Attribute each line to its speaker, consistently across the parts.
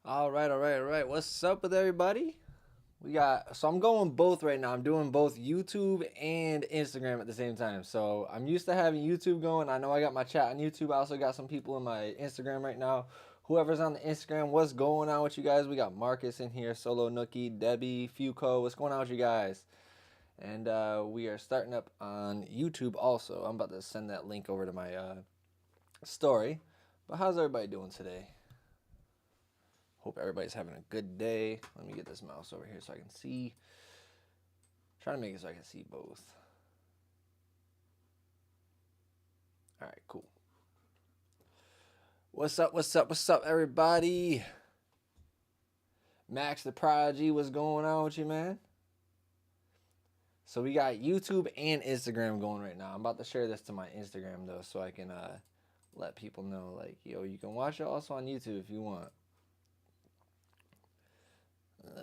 Speaker 1: All right. What's up with everybody? So I'm going both right now. I'm doing both YouTube and Instagram at the same time. So I'm used to having YouTube going. I know I got my chat on YouTube. I also got some people in my Instagram right now. Whoever's on the Instagram, what's going on with you guys? We got Marcus in here, Solo Nookie, Debbie, Fuco. What's going on with you guys? And we are starting up on YouTube also. I'm about to send that link over to my story. But how's everybody doing today? Hope everybody's having a good day. Let me get this mouse over here so I can see. Trying to make it so I can see both. All right, cool. What's up, everybody? Max the Prodigy, what's going on with you, man? So we got YouTube and Instagram going right now. I'm about to share this to my Instagram, though, so I can let people know, like, yo, you can watch it also on YouTube if you want.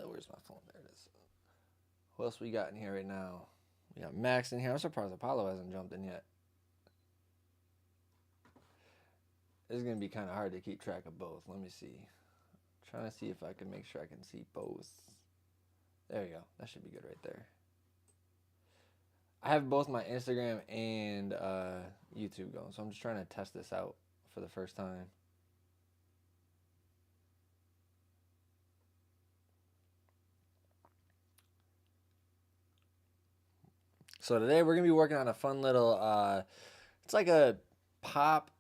Speaker 1: Where's my phone? There it is. What else we got in here right now? We got Max in here. I'm surprised Apollo hasn't jumped in yet. It's going to be kind of hard to keep track of both. Let me see. I'm trying to see if I can make sure I can see both. There you go. That should be good right there. I have both my Instagram and YouTube going, so I'm just trying to test this out for the first time. So today we're gonna be working on a fun little. It's like a pop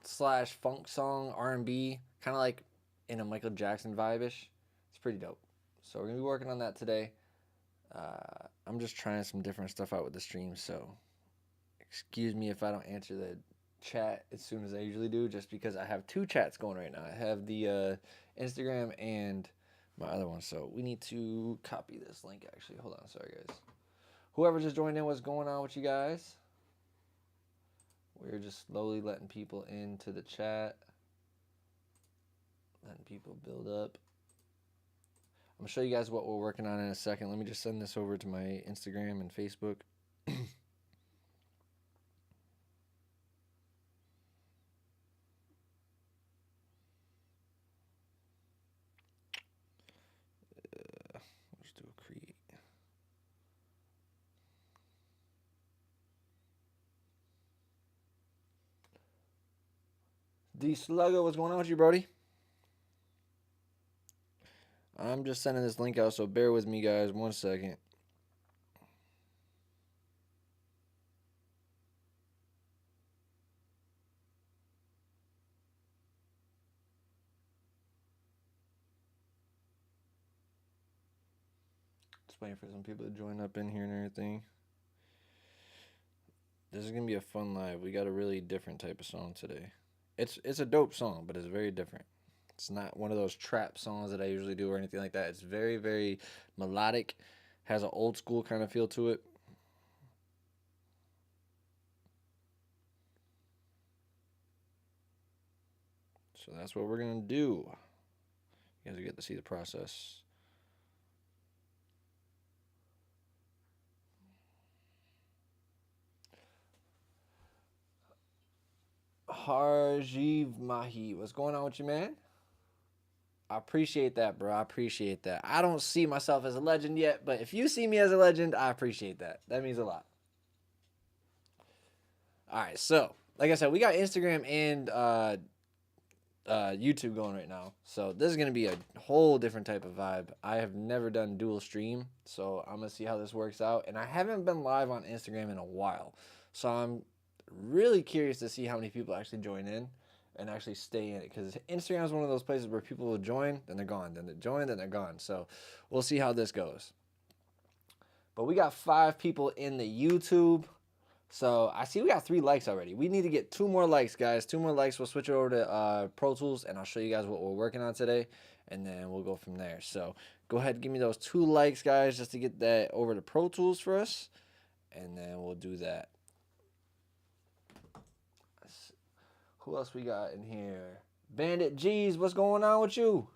Speaker 1: slash funk song, R&B, kind of like in a Michael Jackson vibe-ish. It's pretty dope. So we're gonna be working on that today. I'm just trying some different stuff out with the stream, so excuse me if I don't answer the chat as soon as I usually do, just because I have two chats going right now. I have the Instagram and my other one, so we need to copy this link actually. Hold on, sorry guys. Whoever just joined in, what's going on with you guys? We're just slowly letting people into the chat, letting people build up. I'm gonna show you guys what we're working on in a second. Let me just send this over to my Instagram and Facebook. Let's do a create. D Sluggo, what's going on with you, Brody? I'm just sending this link out, so bear with me, guys. 1 second. Just waiting for some people to join up in here and everything. This is gonna be a fun live. We got a really different type of song today. It's a dope song, but it's very different. It's not one of those trap songs that I usually do or anything like that. It's very, very melodic, has an old school kind of feel to it. So that's what we're gonna do. You guys get to see the process. Harjiv Mahi, what's going on with you, man? I appreciate that, bro. I appreciate that. I don't see myself as a legend yet, but if you see me as a legend, I appreciate that. That means a lot. All right, so like I said, we got Instagram and YouTube going right now. So this is gonna be a whole different type of vibe. I have never done dual stream, so I'm gonna see how this works out. And I haven't been live on Instagram in a while, so I'm really curious to see how many people actually join in and actually stay in it, because Instagram is one of those places where people will join, then they're gone, then they join, then they're gone. So we'll see how this goes. But we got 5 people in the YouTube. So I see we got 3 likes already. We need to get 2 more likes, guys. 2 more likes. We'll switch over to Pro Tools, and I'll show you guys what we're working on today, and then we'll go from there. So go ahead and give me those 2 likes, guys, just to get that over to Pro Tools for us, and then we'll do that. Who else we got in here? Bandit G's, what's going on with you?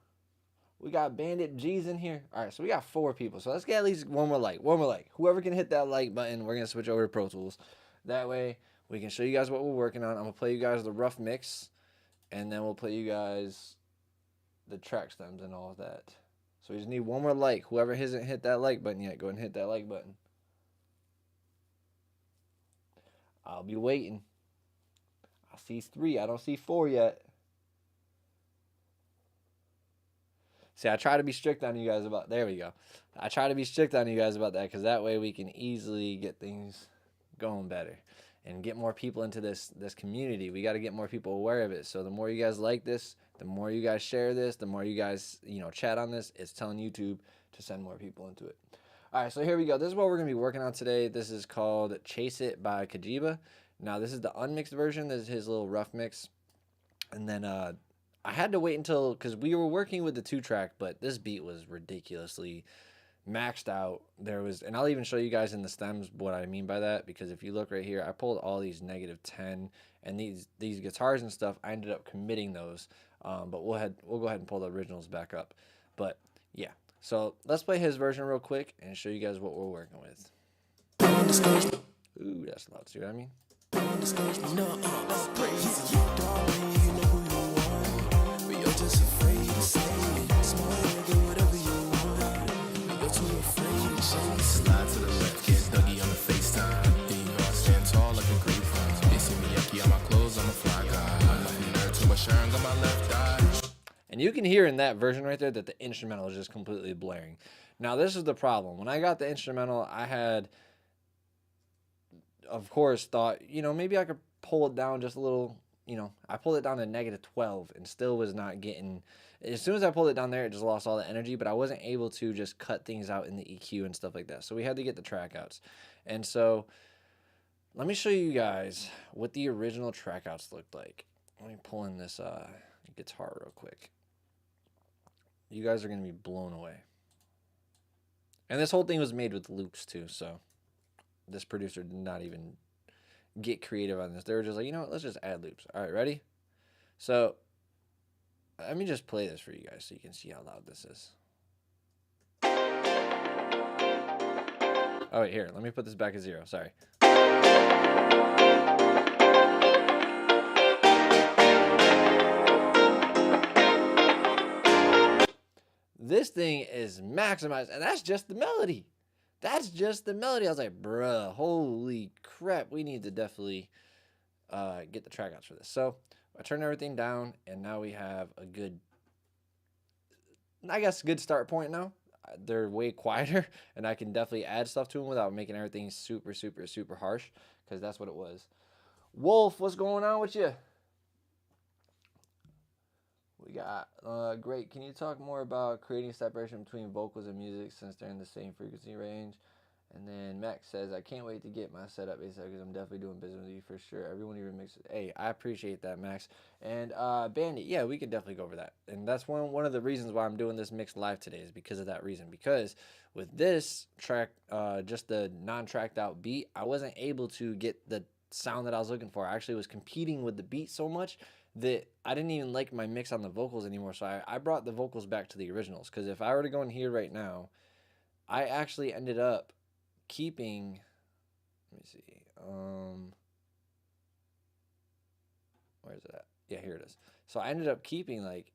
Speaker 1: We got Bandit G's in here. All right, so we got 4 people. So let's get at least 1 more like. 1 more like. Whoever can hit that like button, we're going to switch over to Pro Tools. That way, we can show you guys what we're working on. I'm going to play you guys the rough mix, and then we'll play you guys the track stems and all of that. So we just need one more like. Whoever hasn't hit that like button yet, go ahead and hit that like button. I'll be waiting. I see 3. I don't see 4 yet. See, I try to be strict on you guys about... There we go. I try to be strict on you guys about that because that way we can easily get things going better and get more people into this community. We got to get more people aware of it. So the more you guys like this, the more you guys share this, the more you guys, chat on this, it's telling YouTube to send more people into it. All right, so here we go. This is what we're going to be working on today. This is called Chase It by Kageba. Now, this is the unmixed version. This is his little rough mix. And then I had to wait until, because we were working with the 2-track, but this beat was ridiculously maxed out. There was, and I'll even show you guys in the stems what I mean by that, because if you look right here, I pulled all these -10, and these guitars and stuff, I ended up committing those. But we'll go ahead and pull the originals back up. But yeah, so let's play his version real quick and show you guys what we're working with. Ooh, that's loud. See what I mean?
Speaker 2: Slide to the left, get Dougie on the FaceTime. Then you know I stand tall like a grapevine. They see me yucky on my clothes, I'm a fly guy. I'm nothing there to my sharing on my left eye.
Speaker 1: And you can hear in that version right there that the instrumental is just completely blaring. Now, this is the problem. When I got the instrumental, I had, of course, thought, maybe I could pull it down just a little. I pulled it down to -12 and still was not getting... As soon as I pulled it down there, it just lost all the energy, but I wasn't able to just cut things out in the EQ and stuff like that. So we had to get the track outs. And so let me show you guys what the original track outs looked like. Let me pull in this guitar real quick. You guys are going to be blown away. And this whole thing was made with loops too, so this producer did not even get creative on this. They were just like, let's just add loops. All right, ready? So let me just play this for you guys so you can see how loud this is. Oh, wait, here. Let me put this back at 0. Sorry. This thing is maximized, and that's just the melody. That's just the melody. I was like, bruh, holy crap. We need to definitely get the track outs for this. So I turned everything down, and now we have a good, good start point now. They're way quieter, and I can definitely add stuff to them without making everything super, super, super harsh, because that's what it was. Wolf, what's going on with you? We got, great. Can you talk more about creating separation between vocals and music since they're in the same frequency range? And then Max says, I can't wait to get my setup ASAP because I'm definitely doing business with you for sure. Everyone even makes it. Hey, I appreciate that, Max. And Bandit, yeah, we can definitely go over that. And that's one of the reasons why I'm doing this mix live today is because of that reason. Because with this track, just the non-tracked out beat, I wasn't able to get the sound that I was looking for. I actually was competing with the beat so much that I didn't even like my mix on the vocals anymore. So I brought the vocals back to the originals. Because if I were to go in here right now, I actually ended up keeping, let me see, where is it at? Yeah, here it is. So I ended up keeping, like,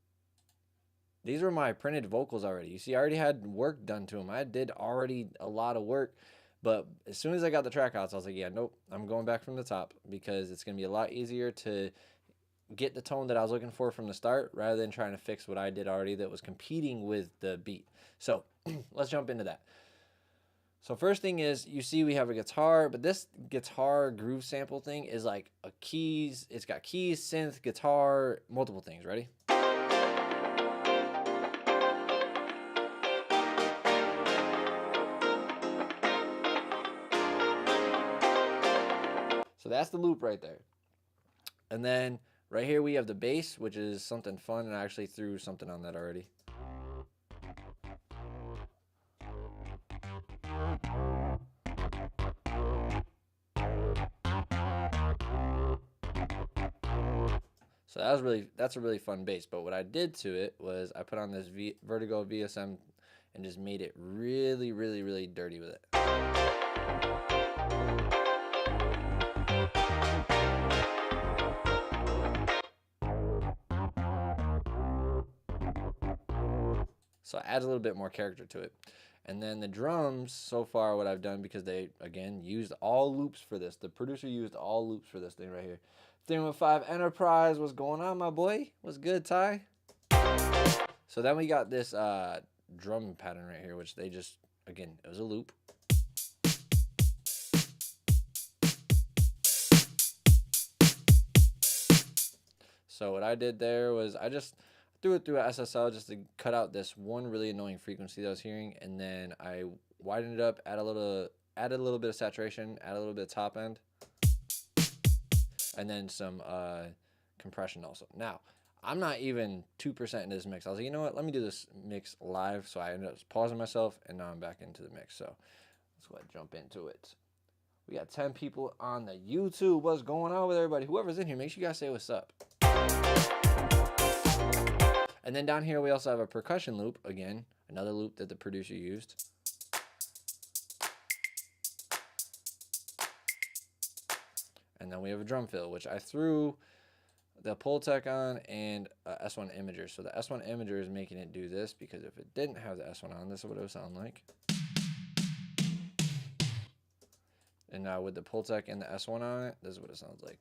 Speaker 1: these were my printed vocals already. You see, I already had work done to them. I did already a lot of work, but as soon as I got the track outs, I was like, yeah, nope, I'm going back from the top because it's going to be a lot easier to get the tone that I was looking for from the start rather than trying to fix what I did already that was competing with the beat. So let's jump into that. So first thing is, you see we have a guitar, but this guitar groove sample thing is like a keys. It's got keys, synth, guitar, multiple things. Ready? So that's the loop right there. And then right here we have the bass, which is something fun, and I actually threw something on that already. So that's a really fun bass. But what I did to it was I put on this Vertigo VSM and just made it really, really, really dirty with it. adds a little bit more character to it. And then the drums, so far what I've done, because they, again, used all loops for this. The producer used all loops for this thing right here. 315 Enterprise, what's going on, my boy? What's good, Ty? So then we got this drum pattern right here, which they just, again, it was a loop. So what I did there was I just threw it through a SSL just to cut out this one really annoying frequency that I was hearing, and then I widened it up, added a little bit of saturation, add a little bit of top end, and then some compression also. Now, I'm not even 2% into this mix. I was like, you know what? Let me do this mix live. So I ended up pausing myself, and now I'm back into the mix. So let's go ahead and jump into it. We got 10 people on the YouTube. What's going on with everybody? Whoever's in here, make sure you guys say what's up. And then down here, we also have a percussion loop. Again, another loop that the producer used. And then we have a drum fill, which I threw the Pultec on and S1 Imager. So the S1 Imager is making it do this, because if it didn't have the S1 on, this is what it would sound like. And now with the Pultec and the S1 on it, this is what it sounds like.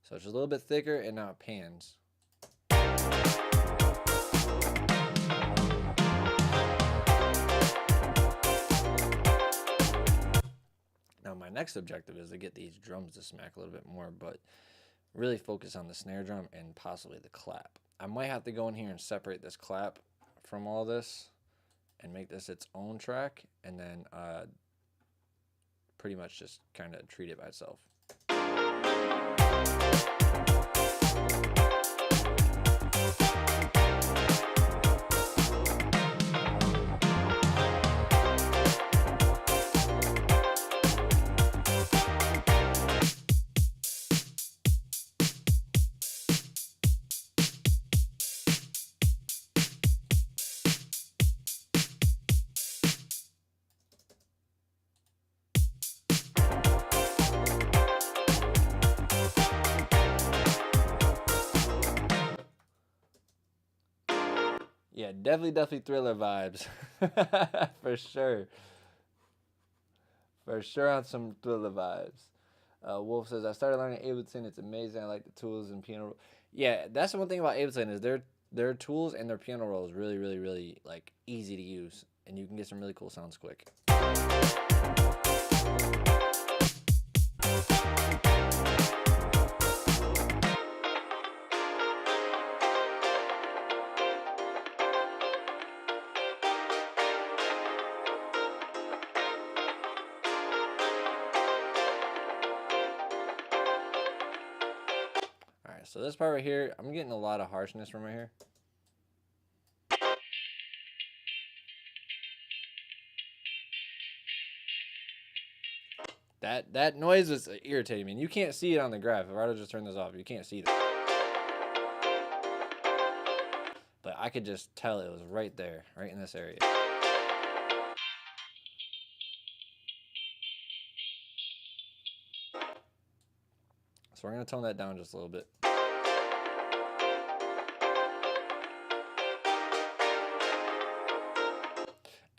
Speaker 1: So it's a little bit thicker, and now it pans. Now my next objective is to get these drums to smack a little bit more, but really focus on the snare drum and possibly the clap. I might have to go in here and separate this clap from all this and make this its own track, and then pretty much just kind of treat it by itself. Yeah, definitely Thriller vibes. For sure. For sure on some Thriller vibes. Wolf says, I started learning Ableton. It's amazing. I like the tools and piano. Yeah, that's the one thing about Ableton is their tools and their piano roll is really like easy to use. And you can get some really cool sounds quick. So this part right here, I'm getting a lot of harshness from right here. That noise is irritating me. And you can't see it on the graph. If I were to just turn this off, you can't see that. But I could just tell it was right there, right in this area. So we're going to tone that down just a little bit.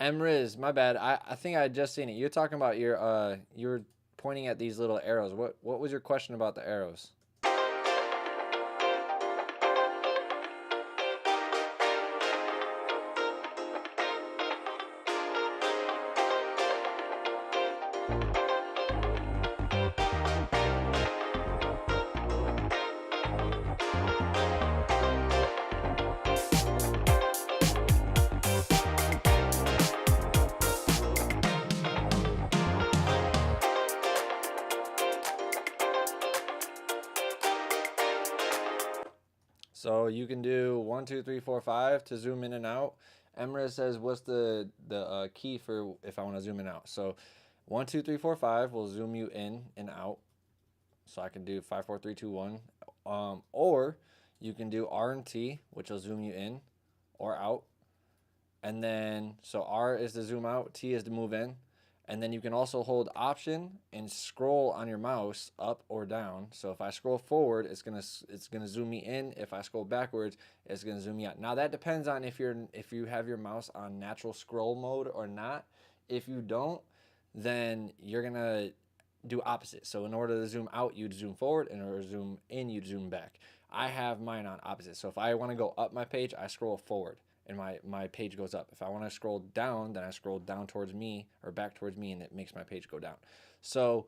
Speaker 1: Emriz, my bad. I think I had just seen it. You're talking about your you were pointing at these little arrows. What was your question about the arrows? So you can do 1, 2, 3, 4, 5 to zoom in and out. Emra says, what's the key for if I want to zoom in and out? So 1, 2, 3, 4, 5 will zoom you in and out. So I can do 5, 4, 3, 2, 1. Or you can do R and T, which will zoom you in or out. And then, so R is to zoom out, T is to move in. And then you can also hold Option and scroll on your mouse up or down. So if I scroll forward, it's gonna zoom me in. If I scroll backwards, it's gonna zoom me out. Now that depends on if you have your mouse on natural scroll mode or not. If you don't, then you're gonna do opposite. So in order to zoom out, you'd zoom forward. In order to zoom in, you'd zoom back. I have mine on opposite. So if I want to go up my page, I scroll forward and my page goes up. If I want to scroll down, then I scroll down towards me or back towards me, and it makes my page go down. So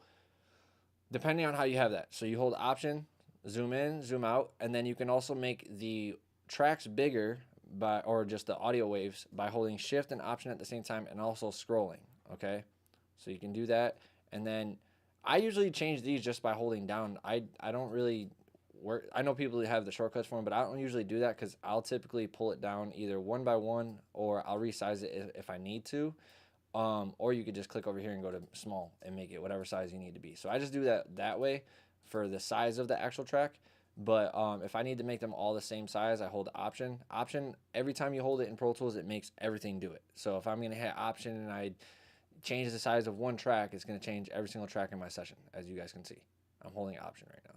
Speaker 1: depending on how you have that. So you hold Option, zoom in, zoom out, and then you can also make the tracks bigger or just the audio waves by holding Shift and Option at the same time and also scrolling, okay? So you can do that. And then I usually change these just by holding down. I don't really work. I know people have the shortcuts for them, but I don't usually do that because I'll typically pull it down either one by one or I'll resize it if I need to. Or you could just click over here and go to small and make it whatever size you need to be. So I just do that way for the size of the actual track. But if I need to make them all the same size, I hold Option. Option, every time you hold it in Pro Tools, it makes everything do it. So if I'm going to hit Option and I change the size of one track, it's going to change every single track in my session, as you guys can see. I'm holding Option right now.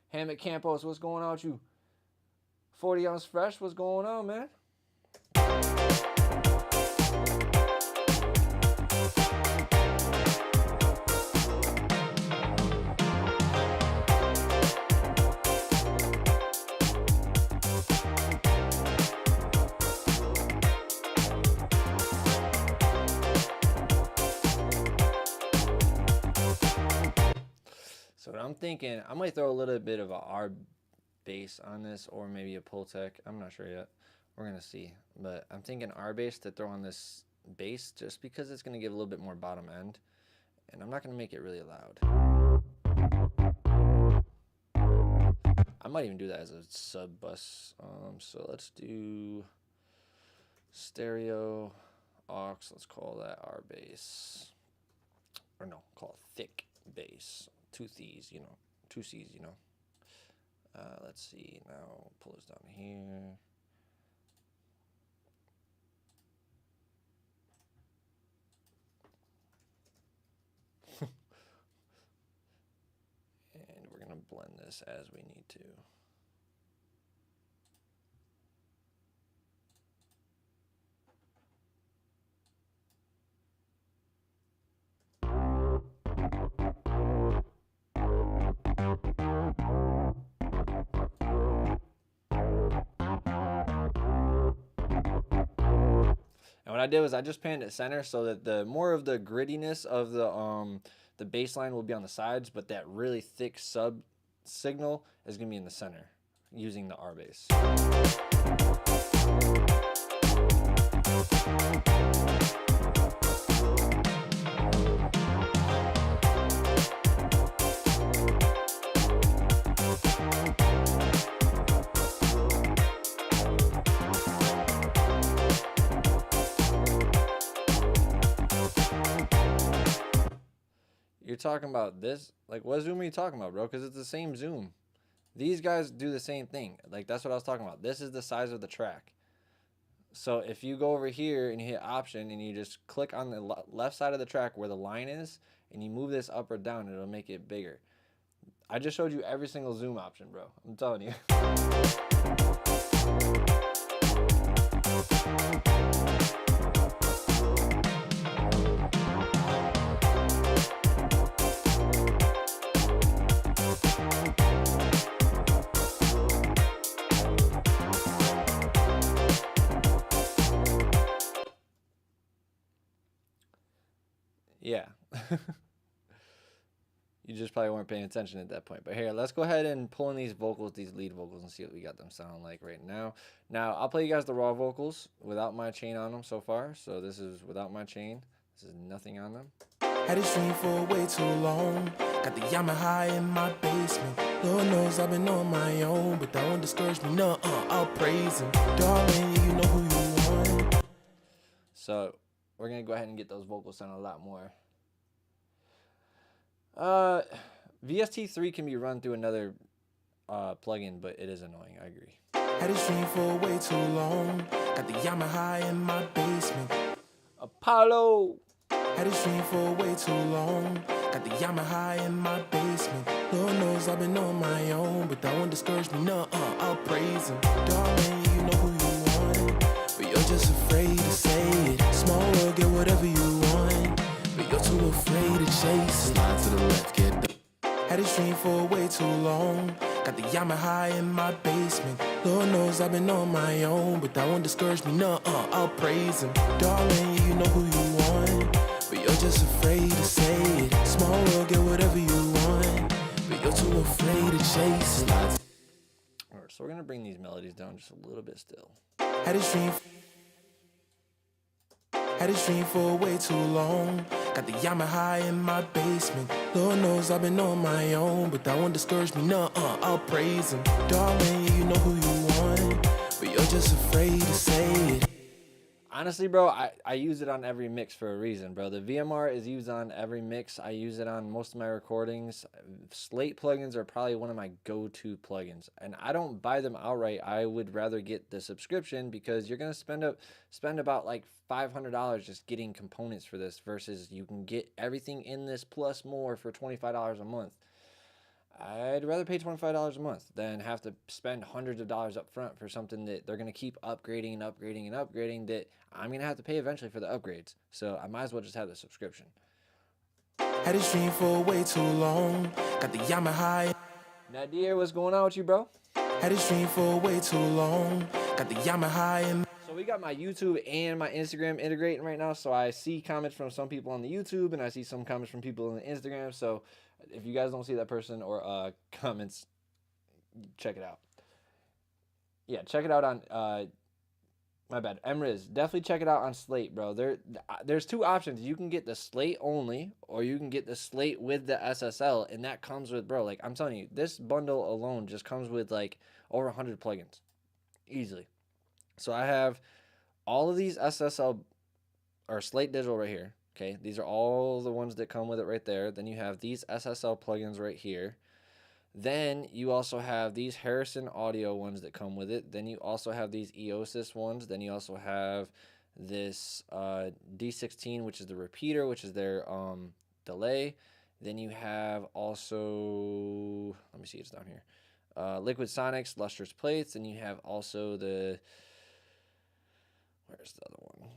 Speaker 1: Hammock Campos, what's going on with you? 40 ounce fresh, what's going on, man? So what I'm thinking, I might throw a little bit of a R bass on this, or maybe a Pultec. I'm not sure yet. We're gonna see. But I'm thinking R bass to throw on this bass, just because it's gonna give a little bit more bottom end, and I'm not gonna make it really loud. I might even do that as a sub bus. So let's do stereo aux. Let's call that R bass, or no, call it thick bass. Two C's, two C's, let's see, now pull this down here. And we're going to blend this as we need to. And what I did was I just panned it center so that the more of the grittiness of the bass line will be on the sides, but that really thick sub signal is going to be in the center using the R bass. You're talking about this? Like, what zoom are you talking about, bro? Because it's the same zoom. These guys do the same thing. Like, that's what I was talking about. This is the size of the track. So if you go over here and you hit Option and you just click on the left side of the track where the line is and you move this up or down, it'll make it bigger. I just showed you every single zoom option, bro. I'm telling you. Yeah. You just probably weren't paying attention at that point. But here, let's go ahead and pull in these vocals, these lead vocals, and see what we got them sound like right now. Now, I'll play you guys the raw vocals without my chain on them so far. So this is without my chain. This is nothing on them.
Speaker 2: Had it stream for way too long. Got the Yamaha in my basement. Lord knows I've been on my own, but don't discourage me, no, I'll praise him. Darling, you know who you want.
Speaker 1: So we're going to go ahead and get those vocals sound a lot more. VST3 can be run through another plugin, but it is annoying. I agree.
Speaker 2: Had it stream for way too long. Got the Yamaha in my basement.
Speaker 1: Paulo.
Speaker 2: Had this dream for way too long. Got the Yamaha in my basement. Lord knows I've been on my own, but that won't discourage me. No, I'll praise him. Darling, you know who you want, but you're just afraid to say it. Small world, get whatever you want, but you're too afraid to chase it. Slide to the left, get the. Had this dream for way too long. Got the Yamaha in my basement. Lord knows I've been on my own, but that won't discourage me. No, I'll praise him. Darling, you know who you want, but you're just afraid to say it. Small world, get whatever you want, but you're too afraid to chase it.
Speaker 1: Alright, so we're gonna bring these melodies down just a little bit still.
Speaker 2: Had this dream for way too long. Got the Yamaha in my basement. Lord knows I've been on my own, but that won't discourage me. No, I'll praise him. Darling, you know who you want, but you're just afraid to say it.
Speaker 1: Honestly, bro, I use it on every mix for a reason, bro. The VMR is used on every mix. I use it on most of my recordings. Slate plugins are probably one of my go-to plugins, and I don't buy them outright. I would rather get the subscription because you're gonna spend about like $500 just getting components for this versus you can get everything in this plus more for $25 a month. I'd rather pay $25 a month than have to spend hundreds of dollars up front for something that they're going to keep upgrading and upgrading and upgrading that I'm going to have to pay eventually for the upgrades. So I might as well just have the subscription.
Speaker 2: Had this dream for way too long. Got the Yamaha.
Speaker 1: Nadir, what's going on with you, bro?
Speaker 2: Had this dream for way too long. Got the Yamaha in.
Speaker 1: So we got my YouTube and my Instagram integrating right now. So I see comments from some people on the YouTube and I see some comments from people on the Instagram. So if you guys don't see that person or comments, check it out. Yeah, check it out on my bad, Emriz. Definitely check it out on Slate, bro. There's two options. You can get the Slate only, or you can get the Slate with the SSL, and that comes with, bro, like I'm telling you, this bundle alone just comes with like over 100 plugins, easily. So I have all of these SSL or Slate Digital right here. Okay, these are all the ones that come with it right there. Then you have these SSL plugins right here. Then you also have these Harrison Audio ones that come with it. Then you also have these Eosis ones. Then you also have this D16, which is the repeater, which is their delay. Then you have also, let me see, it's down here. Liquid Sonics, Lustrous Plates. Then you have also the, where's the other one?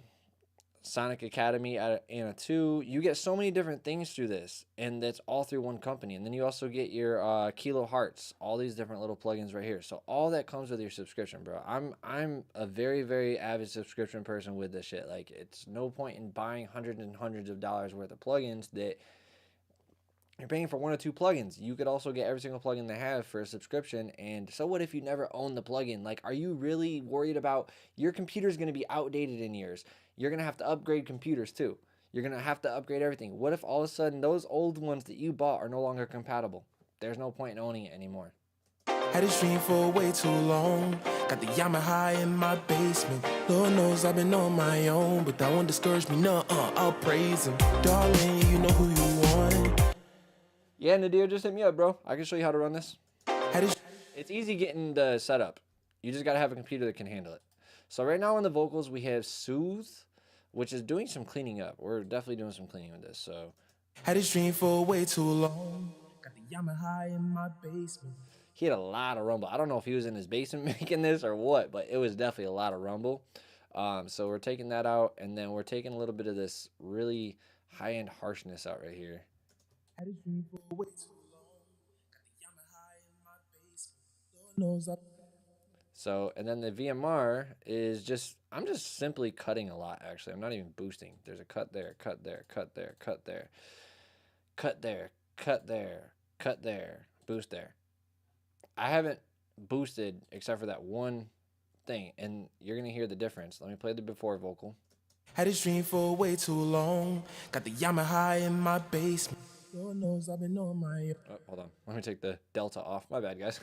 Speaker 1: Sonic Academy Anna 2. You get so many different things through this, and that's all through one company. And then you also get your Kilo Hearts, all these different little plugins right here. So all that comes with your subscription, bro. I'm a very, very avid subscription person with this shit. Like, it's no point in buying hundreds and hundreds of dollars worth of plugins that you're paying for one or two plugins. You could also get every single plugin they have for a subscription. And so what if you never own the plugin? Like, are you really worried about your computer's going to be outdated in years? You're going to have to upgrade computers too. You're going to have to upgrade everything. What if all of a sudden those old ones that you bought are no longer compatible? There's no point in owning it anymore.
Speaker 2: Had this dream for way too long. Got the Yamaha in my basement. Lord knows I've been on my own, but that won't discourage me. No, I'll praise him. Darling, you know who you want.
Speaker 1: Yeah, Nadir, just hit me up, bro. I can show you how to run this. It's easy getting the setup. You just got to have a computer that can handle it. So right now on the vocals, we have Soothe, which is doing some cleaning up. We're definitely doing some cleaning with this. So
Speaker 2: had this dream for way too long. Got the Yamaha in my basement.
Speaker 1: He had a lot of rumble. I don't know if he was in his basement making this or what, but it was definitely a lot of rumble. So we're taking that out, and then we're taking a little bit of this really high-end harshness out right here.
Speaker 2: Had this dream for way too long. Got the Yamaha in my basement. Lord knows
Speaker 1: So, and then the VMR is just, I'm just simply cutting a lot, actually. I'm not even boosting. There's a cut there, cut there, cut there, cut there, cut there, cut there, cut there, boost there. I haven't boosted except for that one thing, and you're going to hear the difference. Let me play the before vocal.
Speaker 2: Had this dream for way too long. Got the Yamaha in my basement. Lord knows I've been on my own.
Speaker 1: Oh, hold on. Let me take the delta off. My bad, guys.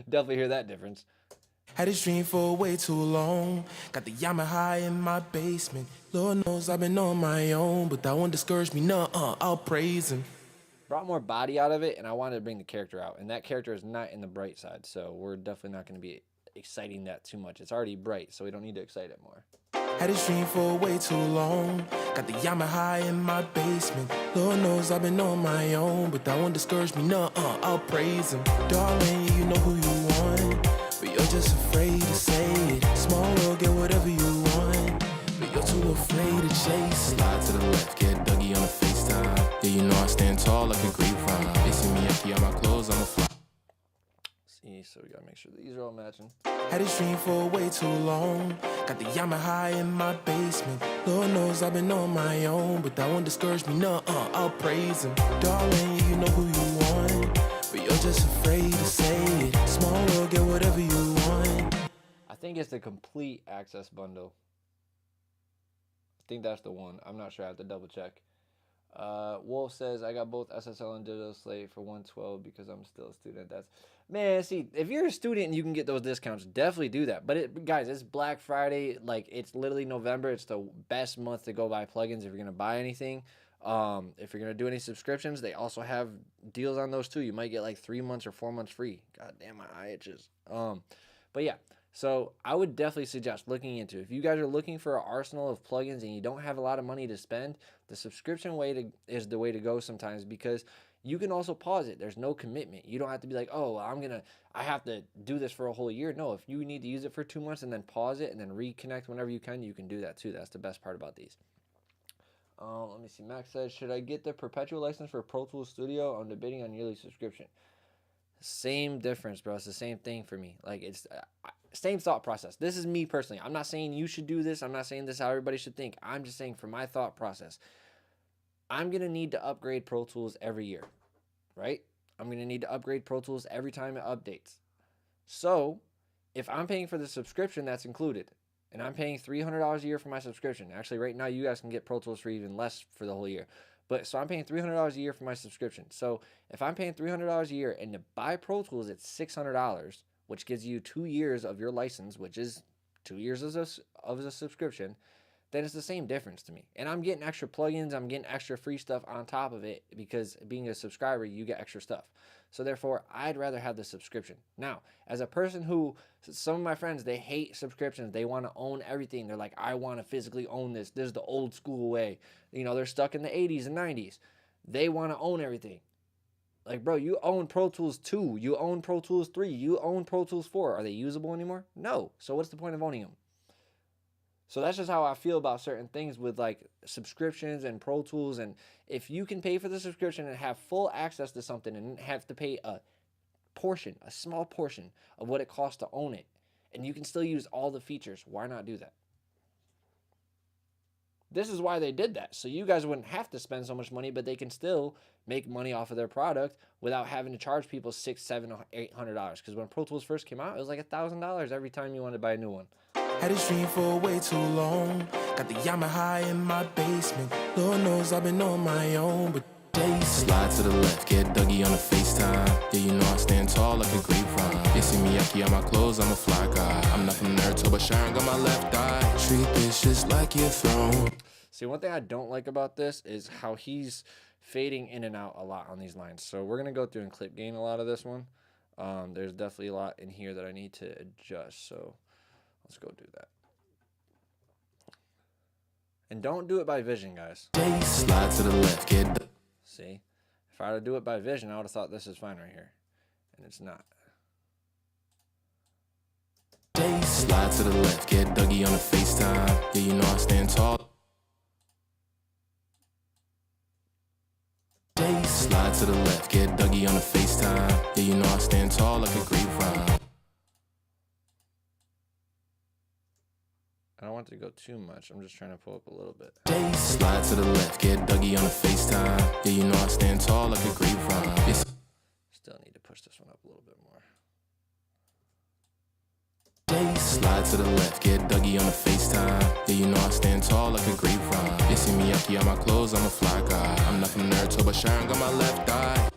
Speaker 1: Definitely hear that difference.
Speaker 2: Had this dream for way too long. Got the Yamaha in my basement. Lord knows I've been on my own, but that won't discourage me. No, I'll praise him.
Speaker 1: Brought more body out of it, and I wanted to bring the character out, and that character is not in the bright side, so we're definitely not going to be exciting that too much. It's already bright, so we don't need to excite it more.
Speaker 2: Had this dream for way too long. Got the Yamaha in my basement. Lord knows I've been on my own, but that won't discourage me, I'll praise him. Darling, you know who you want, but you're just afraid to say it. Small world, get whatever you want, but you're too afraid to chase it. Slide to the left, get Dougie on the FaceTime. Yeah, you know I stand tall like a grapevine. They see me empty on my clothes, I'm a fly.
Speaker 1: See, so we gotta make sure these are all matching.
Speaker 2: Had this dream for way too long. Got the Yamaha in my basement. Lord knows I've been on my own, but that won't discourage me, I'll praise him. Darling, you know who you want, but you're just afraid to say it. Small world, get whatever you want.
Speaker 1: I think it's the complete access bundle. I think that's the one. I'm not sure. I have to double check. Wolf says, I got both SSL and Digital Slate for $112 because I'm still a student. That's, man, see, if you're a student and you can get those discounts, definitely do that. But guys, it's Black Friday. Like, it's literally November. It's the best month to go buy plugins if you're gonna buy anything. If you're gonna do any subscriptions, they also have deals on those too. You might get like 3 months or 4 months free. God damn, my eye itches. But yeah. So I would definitely suggest looking into, if you guys are looking for an arsenal of plugins and you don't have a lot of money to spend, the subscription is the way to go sometimes, because you can also pause it. There's no commitment. You don't have to be like, oh, I have to do this for a whole year. No, if you need to use it for 2 months and then pause it and then reconnect whenever you can do that too. That's the best part about these. Let me see. Max says, should I get the perpetual license for Pro Tools Studio? I'm debating on yearly subscription. Same difference, bro. It's the same thing for me. Like, it's same thought process. This is me personally. I'm not saying you should do this. I'm not saying this is how everybody should think. I'm just saying for my thought process, I'm going to need to upgrade Pro Tools every year, right? I'm going to need to upgrade Pro Tools every time it updates. So if I'm paying for the subscription, that's included. And I'm paying $300 a year for my subscription. Actually, right now, you guys can get Pro Tools for even less for the whole year. But so I'm paying $300 a year for my subscription. So if I'm paying $300 a year and to buy Pro Tools, it's $600, which gives you 2 years of your license, which is 2 years of a subscription, then it's the same difference to me. And I'm getting extra plugins, I'm getting extra free stuff on top of it, because being a subscriber, you get extra stuff. So therefore, I'd rather have the subscription. Now, as a person who, some of my friends, they hate subscriptions. They want to own everything. They're like, I want to physically own this. This is the old school way. You know, they're stuck in the 80s and 90s. They want to own everything. Like, bro, you own Pro Tools 2. You own Pro Tools 3. You own Pro Tools 4. Are they usable anymore? No. So what's the point of owning them? So that's just how I feel about certain things with like subscriptions and Pro Tools. And if you can pay for the subscription and have full access to something and have to pay a small portion of what it costs to own it, and you can still use all the features, why not do that? This is why they did that. So you guys wouldn't have to spend so much money, but they can still make money off of their product without having to charge people $600, $700, $800. Because when Pro Tools first came out, it was like $1,000 every time you wanted to buy a new one.
Speaker 2: Had this dream for way too long. Got the Yamaha in my basement. Lord knows I've been on my own, but days. Slide to the left, get Dougie on the FaceTime. Yeah, you know I stand tall like a grapevine. They see me yucky on my clothes, I'm a fly guy. I'm not from Naruto, but Sharon got my left eye. Treat this just like your throne.
Speaker 1: See, one thing I don't like about this is how he's fading in and out a lot on these lines. So we're going to go through and clip gain a lot of this one. There's definitely a lot in here that I need to adjust. So let's go do that. And don't do it by vision, guys.
Speaker 2: Slide to the left, get
Speaker 1: See, if I were to do it by vision, I would have thought this is fine right here. And it's not.
Speaker 2: Slide to the left, get Dougie on the FaceTime. Yeah, you know I stand tall. Slide to the left, get Dougie on the FaceTime. Yeah, you know I stand tall like a grapevine.
Speaker 1: I don't want it to go too much. I'm just trying to pull up a little bit.
Speaker 2: Slide to the left, get Dougie on the FaceTime. Yeah, you know I stand tall like a grapevine. Yes.
Speaker 1: Still need to push this one up a little bit more.
Speaker 2: Slide to the left, get Dougie on the FaceTime. Yeah, you know I stand tall like a grapevine. You see me yucky on my clothes, I'm a fly guy. I'm not from Naruto, but Sharon got my left eye.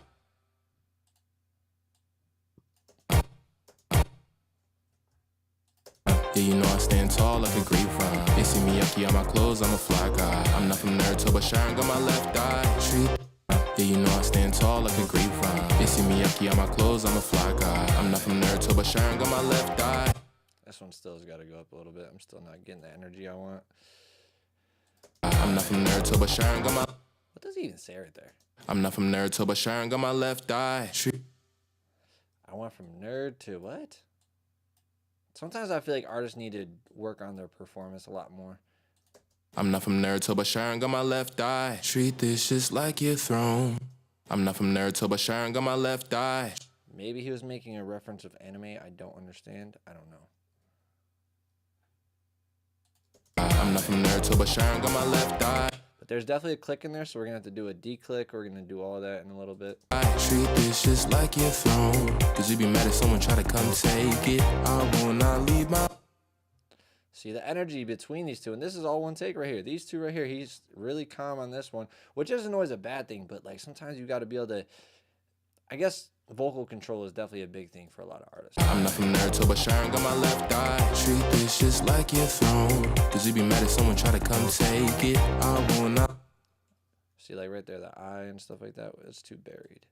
Speaker 2: Yeah, you know I stand tall like a grapevine. You see me yucky on my clothes, I'm a fly guy. I'm not from Naruto, but Sharon got my left eye. Treat. Yeah, you know I stand tall like a grapevine. You see me yucky on my clothes, I'm a fly guy. I'm not from Naruto, but Sharon got my left eye.
Speaker 1: This one still has got to go up a little bit. I'm still not getting the energy I want.
Speaker 2: I'm not from Naruto, but Sharon got my.
Speaker 1: What does he even say right there?
Speaker 2: I'm not from Naruto, but Sharon got my left eye.
Speaker 1: I went from nerd to what? Sometimes I feel like artists need to work on their performance a lot more.
Speaker 2: I'm not from Naruto, but Sharon got my left eye. Treat this just like your throne. I'm not from Naruto, but Sharon got my left eye.
Speaker 1: Maybe he was making a reference of anime. I don't understand. I don't know.
Speaker 2: I'm not from Naruto, but Sharon got my left eye.
Speaker 1: But there's definitely a click in there, so we're going to have to do a declick. We're going to do all of that in a little bit.
Speaker 2: I treat this just like your throne. Cause you be mad if someone try to come take it. I will not leave my.
Speaker 1: See the energy between these two, and this is all one take right here. These two right here, he's really calm on this one, which isn't always a bad thing, but like sometimes you got to be able to, I guess vocal control is definitely a big thing for a lot of artists.
Speaker 2: I'm not from Naruto, but Sharon got my left eye. Treat this just like your throne. Cause you be mad if someone try to come take it. I will not.
Speaker 1: See, like right there, the eye and stuff like that, it's too buried.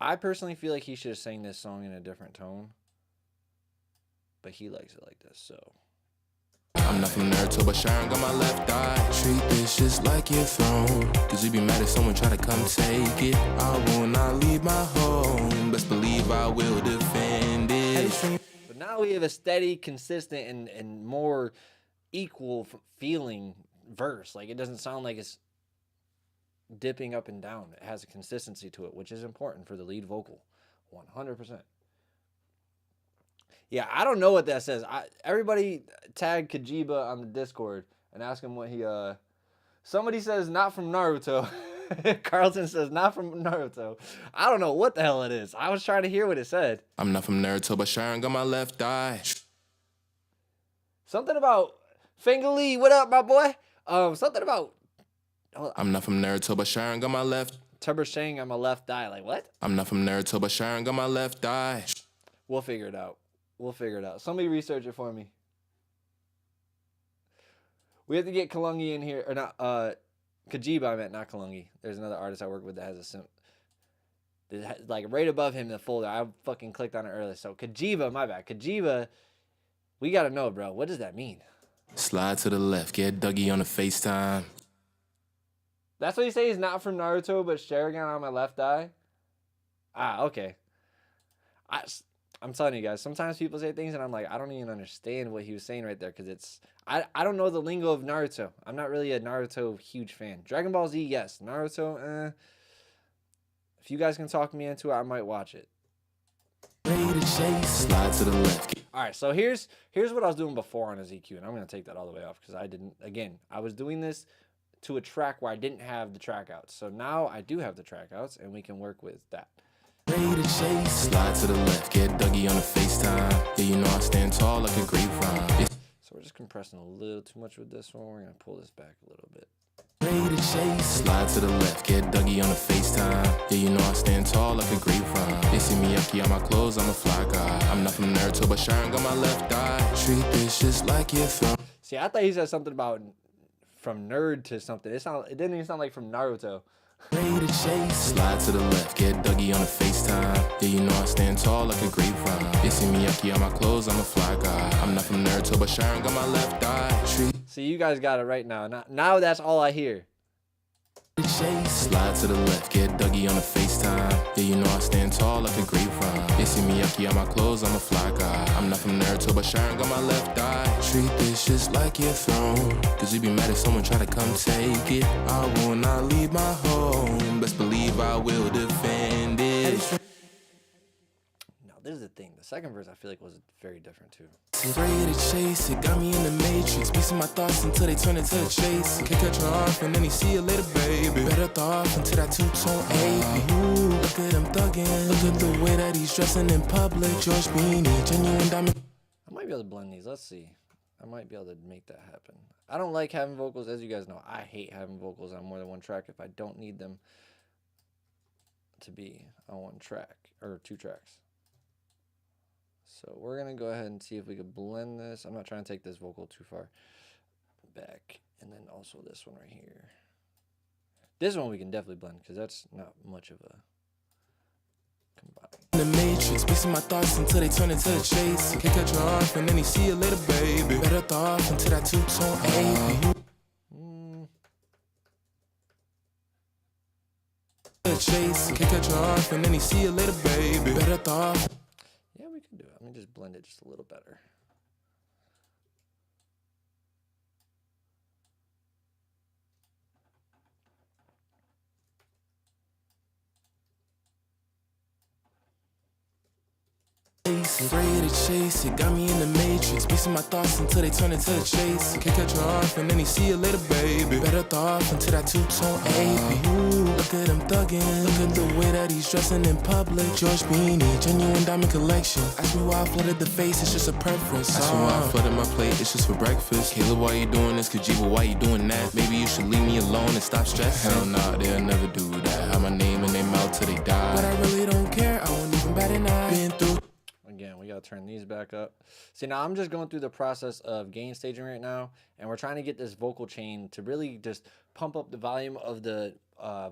Speaker 1: I personally feel like he should have sang this song in a different tone, but he likes it like this, so.
Speaker 2: I'm not from Naruto, but Sharon got my left eye. Treat this just like your throne. Cause you be mad if someone try to come take it. I will not leave my home. Best believe I will defend it.
Speaker 1: But now we have a steady, consistent, and more equal feeling verse. Like it doesn't sound like it's dipping up and down. It has a consistency to it, which is important for the lead vocal. 100%. Yeah, I don't know what that says. Everybody tag Kageba on the Discord and ask him what he somebody says not from Naruto. Carlton says not from Naruto. I don't know what the hell it is. I was trying to hear what it said.
Speaker 2: I'm not from Naruto, but Sharon got my left eye.
Speaker 1: Something about Finger Lee, what up, my boy? Something about
Speaker 2: I'm not from Naruto, but Sharon got my left.
Speaker 1: Tubber Shang on my left eye. Like what?
Speaker 2: I'm not from Naruto, but Sharon got my left eye.
Speaker 1: We'll figure it out. We'll figure it out. Somebody research it for me. We have to get Kalungi in here, or not, Kageba, I meant, not Kalungi. There's another artist I work with that has a like right above him in the folder. I fucking clicked on it earlier. So Kageba, my bad. Kageba, we gotta know, bro. What does that mean?
Speaker 2: Slide to the left, get Dougie on the FaceTime.
Speaker 1: That's what you say. He's not from Naruto, but Sharingan on my left eye. Ah, okay. I'm telling you guys, sometimes people say things and I'm like, I don't even understand what he was saying right there because it's I don't know the lingo of Naruto. I'm not really a Naruto huge fan. Dragon Ball Z, yes. Naruto, if you guys can talk me into it, I might watch it.
Speaker 2: Slide to the left.
Speaker 1: All right, so here's what I was doing before on a ZQ, and I'm gonna take that all the way off because I didn't. Again, I was doing this to a track where I didn't have the track outs. So now I do have the track outs, and we can work with that.
Speaker 2: Slide to the left, get Dougie on the FaceTime. Yeah, you know I stand tall like a grapevine.
Speaker 1: So we're just compressing a little too much with this one. We're gonna pull this back a little bit.
Speaker 2: Slide to the left, get Dougie on the FaceTime. Yeah, you know I stand tall like a grapevine. They see me yucky on my clothes, I'm a fly guy. I'm not from Naruto, but Sharon got my left eye. Treat this just like your throne.
Speaker 1: See, I thought he said something about from nerd to something. It didn't even sound like from Naruto.
Speaker 2: Slide to the left, get Dougie on the FaceTime. Yeah, you know I stand tall like a grapevine. They see me yucky on my clothes, I'm a fly guy. I'm not from Naruto, but Sharon got my left eye.
Speaker 1: See, you guys got it right now. Now that's all I hear.
Speaker 2: Slide to the left, get Dougie on the FaceTime. Yeah, you know I stand tall like a grapevine. They see me yucky on my clothes, I'm a fly guy. I'm not from Naruto, but Sharon got my left eye. Treat this just like your throne. Cause you be mad if someone try to come take it. I will not leave my home. Best believe I will defend it.
Speaker 1: Now, this is the thing. The second verse I feel like was very different too.
Speaker 2: Ready to chase it, got me in the matrix. Piecing my thoughts until they turn into the chase. Can't catch her off and then he see you later, baby. Better thought off until that two-tone AP. Ooh, look at him thuggin'. Look at the way that he's dressing in public. George Beanie, genuine diamond.
Speaker 1: I might be able to blend these. Let's see. I might be able to make that happen. I don't like having vocals. As you guys know, I hate having vocals on more than one track if I don't need them to be on one track or two tracks. So we're going to go ahead and see if we can blend this. I'm not trying to take this vocal too far back. And then also this one right here. This one we can definitely blend because that's not much of a
Speaker 2: The matrix, piecing my thoughts until they turn into a chase. Can't cut you off and then you see you later, baby. Better thought into that two-tone AB. Chase, can't cut you off and then you see you later, baby. Better thought.
Speaker 1: Yeah, we can do it. Let me just blend it just a little better.
Speaker 2: Afraid to chase it, got me in the matrix. Piecing my thoughts until they turn into a chase. Can't cut you off and then you see you later, baby. Better thought into that two-tone AB. Ooh, look at him thuggin'. Look at the way that he's dressing in public. George Beanie, genuine diamond collection. Ask me why I flooded the face, it's just a preference. Ask me why I flooded my plate, it's just for breakfast. Caleb, why you doing this? Kageba, why you doing that? Maybe you should leave me alone and stop stressing. Hell nah, they'll never do that. Have my name in their mouth till they die. But I really don't care, I won't even bat an eye. Been through.
Speaker 1: Again, we gotta turn these back up. See, now I'm just going through the process of gain staging right now, and we're trying to get this vocal chain to really just pump up the volume of the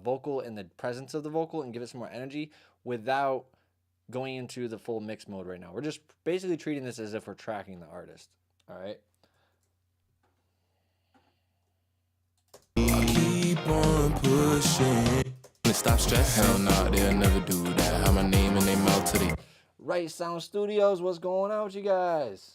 Speaker 1: vocal and the presence of the vocal and give it some more energy without going into the full mix mode right now. We're just basically treating this as if we're tracking the artist. All right.
Speaker 2: Keep on pushing. Stop stress. Hell nah, they'll never do that. Have my name in their mouth till they.
Speaker 1: Right Sound Studios, what's going on with you guys?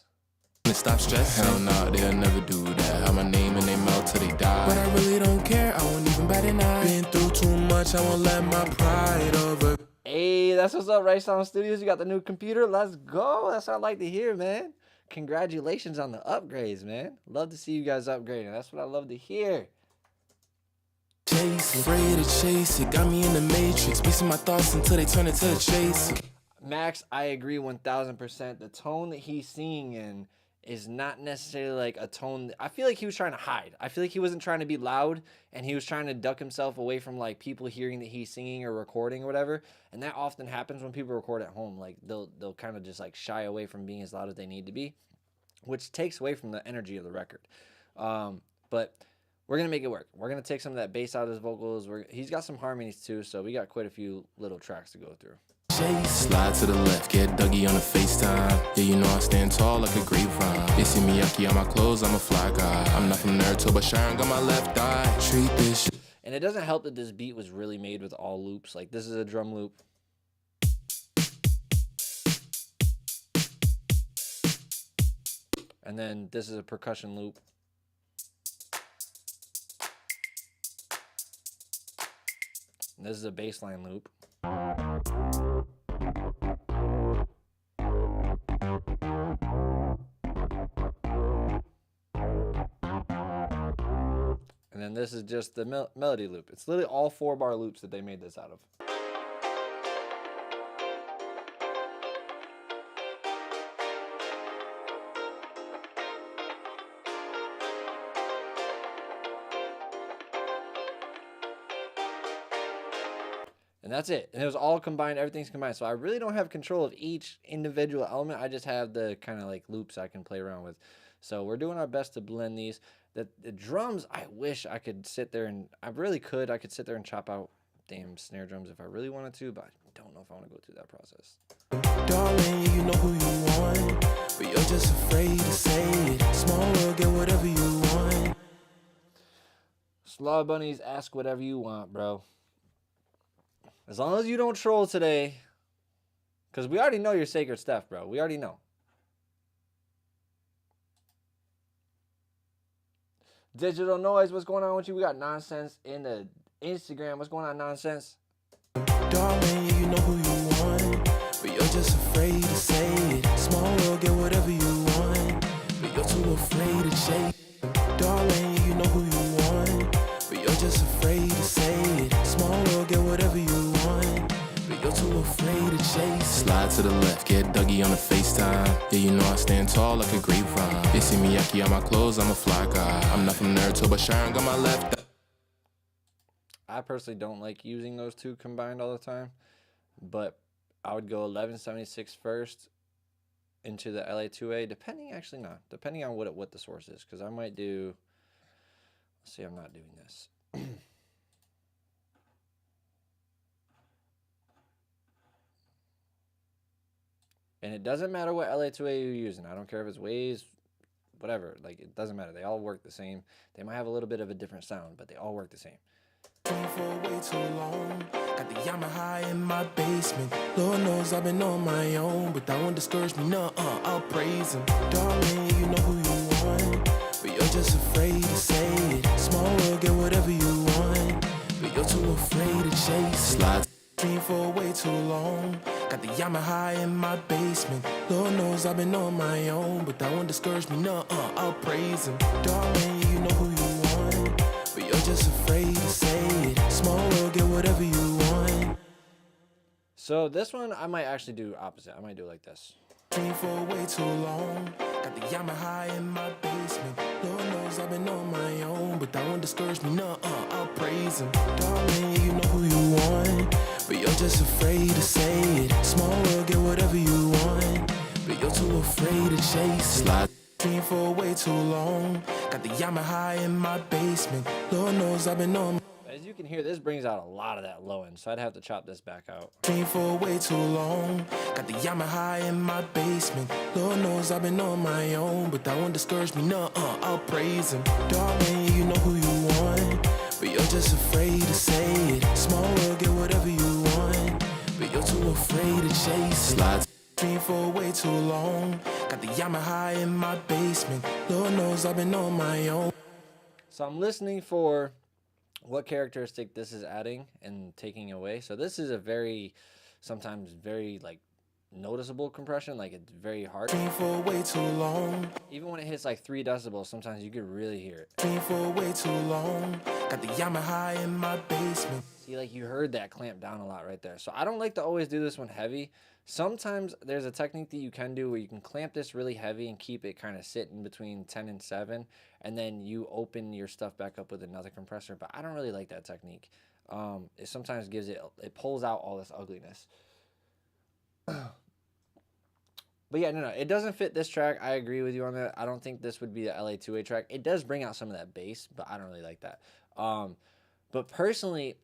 Speaker 2: Stop stress. Hell nah, they'll never do that. Have my name in their mouth till they die. But I really don't care, I won't even bat an eye. Been through too much, I won't let my pride over.
Speaker 1: Hey, that's what's up, Right Sound Studios. You got the new computer? Let's go. That's what I like to hear, man. Congratulations on the upgrades, man. Love to see you guys upgrading. That's what I love to hear.
Speaker 2: Chase, afraid to chase it, got me in the matrix. Piecing my thoughts until they turn into a chase.
Speaker 1: Max, I agree 1000%. The tone that he's singing in is not necessarily like a tone. I feel like he was trying to hide. I feel like he wasn't trying to be loud, and he was trying to duck himself away from like people hearing that he's singing or recording or whatever. And that often happens when people record at home. Like they'll kind of just like shy away from being as loud as they need to be, which takes away from the energy of the record. But we're gonna make it work. We're gonna take some of that bass out of his vocals. He's got some harmonies too, so we got quite a few little tracks to go through.
Speaker 2: Slide to the left, get Dougie on the FaceTime. Yeah, you know I stand tall like a grapevine. They see me yucky on my clothes, I'm a fly guy. I'm not from Naruto, but Sharon got my left eye. Treat this shit.
Speaker 1: And it doesn't help that this beat was really made with all loops. Like this is a drum loop. And then this is a percussion loop. And this is a bass line loop. And then this is just the melody loop. It's literally all 4-bar loops that they made this out of. And that's it. And it was all combined. Everything's combined. So I really don't have control of each individual element. I just have the kind of like loops I can play around with. So we're doing our best to blend these. The drums, I wish I could sit there and I really could. I could sit there and chop out damn snare drums if I really wanted to, but I don't know if I want to go through that process.
Speaker 2: Darling, you know who you want, but you're just afraid to say it. Small world, get whatever you want.
Speaker 1: Slaw Bunnies, ask whatever you want, bro. As long as you don't troll today, because we already know your sacred stuff, bro. We already know. Digital Noise, what's going on with you? We got Nonsense in the Instagram. What's going on, Nonsense?
Speaker 2: Darling, you know who you want, but you're just afraid to say it. Small world, get whatever you want, but you're too afraid to chase. Darling, you know who you want, but you're just afraid to say it. Small world, get whatever you want, but you're too afraid to chase. Slide to the left, get Dougie on the FaceTime. Yeah, you know I stand tall like a grapevine. They see me yucky on my clothes, I'm a fly guy. I'm not from Naruto, but Sharon got my left eye.
Speaker 1: I personally don't like using those two combined all the time, but I would go 1176 first into the LA2A, depending on what the source is, because I might do, let's see, I'm not doing this. And it doesn't matter what LA2A you're using. I don't care if it's Waves, whatever. Like, it doesn't matter. They all work the same. They might have a little bit of a different sound, but they all work the same.
Speaker 2: For way too long, got the Yamaha in my basement. Lord knows I've been on my own, but that won't discourage me. I'll praise him. Darling, you know who you want, but you're just afraid to say it. Small world, get whatever you want, but you're too afraid to chase it. Slide for way too long, got the Yamaha in my basement. Lord knows I've been on my own, but that won't discourage me. I'll praise him. Darling, you know who you want, but you're just afraid to say it. Small world, get whatever you want.
Speaker 1: So this one, I might actually do opposite. I might do it like this.
Speaker 2: For way too long, got the Yamaha in my basement. Lord knows I've been on my own, but that won't discourage me. I'll praise him. Darling, you know who you want, but you're just afraid to say it. Small world, get whatever you want, but you're too afraid to chase it. Slide for way too long, got the Yamaha in my basement. Lord knows I've been on.
Speaker 1: As you can hear, this brings out a lot of that low end, so I'd have to chop this back out.
Speaker 2: For way too long, got the Yamaha in my basement. Lord knows I've been on my own, but that won't discourage me. I'll praise him. Darling, you know who you want, but you're just afraid to say it. Small world, get whatever you want, but you're too afraid to chase it. Slides for way too long, got the Yamaha in my basement. Lord knows I've been on my own.
Speaker 1: So I'm listening for what characteristic this is adding and taking away. So this is a very, sometimes very like noticeable compression, like it's very hard.
Speaker 2: For way too long,
Speaker 1: even when it hits like 3 decibels, sometimes you could really hear it.
Speaker 2: For way too long, got the Yamaha in my basement.
Speaker 1: See, like you heard that clamp down a lot right there. So I don't like to always do this one heavy. Sometimes there's a technique that you can do where you can clamp this really heavy and keep it kind of sitting between 10 and 7, and then you open your stuff back up with another compressor. But I don't really like that technique. It sometimes gives it pulls out all this ugliness. But yeah, no, it doesn't fit this track. I agree with you on that. I don't think this would be the LA2A track. It does bring out some of that bass, but I don't really like that. But personally,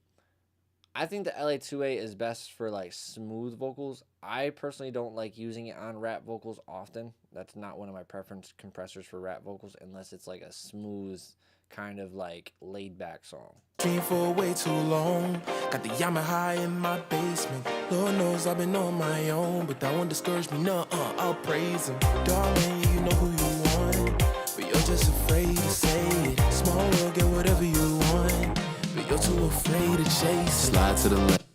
Speaker 1: I think the LA2A is best for like smooth vocals. I personally don't like using it on rap vocals often. That's not one of my preference compressors for rap vocals unless it's like a smooth kind of like laid back song.
Speaker 2: For way too long, got the Yamaha in my basement. Lord knows I've been on my own, but that won't discourage me. I'll praise him. Darling, you know who you want, but you're just afraid to say it. Small world, get whatever you want, but you're too afraid to chase it. Slide to the left.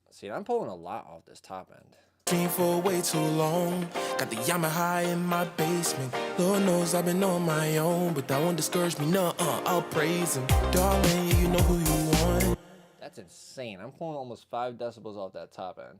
Speaker 1: See, I'm pulling a lot off this top end.
Speaker 2: For way too long, got the Yamaha in my basement. Lord knows I've been on my own, but that won't discourage me. I'll praise him. Darling, you know who you want.
Speaker 1: That's insane. I'm pulling almost 5 decibels off that top end.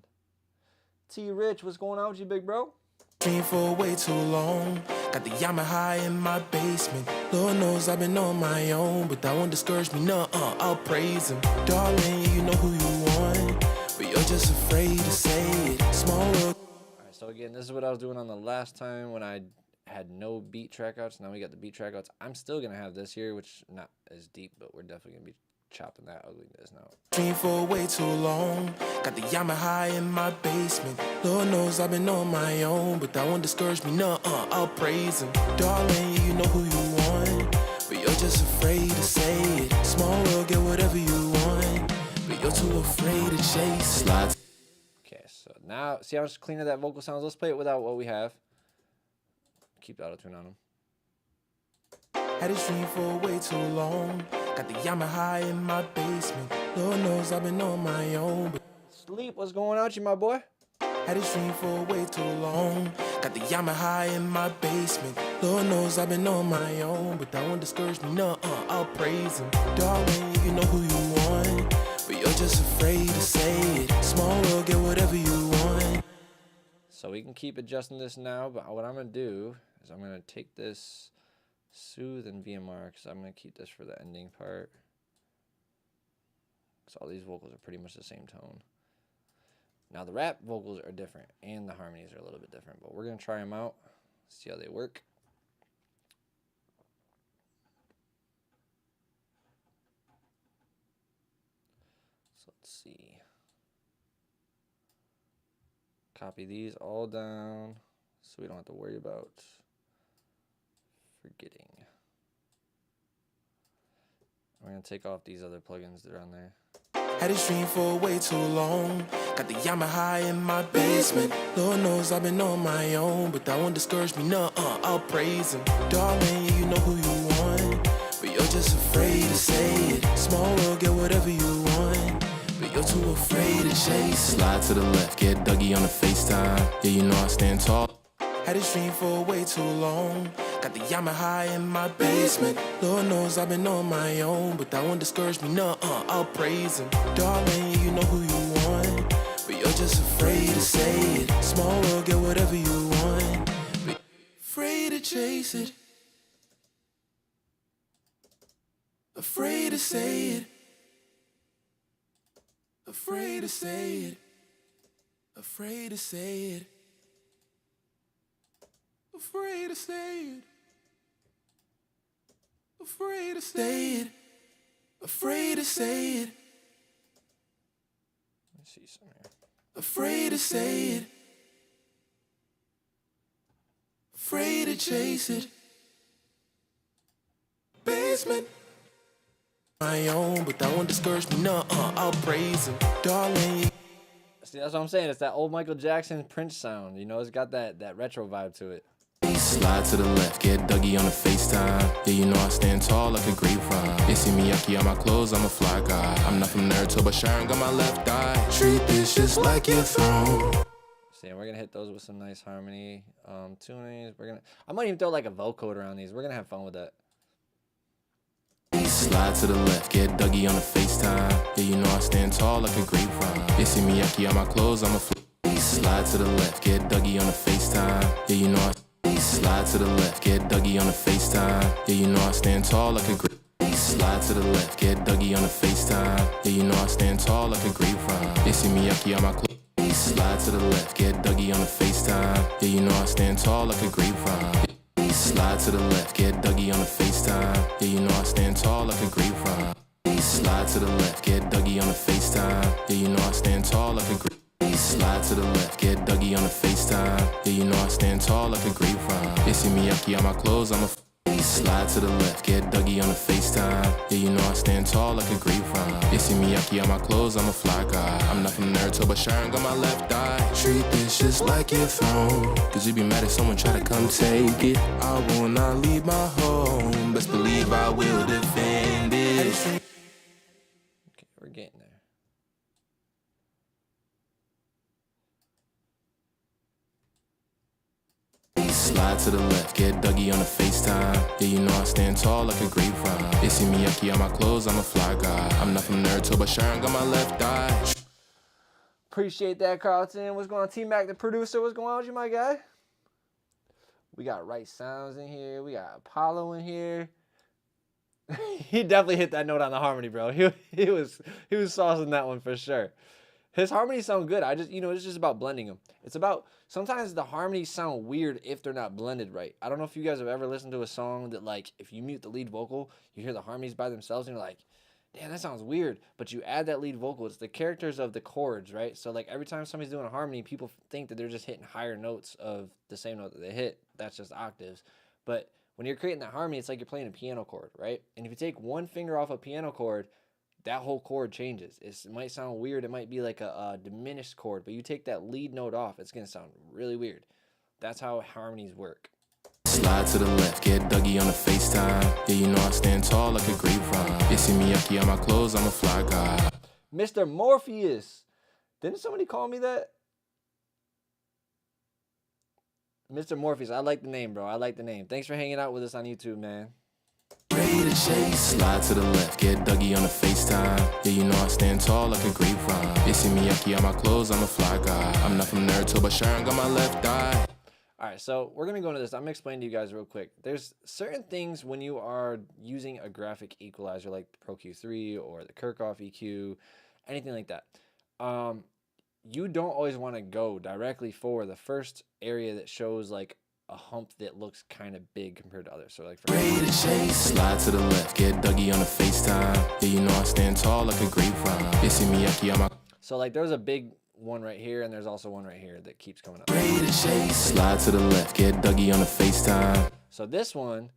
Speaker 1: T Rich, what's going on with you, big bro?
Speaker 2: For way too long, got the Yamaha in my basement. Lord knows I've been on my own, but that won't discourage me. I'll praise him. Darling, you know who you want, but you're just afraid to say it. Small world.
Speaker 1: Alright, so again, this is what I was doing on the last time when I had no beat track outs. Now we got the beat track outs. I'm still gonna have this here, which not as deep, but we're definitely gonna be chopping that ugliness now.
Speaker 2: For way too long, got the Yamaha in my basement. Lord knows I've been on my own, but that won't discourage me. I'll praise him. Darling, you know who you want, but you're just afraid to say it. Small world, get whatever you want, but you're too afraid to chase it. Slide.
Speaker 1: Okay, so now see how much cleaner that vocal sounds. Let's play it without what we have. Keep the auto tune on them.
Speaker 2: Had a dream for way too long, got the Yamaha in my basement. Lord knows I've been on my own, but
Speaker 1: Sleep, what's going on with you, my boy?
Speaker 2: had a dream for way too long, got the Yamaha in my basement. Lord knows I've been on my own, but that won't discourage me. I'll praise him. Darling, you know who you want, but you're just afraid to say it. Small world, get whatever you want.
Speaker 1: So we can keep adjusting this now, but what I'm gonna do is I'm gonna take this Soothe and VMR, because I'm going to keep this for the ending part. Because all these vocals are pretty much the same tone. Now the rap vocals are different, and the harmonies are a little bit different, but we're going to try them out, see how they work. So let's see. copy these all down so we don't have to worry about forgetting. We're going to take off these other plugins that are on there.
Speaker 2: Had a dream for way too long. Got the Yamaha in my basement. Lord knows I've been on my own, but that won't discourage me, I'll praise him. Darling, you know who you want, but you're just afraid to say it. Small world, get whatever you want, but you're too afraid to chase. Slide to the left, get Dougie on the FaceTime. Yeah, you know I stand tall. Had a dream for way too long. Got the Yamaha in my basement. Lord knows I've been on my own, but that won't discourage me, I'll praise him. Darling, you know who you want, but you're just afraid to say it. Small world, get whatever you want, but afraid to chase it. Afraid to say it. Afraid to say it. Afraid to say it. Afraid to say it. Afraid to say it. Afraid to say it.
Speaker 1: Let me see some here.
Speaker 2: Afraid to say it. Afraid to chase it. Basement. My own, but that won't discourage me, I'll praise him. Darling.
Speaker 1: See, that's what I'm saying. It's that old Michael Jackson Prince sound. You know, it's got that retro vibe to it.
Speaker 2: Slide to the left, get Dougie on the FaceTime. Yeah, you know I stand tall like a grapevine. They see me yucky on my clothes, I'm a fly guy. I'm not from Naruto, but Sharon got my left eye. Treat this just like your throne.
Speaker 1: See, and we're gonna hit those with some nice harmony tunings. I might even throw like a vocoder around these. We're gonna have fun with that.
Speaker 2: Slide to the left, get Dougie on the FaceTime. Yeah, you know I stand tall like a grapevine. They see me yucky on my clothes, I'm a fly. Slide to the left, get Dougie on the FaceTime. Yeah, you know I slide to the left, get Dougie on the FaceTime. Yeah, you know I stand tall like a grapevine. Slide to the left, get Dougie on the FaceTime. Yeah, you know I stand tall like a grapevine. They see me yucky on my clothes. Slide to the left, get Dougie on the FaceTime. Yeah, you know I stand tall like a grapevine. Slide to the left, get Dougie on the FaceTime. Yeah, you know I stand tall like a grapevine. Slide to the left, get Dougie on the FaceTime. Yeah, you know I stand tall like a grapevine. Slide to the left, get Dougie on the FaceTime. Yeah, you know I stand tall like a grapevine. They see me yucky on my clothes, I'm a slide to the left, get Dougie on the FaceTime. Yeah, you know I stand tall like a grapevine. They see me yucky on my clothes, I'm a fly guy. I'm not from Naruto, but Sharon got my left eye. Treat this just like your throne, cause you be mad if someone try to come take it. I will not leave my home, best believe I will defend it.
Speaker 1: Okay, we're getting there.
Speaker 2: Slide to the left, get Dougie on the FaceTime. Yeah, you know I stand tall like a grapevine. They see me yucky on my clothes, I'm a fly guy. I'm not from Naruto, but Sharon got my left eye.
Speaker 1: Appreciate that, Carlton. What's going on, T-Mac, the producer? What's going on with you, my guy? We got Right Sounds in here. We got Apollo in here. He definitely hit that note on the harmony, bro. He was saucing that one for sure. His harmonies sound good. It's just about blending them. It's about, sometimes the harmonies sound weird if they're not blended right. I don't know if you guys have ever listened to a song that, like, if you mute the lead vocal, you hear the harmonies by themselves, and you're like, damn, that sounds weird. But you add that lead vocal. It's the characters of the chords, right? So, like, every time somebody's doing a harmony, people think that they're just hitting higher notes of the same note that they hit. That's just octaves. But when you're creating that harmony, it's like you're playing a piano chord, right? And if you take one finger off a piano chord, that whole chord changes. It might sound weird. It might be like a diminished chord, but you take that lead note off, it's going to sound really weird. That's how harmonies work.
Speaker 2: Slide to the left, get Dougie on the FaceTime. Yeah, you know I stand tall like a grapevine. They see me yucky on my clothes, I'm a fly guy.
Speaker 1: Mr. Morpheus. Didn't somebody call me that? Mr. Morpheus. I like the name, bro. I like the name. Thanks for hanging out with us on YouTube, man.
Speaker 2: Ready to chase. Slide to the left, get Dougie on the FaceTime. Yeah, you know I stand tall like a grapevine. They see me yucky on my clothes, I'm a fly guy. I'm not from Naruto, but Sharon got my left eye.
Speaker 1: All right, so we're going to go into this. I'm going to explain to you guys real quick. There's certain things when you are using a graphic equalizer like the Pro Q3 or the Kirchhoff EQ, anything like that. You don't always want to go directly for the first area that shows like a hump that looks kind of big compared to others. So like for
Speaker 2: ready to chase. Slide to the left, get Dougie on the FaceTime. Yeah, you know I stand tall like a grapevine. They see me yucky on my...
Speaker 1: So like there's a big one right here, and there's also one right here that keeps coming up.
Speaker 2: Slide to the left, get Dougie on the FaceTime.
Speaker 1: So this one,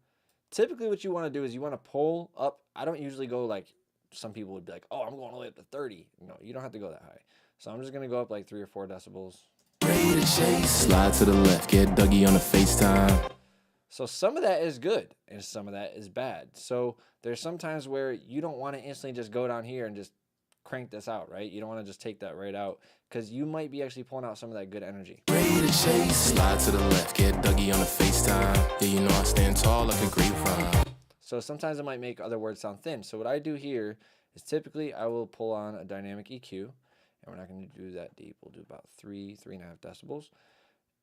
Speaker 1: typically what you want to do is you want to pull up. I don't usually go like some people would be like, oh, I'm going all the way up to 30. No, you don't have to go that high. So I'm just going to go up like 3 or 4 decibels.
Speaker 2: Slide to the left, get Dougie on the FaceTime.
Speaker 1: So some of that is good and some of that is bad. So there's some times where you don't want to instantly just go down here and just crank this out, right? You don't want to just take that right out because you might be actually pulling out some of that good energy.
Speaker 2: Slide to the left, get Dougie on the FaceTime. Yeah, you know I stand tall like a grapevine.
Speaker 1: So sometimes it might make other words sound thin. So what I do here is typically I will pull on a dynamic EQ, and we're not going to do that deep. We'll do about 3.5 decibels.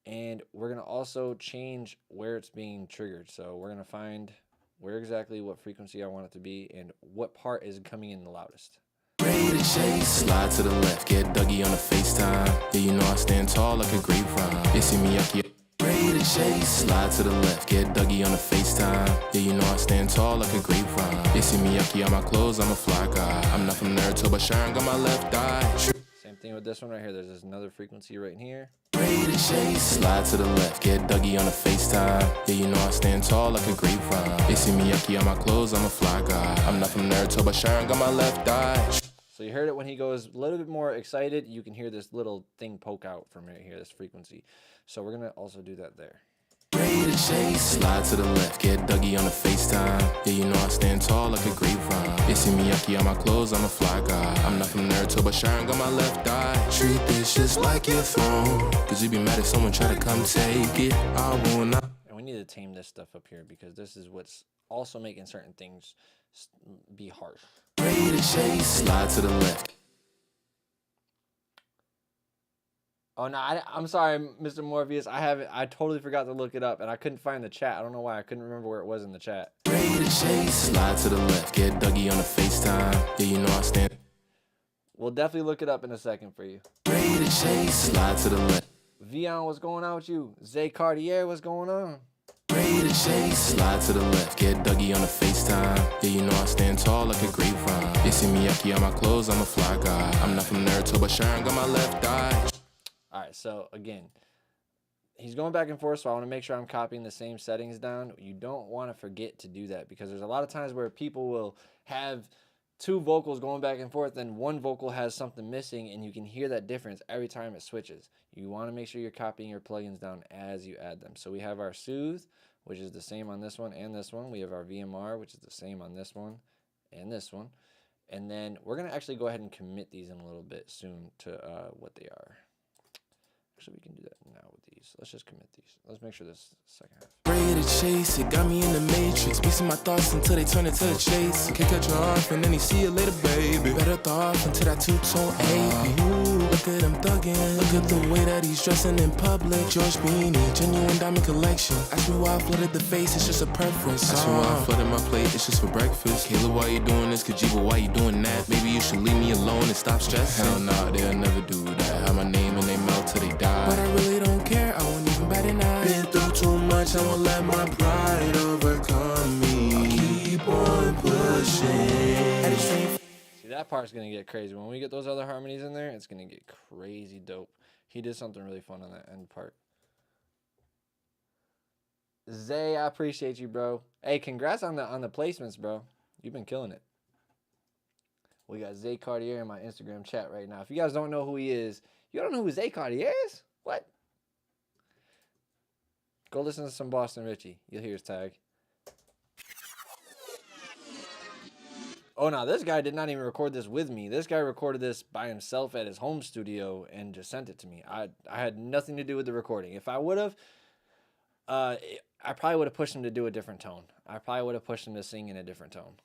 Speaker 1: And we're going to also change where it's being triggered. So we're going to find where exactly what frequency I want it to be and what part is coming in the loudest.
Speaker 2: Slide to the left, get Dougie on the FaceTime. Yeah, you know I stand tall like a grapevine. You see me yucky. Slide to the left, get Dougie on the FaceTime. Yeah, you know I stand tall like a grapevine. You see me yucky on my clothes, I'm a fly guy. I'm not from Naruto, but Sharon got my left eye.
Speaker 1: Same thing with this one right here. There's just another frequency right in here.
Speaker 2: Slide to the left, get Dougie on the FaceTime. Yeah, you know I stand tall like a grapevine. You see me yucky on my clothes, I'm a fly guy. I'm not from Naruto, but Sharon got my left eye.
Speaker 1: So you heard it when he goes a little bit more excited. You can hear this little thing poke out from right here, this frequency. So we're going to also do that there.
Speaker 2: Slide to the left, get Dougie on the FaceTime. Yeah, you know I stand tall like a grapevine. You see me yucky on my clothes, I'm a fly guy. I'm not from Naruto, but Sharon got my left eye. Treat this just like your throne, cause you be mad if someone try to come take it. I will not.
Speaker 1: And we need to tame this stuff up here because this is what's also making certain things be harsh.
Speaker 2: Slide to the left.
Speaker 1: Oh no, I'm sorry, Mr. Morpheus. I totally forgot to look it up, and I couldn't find the chat. I don't know why. I couldn't remember where it was in the chat.
Speaker 2: Slide to the left, get Dougie on the FaceTime. Yeah, you know I stand.
Speaker 1: We'll definitely look it up in a second for you.
Speaker 2: Slide to the left.
Speaker 1: Vion, what's going on with you? Zay Cartier, what's going on?
Speaker 2: Slide to the left, get Dougie on the FaceTime. Yeah, you know I stand tall like a grapevine. You see me yucky on my clothes, I'm a fly guy. I'm not from Naruto, but Sharon got my left eye.
Speaker 1: All right, so again, he's going back and forth, so I want to make sure I'm copying the same settings down. You don't want to forget to do that because there's a lot of times where people will have 2 vocals going back and forth, and one vocal has something missing, and you can hear that difference every time it switches. You want to make sure you're copying your plugins down as you add them. So we have our Soothe, which is the same on this one and this one. We have our VMR, which is the same on this one and this one. And then we're going to actually go ahead and commit these in a little bit soon to what they are. Actually, we can do that now with these. Let's just commit these. Let's make sure this second half.
Speaker 2: Ready to chase it, got me in the matrix. Mixing my thoughts until they turn into a chase. Can't cut you off and then you see you later, baby. Better thought until that two-tone AP. Ooh, look at him thuggin'. Look at the way that he's dressing in public. George Beanie, genuine diamond collection. Ask me why I flooded the face, it's just a preference. Ask me why I flooded my plate, it's just for breakfast. Kayla, why you doing this? Kageba, why you doing that? Maybe you should leave me alone and stop stressing. Hell nah, they'll never do that. Have my name in their mouth till they die. But I really don't care, I won't even bat an eye. Been through too much, I won't let my pride overcome me. I'll keep on pushing.
Speaker 1: See, that part's going to get crazy. When we get those other harmonies in there, it's going to get crazy dope. He did something really fun on that end part. Zay, I appreciate you, bro. Hey, congrats on the placements, bro. You've been killing it. We got Zay Cartier in my Instagram chat right now. If you guys don't know who he is, you don't know who Zay Cartier is? What? Go listen to some Boston Richie. You'll hear his tag. Oh, no, this guy did not even record this with me. This guy recorded this by himself at his home studio and just sent it to me. I had nothing to do with the recording. If I would have, I probably would have pushed him to do a different tone. I probably would have pushed him to sing in a different tone.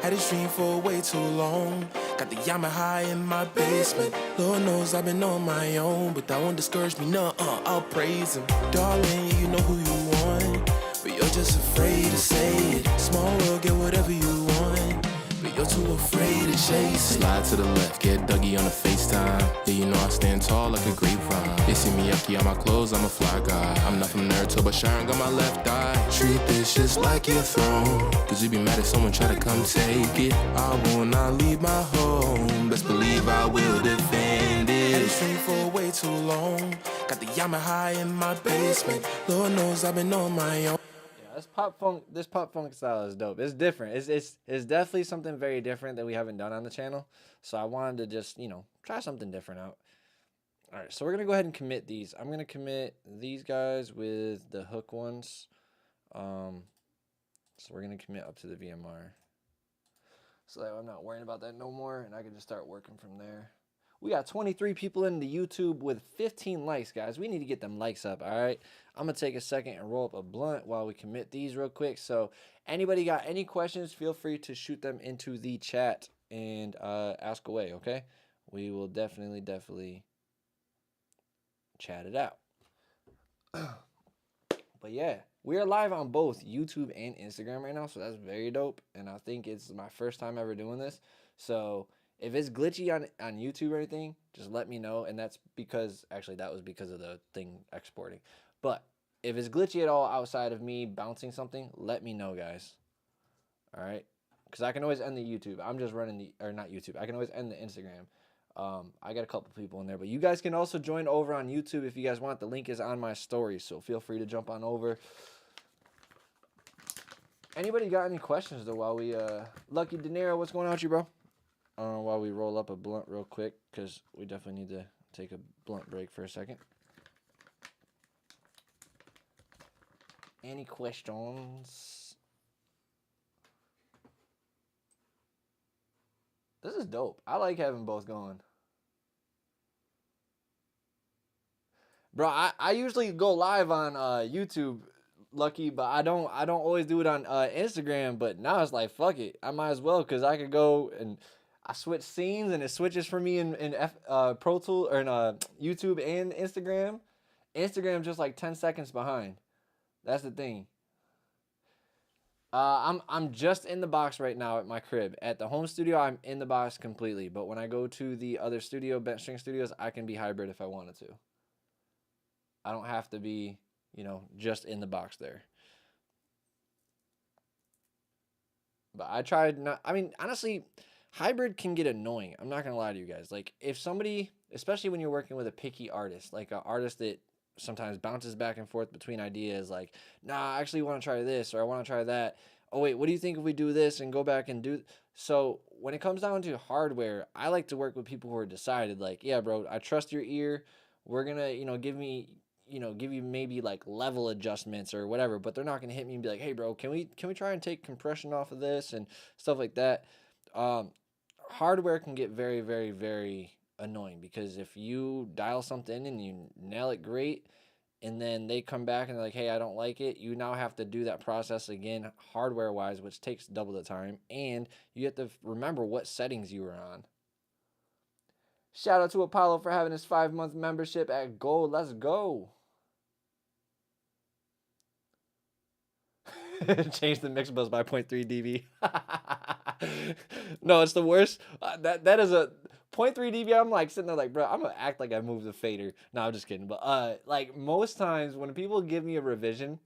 Speaker 2: Had a dream for way too long. Got the Yamaha in my basement. Lord knows I've been on my own, but that won't discourage me, no, I'll praise him. Darling, you know who you want, but you're just afraid to say it. Small world, get whatever you want, but you're too afraid to chase. Slide to the left, get Dougie on the FaceTime. Yeah, you know I stand tall like a grapevine. They see me yucky on my clothes, I'm a fly guy. I'm not from Naruto, but Sharon got my left eye. Treat this just like your throne, cause you be mad if someone try to come take it. I will not leave my home, best believe I will defend it. Had it straight for way too long. Got the Yamaha in my basement. Lord knows I've been on my own.
Speaker 1: This pop funk style is dope. It's different. It's definitely something very different that we haven't done on the channel. So I wanted to just, try something different out. All right, so we're going to go ahead and commit these. I'm going to commit these guys with the hook ones. So we're going to commit up to the VMR. So that I'm not worrying about that no more, and I can just start working from there. We got 23 people in the YouTube with 15 likes, guys. We need to get them likes up, all right? I'm going to take a second and roll up a blunt while we commit these real quick. So anybody got any questions, feel free to shoot them into the chat and ask away, okay? We will definitely chat it out. But yeah, we are live on both YouTube and Instagram right now, so that's very dope. And I think it's my first time ever doing this. So if it's glitchy on YouTube or anything, just let me know. And that's because, actually, that was because of the thing exporting. But if it's glitchy at all outside of me bouncing something, let me know, guys. All right? Because I can always end the YouTube. I'm just running the, or not YouTube. I can always end the Instagram. I got a couple people in there. But you guys can also join over on YouTube if you guys want. The link is on my story. So feel free to jump on over. Anybody got any questions, though, while we, Lucky De Niro, what's going on with you, bro? While we roll up a blunt real quick, because we definitely need to take a blunt break for a second. Any questions? This is dope. I like having both going. Bro, I usually go live on YouTube, Lucky, but I don't always do it on Instagram. But now it's like, fuck it, I might as well, because I could go and I switch scenes and it switches for me in Pro Tools or in YouTube and Instagram. Instagram's just like 10 seconds behind. That's the thing. I'm just in the box right now at my crib. At the home studio, I'm in the box completely. But when I go to the other studio, Bench String Studios, I can be hybrid if I wanted to. I don't have to be, just in the box there. But I tried not, honestly, hybrid can get annoying. I'm not going to lie to you guys. Like, if somebody, especially when you're working with a picky artist, like an artist that sometimes bounces back and forth between ideas, like, nah, I actually want to try this, or I want to try that. Oh, wait, what do you think if we do this and go back and do? So when it comes down to hardware, I like to work with people who are decided, like, yeah, bro, I trust your ear. We're going to, give you maybe like level adjustments or whatever, but they're not going to hit me and be like, hey, bro, can we try and take compression off of this and stuff like that. Hardware can get very, very, very annoying, because if you dial something and you nail it great and then they come back and they're like, hey, I don't like it, you now have to do that process again hardware wise, which takes double the time, and you have to remember what settings you were on. Shout out to Apollo for having his 5-month membership at Gold. Let's go. Change the mix bus by 0.3 dB. No, it's the worst. That is a 0.3 dB. I'm like sitting there like, bro, I'm gonna act like I moved the fader. No, I'm just kidding. But like most times when people give me a revision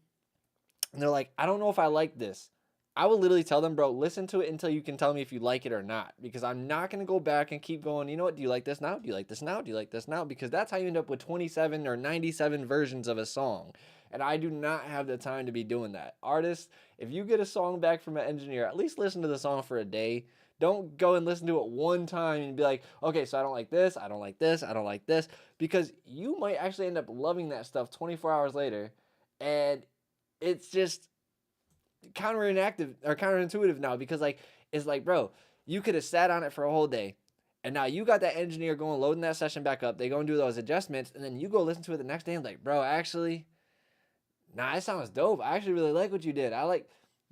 Speaker 1: and they're like, I don't know if I like this, I will literally tell them, bro, listen to it until you can tell me if you like it or not. Because I'm not gonna go back and keep going, you know what, do you like this now? Do you like this now? Do you like this now? Because that's how you end up with 27 or 97 versions of a song. And I do not have the time to be doing that. Artists, if you get a song back from an engineer, at least listen to the song for a day. Don't go and listen to it one time and be like, okay, so I don't like this, I don't like this, I don't like this. Because you might actually end up loving that stuff 24 hours later. And it's just counterintuitive now, because like, it's like, bro, you could have sat on it for a whole day. And now you got that engineer going, loading that session back up. They go and do those adjustments. And then you go listen to it the next day and like, bro, actually, nah, it sounds dope. I actually really like what you did.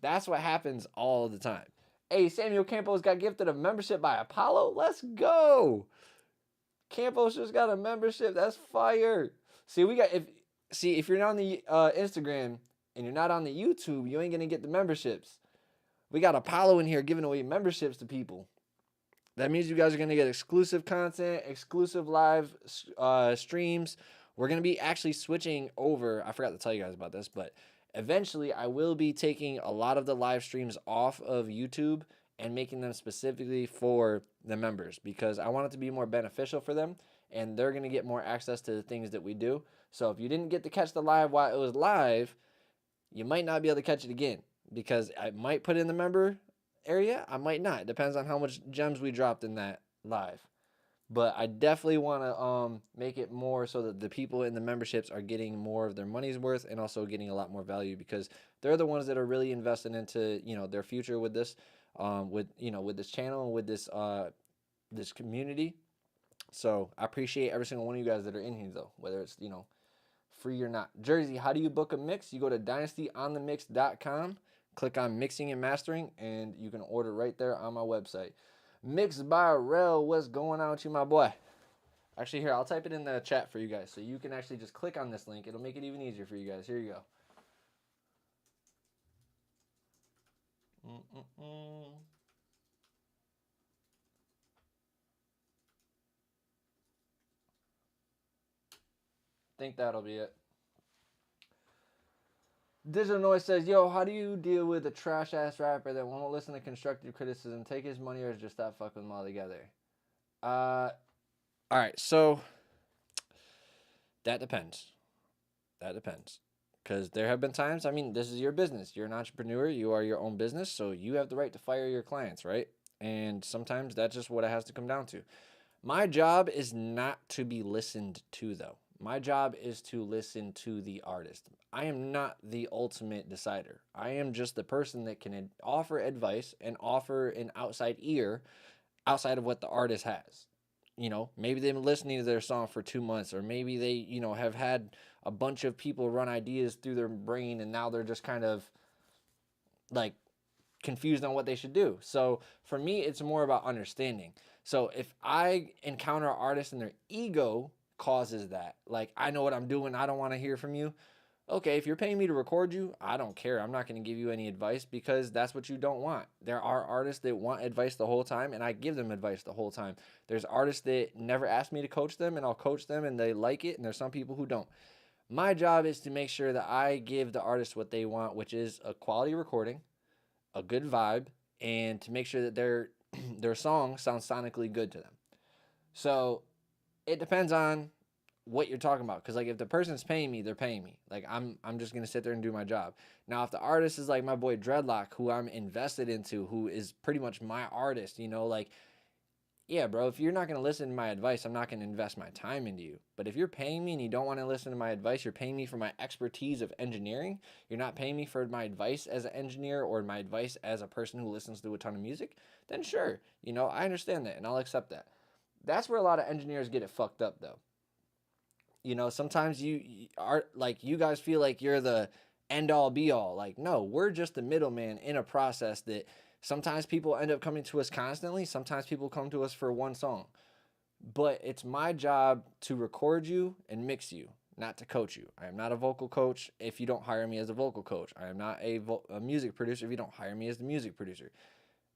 Speaker 1: That's what happens all the time. Hey, Samuel Campos got gifted a membership by Apollo. Let's go. Campos just got a membership. That's fire. See, if you're not on the Instagram and you're not on the YouTube, you ain't gonna get the memberships. We got Apollo in here giving away memberships to people. That means you guys are going to get exclusive content, exclusive live streams. We're going to be actually switching over. I forgot to tell you guys about this, but eventually I will be taking a lot of the live streams off of YouTube and making them specifically for the members because I want it to be more beneficial for them and they're going to get more access to the things that we do. So if you didn't get to catch the live while it was live, you might not be able to catch it again because I might put in the member area. I might not. It depends on how much gems we dropped in that live. But I definitely want to make it more so that the people in the memberships are getting more of their money's worth and also getting a lot more value because they're the ones that are really investing into, you know, their future with this, with this channel and with this community. So I appreciate every single one of you guys that are in here though, whether it's, you know, free or not. Jersey, how do you book a mix? You go to dynastyonthemix.com, click on mixing and mastering, and you can order right there on my website. Mixed by Rel, what's going on with you, my boy? Actually, here, I'll type it in the chat for you guys so you can actually just click on this link. It'll make it even easier for you guys. Here you go. Think that'll be it. Digital Noise says, yo, how do you deal with a trash-ass rapper that won't listen to constructive criticism, take his money, or just stop fucking them altogether? All right, so that depends. That depends. Because there have been times, I mean, this is your business. You're an entrepreneur. You are your own business, so you have the right to fire your clients, right? And sometimes that's just what it has to come down to. My job is not to be listened to, though. My job is to listen to the artist. I am not the ultimate decider. I am just the person that can offer advice and offer an outside ear outside of what the artist has. You know, maybe they've been listening to their song for 2 months, or maybe they, you know, have had a bunch of people run ideas through their brain and now they're just kind of like confused on what they should do. So for me, it's more about understanding. So if I encounter an artist and their ego causes that, like, I know what I'm doing, I don't want to hear from you. Okay, if you're paying me to record you, I don't care. I'm not going to give you any advice because that's what you don't want. There are artists that want advice the whole time, and I give them advice the whole time. There's artists that never ask me to coach them, and I'll coach them, and they like it, and there's some people who don't. My job is to make sure that I give the artist what they want, which is a quality recording, a good vibe, and to make sure that their song sounds sonically good to them. So it depends on what you're talking about, because like if the person's paying me, they're paying me. Like I'm just gonna sit there and do my job. Now if the artist is like my boy Dreadlock, who I'm invested into, who is pretty much my artist, you know, like, yeah, bro, if you're not gonna listen to my advice, I'm not gonna invest my time into you. But if you're paying me and you don't want to listen to my advice, you're paying me for my expertise of engineering, you're not paying me for my advice as an engineer or my advice as a person who listens to a ton of music, then sure, you know, I understand that and I'll accept that. That's where a lot of engineers get it fucked up though. You know, sometimes you are like, you guys feel like you're the end all be all. Like, no, we're just the middleman in a process that sometimes people end up coming to us constantly. Sometimes people come to us for one song. But it's my job to record you and mix you, not to coach you. I am not a vocal coach if you don't hire me as a vocal coach. I am not a music producer if you don't hire me as the music producer.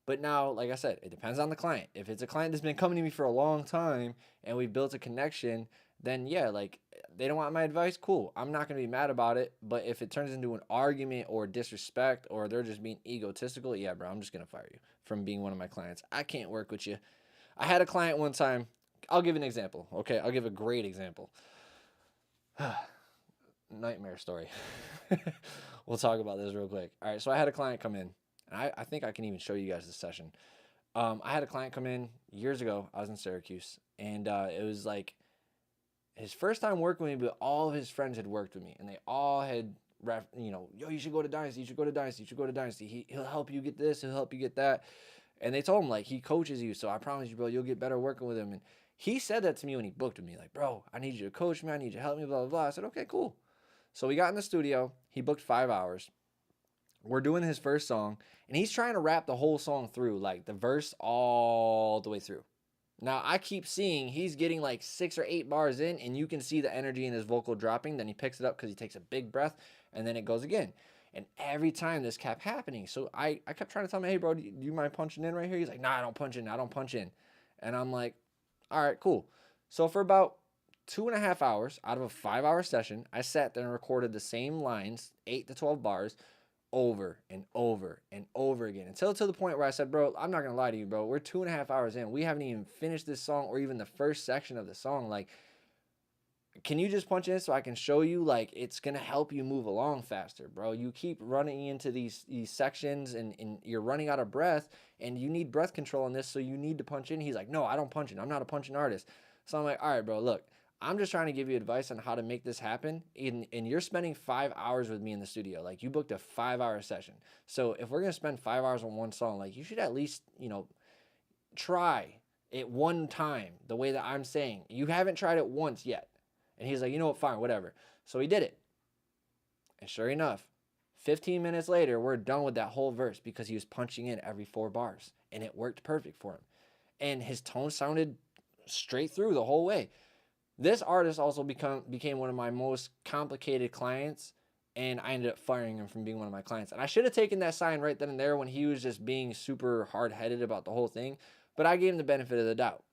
Speaker 1: But now, like I said, it depends on the client. If it's a client that's been coming to me for a long time and we built a connection, then yeah, like they don't want my advice, cool. I'm not going to be mad about it. But if it turns into an argument or disrespect or they're just being egotistical, yeah, bro, I'm just going to fire you from being one of my clients. I can't work with you. I had a client one time. I'll give an example. Okay, I'll give a great example. Nightmare story. We'll talk about this real quick. All right, so I had a client come in. And I think I can even show you guys this session. I had a client come in years ago. I was in Syracuse. And it was like his first time working with me, but all of his friends had worked with me. And they all had, yo, you should go to Dynasty. You should go to Dynasty. You should go to Dynasty. He'll help you get this. He'll help you get that. And they told him, like, he coaches you. So I promise you, bro, you'll get better working with him. And he said that to me when he booked with me. Like, bro, I need you to coach me. I need you to help me, blah, blah, blah. I said, okay, cool. So we got in the studio. He booked 5 hours. We're doing his first song, and he's trying to rap the whole song through, like the verse all the way through. Now, I keep seeing he's getting like 6 or 8 bars in, and you can see the energy in his vocal dropping. Then he picks it up because he takes a big breath, and then it goes again. And every time this kept happening. So I kept trying to tell him, hey, bro, do you mind punching in right here? He's like, nah, I don't punch in. I don't punch in. And I'm like, all right, cool. So for about 2.5 hours out of a 5-hour session, I sat there and recorded the same lines, 8 to 12 bars, over and over and over again, until to the point where I said, bro, I'm not gonna lie to you, bro. We're 2.5 hours in. We haven't even finished this song or even the first section of the song. Like, can you just punch in so I can show you? Like, it's gonna help you move along faster, bro. You keep running into these sections and you're running out of breath, and you need breath control on this, so you need to punch in. He's like, no, I don't punch in. I'm not a punching artist. So I'm like, all right, bro, look, I'm just trying to give you advice on how to make this happen. And you're spending 5 hours with me in the studio. Like, you booked a 5-hour session. So if we're going to spend 5 hours on one song, like, you should at least, try it one time the way that I'm saying. You haven't tried it once yet. And he's like, you know what, fine, whatever. So he did it. And sure enough, 15 minutes later, we're done with that whole verse because he was punching in every 4 bars. And it worked perfect for him. And his tone sounded straight through the whole way. This artist also became one of my most complicated clients, and I ended up firing him from being one of my clients. And I should have taken that sign right then and there when he was just being super hard-headed about the whole thing, but I gave him the benefit of the doubt.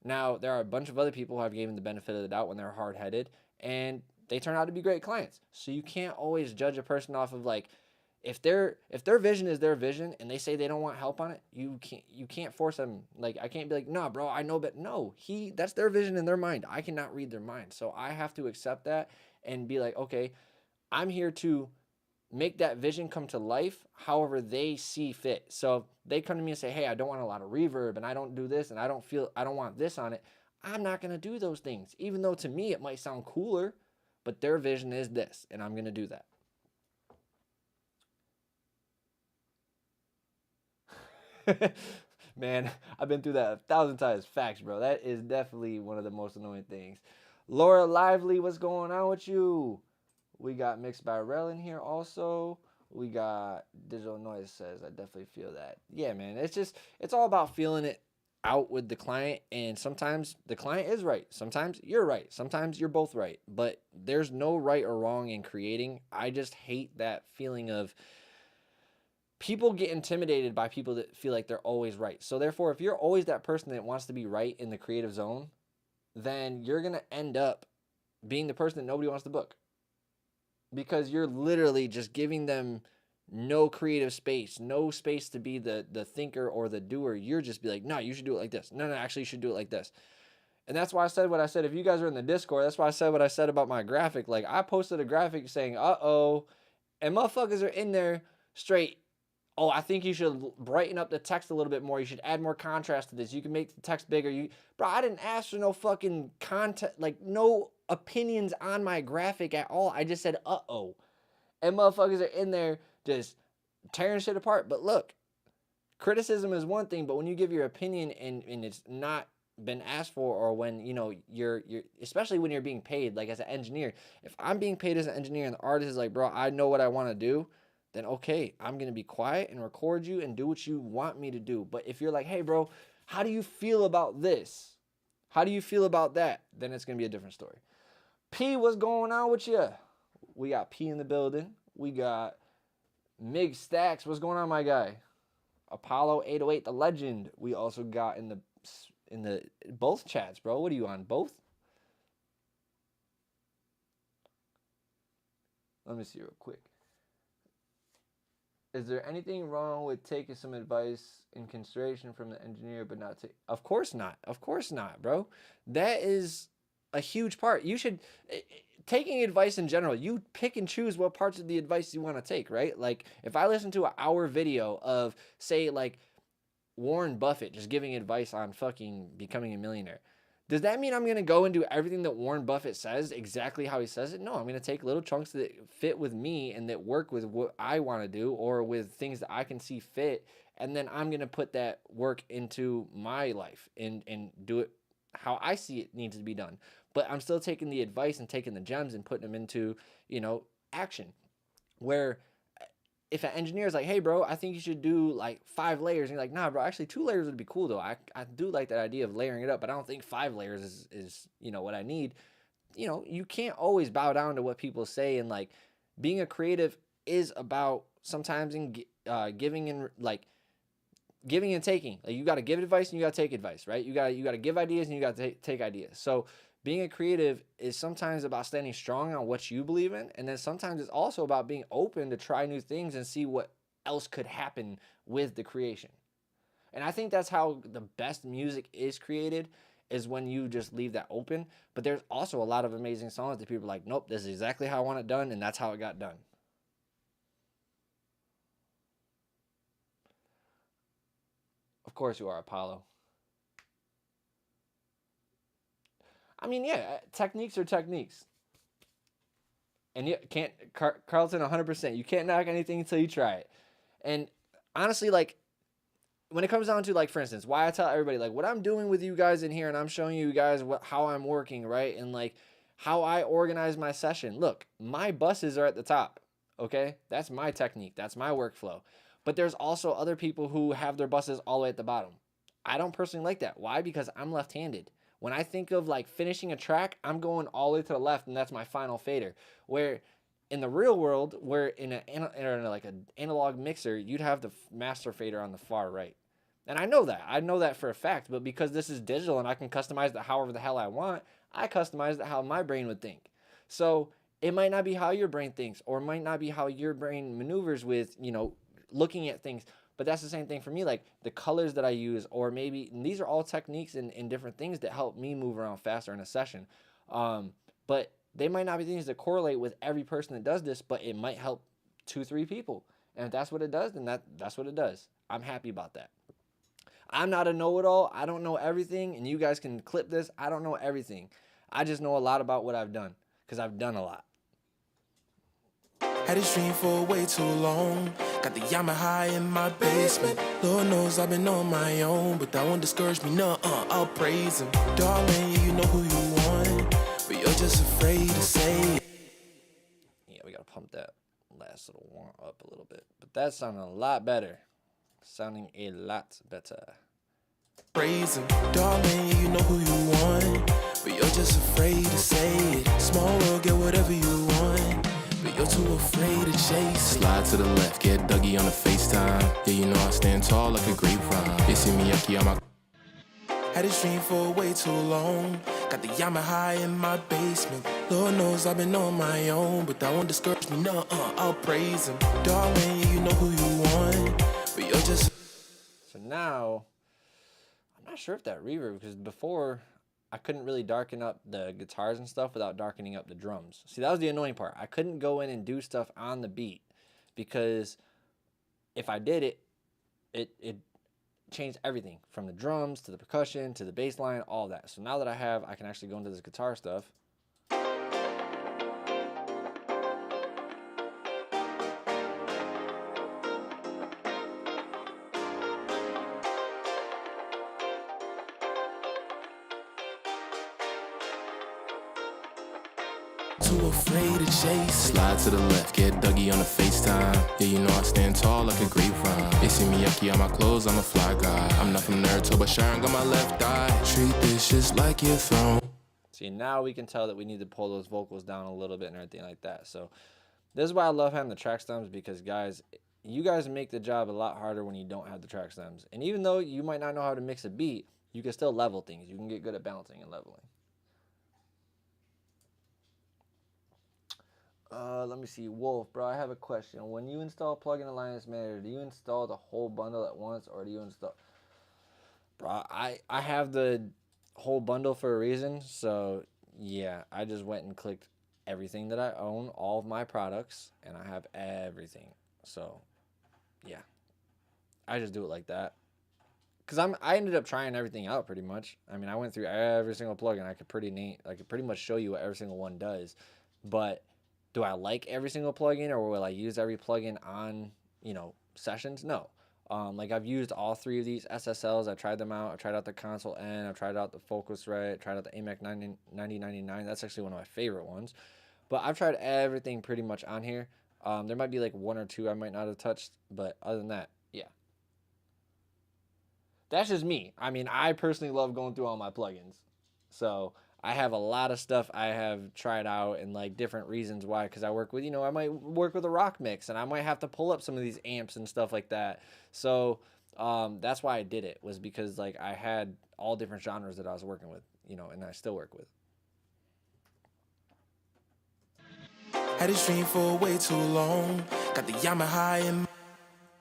Speaker 1: Now, there are a bunch of other people who I've given the benefit of the doubt when they're hard-headed, and they turn out to be great clients. So you can't always judge a person off of, like, if their vision is their vision and they say they don't want help on it, you can't force them. Like, I can't be like, nah, bro, I know, but no, that's their vision in their mind. I cannot read their mind. So I have to accept that and be like, okay, I'm here to make that vision come to life however they see fit. So if they come to me and say, hey, I don't want a lot of reverb and I don't do this and I don't want this on it, I'm not going to do those things. Even though to me it might sound cooler, but their vision is this, and I'm going to do that. Man, I've been through that 1,000 times. Facts, bro. That is definitely one of the most annoying things. Laura Lively, what's going on with you? We got Mixed by Rel in here also. We got Digital Noise says, I definitely feel that. Yeah, man. It's all about feeling it out with the client. And sometimes the client is right. Sometimes you're right. Sometimes you're both right. But there's no right or wrong in creating. I just hate that feeling of people get intimidated by people that feel like they're always right. So therefore, if you're always that person that wants to be right in the creative zone, then you're going to end up being the person that nobody wants to book. Because you're literally just giving them no creative space, no space to be the thinker or the doer. You're just be like, no, you should do it like this. No, actually you should do it like this. And that's why I said what I said. If you guys are in the Discord, that's why I said what I said about my graphic. Like, I posted a graphic saying, uh-oh, and motherfuckers are in there straight, oh, I think you should brighten up the text a little bit more. You should add more contrast to this. You can make the text bigger. Bro, I didn't ask for no fucking content, like no opinions on my graphic at all. I just said, uh-oh. And motherfuckers are in there just tearing shit apart. But look, criticism is one thing, but when you give your opinion and it's not been asked for, or when, you're especially when you're being paid, like as an engineer, if I'm being paid as an engineer and the artist is like, bro, I know what I want to do, then okay, I'm going to be quiet and record you and do what you want me to do. But if you're like, hey, bro, how do you feel about this? How do you feel about that? Then it's going to be a different story. P, what's going on with you? We got P in the building. We got Mig Stacks. What's going on, my guy? Apollo 808, the legend. We also got in the both chats, bro. What are you on, both? Let me see real quick. Is there anything wrong with taking some advice in consideration from the engineer but not take? Of course not. Of course not, bro. That is a huge part. You should, taking advice in general, you pick and choose what parts of the advice you want to take, right? Like, if I listen to an hour video of, say, like, Warren Buffett just giving advice on fucking becoming a millionaire, does that mean I'm going to go and do everything that Warren Buffett says exactly how he says it? No, I'm going to take little chunks that fit with me and that work with what I want to do or with things that I can see fit. And then I'm going to put that work into my life and do it how I see it needs to be done. But I'm still taking the advice and taking the gems and putting them into, action. Where if an engineer is like, hey, bro, I think you should do like 5 layers. And you're like, nah, bro, actually 2 layers would be cool, though. I do like that idea of layering it up, but I don't think 5 layers is what I need. You can't always bow down to what people say. And like being a creative, is about sometimes in giving and giving and taking. Like, you got to give advice and you got to take advice, right? You got to give ideas and you got to take ideas. So being a creative is sometimes about standing strong on what you believe in, and then sometimes it's also about being open to try new things and see what else could happen with the creation. And I think that's how the best music is created, is when you just leave that open. But there's also a lot of amazing songs that people are like, nope, this is exactly how I want it done, and that's how it got done. Of course you are, Apollo. I mean, yeah, techniques are techniques. And you can't, Carlton, 100%. You can't knock anything until you try it. And honestly, like, when it comes down to, like, for instance, why I tell everybody, like, what I'm doing with you guys in here, and I'm showing you guys how I'm working, right? And, like, how I organize my session. Look, my buses are at the top, okay? That's my technique. That's my workflow. But there's also other people who have their buses all the way at the bottom. I don't personally like that. Why? Because I'm left-handed. When I think of, like, finishing a track, I'm going all the way to the left, and that's my final fader. Where in the real world, where in like an analog mixer, you'd have the master fader on the far right. And I know that. I know that for a fact. But because this is digital and I can customize it however the hell I want, I customize it how my brain would think. So it might not be how your brain thinks, or it might not be how your brain maneuvers with, looking at things. But that's the same thing for me, like the colors that I use, or maybe these are all techniques and different things that help me move around faster in a session. But they might not be things that correlate with every person that does this, but it might help 2-3 people. And if that's what it does, then that's what it does. I'm happy about that. I'm not a know-it-all. I don't know everything, and you guys can clip this. I don't know everything. I just know a lot about what I've done, because I've done a lot.
Speaker 2: Had this dream for way too long. Got the Yamaha in my basement. Lord knows I've been on my own, but that won't discourage me, I'll praise him. Darling, you know who you want, but you're just afraid to say it.
Speaker 1: Yeah, we gotta pump that last little warm up a little bit. But that's sounding a lot better. Sounding a lot better.
Speaker 2: Praise him. Darling, you know who you want, but you're just afraid to say it. Small world, get whatever you want, but you're too afraid to chase. Slide to the left, get Dougie on the FaceTime. Yeah, you know I stand tall like a grapevine. You see me yucky on my... Had this dream for way too long. Got the Yamaha in my basement. Lord knows I've been on my own, but that won't discourage me, I'll praise him. Darling, you know who you want, but you're just...
Speaker 1: So now, I'm not sure if that reverb, because before I couldn't really darken up the guitars and stuff without darkening up the drums. See, that was the annoying part. I couldn't go in and do stuff on the beat, because if I did it changed everything from the drums to the percussion to the bass line, all that. So now that I can actually go into this guitar stuff.
Speaker 2: Too afraid to chase. Slide to the left, get Dougie on the FaceTime. Yeah, you know I stand tall like a grapevine. They see me yucky on my clothes, I'm a fly guy. I'm not from Naruto, but Sharon got my left eye. Treat this just like your throne.
Speaker 1: See, now we can tell that we need to pull those vocals down a little bit and everything like that. So this is why I love having the track stems, because guys, you guys make the job a lot harder when you don't have the track stems. And even though you might not know how to mix a beat, you can still level things. You can get good at balancing and leveling. Let me see. Wolf, bro, I have a question. When you install Plugin Alliance Manager, do you install the whole bundle at once, or do you install... Bro, I have the whole bundle for a reason. So, yeah, I just went and clicked everything that I own, all of my products, and I have everything. So, yeah. I just do it like that. Because I ended up trying everything out pretty much. I mean, I went through every single plugin. I could pretty much show you what every single one does. But do I like every single plugin, or will I use every plugin on, sessions? No. Like, I've used all 3 of these SSLs. I tried them out. I tried out the Console N. I tried out the Focusrite. I tried out the AMAC 9099. That's actually one of my favorite ones. But I've tried everything pretty much on here. There might be like 1 or 2 I might not have touched, but other than that, yeah. That's just me. I mean, I personally love going through all my plugins. So I have a lot of stuff I have tried out and like different reasons why. Because I work with, I might work with a rock mix and I might have to pull up some of these amps and stuff like that. So that's why I did it, was because like I had all different genres that I was working with, and I still work with.
Speaker 2: Had a stream for way too long. Got the Yamaha in.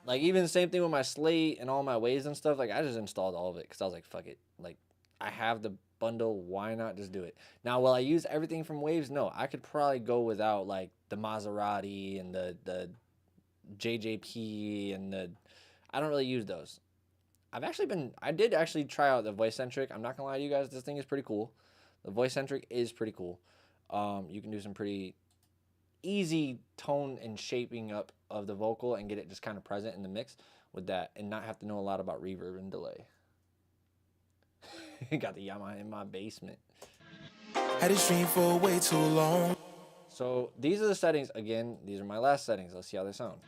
Speaker 1: Like even the same thing with my slate and all my waves and stuff. Like I just installed all of it because I was like, fuck it. Like I have the bundle, why not just do it? Now, will I use everything from waves? No, I could probably go without like the Maserati and the JJP and I don't really use those. I did actually try out the voice centric. I'm not gonna lie to you guys, this thing is pretty cool. The voice centric is pretty cool. You can do some pretty easy tone and shaping up of the vocal and get it just kind of present in the mix with that and not have to know a lot about reverb and delay. Got the Yamaha in my basement.
Speaker 2: Had a stream for way too long.
Speaker 1: So these are the settings. Again, these are my last settings. Let's see how they sound.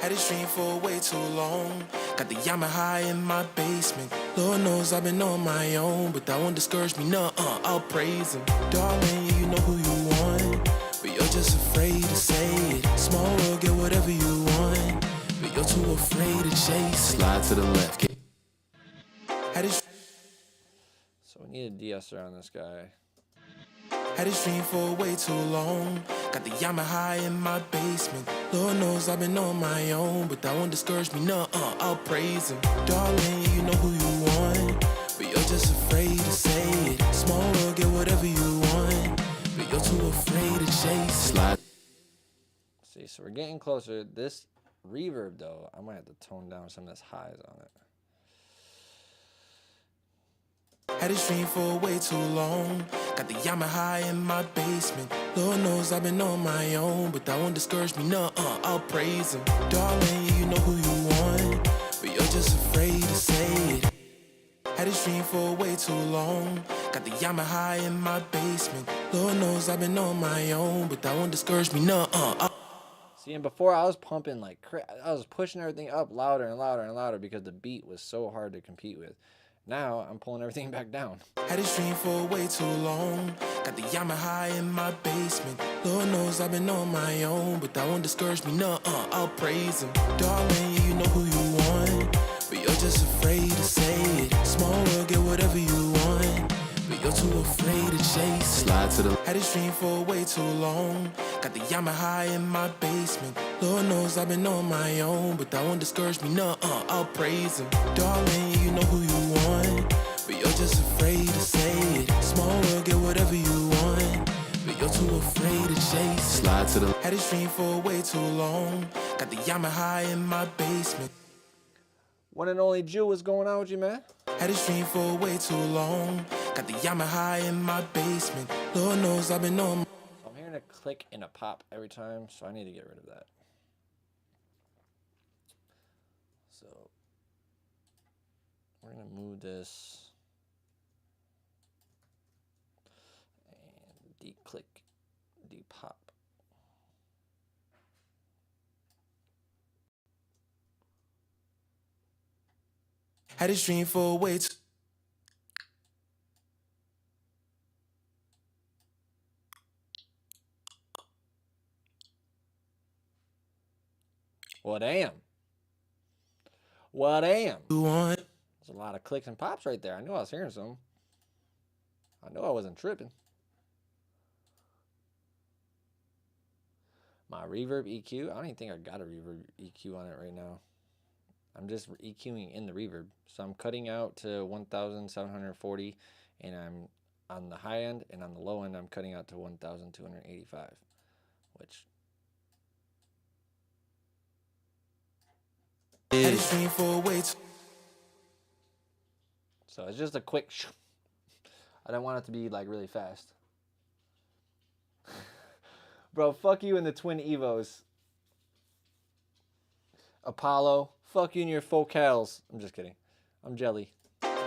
Speaker 2: Had a stream for way too long. Got the Yamaha in my basement. Lord knows I've been on my own, but that won't discourage me, I'll praise him. Darling, you know who you want, but you're just afraid to say it. Small world, get whatever you want, but you're too afraid to chase it. Slide to the left. Had a
Speaker 1: So we need a de-esser on this guy.
Speaker 2: Had a stream for way too long. Got the Yamaha in my basement. Lord knows I've been on my own, but that won't discourage me, I'll praise him. Darling, you know who you want, but you're just afraid to say it. Small world, get whatever you want, but you're too afraid to chase it. Slide.
Speaker 1: See, so we're getting closer. This reverb, though, I might have to tone down some of this highs on it.
Speaker 2: Had a stream for way too long. Got the Yamaha in my basement. Lord knows I've been on my own, but that won't discourage me, I'll praise him. Darling, you know who you want, but you're just afraid to say it. Had a stream for way too long. Got the Yamaha in my basement. Lord knows I've been on my own, but that won't discourage me,
Speaker 1: See, and before I was pumping like I was pushing everything up louder and louder and louder because the beat was so hard to compete with. Now I'm pulling everything back down.
Speaker 2: Had a stream for way too long. Got the Yamaha in my basement. Lord knows I've been on my own, but that won't discourage me, I'll praise him. Darling, you know who you want, but you're just afraid to say it. Small world, get whatever you want, but you're too afraid to chase it. Slide to the. Had a stream for way too long. Got the Yamaha in my basement. Lord knows I've been on my own, but that won't discourage me, I'll praise him. Darling, you know who you want, but you're just afraid to say it. Small world, get whatever you want, but you're too afraid to chase it. Slide to the. Had a stream for way too long. Got the Yamaha in my basement.
Speaker 1: One and only Jew, what's going on with you, man?
Speaker 2: Had a stream for way too long. Got the Yamaha in my basement. Lord knows I've been on.
Speaker 1: I'm hearing a click and a pop every time, so I need to get rid of that. So we're gonna move this and de-click, de-pop.
Speaker 2: Had a stream for way too.
Speaker 1: Well, damn. Well, damn.
Speaker 2: Want.
Speaker 1: There's a lot of clicks and pops right there. I knew I was hearing some. I know I wasn't tripping. My reverb EQ, I don't even think I got a reverb EQ on it right now. I'm just EQing in the reverb. So I'm cutting out to 1,740, and I'm on the high end, and on the low end, I'm cutting out to 1,285, which is. So it's just a quick. I don't want it to be like really fast. Bro, fuck you and the twin Evos. Apollo, fuck you and your focals. I'm just kidding. I'm jelly.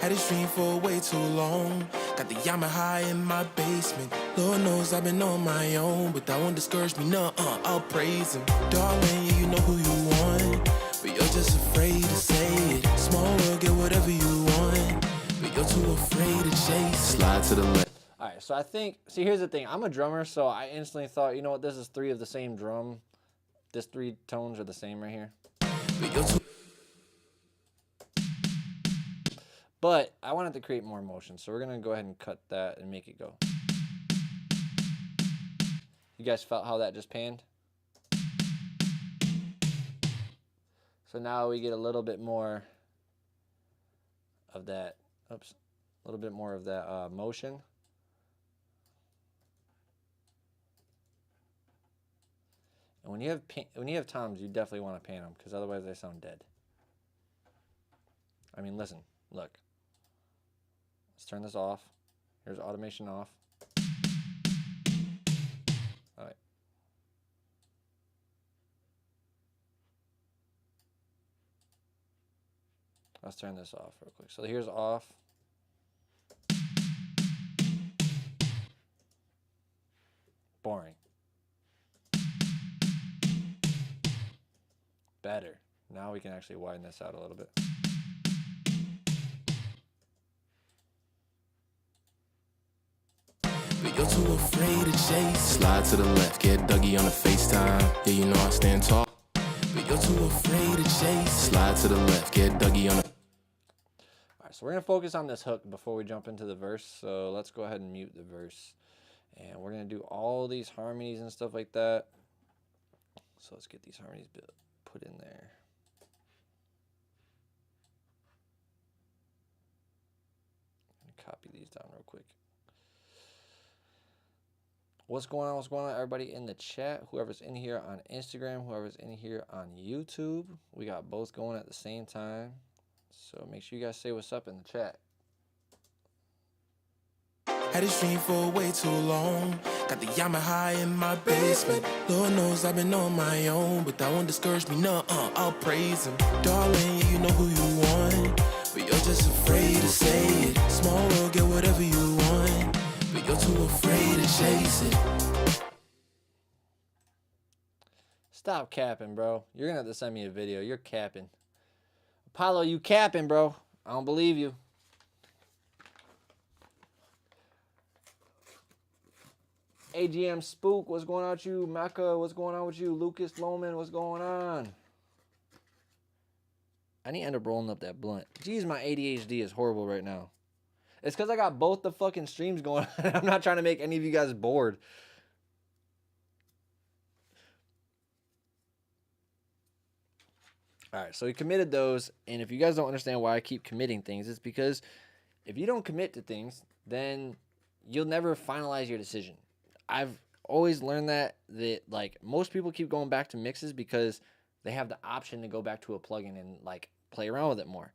Speaker 2: Had a stream for way too long. Got the Yamaha in my basement. Lord knows I've been on my own, but that won't discourage me, I'll praise him. Darling, you know who you want, but you're just afraid to say it. Small world, get whatever you want, but you're too afraid to chase it. Slide to the left.
Speaker 1: All right, so I think, see, here's the thing. I'm a drummer, so I instantly thought, you know what, this is 3 of the same drum. This 3 tones are the same right here. But I wanted to create more motion, so we're going to go ahead and cut that and make it go. You guys felt how that just panned? So now we get a little bit more of that, oops, a little bit more of that motion. And when you have toms, you definitely want to pan them, because otherwise they sound dead. I mean, listen, look. Let's turn this off. Here's automation off. All right. Let's turn this off real quick. So here's off. Boring. Better. Now we can actually widen this out a little bit.
Speaker 2: But you're too afraid to chase. Slide to the left, get Dougie on the FaceTime. Yeah, you know I stand tall. But you're too afraid to chase. Slide to the left, get Dougie on the...
Speaker 1: Alright, so we're going to focus on this hook before we jump into the verse. So let's go ahead and mute the verse. And we're going to do all these harmonies and stuff like that. So let's get these harmonies put in there. Copy these down real quick. What's going on? What's going on, everybody in the chat? Whoever's in here on Instagram, whoever's in here on YouTube. We got both going at the same time. So make sure you guys say what's up in the chat.
Speaker 2: Had this dream for way too long. Got the Yamaha in my basement. Lord knows I've been on my own, but that won't discourage me, no, I'll praise him. Darling, yeah, you know who you want, but you're just afraid to say it. Small world, get whatever you want, but you're too afraid to chase it.
Speaker 1: Stop capping, bro. You're gonna have to send me a video. You're capping. Apollo, you capping, bro. I don't believe you. AGM Spook, what's going on with you? Mecca, what's going on with you? Lucas Loman, what's going on? I need to end up rolling up that blunt. Jeez, my ADHD is horrible right now. It's because I got both the fucking streams going on. I'm not trying to make any of you guys bored. Alright, so we committed those. And if you guys don't understand why I keep committing things, it's because if you don't commit to things, then you'll never finalize your decision. I've always learned that like most people keep going back to mixes because they have the option to go back to a plugin and like play around with it more.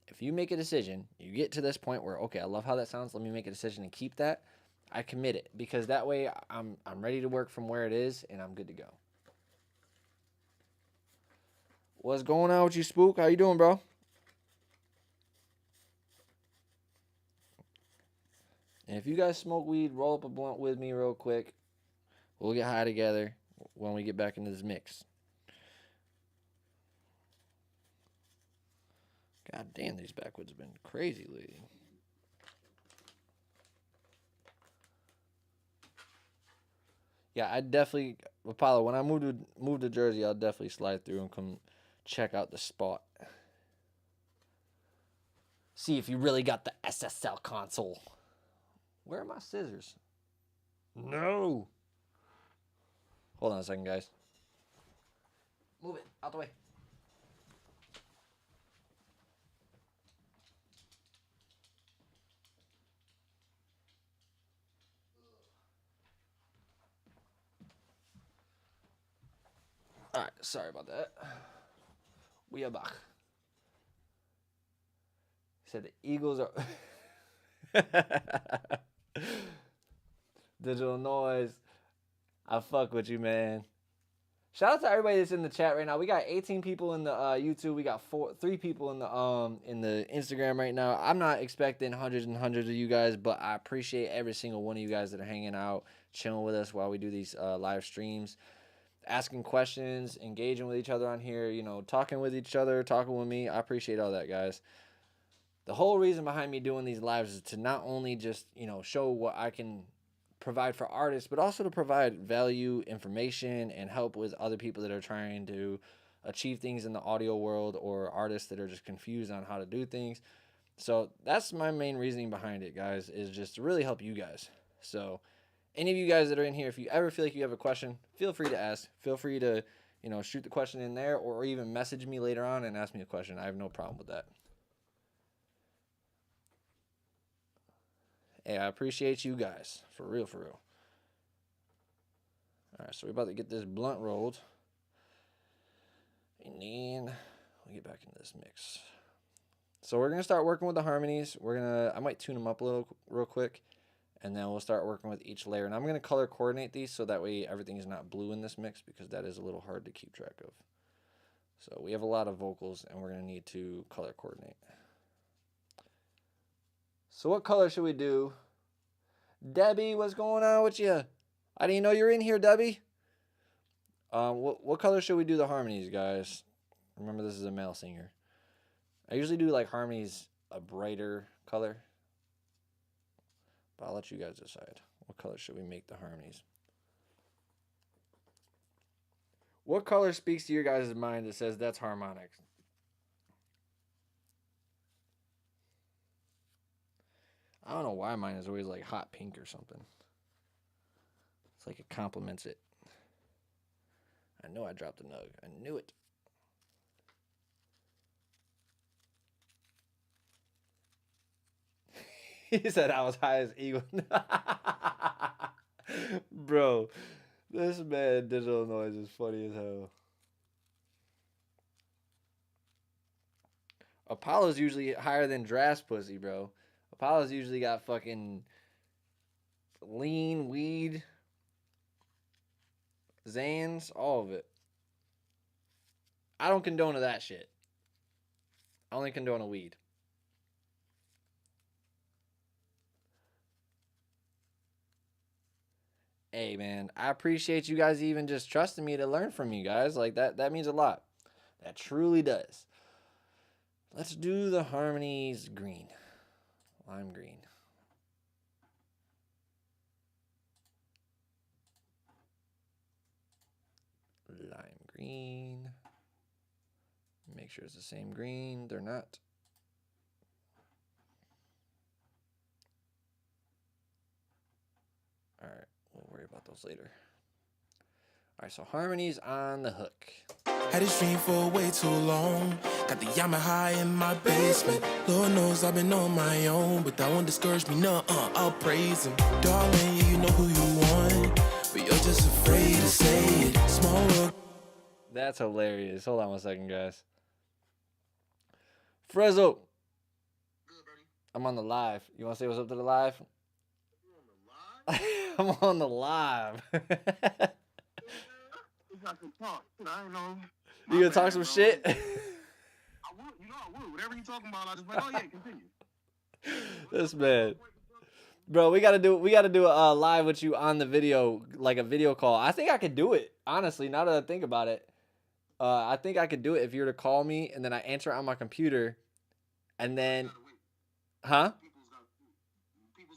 Speaker 1: If you make a decision, you get to this point where, okay, I love how that sounds. Let me make a decision and keep that. I commit it because that way I'm ready to work from where it is and I'm good to go. What's going on with you, Spook? How you doing, bro? And if you guys smoke weed, roll up a blunt with me real quick. We'll get high together when we get back into this mix. God damn, these backwoods have been crazy lately. Yeah, I definitely, Apollo, when I move to Jersey, I'll definitely slide through and come check out the spot. See if you really got the SSL console. Where are my scissors? No. Hold on a second, guys. Move it out the way. All right, sorry about that. We are back. He said the Eagles are... Digital Noise. I fuck with you, man. Shout out to everybody that's in the chat right now. We got 18 people in the YouTube. We got 3 people in the Instagram right now. I'm not expecting hundreds and hundreds of you guys, but I appreciate every single one of you guys that are hanging out, chilling with us while we do these live streams, asking questions, engaging with each other on here, you know, talking with each other, talking with me. I appreciate all that, guys. the whole reason behind me doing these lives is to not only just, show what I can provide for artists, but also to provide value, information, and help with other people that are trying to achieve things in the audio world, or artists that are just confused on how to do things. So that's my main reasoning behind it, guys, is just to really help you guys. So any of you guys that are in here, if you ever feel like you have a question, feel free to ask. Feel free to, shoot the question in there, or even message me later on and ask me a question. I have no problem with that. Hey, I appreciate you guys. For real, for real. All right, so we're about to get this blunt rolled. And then we'll get back into this mix. So we're going to start working with the harmonies. I might tune them up a little real quick. And then we'll start working with each layer. And I'm going to color coordinate these so that way everything is not blue in this mix, because that is a little hard to keep track of. So we have a lot of vocals, and we're going to need to color coordinate. So what color should we do? Debbie, what's going on with you? I didn't know you were in here, Debbie. What color should we do the harmonies, guys? Remember, this is a male singer. I usually do like harmonies a brighter color, but I'll let you guys decide. What color should we make the harmonies? What color speaks to your guys' mind that says that's harmonic? I don't know why mine is always like hot pink or something. It's like it complements it. I know I dropped a nug. I knew it. He said I was high as eagle. Bro, this man digital noise is funny as hell. Apollo's usually higher than Drass pussy, bro. Apollo's usually got fucking lean, weed, Zans, all of it. I don't condone that shit. I only condone a weed. Hey, man, I appreciate you guys even just trusting me to learn from you guys. Like, that means a lot. That truly does. Let's do the harmonies green. Lime green. Lime green. Make sure it's the same green. They're not. All right. We'll worry about those later. All right, so harmonies on the hook.
Speaker 2: Had this dream for way too long. Got the Yamaha in my basement. Lord knows I've been on my own, but that won't discourage me, no, I'll praise him. Darling, you know who you want, but you're just afraid to say it. Small world.
Speaker 1: That's hilarious. Hold on 1 second, guys. Frezzo.
Speaker 3: Good, buddy.
Speaker 1: I'm on the live. You want to say what's up to the live?
Speaker 3: You on the live?
Speaker 1: I'm on the live.
Speaker 3: I can talk. I don't know.
Speaker 1: You gonna talk some shit?
Speaker 3: I would. I would. Whatever you talking about, I just like, oh yeah, continue.
Speaker 1: This man. Bro, we gotta do a live with you on the video, like a video call. I think I could do it, honestly, now that I think about it. I think I could do it if you were to call me and then I answer on my computer, and then, huh?
Speaker 3: People's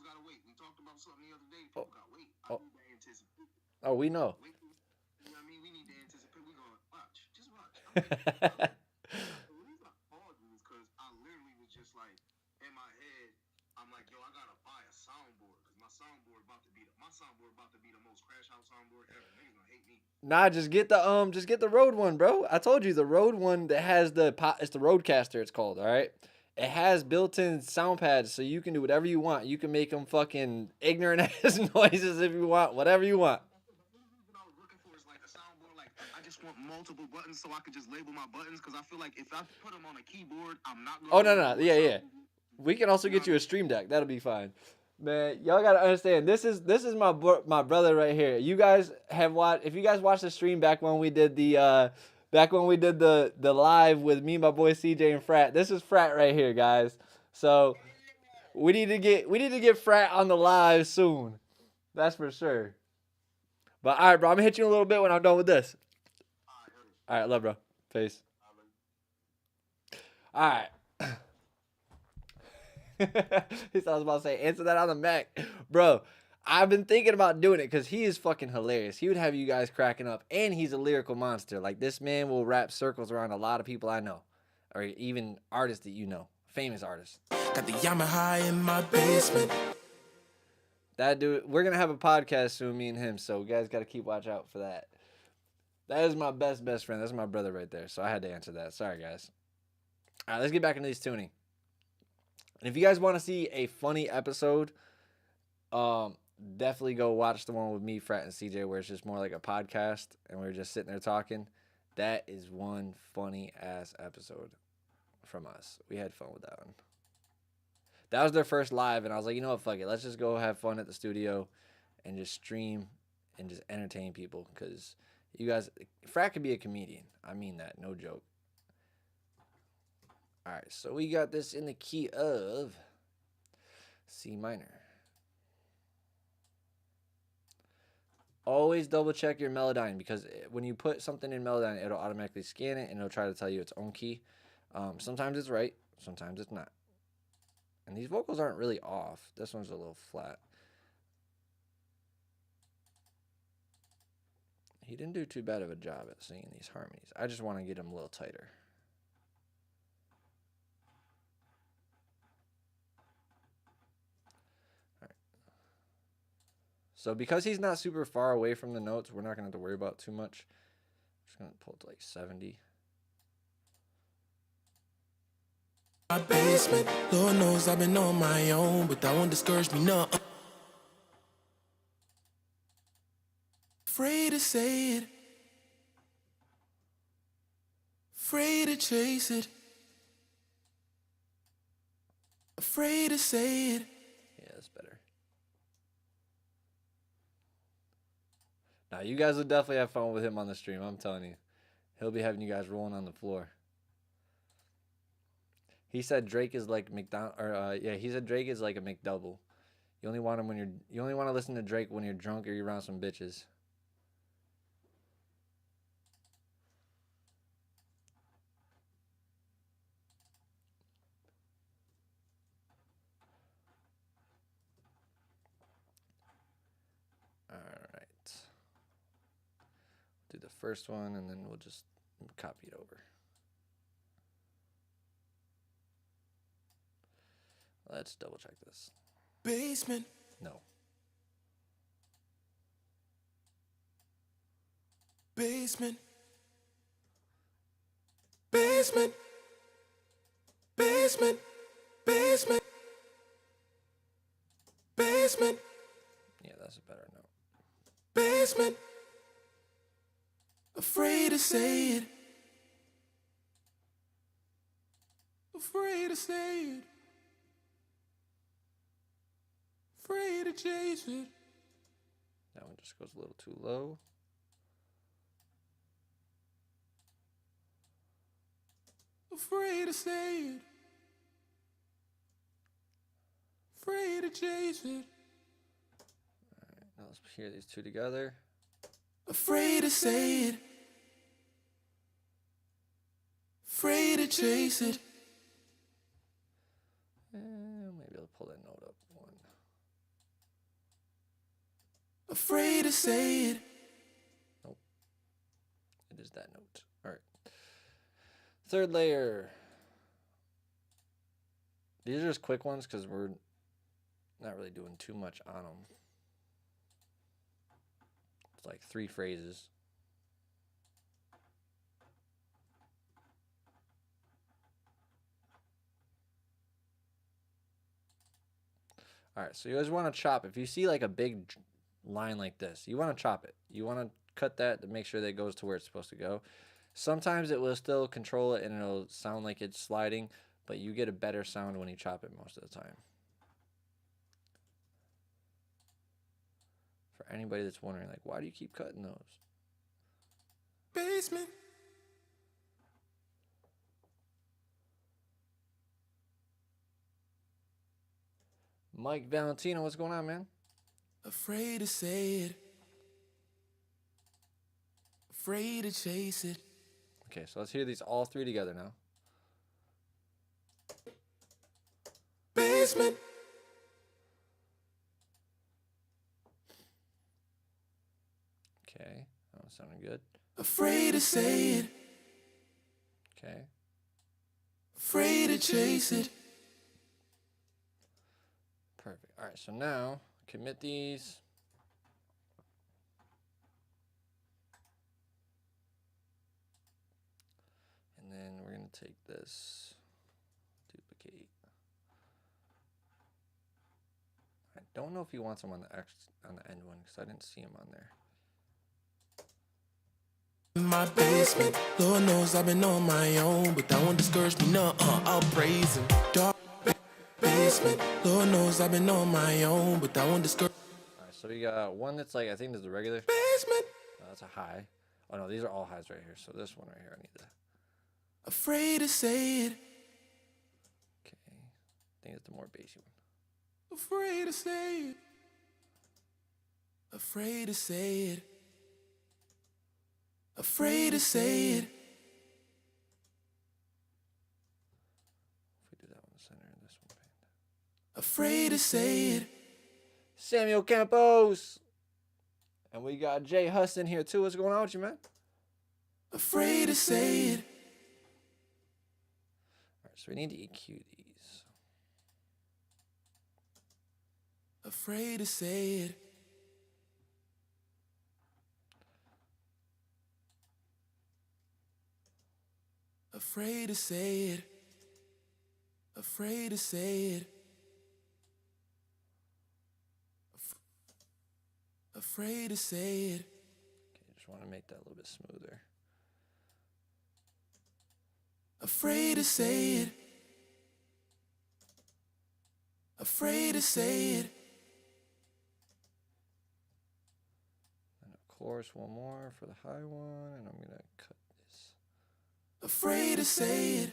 Speaker 3: gotta wait. We talked about something the other day. People gotta wait. I need to anticipate.
Speaker 1: Oh, we know.
Speaker 3: You know what I mean? We need to anticipate. We gonna watch. Just watch. The reason I called you is because I literally was just like, in my head, I'm like, yo, I gotta buy a soundboard because my soundboard about to be the most crash out soundboard ever. Niggas gonna hate me.
Speaker 1: Nah, just get the Rode one, bro. I told you the Rode one that has it's the Rodecaster. It's called. All right. It has built-in sound pads, so you can do whatever you want. You can make them fucking ignorant ass noises if you want, whatever you want.
Speaker 3: What I was looking for is like a soundboard. Like I just want multiple buttons so I could just label my buttons because I feel like if I put them on a keyboard, I'm not.
Speaker 1: Oh no, yeah. We can also get you a Stream Deck. That'll be fine. Man, y'all gotta understand. This is my brother right here. You guys have watched. If you guys watched the stream back when we did the live with me, my boy CJ and Frat. This is Frat right here, guys. So we need to get Frat on the live soon. That's for sure. But all right, bro. I'm gonna hit you in a little bit when I'm done with this. All right, love, bro. Peace. All right. He thought I was about to say, answer that on the Mac. Bro, I've been thinking about doing it because he is fucking hilarious. He would have you guys cracking up, and he's a lyrical monster. Like, this man will wrap circles around a lot of people I know, or even artists that you know, famous artists.
Speaker 2: Got the Yamaha in my basement.
Speaker 1: That dude, we're going to have a podcast soon, me and him, so you guys got to keep watch out for that. That is my best friend. That's my brother right there, so I had to answer that. Sorry, guys. All right, let's get back into these tuning. And if you guys want to see a funny episode, definitely go watch the one with me, Frat, and CJ, where it's just more like a podcast, and we're just sitting there talking. That is one funny-ass episode from us. We had fun with that one. That was their first live, and I was like, you know what, fuck it. Let's just go have fun at the studio and just stream and just entertain people, because you guys, Frat could be a comedian. I mean that, no joke. All right, so we got this in the key of C minor. Always double check your Melodyne, because when you put something in Melodyne, it'll automatically scan it and it'll try to tell you its own key. Sometimes it's right, sometimes it's not. And these vocals aren't really off. This one's a little flat. He didn't do too bad of a job at singing these harmonies. I just want to get him a little tighter. All right. So because he's not super far away from the notes, we're not going to have to worry about too much. I'm just going to pull it to like 70.
Speaker 2: My basement, Lord knows I've been on my own, but that won't discourage me, no. Afraid to say it, afraid to chase it, afraid to say it.
Speaker 1: Yeah, that's better. Now, you guys will definitely have fun with him on the stream, I'm telling you. He'll be having you guys rolling on the floor. He said Drake is like McDonald, or he said Drake is like a McDouble. You only want him when you only want to listen to Drake when you're drunk or you're around some bitches. All right. Do the first one and then we'll just copy it over. Let's double check this.
Speaker 2: Basement.
Speaker 1: No.
Speaker 2: Basement. Basement. Basement. Basement. Basement.
Speaker 1: Yeah, that's a better note.
Speaker 2: Basement. Afraid to say it. Afraid to say it. Afraid to chase it.
Speaker 1: That one just goes a little too low.
Speaker 2: Afraid to say it. Afraid to chase it.
Speaker 1: All right, now let's hear these two together.
Speaker 2: Afraid to say it. Afraid to chase it.
Speaker 1: Maybe I'll pull that note up one.
Speaker 2: Afraid to say it.
Speaker 1: Nope. It is that note. All right. Third layer. These are just quick ones because we're not really doing too much on them. It's like 3 phrases. All right, so you guys want to chop. If you see like a big line like this, you want to chop it. You want to cut that to make sure that it goes to where it's supposed to go. Sometimes it will still control it and it'll sound like it's sliding, but you get a better sound when you chop it most of the time. For anybody that's wondering, like, why do you keep cutting those?
Speaker 2: Basement.
Speaker 1: Mike Valentino, what's going on, man?
Speaker 2: Afraid to say it. Afraid to chase it.
Speaker 1: Okay, so let's hear these all 3 together now.
Speaker 2: Basement. basement.
Speaker 1: Okay, that was sounding good.
Speaker 2: Afraid to say it.
Speaker 1: Okay.
Speaker 2: Afraid to chase it.
Speaker 1: Perfect. All right, so now commit these. And then we're going to take this, duplicate. I don't know if he wants them on the end one because I didn't see him on there.
Speaker 2: In my basement, Lord knows I've been on my own, but that won't discourage me, I'll praise him. Dark basement, Lord knows I've been on my own, but that won't discourage me.
Speaker 1: All right, so we got one that's like, I think this is the regular.
Speaker 2: Basement.
Speaker 1: That's a high. Oh no, these are all highs right here. So this one right here, I need to.
Speaker 2: Afraid to say it.
Speaker 1: Okay, I think it's the more bassy one.
Speaker 2: Afraid to say it. Afraid to say it. Afraid to say it.
Speaker 1: If we do that one in the center and this one panda.
Speaker 2: Afraid to say it.
Speaker 1: Samuel Campos. And we got Jay Huston here too. What's going on with you, man?
Speaker 2: Afraid to say it.
Speaker 1: All right, so we need to EQ these.
Speaker 2: Afraid to say it. Afraid to say it. Afraid to say it. Afraid to say it.
Speaker 1: Okay, just want to make that a little bit smoother.
Speaker 2: Afraid to say it. Afraid to say it.
Speaker 1: And of course, one more for the high one, and I'm gonna cut this.
Speaker 2: Afraid to say it.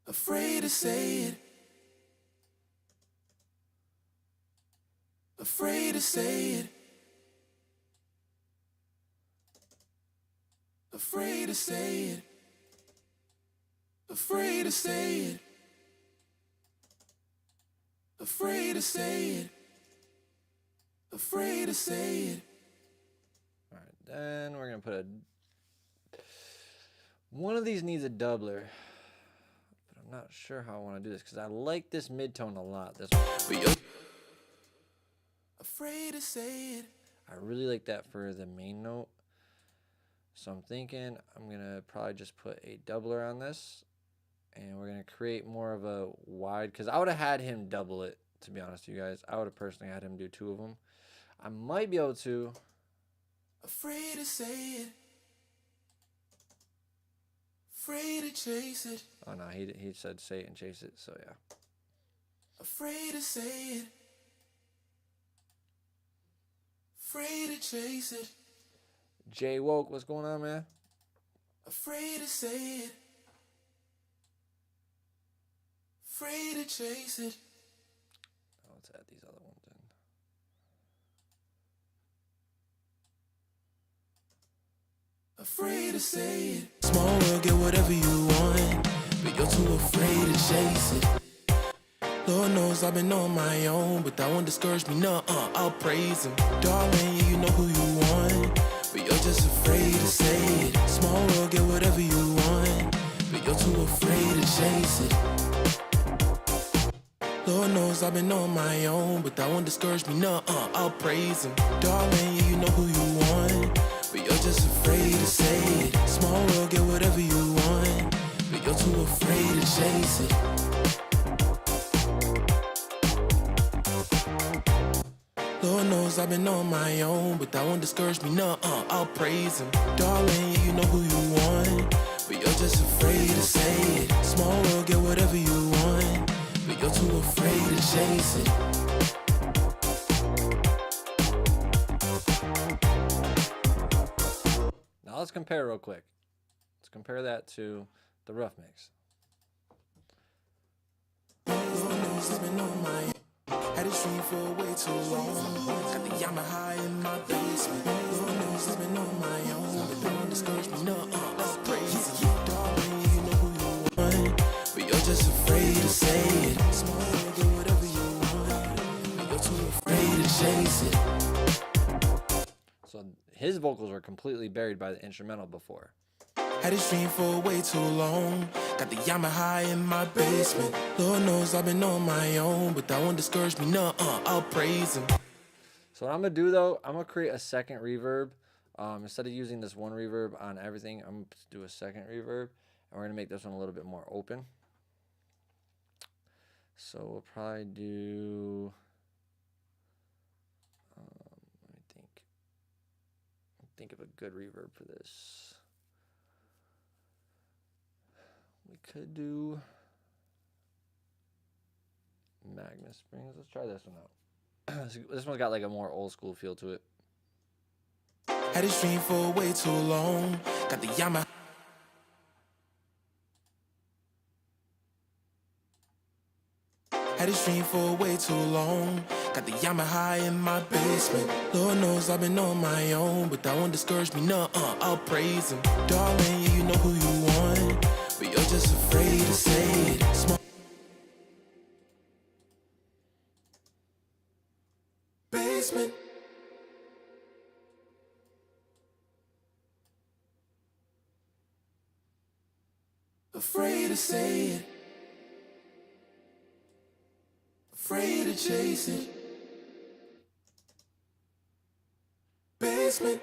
Speaker 2: Afraid to say it. Afraid to say it. Afraid to say it. Afraid to say it. Afraid to say it. Afraid to say it.
Speaker 1: All right, then we're gonna put a. One of these needs a doubler, but I'm not sure how I want to do this because I like this mid-tone a lot. This one.
Speaker 2: Afraid to say it.
Speaker 1: I really like that for the main note. So I'm thinking I'm gonna probably just put a doubler on this, and we're gonna create more of a wide. Because I would have had him double it. To be honest with you guys, I would have personally had him do two of them. I might be able to.
Speaker 2: Afraid to say it. Afraid to chase it.
Speaker 1: Oh no, he said say it and chase it. So yeah.
Speaker 2: Afraid to say it. Afraid to chase it.
Speaker 1: Jay Woke, what's going on, man?
Speaker 2: Afraid to say it. Afraid to chase it.
Speaker 1: Oh, let's add these other ones in.
Speaker 2: Afraid to say it. Small world, get whatever you want, but you're too afraid to chase it. Lord knows I've been on my own, but that won't discourage me, I'll praise him. Darling, you know who you want, but you're just afraid to say it. Small world, get whatever you want, but you're too afraid to chase it. Lord knows I've been on my own, but that won't discourage me, I'll praise him. Darling, you know who you want, but you're just afraid to say it. Small world, get whatever you want, but you're too afraid to chase it. Lord knows I've been on my own, but that won't discourage me, I'll praise him. Darling, you know who you want, but you're just afraid to say it. Small world, get whatever you want, but you're too afraid to chase it.
Speaker 1: Now let's compare real quick. Let's compare that to the rough mix.
Speaker 2: Lord knows I've been on my had it stream for way too long. Got the Yamaha in my basement. Lord knows I've been on my own, but don't discourage me, I'll praise it. Darling, you know who you want, but you're just afraid to say it.
Speaker 1: his vocals were completely buried by the instrumental before.
Speaker 2: Had this dream for way too long. Got the Yamaha in my basement. Lord knows I've been on my own, but that won't discourage me, no, I'll praise him.
Speaker 1: So what I'm gonna do though, I'm gonna create a second reverb. Instead of using this one reverb on everything, I'm gonna do a second reverb, and we're gonna make this one a little bit more open. So we'll probably do, let me think of a good reverb for this. We could do Magma Springs. Let's try this one out. This one's got like a more old school feel to it.
Speaker 2: Had this dream for way too long. Got the Yamaha. Had this dream for way too long. Got the Yamaha in my basement. Lord knows I've been on my own, but that won't discourage me, no, I'll praise him. Darling, you know who you want, but you're just afraid to say it. Small basement. Afraid to say it. Afraid to chase it. Basement.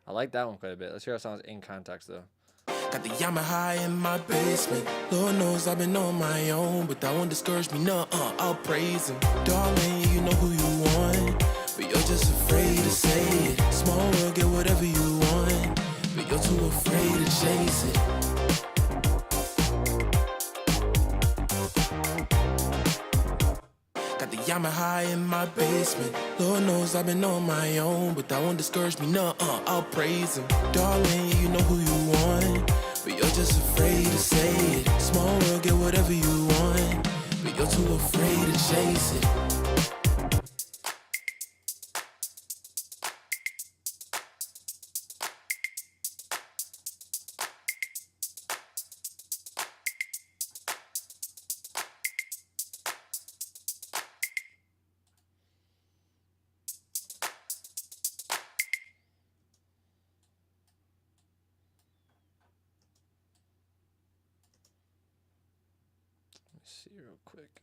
Speaker 1: I like that one quite a bit. Let's hear how it sounds in context though.
Speaker 2: Got the Yamaha in my basement. Lord knows I've been on my own, but that won't discourage me, no, I'll praise him. Darling, you know who you want, but you're just afraid to say it. Small world, get whatever you want, but you're too afraid to chase it. Got the Yamaha in my basement. Lord knows I've been on my own, but that won't discourage me, no, I'll praise him. Darling, you know who you want, but you're just afraid to say it. Small world, get whatever you want, but you're too afraid to chase it.
Speaker 1: See real quick.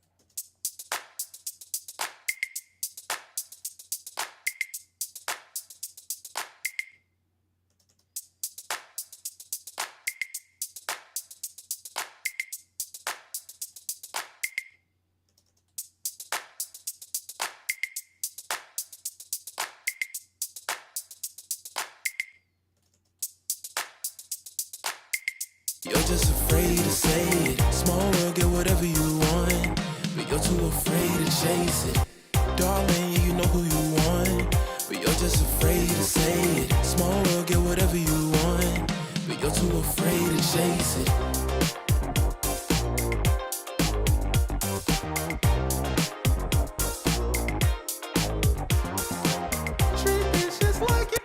Speaker 2: You're just afraid to say it. Small world, get whatever you want, but you're too afraid to chase it. Darling, you know who you want, but you're just afraid to say it. Small world, get whatever you want, but you're too afraid to chase it. Treat this just like it.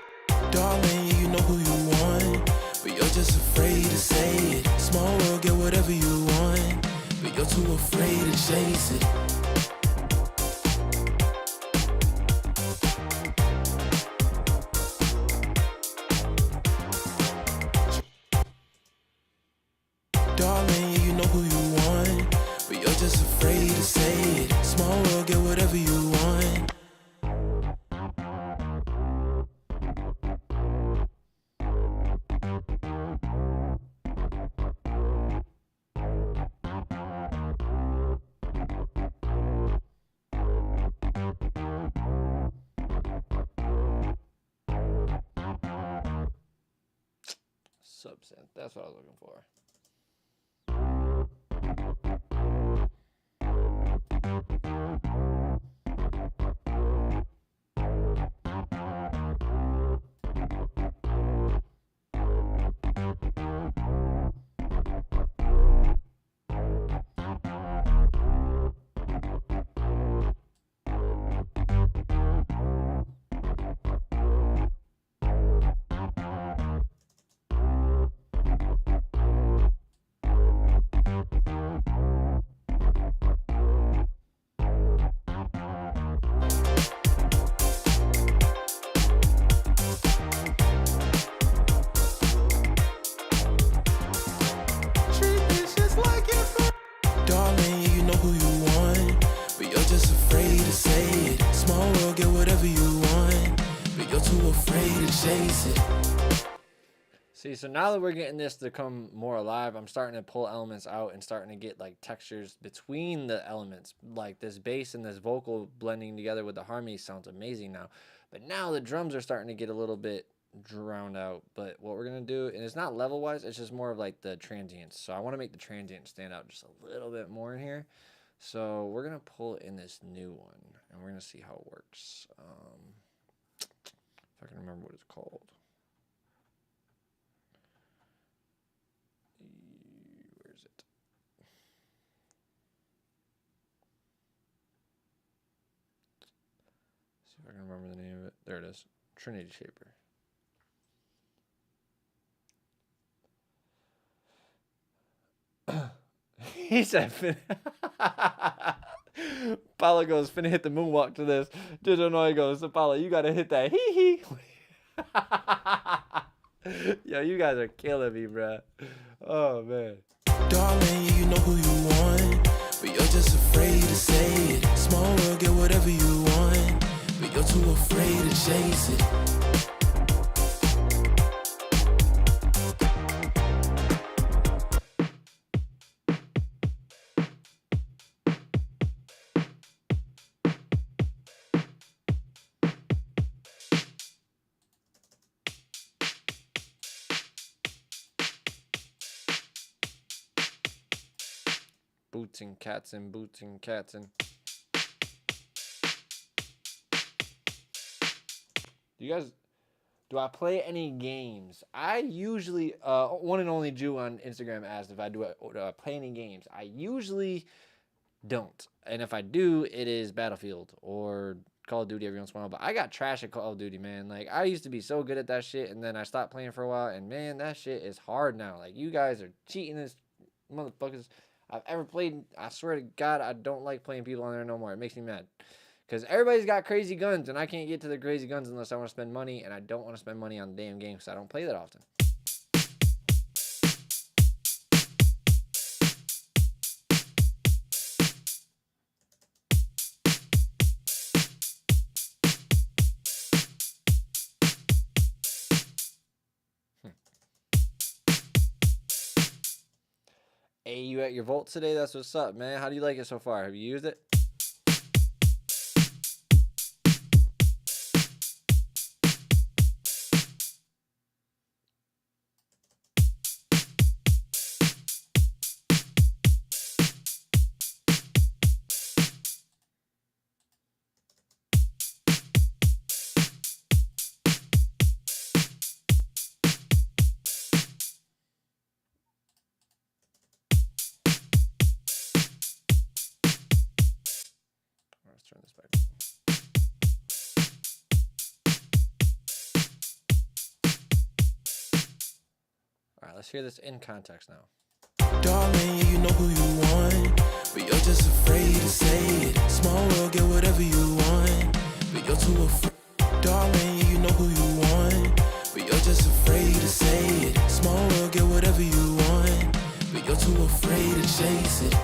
Speaker 2: Darling, you know who you want, but you're just afraid to say it. Small world, get whatever you want, but you're too afraid to chase it. Darling, you know who you want, but you're just afraid to say it. Small world, get whatever you want.
Speaker 1: Subsynth. That's what I was looking for.
Speaker 2: chase it.
Speaker 1: See, so now that we're getting this to come more alive, I'm starting to pull elements out and starting to get like textures between the elements. Like this bass and this vocal blending together with the harmony sounds amazing now. But now the drums are starting to get a little bit drowned out. But what we're going to do, and it's not level wise, it's just more of like the transients. So I want to make the transients stand out just a little bit more in here. So we're going to pull in this new one and we're going to see how it works. If I can remember what it's called. Where is it? See if I can remember the name of it. There it is. Trinity Shaper. He said, Paolo goes, finna hit the moonwalk to this. Digital Noy goes, so Paolo, you gotta hit that hee hee. Yo, you guys are killing me, bro. Oh, man.
Speaker 2: Darling, you know who you want, but you're just afraid to say it. Small world, get whatever you want, but you're too afraid to chase it.
Speaker 1: Boots and cats and boots and cats and. Do I play any games? I usually, one and only Jew on Instagram asked if do I play any games. I usually don't. And if I do, it is Battlefield or Call of Duty every once in a while. But I got trash at Call of Duty, man. Like, I used to be so good at that shit, and then I stopped playing for a while, and man, that shit is hard now. Like, you guys are cheating as motherfuckers I've ever played. I swear to God, I don't like playing people on there no more. It makes me mad. Because everybody's got crazy guns, and I can't get to the crazy guns unless I want to spend money, and I don't want to spend money on the damn game because I don't play that often. Hey, you at your vaults today? That's what's up, man. How do you like it so far? Have you used it? Let's turn this back. All right, let's hear this in context now.
Speaker 2: Darling, you know who you want, but you're just afraid to say it. Small world, get whatever you want, but you're too afraid. Darling, you know who you want, but you're just afraid to say it. Small world, get whatever you want, but you're too afraid to chase it.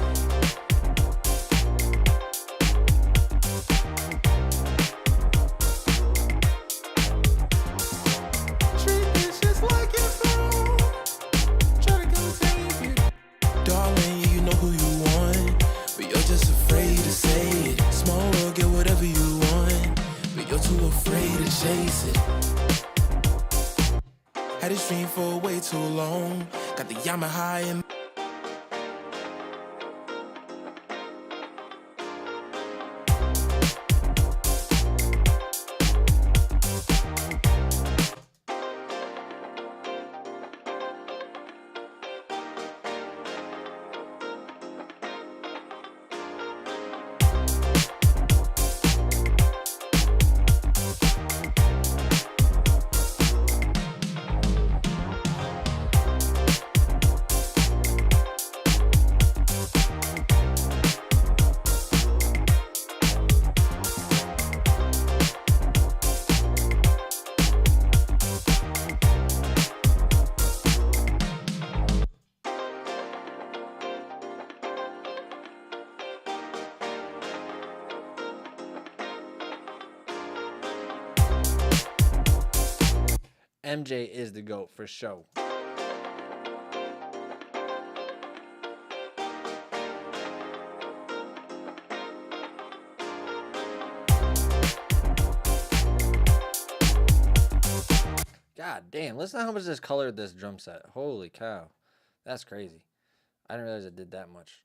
Speaker 2: Had this dream for way too long. Got the Yamaha in.
Speaker 1: MJ is the GOAT for sure. God damn, listen to how much this colored this drum set. Holy cow. That's crazy. I didn't realize it did that much.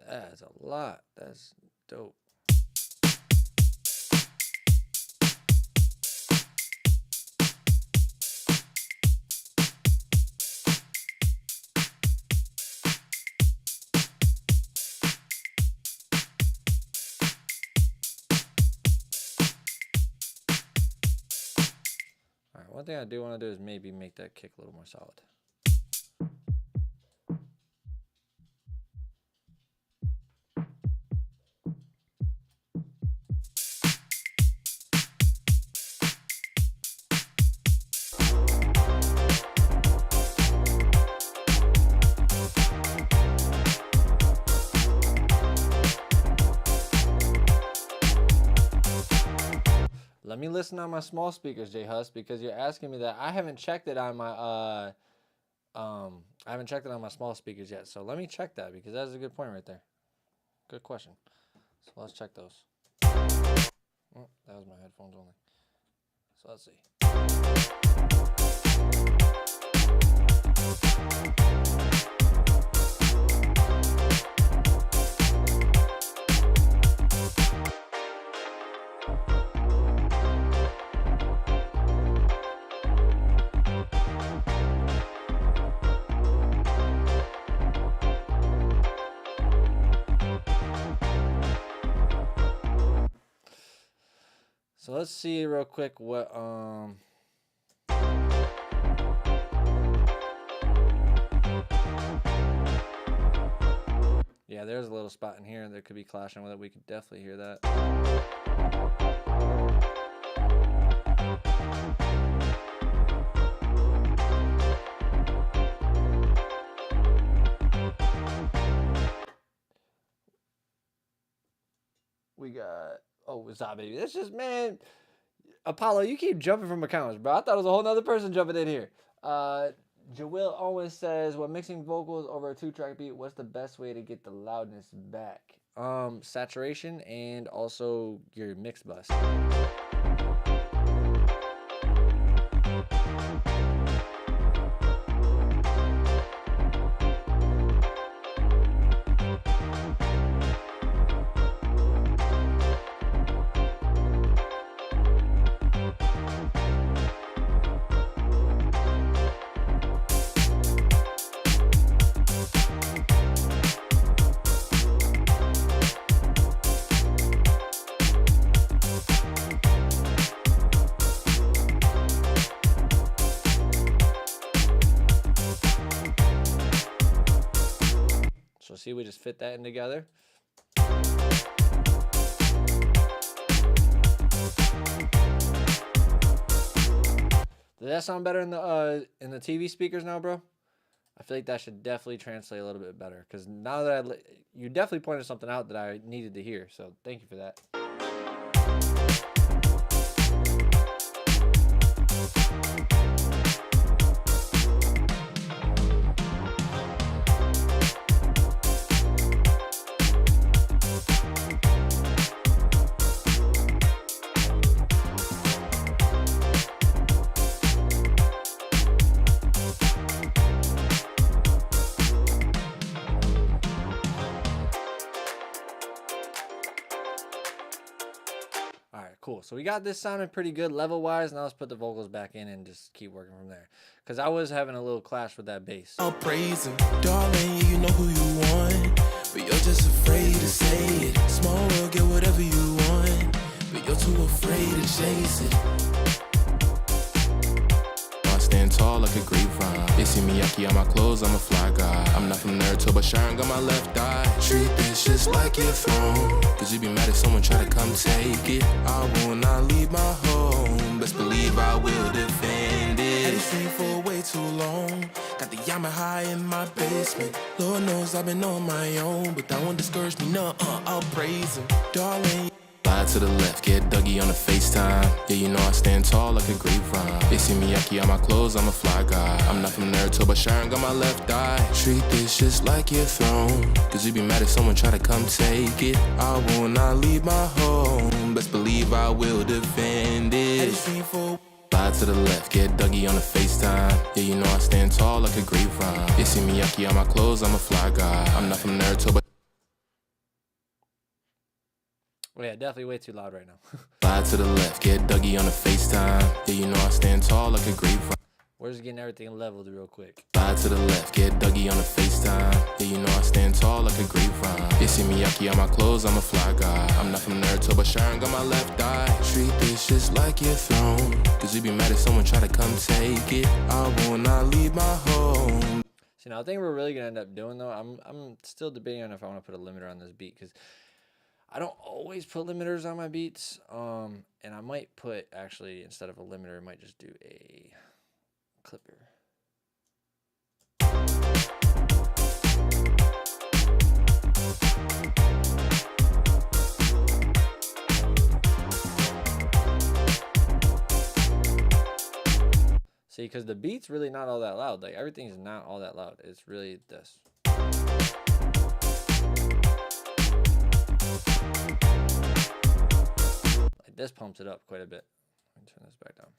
Speaker 1: Yeah, that's a lot. That's dope. One thing I do want to do is maybe make that kick a little more solid. Let me listen on my small speakers, J Hus, because you're asking me that. I haven't checked it on my I haven't checked it on my small speakers yet. So let me check that, because that's a good point right there. Good question. So let's check those. Oh, that was my headphones only. So let's see. So let's see real quick what yeah, there's a little spot in here that could be clashing with it. We could definitely hear that. We got, oh, what's up, baby? That's just, man, Apollo, you keep jumping from accounts, bro. I thought it was a whole nother person jumping in here. Joel Owens says, when mixing vocals over a 2-track beat, what's the best way to get the loudness back? Saturation and also your mix bus. So see, we just fit that in together. Does that sound better in the TV speakers now, bro? I feel like that should definitely translate a little bit better, because now that you definitely pointed something out that I needed to hear. So thank you for that. Cool. So we got this sounding pretty good level wise. Now let's put the vocals back in and just keep working from there, because I was having a little clash with that bass.
Speaker 2: I'll praise him, darling, you know who you want, but you're just afraid to say it. Small world, get whatever you want, but you're too afraid to chase it. I stand tall like a grapevine. They see me yucky on my clothes, I'm a fly guy. I'm not from Naruto, but Sharon got my left eye. Treat this just just like your throne. Cause you be mad if someone try to come take it. I will not leave my home. Best believe I will defend it. Had this thing for way too long. Got the Yamaha in my basement. Lord knows I've been on my own, but that won't discourage me, I'll praise him. Darling, slide to the left, get Dougie on the FaceTime. Yeah, you know I stand tall like a grapevine. They see me yucky on my clothes, I'm a fly guy. I'm not from Naruto, but Sharon got my left eye. Treat this just like your throne. Cause you be mad if someone try to come take it. I will not leave my home. Best believe I will defend it. Slide to the left, get Dougie on the FaceTime. Yeah, you know I stand tall like a grapevine. They see me yucky on my clothes, I'm a fly guy. I'm not from Naruto, but
Speaker 1: Oh yeah, definitely way too loud right now.
Speaker 2: slide to the left, get Dougie on the FaceTime. Yeah, you know I stand tall like a grapevine.
Speaker 1: We're just getting everything leveled real quick.
Speaker 2: Slide to the left, get Dougie on the FaceTime. Yeah, you know I stand tall like a grapevine. They see me yucky on my clothes, I'm a fly guy. I'm not from Naruto, but Sharon got my left eye. Treat this just like your throne. Cause you be mad if someone try to come take it. I will not leave my home.
Speaker 1: See, now I think we're really gonna end up doing though. I'm still debating on if I want to put a limiter on this beat because I don't always put limiters on my beats. And I might put actually instead of a limiter, I might just do a clipper. See, because the beat's really not all that loud. Like everything's not all that loud. It's really this. Like this pumps it up quite a bit. Let me turn this back down.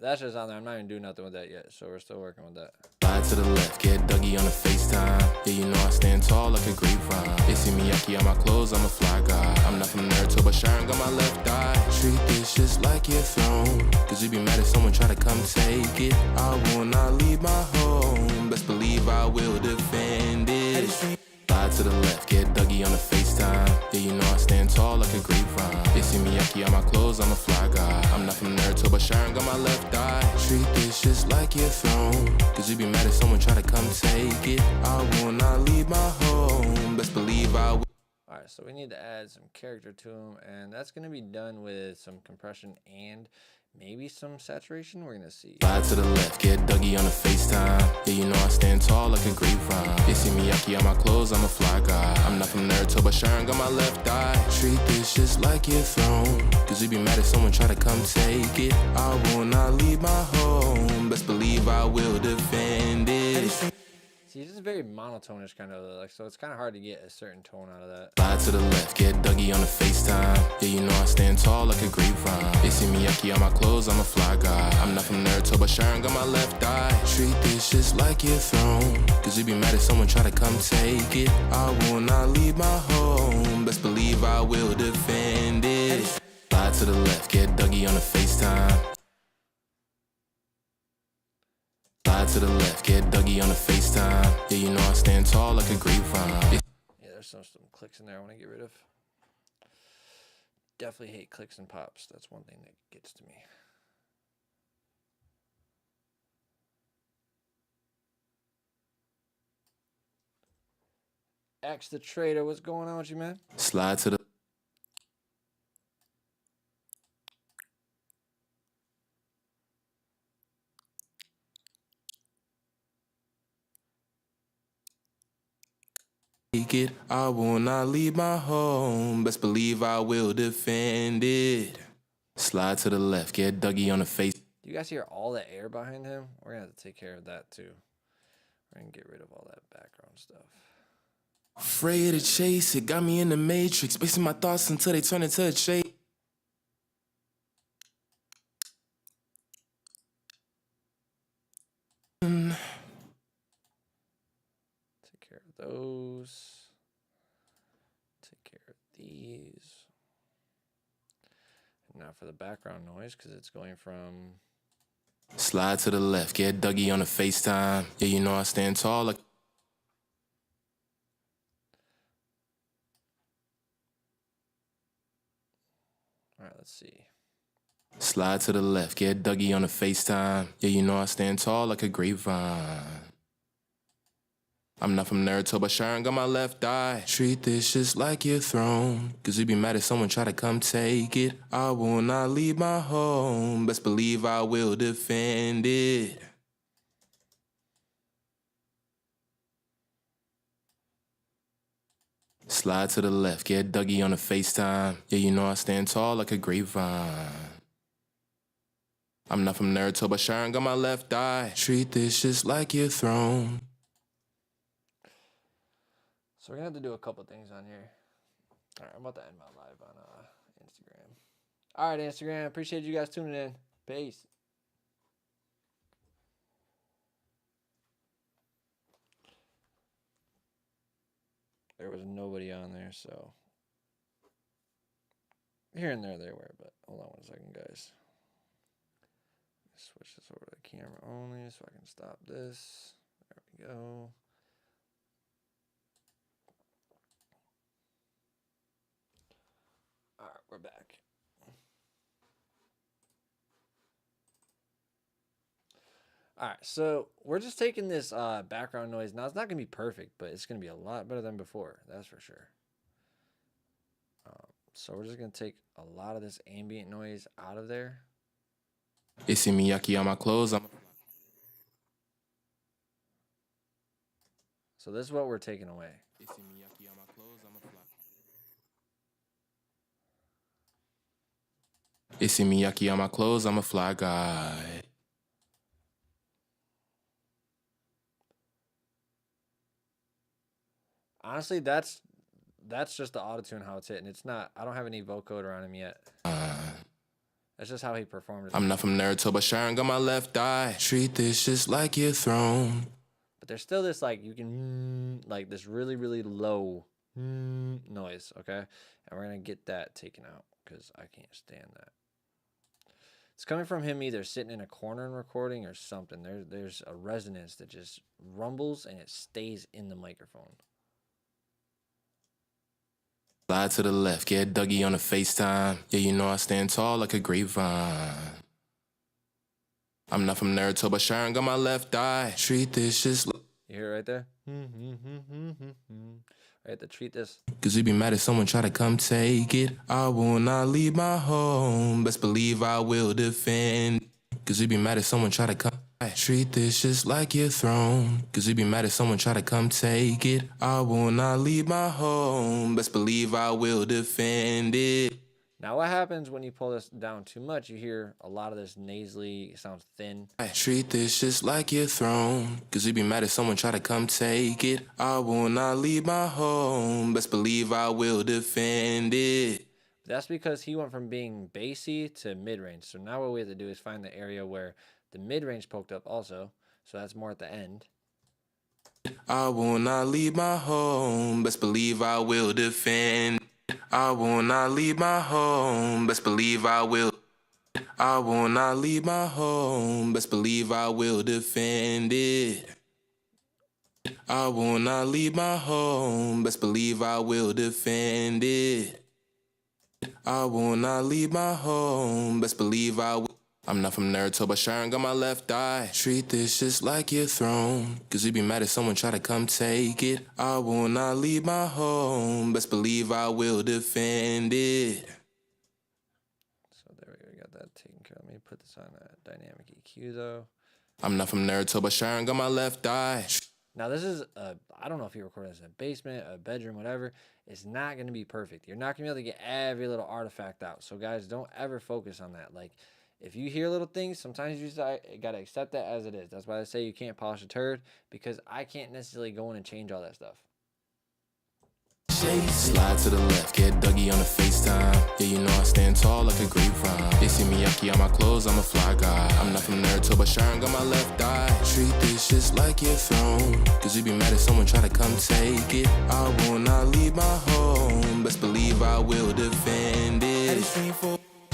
Speaker 1: That's just on there. I'm not even doing nothing with that yet, so we're still working with that.
Speaker 2: Slide to the left, get Dougie on the FaceTime. Yeah, you know I stand tall like a grapevine. They see me yucky on my clothes, I'm a fly guy. I'm not from Naruto, but Sharon got my left eye. Treat this just like your throne. Cause you be mad if someone try to come take it. I will not leave my home. Best believe I will defend it. Slide to the left, get Dougie on the FaceTime. Yeah, you know I stand tall like a grapevine. They see me yucky on my clothes, I'm a fly guy. I'm not from Naruto, but Sharon got my left eye. Treat this just like your throne. Cause you be mad if someone try to come take it. I will not leave my home. Best believe I will.
Speaker 1: Alright, so we need to add some character to them, and that's going to be done with some compression and maybe some saturation. We're going to see.
Speaker 2: Slide to the left, get Dougie on the FaceTime. Yeah, you know I stand tall like a grapevine. They see me yucky on my clothes, I'm a fly guy. I'm not from Naruto, but Sharon got my left eye. Treat this just like your throne. Cause you be mad if someone try to come take it. I will not leave my home. Best believe I will defend it.
Speaker 1: See, this is very monotonish kind of, like, so it's kind of hard to get a certain tone out of that.
Speaker 2: Slide to the left, get Dougie on the FaceTime. Yeah, you know I stand tall like a grapevine. They see me yucky on my clothes, I'm a fly guy. I'm not from Naruto, but Sharon got my left eye. Treat this just like your throne. Cause you be mad if someone try to come take it. I will not leave my home. Best believe I will defend it. Slide to the left, get Dougie on the FaceTime. Slide to the left, get Dougie on the FaceTime. Yeah, you know I stand tall like a grapevine.
Speaker 1: Yeah, there's some clicks in there I want to get rid of. Definitely hate clicks and pops. That's one thing that gets to me. X the Trader, what's going on with you, man?
Speaker 2: Slide to the it. I will not leave my home. Best believe I will defend it. Slide to the left, get Dougie on the face.
Speaker 1: Do you guys hear all the air behind him? We're gonna have to take care of that too. We're gonna get rid of all that background stuff.
Speaker 2: Afraid to chase it, got me in the matrix, basing my thoughts until they turn into a chase.
Speaker 1: Take care of those. Take care of these. Now for the background noise, because it's going from...
Speaker 2: Slide to the left, get Dougie on the FaceTime. Yeah, you know I stand tall like...
Speaker 1: All right, let's see.
Speaker 2: Slide to the left, get Dougie on the FaceTime. Yeah, you know I stand tall like a grapevine. I'm not from Naruto, but Sharon got my left eye. Treat this just like your throne, cause you'd be mad if someone try to come take it. I will not leave my home, best believe I will defend it. Slide to the left, get Dougie on the FaceTime. Yeah, you know I stand tall like a grapevine. I'm not from Naruto, but Sharon got my left eye. Treat this just like your throne.
Speaker 1: So we're going to have to do a couple things on here. All right, I'm about to end my live on Instagram. All right, Instagram. Appreciate you guys tuning in. Peace. There was nobody on there, so here and there they were, but hold on 1 second, guys. Switch this over to the camera only so I can stop this. There we go. All right, we're back. All right, so we're just taking this background noise. Now, it's not going to be perfect, but it's going to be a lot better than before. That's for sure. So we're just going to take a lot of this ambient noise out of there.
Speaker 2: Issey Miyake on my clothes.
Speaker 1: So this is what we're taking away.
Speaker 2: Issey Miyake on my clothes, I'm a fly. Issey Miyake on my clothes, I'm a fly guy.
Speaker 1: Honestly, that's just the autotune how it's hitting. It's not. I don't have any vocoder on him yet. That's just how he performed it.
Speaker 2: I'm not from Naruto, but Sharon got my left eye. Treat this just like your throne.
Speaker 1: But there's still this, like, you can, like, this really, really low noise, okay? And we're going to get that taken out because I can't stand that. It's coming from him either sitting in a corner and recording or something. There's a resonance that just rumbles and it stays in the microphone.
Speaker 2: Slide to the left, get Dougie on the FaceTime. Yeah, you know I stand tall like a grapevine. I'm not from Naruto, but Sharon got my left eye. Treat this just like...
Speaker 1: You hear it right there? Right, to treat this.
Speaker 2: Cause you'd be mad if someone try to come take it. I will not leave my home, best believe I will defend. Cause you'd be mad if someone try to come... Treat this just like your throne, cause you'd be mad if someone try to come take it. I will not leave my home, best believe I will defend it.
Speaker 1: Now what happens when you pull this down too much? You hear a lot of this nasally, it sounds thin.
Speaker 2: Treat this just like your throne, cause you'd be mad if someone try to come take it. I will not leave my home, best believe I will defend it.
Speaker 1: That's because he went from being bassy to mid-range. So now what we have to do is find the area where the mid-range poked up also. So that's more at the end.
Speaker 2: I will not leave my home, best believe I will defend. I will not leave my home, best believe I will. I will not leave my home, best believe I will defend it. I will not leave my home, best believe I will defend it. I will not leave my home, best believe I will. I'm not from Naruto, but Sharon got my left eye. Treat this just like your throne, cause you'd be mad if someone try to come take it. I will not leave my home, best believe I will defend it.
Speaker 1: So there we go, we got that taken care of. Let me put this on a dynamic EQ though.
Speaker 2: I'm not from Naruto, but Sharon got my left eye.
Speaker 1: Now this is, I don't know if you record this in a basement, a bedroom, whatever. It's not going to be perfect. You're not going to be able to get every little artifact out. So guys, don't ever focus on that. Like, if you hear little things, sometimes you just got to accept that as it is. That's why I say you can't polish a turd, because I can't necessarily go in and change all that stuff.
Speaker 2: Slide to the left, get Dougie on the FaceTime. Yeah, you know I stand tall like a grapevine. Issey Miyake on my clothes, I'm a fly guy. I'm not from Naruto, but Sharon got my left eye. Treat this just like your throne, cause you'd be mad if someone try to come take it. I will not leave my home, best believe I will defend it.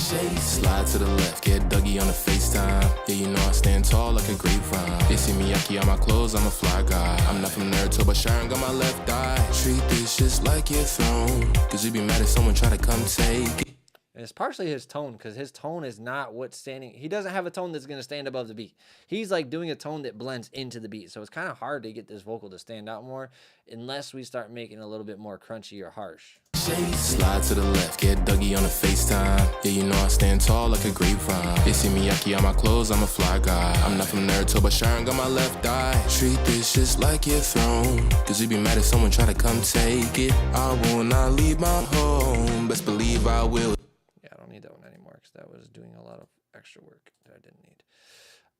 Speaker 2: Slide to the left, get Dougie on the FaceTime. Yeah, you know I stand tall like a grapevine. They see me yucky on my clothes, I'm a fly guy. I'm not from Naruto, but Sharon got my left eye. Treat this just like your throne, cause you be mad if someone try to come take it.
Speaker 1: And it's partially his tone, because his tone is not what's standing. He doesn't have a tone that's going to stand above the beat. He's like doing a tone that blends into the beat. So it's kind of hard to get this vocal to stand out more unless we start making it a little bit more crunchy or harsh.
Speaker 2: Slide to the left, get Dougie on the FaceTime. Yeah, you know I stand tall like a grapevine. They see me yucky on my clothes, I'm a fly guy. I'm not from Naruto, but Sharon got my left eye. Treat this just like your throne, cause you be mad if someone try to come take it. I will not leave my home, best believe I will.
Speaker 1: Yeah, I don't need that one anymore because that was doing a lot of extra work that I didn't need.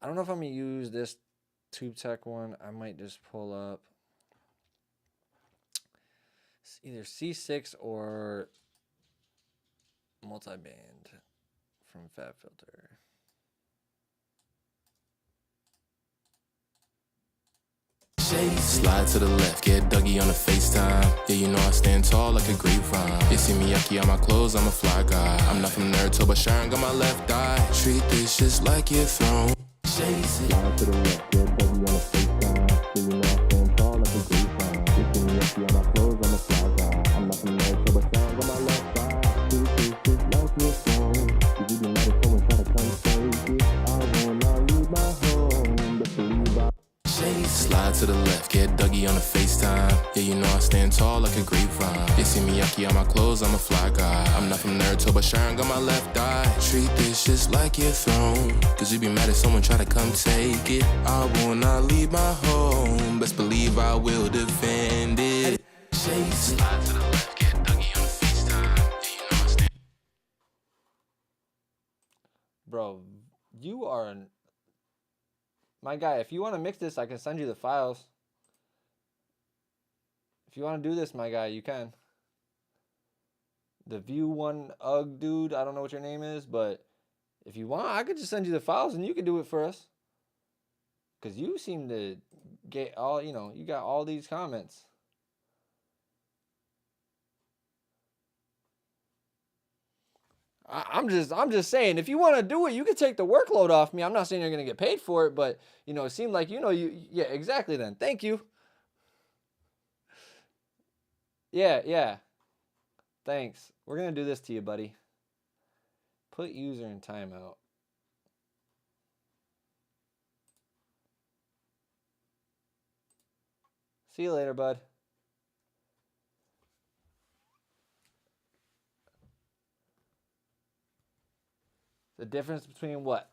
Speaker 1: I don't know if I'm going to use this Tube Tech one. I might just pull up either C6 or multiband from FabFilter.
Speaker 2: Slide to the left, get Dougie on the FaceTime. Yeah, you know I stand tall like a grapevine. They see me yucky on my clothes, I'm a fly guy. I'm not from Naruto, but Sharon got my left eye. Treat this just like your throne. Slide to the left, get Dougie on the FaceTime. Yeah, you know I stand tall like a grapevine. They see me yucky on my clothes, I'm a fly guy. I'm not from Naruto, but Sharon got my left eye. Treat this just like your throne, cause you be mad if someone try to come take it. I will not leave my home, but believe I. Slide to the left, get Dougie on the FaceTime. Yeah, you know I stand tall like a grapevine. They see me yucky on my clothes, I'm a fly guy. I'm not from Naruto, but Sharon got my left eye. Treat this just like your throne, cause you be mad if someone try to come take it. I will not leave my home, best believe I will defend it. Slide to the left, get Dougie on the FaceTime. Yeah, you know I stand.
Speaker 1: Bro, you are an... My guy, if you want to mix this, I can send you the files. If you want to do this, my guy, you can. The View One Ugg dude, I don't know what your name is, but if you want, I could just send you the files and you can do it for us. Because you seem to get all, you know, you got all these comments. I'm just saying, if you want to do it, you can take the workload off me. I'm not saying you're going to get paid for it, but, you know, it seemed like, you know, yeah, exactly then. Thank you. Yeah. Thanks. We're going to do this to you, buddy. Put user in timeout. See you later, bud. The difference between what?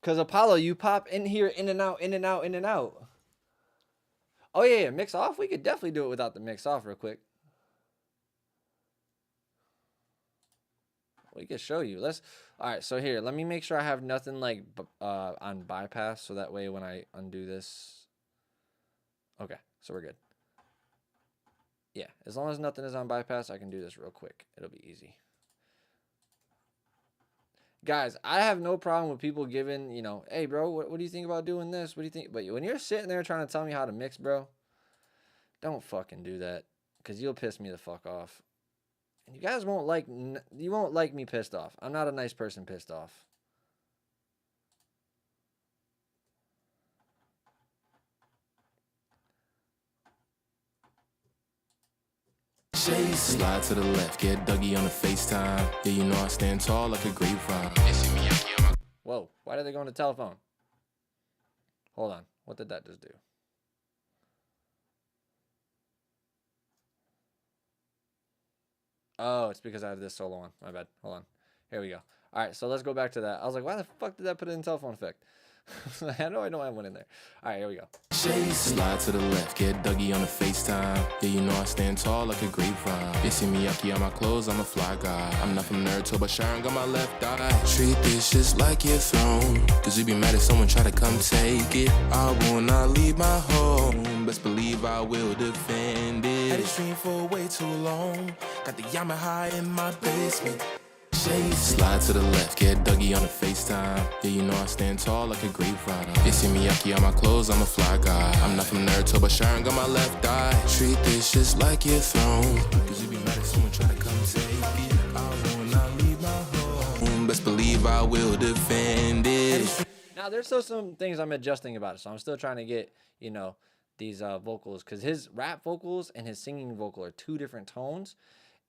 Speaker 1: Because Apollo, you pop in here, in and out, in and out, in and out. Oh, yeah, mix off? We could definitely do it without the mix off real quick. We could show you. All right, so here, let me make sure I have nothing like on bypass, so that way when I undo this. Okay, so we're good. Yeah, as long as nothing is on bypass, I can do this real quick. It'll be easy. Guys, I have no problem with people giving, you know, hey, bro, what do you think about doing this? What do you think? But when you're sitting there trying to tell me how to mix, bro, don't fucking do that, because you'll piss me the fuck off. And you guys won't like me pissed off. I'm not a nice person pissed off.
Speaker 2: Slide to the left, get Dougie on the FaceTime. Yeah, you know I stand tall like a grapevine.
Speaker 1: Whoa, why did they go on the telephone? Hold on, what did that just do? Oh, it's because I have this solo on. My bad. Hold on. Here we go. All right, so let's go back to that. I was like, why the fuck did that put it in telephone effect? I know I don't have one in there. All right, here we go.
Speaker 2: Slide to the left, get Dougie on the FaceTime. Yeah, you know I stand tall like a grapevine. They see me yucky on my clothes, I'm a fly guy. I'm not from Naruto, but Sharon got my left eye. Treat this just like your throne, cause you be mad if someone try to come take it. I will not leave my home, best believe I will defend it. Had it stream for way too long, got the Yamaha in my basement. shade. Slide to the left, get Dougie on the FaceTime. Yeah, you know I stand tall like a grapevine. They see me yucky on my clothes, I'm a fly guy. I'm not from Naruto, but Sharon got my left eye. Treat this just like your throne. Cause you be mad if someone try to come take it. I will not leave my home. Best believe I will defend it.
Speaker 1: Now, there's still some things I'm adjusting about it, so I'm still trying to get, you know, these vocals, because his rap vocals and his singing vocal are two different tones,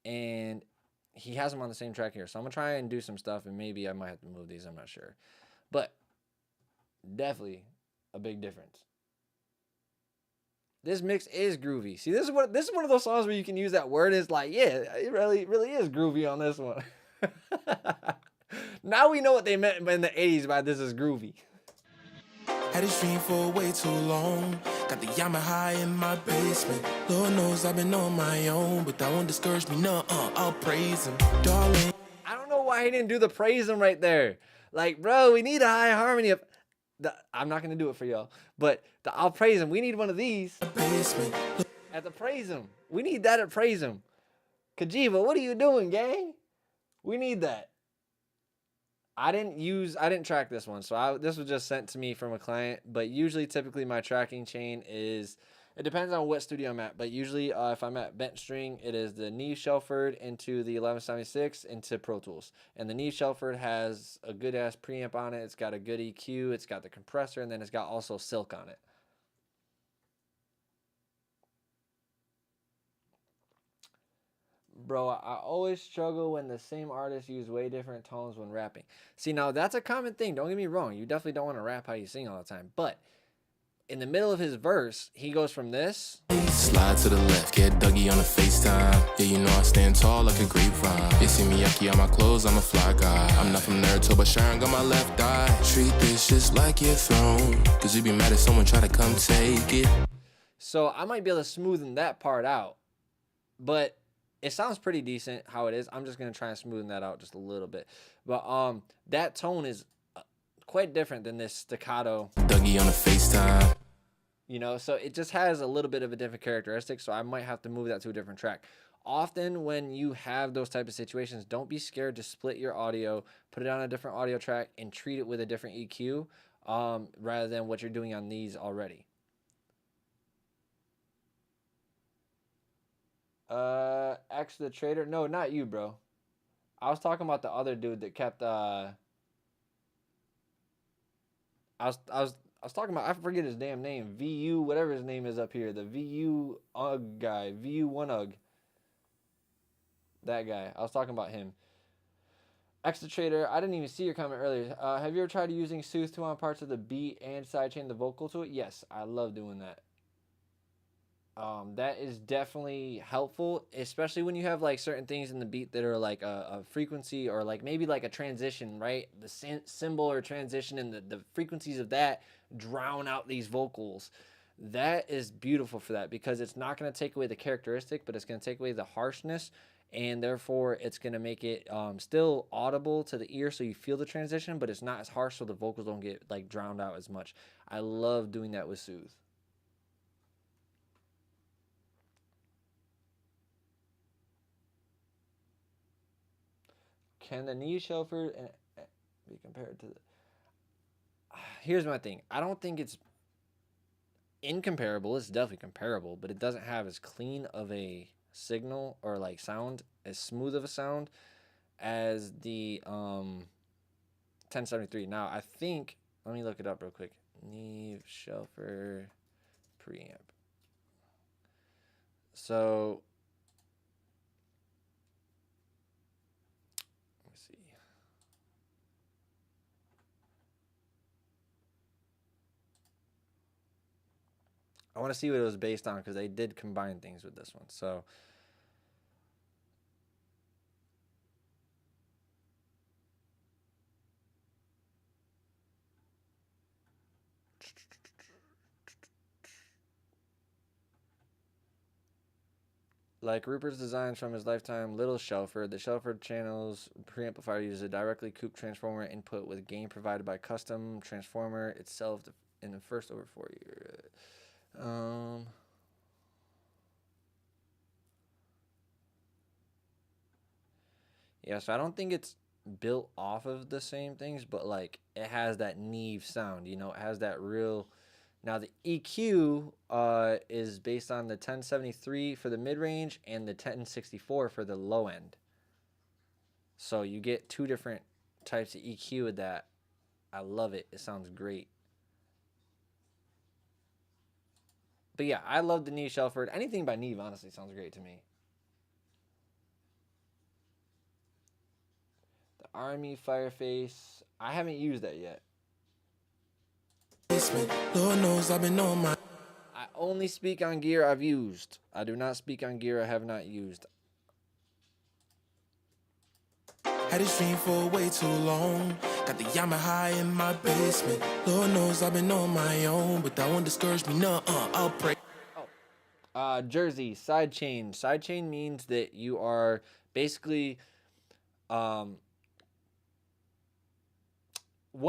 Speaker 1: and he has them on the same track here. So I'm going to try and do some stuff, and maybe I might have to move these, I'm not sure. But definitely a big difference. This mix is groovy. See, this is one of those songs where you can use that word. It's like, yeah, it really is groovy on this one. Now we know what they meant in the 80s by this is groovy.
Speaker 2: Had a stream for way too long. Got the Yamaha in my basement. Lord knows I've been on my own, but that won't discourage me. No, I'll praise him, darling.
Speaker 1: I don't know why he didn't do the praise him right there. Like, bro, we need a high harmony of. I'm not gonna do it for y'all, but I'll praise him. We need one of these
Speaker 2: Basement.
Speaker 1: at the praise him. We need that at praise him. Kageba, what are you doing, gang? We need that. I didn't track this one, so this was just sent to me from a client. But usually, typically, my tracking chain is, it depends on what studio I'm at. But usually, if I'm at Bent String, it is the Neve Shelford into the 1176 into Pro Tools. And the Neve Shelford has a good ass preamp on it. It's got a good EQ. It's got the compressor, and then it's got also silk on it. Bro, I always struggle when the same artist use way different tones when rapping. See, now that's a common thing. Don't get me wrong. You definitely don't want to rap how you sing all the time. But in the middle of his verse, he goes from this.
Speaker 2: Slide to the left, get Dougie on the FaceTime. Yeah, you know I stand tall like a grapevine. They see me yucky on my clothes, I'm a fly guy. I'm not from Naruto, but Sharon got my left eye. Treat this just like your throne. Cause you be mad if someone try to come take it.
Speaker 1: So I might be able to smoothen that part out. But it sounds pretty decent how it is. I'm just going to try and smoothen that out just a little bit. But that tone is quite different than this staccato.
Speaker 2: Dougie on the FaceTime.
Speaker 1: You know, so it just has a little bit of a different characteristic, so I might have to move that to a different track. Often when you have those type of situations, don't be scared to split your audio, put it on a different audio track, and treat it with a different EQ rather than what you're doing on these already. X the Trader? No, not you, bro. I was talking about the other dude that kept I was talking about, I forget his damn name. VU, whatever his name is up here. The VU UG guy. VU1 UG. That guy. I was talking about him. X the Trader, I didn't even see your comment earlier. Have you ever tried using Soothe to on parts of the beat and sidechain the vocal to it? Yes, I love doing that. That is definitely helpful, especially when you have like certain things in the beat that are like a frequency or like maybe like a transition, right? The symbol or transition and the frequencies of that drown out these vocals. That is beautiful for that because it's not going to take away the characteristic, but it's going to take away the harshness, and therefore it's going to make it still audible to the ear so you feel the transition, but it's not as harsh so the vocals don't get like drowned out as much. I love doing that with Soothe. Can the Neve Shelford be compared to the... Here's my thing. I don't think it's incomparable. It's definitely comparable, but it doesn't have as clean of a signal or like sound, as smooth of a sound as the 1073. Now, I think, let me look it up real quick. Neve Shelford preamp. So I want to see what it was based on because they did combine things with this one. So like Rupert's designs from his lifetime, Little Shelford, the Shelford channel's preamplifier uses a directly couped transformer input with gain provided by custom transformer itself in the first over 4 years. Yeah, so I don't think it's built off of the same things, but like it has that Neve sound, you know, it has that real. Now the EQ is based on the 1073 for the mid range and the 1064 for the low end. So you get two different types of EQ with that. I love it. It sounds great. But yeah, I love the Neve Shelford. Anything by Neve honestly sounds great to me. The Army Fireface. I haven't used that yet.
Speaker 2: Lord knows I've been on my.
Speaker 1: I only speak on gear I've used. I do not speak on gear I have not used.
Speaker 2: Had this dream for way too long. Got the Yamaha in my basement. Lord knows I've been on my own, but that won't discourage me. No, I'll pray.
Speaker 1: Jersey, sidechain. Sidechain means that you are basically one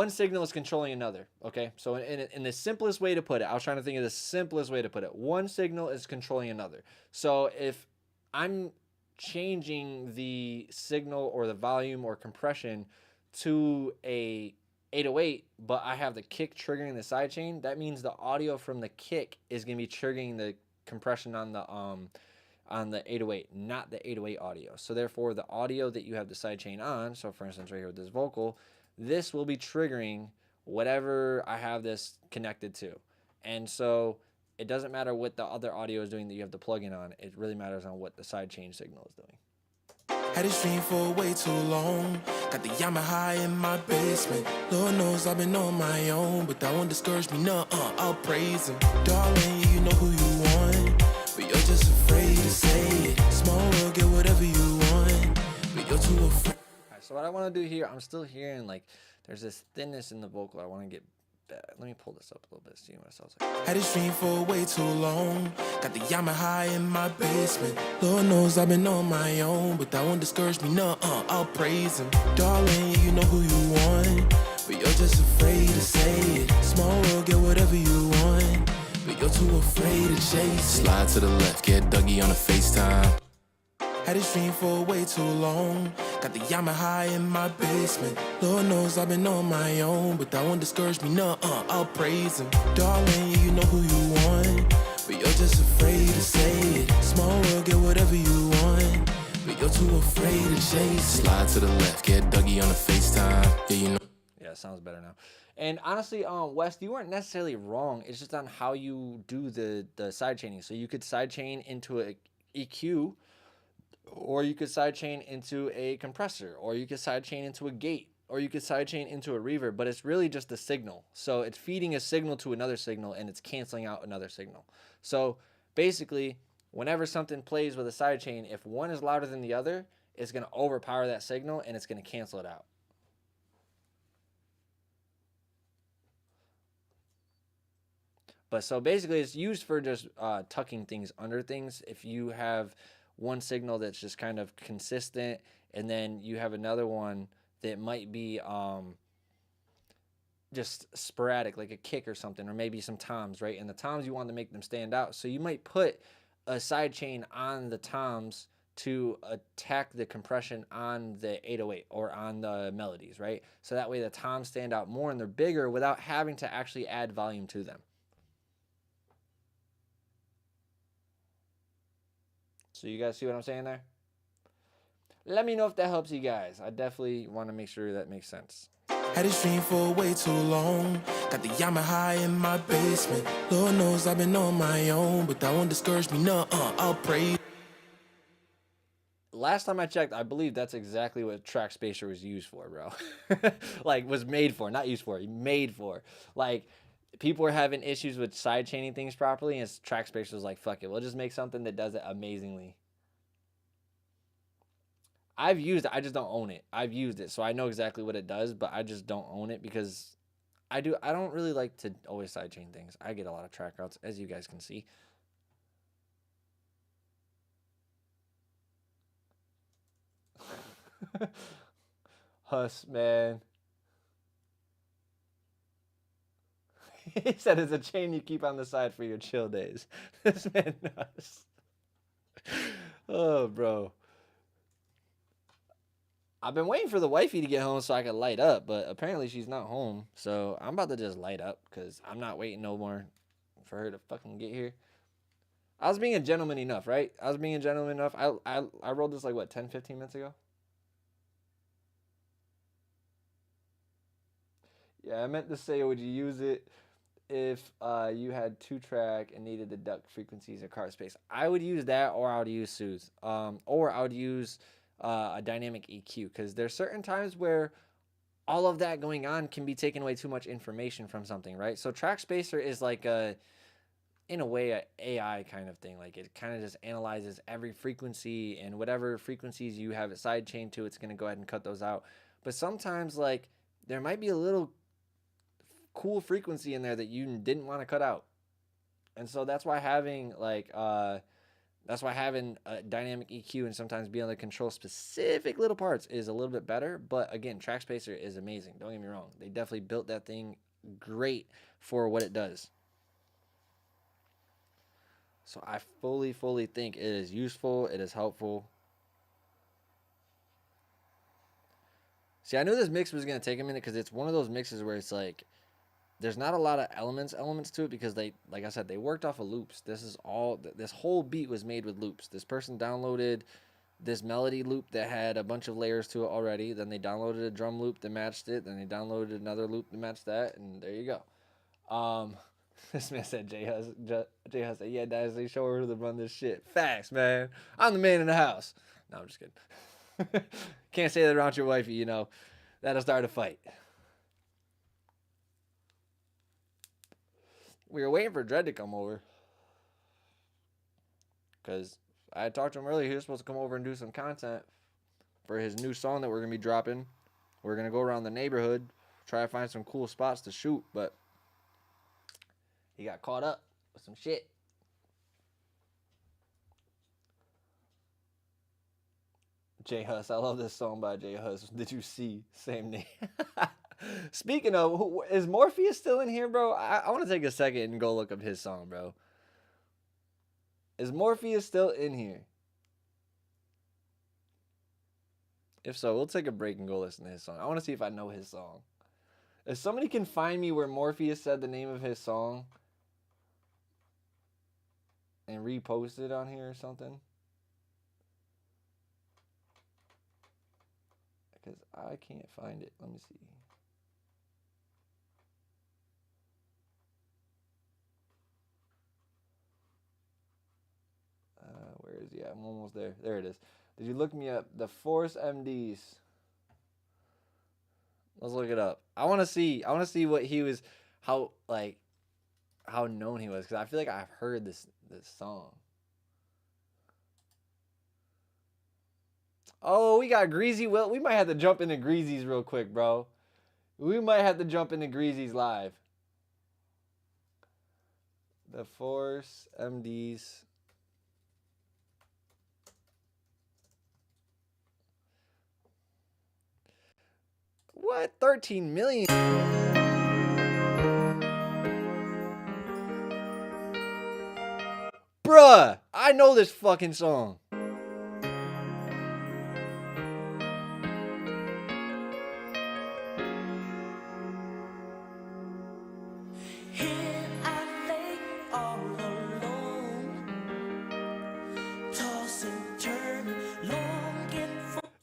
Speaker 1: signal is controlling another. Okay, so in the simplest way to put it, I was trying to think of the simplest way to put it. One signal is controlling another. So if I'm changing the signal or the volume or compression to a 808, but I have the kick triggering the sidechain, that means the audio from the kick is going to be triggering the compression on the 808, not the 808 audio. So therefore, the audio that you have the sidechain on, so for instance right here with this vocal, this will be triggering whatever I have this connected to. And so it doesn't matter what the other audio is doing that you have the plug-in on. It really matters on what the sidechain signal is doing.
Speaker 2: Had this dream for way too long. Got the Yamaha in my basement. Lord knows I've been on my own, but that won't discourage me. No, I'll praise him. Darling, you know who you want, but you're just afraid to say it. Small world, get whatever you want, but you're too afraid.
Speaker 1: All right, so what I want to do here, I'm still hearing like there's this thinness in the vocal. I want to get back. Let me pull this up a little bit, see what it sounds like.
Speaker 2: Had this dream for way too long. Got the Yamaha in my basement. Lord knows I've been on my own, but that won't discourage me. No, I'll praise him. Darling, you know who you want, but you're just afraid to say it. Small world, get whatever you want, but you're too afraid to chase it. Slide to the left, get Dougie on a FaceTime. Had this dream for way too long. Got the Yamaha in my basement. Lord knows I've been on my own, but that won't discourage me. No, I'll praise him. Darling, you know who you want, but you're just afraid to say it. Small world, get whatever you want, but you're too afraid to chase it. Slide to the left, get Dougie on a FaceTime. Yeah, you know.
Speaker 1: Yeah, it sounds better now. And honestly, Wes, you weren't necessarily wrong. It's just on how you do the sidechaining. So you could sidechain into a EQ, or you could sidechain into a compressor, or you could sidechain into a gate, or you could sidechain into a reverb, but it's really just a signal. So it's feeding a signal to another signal, and it's canceling out another signal. So basically, whenever something plays with a sidechain, if one is louder than the other, it's going to overpower that signal, and it's going to cancel it out. But so basically, it's used for just tucking things under things. If you have one signal that's just kind of consistent, and then you have another one that might be just sporadic, like a kick or something, or maybe some toms, right? And the toms, you want to make them stand out. So you might put a sidechain on the toms to attack the compression on the 808 or on the melodies, right? So that way the toms stand out more and they're bigger without having to actually add volume to them. So you guys see what I'm saying there? Let me know if that helps you guys. I definitely want to make sure that makes sense.
Speaker 2: Had this dream for way too long. Got the Yamaha in my basement. Lord knows I've been on my own, but that won't discourage me. No, I'll pray.
Speaker 1: Last time I checked, I believe that's exactly what Track Spacer was used for, bro. Like, was made for. Not used for. Made for. Like, people were having issues with sidechaining things properly, and Track Spacer was like, fuck it, we'll just make something that does it amazingly. I've used it, I just don't own it. I've used it, so I know exactly what it does, but I just don't own it because I don't really like to always sidechain things. I get a lot of track routes, as you guys can see. Huss, man. He said it's a chain you keep on the side for your chill days. This man knows. Oh, bro. I've been waiting for the wifey to get home so I could light up, but apparently she's not home. So I'm about to just light up because I'm not waiting no more for her to fucking get here. I was being a gentleman enough, right? I was being a gentleman enough. I rolled this like, what, 10, 15 minutes ago? Yeah, I meant to say, would you use it if you had 2-track and needed to duck frequencies or card space? I would use that, or I would use Soothe. Or I would use a dynamic EQ, because there's certain times where all of that going on can be taking away too much information from something, right? So track spacer is like in a way, a AI kind of thing. Like, it kind of just analyzes every frequency, and whatever frequencies you have it side chained to, it's going to go ahead and cut those out. But sometimes, like, there might be a little cool frequency in there that you didn't want to cut out. And so that's why having a dynamic EQ and sometimes being able to control specific little parts is a little bit better. But again, track spacer is amazing. Don't get me wrong. They definitely built that thing great for what it does. So I fully think it is useful. It is helpful. See, I knew this mix was going to take a minute because it's one of those mixes where it's like, there's not a lot of elements to it because they, like I said, they worked off of loops. This whole beat was made with loops. This person downloaded this melody loop that had a bunch of layers to it already. Then they downloaded a drum loop that matched it. Then they downloaded another loop that matched that, and there you go. This man said, Jay Hus said, yeah, Dynasty, show her to run this shit. Facts, man. I'm the man in the house. No, I'm just kidding. Can't say that around your wifey, you know. That'll start a fight. We were waiting for Dredd to come over. Because I had talked to him earlier. He was supposed to come over and do some content for his new song that we're going to be dropping. We're going to go around the neighborhood, try to find some cool spots to shoot, but he got caught up with some shit. Jay Huss. I love this song by Jay Huss. Did you see? Same name. Speaking of, is Morpheus still in here, bro? I want to take a second and go look up his song, bro. Is Morpheus still in here? If so, we'll take a break and go listen to his song. I want to see if I know his song. If somebody can find me where Morpheus said the name of his song and repost it on here or something. Because I can't find it. Let me see. Where is he at? I'm almost there. There it is. Did you look me up? The Force MDs. Let's look it up. I want to see what he was, how known he was, because I feel like I've heard this song. Oh, we got Greasy Will. We might have to jump into Greasy's real quick, bro. We might have to jump into Greasy's live. The Force MDs. What? 13 million? Bruh, I know this fucking song.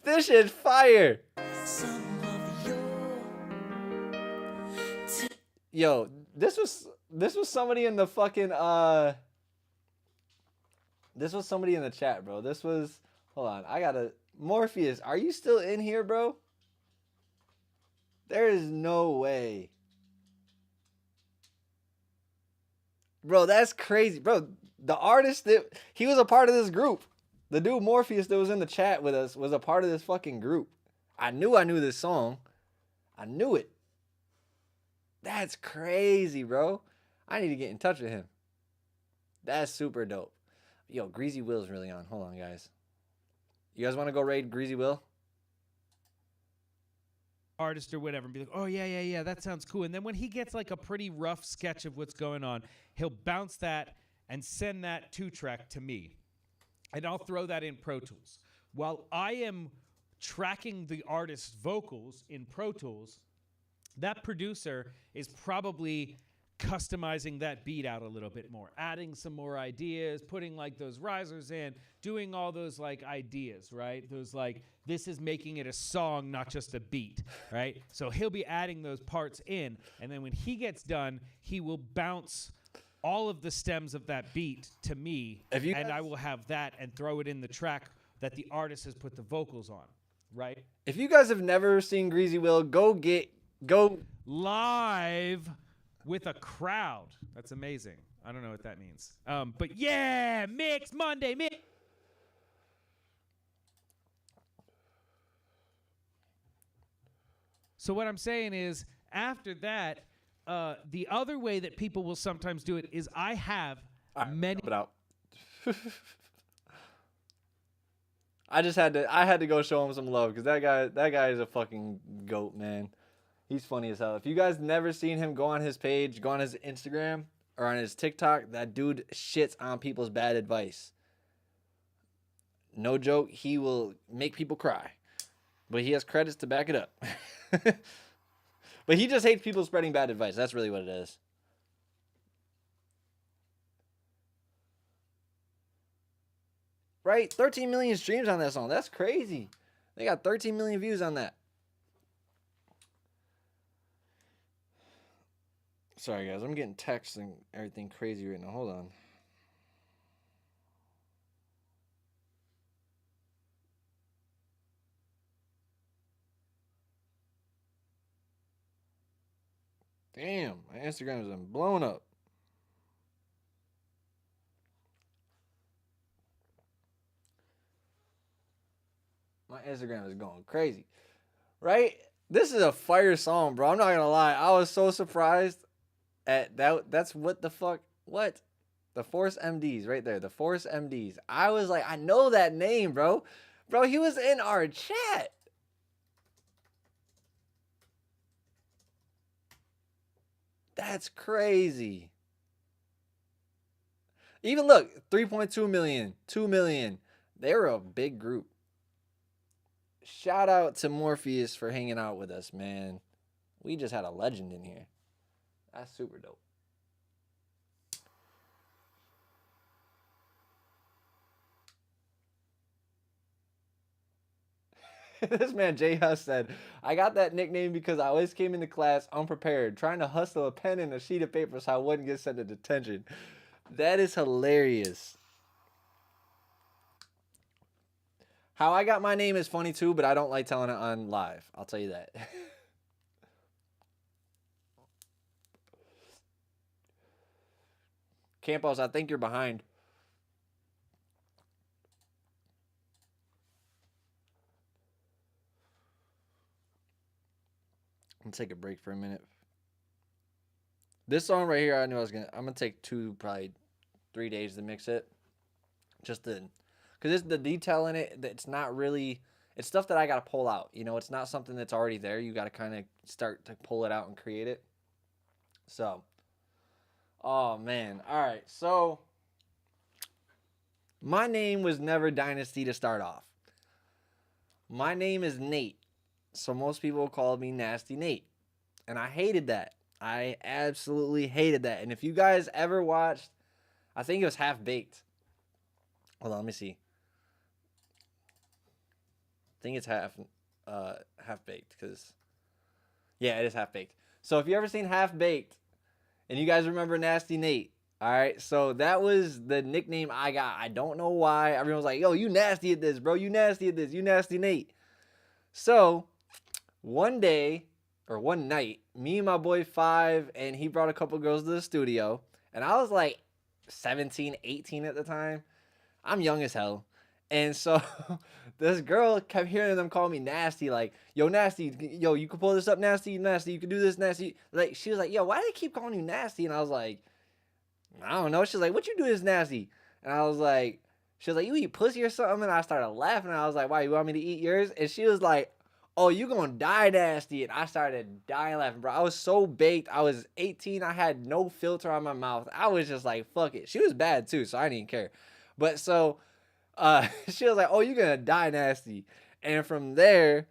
Speaker 1: This shit's fire. Yo, this was somebody in the fucking this was somebody in the chat, bro. This was, hold on, Morpheus, are you still in here, bro? There is no way. Bro, that's crazy. Bro, the artist he was a part of this group. The dude Morpheus that was in the chat with us was a part of this fucking group. I knew this song. I knew it. That's crazy, bro. I need to get in touch with him. That's super dope. Yo, Greasy Will's really on. Hold on, guys. You guys want to go raid Greasy Will?
Speaker 4: Artist or whatever, and be like, oh, yeah, that sounds cool. And then when he gets like a pretty rough sketch of what's going on, he'll bounce that and send that 2-track to me. And I'll throw that in Pro Tools. While I am tracking the artist's vocals in Pro Tools, that producer is probably customizing that beat out a little bit more, adding some more ideas, putting like those risers in, doing all those like ideas, right? Those like, this is making it a song, not just a beat, right? So he'll be adding those parts in, and then when he gets done, he will bounce all of the stems of that beat to me, and I will have that and throw it in the track that the artist has put the vocals on, right?
Speaker 1: If you guys have never seen Greasy Will, go
Speaker 4: live with a crowd. That's amazing. I don't know what that means. But yeah, Mix Monday. So what I'm saying is, after that, the other way that people will sometimes do it is I have many.
Speaker 1: Put out. I had to go show him some love because that guy is a fucking goat, man. He's funny as hell. If you guys never seen him, go on his page, go on his Instagram or on his TikTok. That dude shits on people's bad advice. No joke, he will make people cry. But he has credits to back it up. But he just hates people spreading bad advice. That's really what it is. Right? 13 million streams on that song. That's crazy. They got 13 million views on that. Sorry, guys. I'm getting texts and everything crazy right now. Hold on. Damn, my Instagram has been blown up. My Instagram is going crazy. Right? This is a fire song, bro. I'm not gonna lie. I was so surprised at that. That's what the fuck? What? The Force MDs right there. The Force MDs. I was like, I know that name, bro. Bro, he was in our chat. That's crazy. Even look, 3.2 million, 2 million. They were a big group. Shout out to Morpheus for hanging out with us, man. We just had a legend in here. That's super dope. This man J Huss said, I got that nickname because I always came into class unprepared, trying to hustle a pen and a sheet of paper so I wouldn't get sent to detention. That is hilarious. How I got my name is funny too, but I don't like telling it on live. I'll tell you that. Campos, I think you're behind. I'm gonna take a break for a minute. This song right here, I knew I'm gonna take probably 3 days to mix it. Just to, because it's the detail in it. It's not really, it's stuff that I gotta pull out. You know, it's not something that's already there. You gotta kind of start to pull it out and create it. So, oh man. All right. So, my name was never Dynasty to start off. My name is Nate. So most people called me Nasty Nate. And I hated that. I absolutely hated that. And if you guys ever watched, I think it was Half Baked. Hold on, let me see. I think it's Half Baked because, yeah, it is Half Baked. So if you ever seen Half Baked and you guys remember Nasty Nate, all right, so that was the nickname I got. I don't know why. Everyone was like, yo, you nasty at this, bro. You nasty at this. You Nasty Nate. So one day or one night, me and my boy Five, and he brought a couple girls to the studio, and I was like 17, 18 at the time. I'm young as hell. And so this girl kept hearing them call me Nasty, like, yo, Nasty, yo, you can pull this up, Nasty, Nasty, you can do this, Nasty. Like, she was like, yo, why do they keep calling you Nasty? And I was like, I don't know. She's like, what you do is Nasty? And I was like, she was like, you eat pussy or something? And I started laughing. And I was like, why, you want me to eat yours? And she was like, oh, you gonna die Nasty. And I started dying laughing, bro. I was so baked. I was 18. I had no filter on my mouth. I was just like, fuck it. She was bad too, so I didn't care. But so she was like, oh, you're gonna die Nasty. And from there,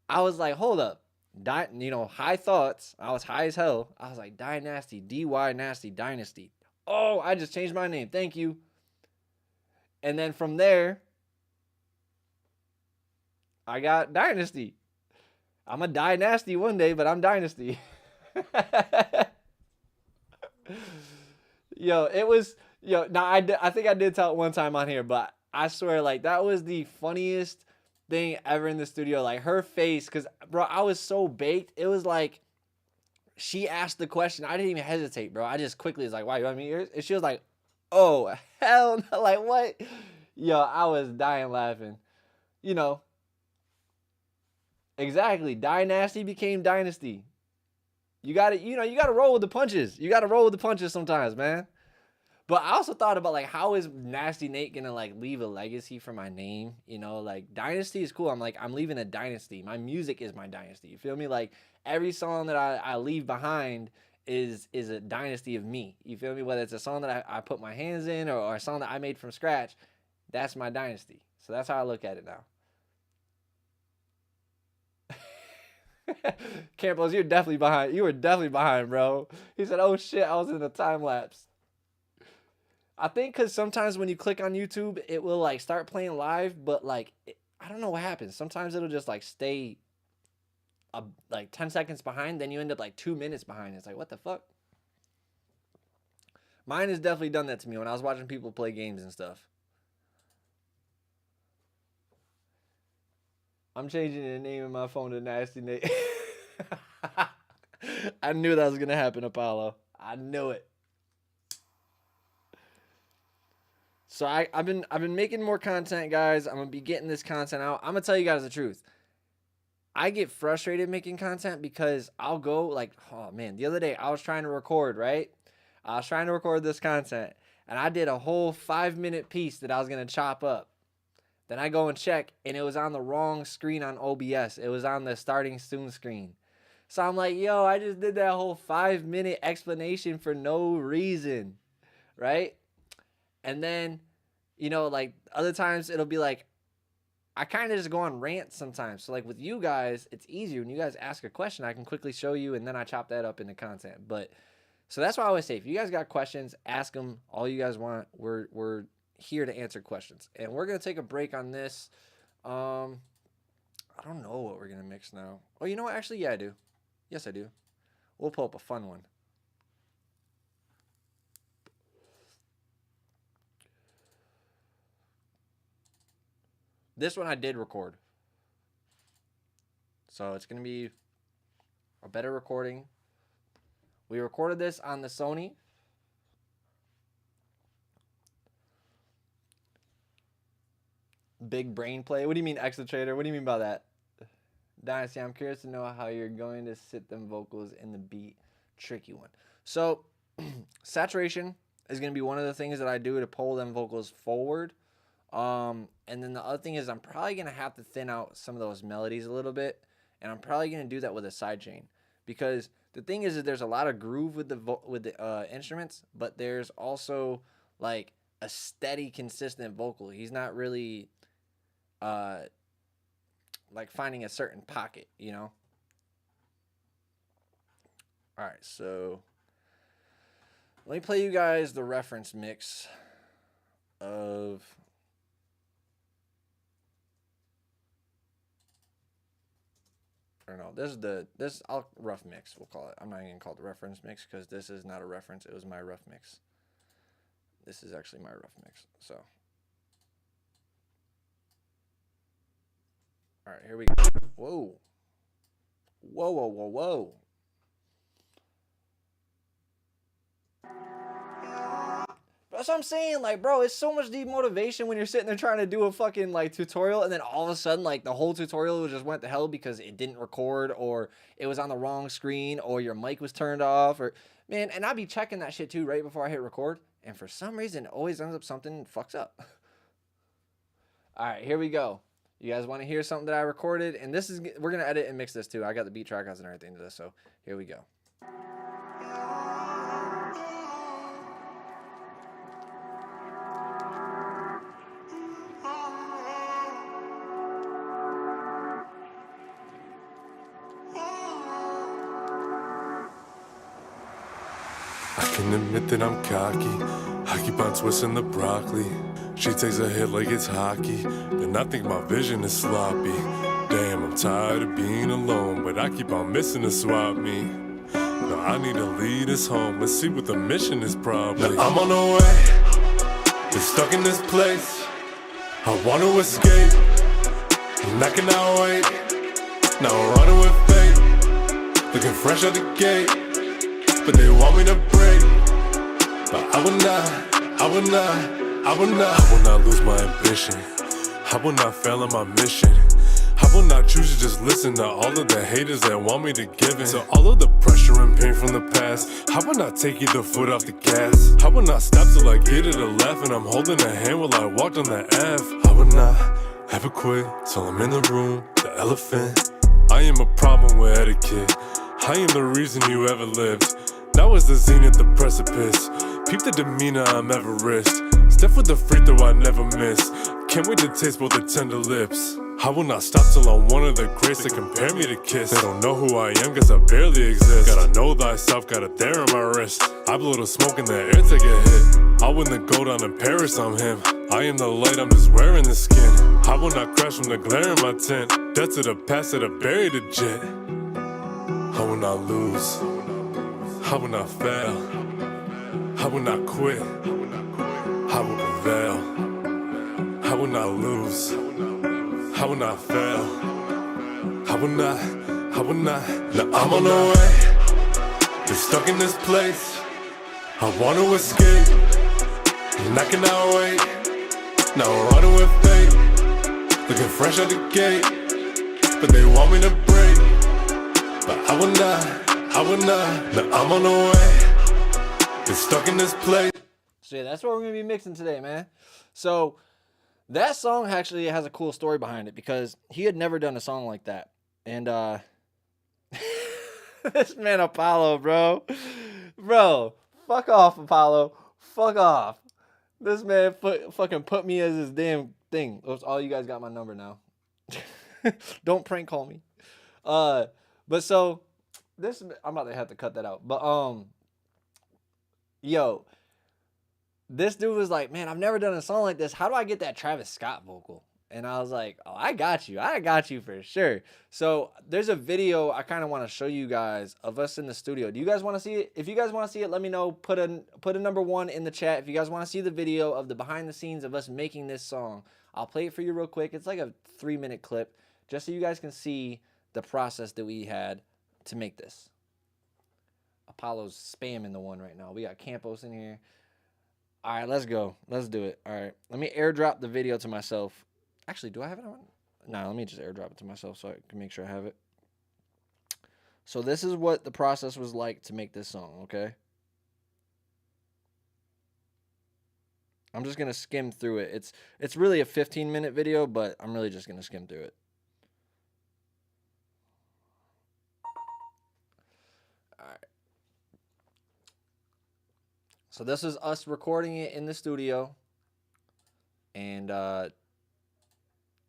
Speaker 1: I was like, hold up. High thoughts. I was high as hell. I was like, Dynasty, DY Nasty, Dynasty. Oh, I just changed my name. Thank you. And then from there, I got Dynasty. I'm a Dynasty one day, but I'm Dynasty. I think I did tell it one time on here, but I swear, like, that was the funniest thing ever in the studio. Like, her face, because, bro, I was so baked. It was like, she asked the question. I didn't even hesitate, bro. I just quickly was like, why, you want me yours? And she was like, oh, hell no. Like, what? Yo, I was dying laughing. You know, exactly. Dynasty became Dynasty. You gotta roll with the punches. You gotta roll with the punches sometimes, man. But I also thought about, like, how is Nasty Nate gonna, like, leave a legacy for my name? You know, like, Dynasty is cool. I'm like, I'm leaving a dynasty. My music is my dynasty. You feel me? Like, every song that I leave behind is a dynasty of me. You feel me? Whether it's a song that I put my hands in or a song that I made from scratch, that's my dynasty. So that's how I look at it now. Campos, you're definitely behind. You were definitely behind, bro. He said, oh shit, I was in a time lapse. I think because sometimes when you click on YouTube, it will, like, start playing live, but, like, I don't know what happens. Sometimes it'll just, like, stay like 10 seconds behind, then you end up like 2 minutes behind. It's like, what the fuck? Mine has definitely done that to me when I was watching people play games and stuff. I'm changing the name of my phone to Nasty Nate. I knew that was gonna happen, Apollo. I knew it. So I've been making more content, guys. I'm gonna be getting this content out. I'm gonna tell you guys the truth. I get frustrated making content because I'll go, like, oh man, the other day I was trying to record, right? I was trying to record this content, and I did a whole 5-minute piece that I was gonna chop up. Then I go and check, and it was on the wrong screen on OBS. It was on the starting soon screen. So I'm like, yo, I just did that whole 5-minute explanation for no reason, right? And then, like, other times it'll be like, I kind of just go on rants sometimes. So, like, with you guys, it's easier. When you guys ask a question, I can quickly show you, and then I chop that up into content. But, so that's why I always say, if you guys got questions, ask them all you guys want. We're here to answer questions. And we're going to take a break on this. I don't know what we're going to mix now. Oh, you know what? Actually, yeah, I do. Yes, I do. We'll pull up a fun one. This one I did record. So it's going to be a better recording. We recorded this on the Sony. Big brain play. What do you mean, Exotrader? What do you mean by that? Dynasty, I'm curious to know how you're going to sit them vocals in the beat. Tricky one. So, saturation is going to be one of the things that I do to pull them vocals forward. And then the other thing is I'm probably going to have to thin out some of those melodies a little bit. And I'm probably going to do that with a sidechain. Because the thing is that there's a lot of groove with the instruments. But there's also, like, a steady, consistent vocal. He's not really like finding a certain pocket, All right, so let me play you guys the reference mix of rough mix, we'll call it. I'm not even gonna call it the reference mix because this is not a reference. It was my rough mix. This is actually my rough mix. So, all right, here we go. Whoa. Whoa, whoa, whoa, whoa. That's what I'm saying. Like, bro, it's so much demotivation when you're sitting there trying to do a fucking, like, tutorial, and then all of a sudden, like, the whole tutorial just went to hell because it didn't record, or it was on the wrong screen, or your mic was turned off, or, man, and I'd be checking that shit too right before I hit record, and for some reason, it always ends up something fucks up. All right, here we go. You guys want to hear something that I recorded? And we're going to edit and mix this too. I got the beat trackers and everything to this, so here we go.
Speaker 5: can admit that I'm cocky. I keep on twisting the broccoli. She takes a hit like it's hockey. Then I think my vision is sloppy. Damn, I'm tired of being alone, but I keep on missing to swap me. Now I need to lead us home. Let's see what the mission is probably. Now I'm on the way. Been stuck in this place. I want to escape. And I cannot wait. Now I'm running with fate. Looking fresh out the gate. But they want me to break. But I will not, I will not, I will not. I will not lose my ambition. I will not fail in my mission. I will not choose to just listen to all of the haters that want me to give in. So all of the pressure and pain from the past, I will not take either foot off the gas. I will not stop till I get to the left, and I'm holding a hand while I walk on the Ave. I will not ever quit till I'm in the room, the elephant. I am a problem with etiquette. I am the reason you ever lived. That was the zenith, the precipice. Peep the demeanor, I'm Everest. Step with the free throw I never miss. Can't wait to taste both the tender lips. I will not stop till I'm one of the greats that compare me to Kiss. They don't know who I am cause I barely exist. Gotta know thyself, got a dare on my wrist. I blow the smoke in the air, take a hit. I'll win the gold down in Paris, I'm him. I am the light, I'm just wearing the skin. I will not crash from the glare in my tent. Death to the past that I buried the jet. I will not lose. I will not fail. I will not quit. I will prevail. I will not lose. I will not fail. I will not. Now I'm on the way. Been stuck in this place. I want to escape. And I cannot wait. Now I'm running with fate. Looking fresh out the gate. But they want me to break. But I will not. Now I'm on the way. Been stuck in this place.
Speaker 1: So yeah, that's what we're gonna be mixing today, man. So that song actually has a cool story behind it because he had never done a song like that. And this man Apollo, bro, fuck off, Apollo, fuck off. This man fucking put me as his damn thing. Oops, all you guys got my number now. Don't prank call me. But so this, I'm about to have to cut that out. But yo, this dude was like, man, I've never done a song like this. How do I get that Travis Scott vocal? And I was like, oh, I got you for sure. So there's a video I kind of want to show you guys of us in the studio. Do you guys want to see it? If you guys want to see it, let me know. Put a number 1 in the chat. If you guys want to see the video of the behind the scenes of us making this song, I'll play it for you real quick. It's like a 3-minute clip just so you guys can see the process that we had to make this. Apollo's spamming the one right now. We got Campos in here. All right, let's go. Let's do it. All right, let me airdrop the video to myself. Actually, do I have it on? No, let me just airdrop it to myself so I can make sure I have it. So this is what the process was like to make this song, okay? I'm just going to skim through it. It's really a 15-minute video, but I'm really just going to skim through it. All right. So this is us recording it in the studio, and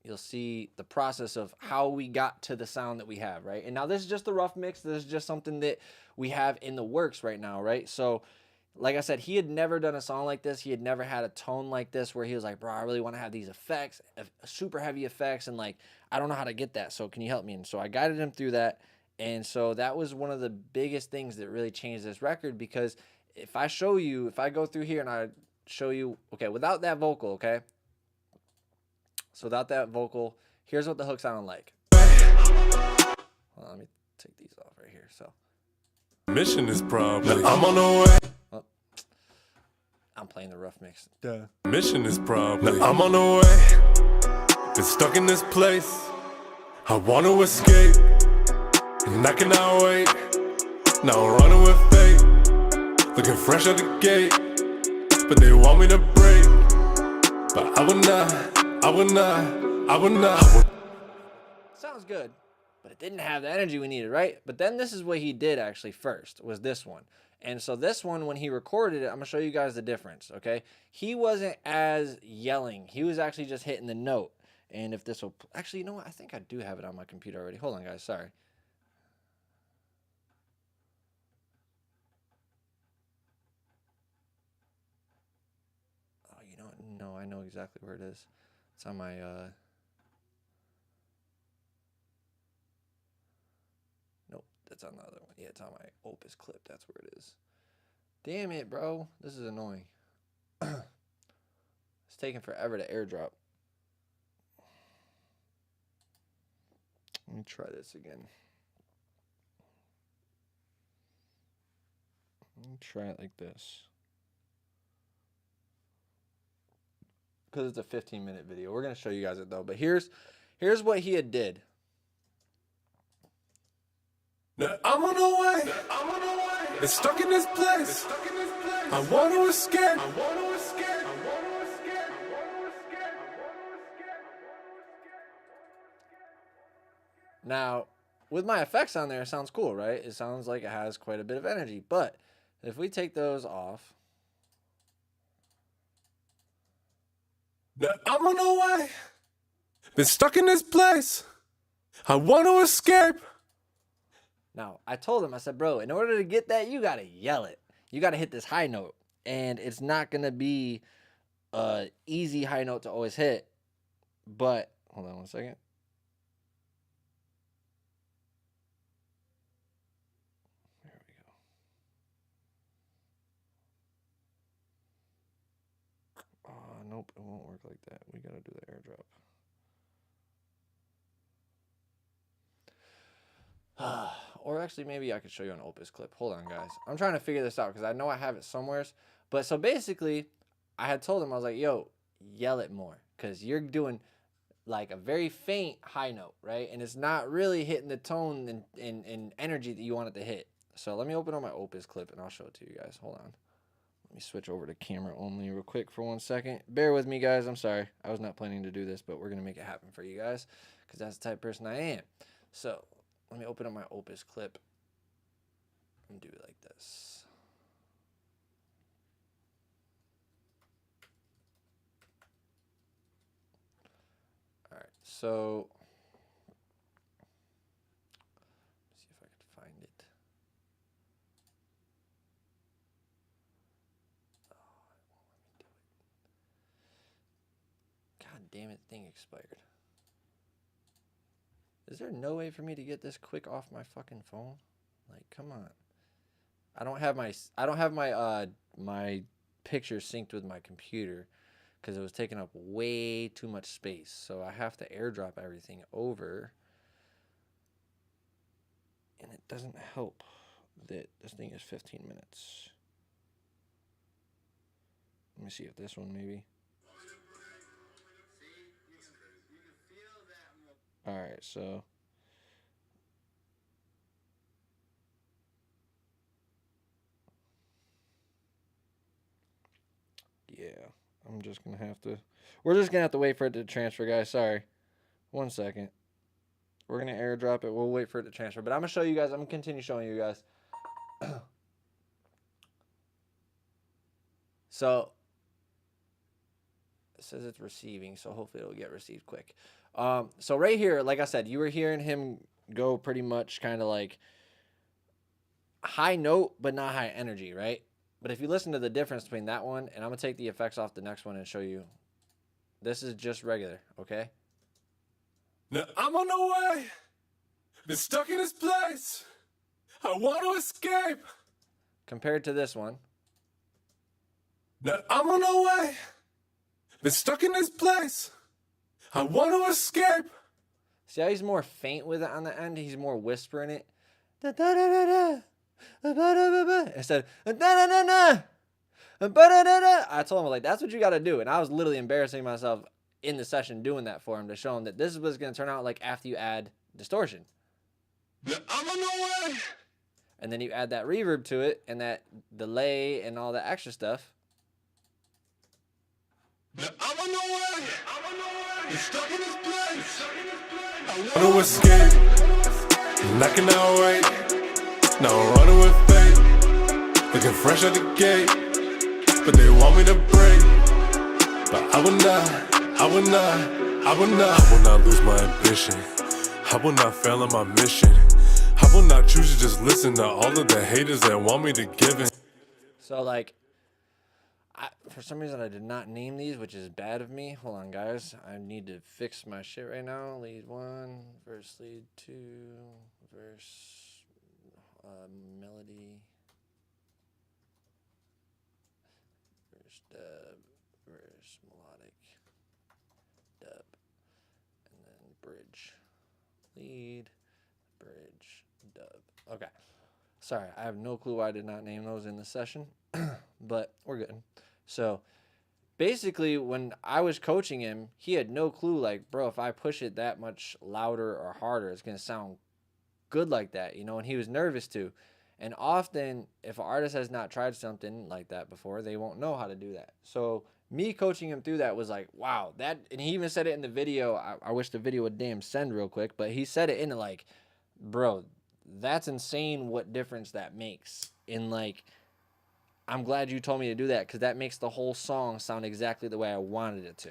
Speaker 1: you'll see the process of how we got to the sound that we have, right? And now this is just the rough mix. This is just something that we have in the works right now, right? So like I said, he had never done a song like this. He had never had a tone like this where he was like, bro, I really want to have these effects, super heavy effects, and like, I don't know how to get that, so can you help me? And so I guided him through that, and so that was one of the biggest things that really changed this record, because if I go through here and I show you, okay, without that vocal, okay? So without that vocal, here's what the hook sounded like. Hold on, let me take these off right here. So
Speaker 5: Mission is probably. I'm on the way.
Speaker 1: Oh, I'm playing the rough mix.
Speaker 5: Duh. Mission is probably. I'm on the way. Been stuck in this place. I want to escape. And I cannot wait. Now I'm running with fate. Looking fresh out the gate. But they want me to break. But I will not.
Speaker 1: Sounds good, but it didn't have the energy we needed, right? But then this is what he did actually first, was this one. And so this one, when he recorded it, I'm going to show you guys the difference, okay? He wasn't as yelling. He was actually just hitting the note. And if this will... Actually, you know what? I think I do have it on my computer already. Hold on, guys. Sorry. No, I know exactly where it is. It's on my nope, that's on the other one. Yeah, it's on my Opus clip. That's where it is. Damn it, bro. This is annoying. It's taking forever to airdrop. Let me try this again. Let me try it like this. Because it's a 15-minute video. We're going to show you guys it, though. But here's what he had did.
Speaker 5: Now I'm on the way. It's stuck in this place. I want to escape.
Speaker 1: Now, with my effects on there, it sounds cool, right? It sounds like it has quite a bit of energy. But if we take those off.
Speaker 5: Now I'm on the way. Been stuck in this place. I want to escape.
Speaker 1: Now, I told him, I said, bro, in order to get that, you got to yell it. You got to hit this high note. And it's not going to be an easy high note to always hit. But, hold on one second. There we go. Nope, it won't work like that. We got to do the airdrop. Or actually, maybe I could show you an Opus clip. Hold on, guys. I'm trying to figure this out because I know I have it somewhere. But so basically, I had told him, I was like, yo, yell it more. Because you're doing like a very faint high note, right? And it's not really hitting the tone and energy that you want it to hit. So let me open up my Opus clip and I'll show it to you guys. Hold on. Let me switch over to camera only real quick for 1 second. Bear with me, guys. I'm sorry. I was not planning to do this, but we're going to make it happen for you guys because that's the type of person I am. So let me open up my Opus clip and do it like this. All right, so let's see if I can find it. Oh, it won't let me do it. God damn it, thing expired. Is there no way for me to get this quick off my fucking phone? Like, come on. I don't have my picture synced with my computer because it was taking up way too much space. So I have to airdrop everything over. And it doesn't help that this thing is 15 minutes. Let me see if this one maybe. All right, so yeah, I'm just gonna have to. We're just gonna have to wait for it to transfer, guys. Sorry, 1 second. We're gonna airdrop it. We'll wait for it to transfer, but I'm gonna show you guys. I'm gonna continue showing you guys. So it says it's receiving, so hopefully it'll get received quick. So right here, like I said, you were hearing him go pretty much kind of like high note, but not high energy, right? But if you listen to the difference between that one, and I'm going to take the effects off the next one and show you. This is just regular, okay?
Speaker 5: Now I'm on the way. Been stuck in this place. I want to escape.
Speaker 1: Compared to this one.
Speaker 5: Now I'm on the way. Been stuck in this place. I want to escape.
Speaker 1: See how he's more faint with it on the end? He's more whispering it. Da, da, da, da, da. Instead, da, da, da, da. Da, da, da, da. I told him, like, that's what you got to do. And I was literally embarrassing myself in the session doing that for him to show him that this is what's going to turn out like after you add distortion.
Speaker 5: Now I'm on the way.
Speaker 1: And then you add that reverb to it and that delay and all that extra stuff.
Speaker 5: Now I'm on the way. Been stuck in this place. I want to escape. Knocking out right. Now I'm running with fate. Looking fresh at the gate. But they want me to break. But I will not lose my ambition. I will not fail in my mission. I will not choose to just listen to all of the haters that want me to give in.
Speaker 1: So, like, For some reason, I did not name these, which is bad of me. Hold on, guys. I need to fix my shit right now. Lead 1, verse lead 2, verse melody, verse dub, verse melodic, dub, and then bridge. Lead, bridge, dub. Okay. Sorry, I have no clue why I did not name those in the session, but we're good. So basically, when I was coaching him, he had no clue, like, bro, if I push it that much louder or harder, it's going to sound good like that, you know, and he was nervous too. And often, if an artist has not tried something like that before, they won't know how to do that. So me coaching him through that was like, wow, that, and he even said it in the video. I wish the video would damn send real quick, but he said it in it like, bro, that's insane what difference that makes. In like, I'm glad you told me to do that because that makes the whole song sound exactly the way I wanted it to.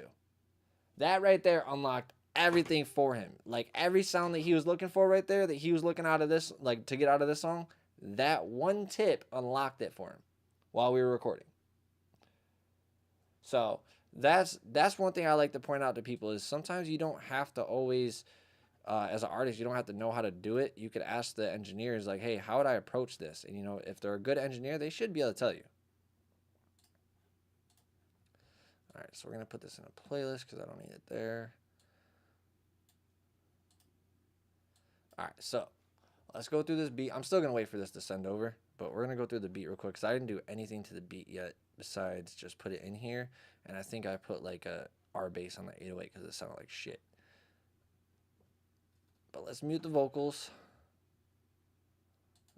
Speaker 1: That right there unlocked everything for him. Like every sound that he was looking for right there, that he was looking out of this, like to get out of this song, that one tip unlocked it for him while we were recording. So that's one thing I like to point out to people is sometimes you don't have to always, as an artist, you don't have to know how to do it. You could ask the engineers like, hey, how would I approach this? And, you know, if they're a good engineer, they should be able to tell you. All right, so we're going to put this in a playlist because I don't need it there. All right, so let's go through this beat. I'm still going to wait for this to send over, but we're going to go through the beat real quick because I didn't do anything to the beat yet besides just put it in here. And I think I put like a R bass on the 808 because it sounded like shit. But let's mute the vocals.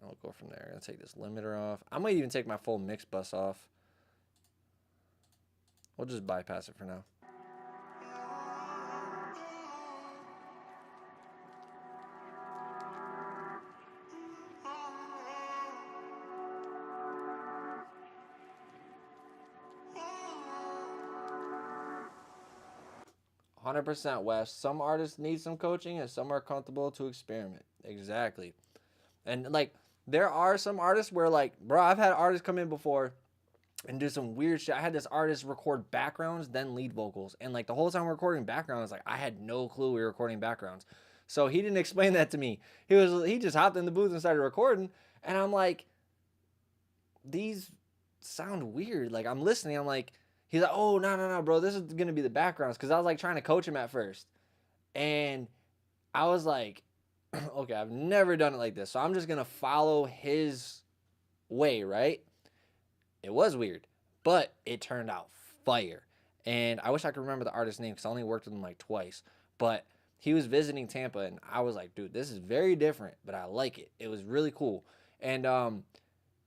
Speaker 1: And we'll go from there. I'm going to take this limiter off. I might even take my full mix bus off. We'll just bypass it for now. 100% West. Some artists need some coaching and some are comfortable to experiment. Exactly. And like, there are some artists where like, bro, I've had artists come in before and do some weird shit. I had this artist record backgrounds, then lead vocals. And like the whole time we're recording backgrounds, like I had no clue we were recording backgrounds. So he didn't explain that to me. He just hopped in the booth and started recording. And I'm like, these sound weird. Like I'm listening. I'm like, he's like, oh, no, bro. This is going to be the backgrounds. Because I was like trying to coach him at first. And I was like, okay, I've never done it like this. So I'm just going to follow his way, right? It was weird. But it turned out fire. And I wish I could remember the artist's name because I only worked with him like twice. But he was visiting Tampa. And I was like, dude, this is very different. But I like it. It was really cool. And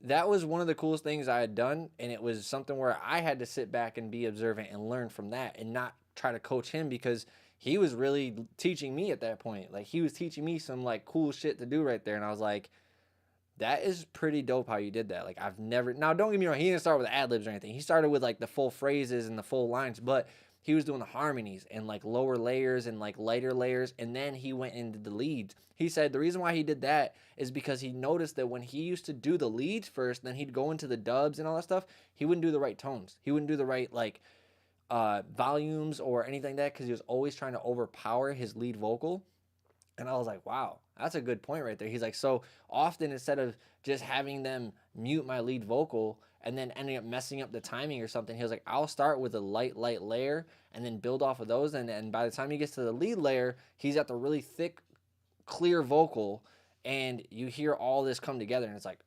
Speaker 1: that was one of the coolest things I had done, and it was something where I had to sit back and be observant and learn from that and not try to coach him because he was really teaching me at that point. Like, he was teaching me some, like, cool shit to do right there, and I was like, that is pretty dope how you did that. Like, I've never... Now, don't get me wrong, he didn't start with ad-libs or anything. He started with, like, the full phrases and the full lines, but he was doing the harmonies and, like, lower layers and, like, lighter layers, and then he went into the leads. He said the reason why he did that is because he noticed that when he used to do the leads first, then he'd go into the dubs and all that stuff, he wouldn't do the right tones. He wouldn't do the right, like, volumes or anything like that because he was always trying to overpower his lead vocal. And I was like, wow, that's a good point right there. He's like, so often instead of just having them mute my lead vocal and then ending up messing up the timing or something, he was like, I'll start with a light layer and then build off of those. And by the time he gets to the lead layer, he's at the really thick, clear vocal, and you hear all this come together, and it's like,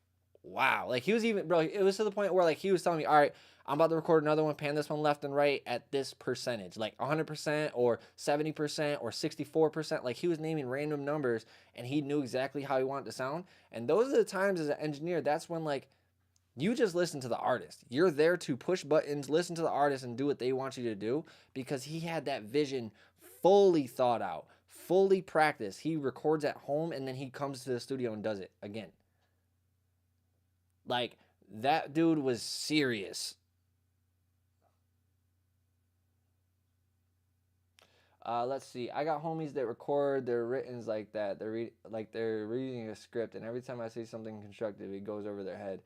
Speaker 1: wow. Like, he was even, bro, it was to the point where, like, he was telling me, all right, I'm about to record another one, pan this one left and right at this percentage, like 100% or 70% or 64%. Like, he was naming random numbers, and he knew exactly how he wanted to sound. And those are the times as an engineer, that's when, like, you just listen to the artist. You're there to push buttons, listen to the artist, and do what they want you to do because he had that vision fully thought out, fully practiced. He records at home, and then he comes to the studio and does it again. Like, that dude was serious. Let's see. I got homies that record their writtens like that. They're reading a script, and every time I say something constructive, it goes over their head.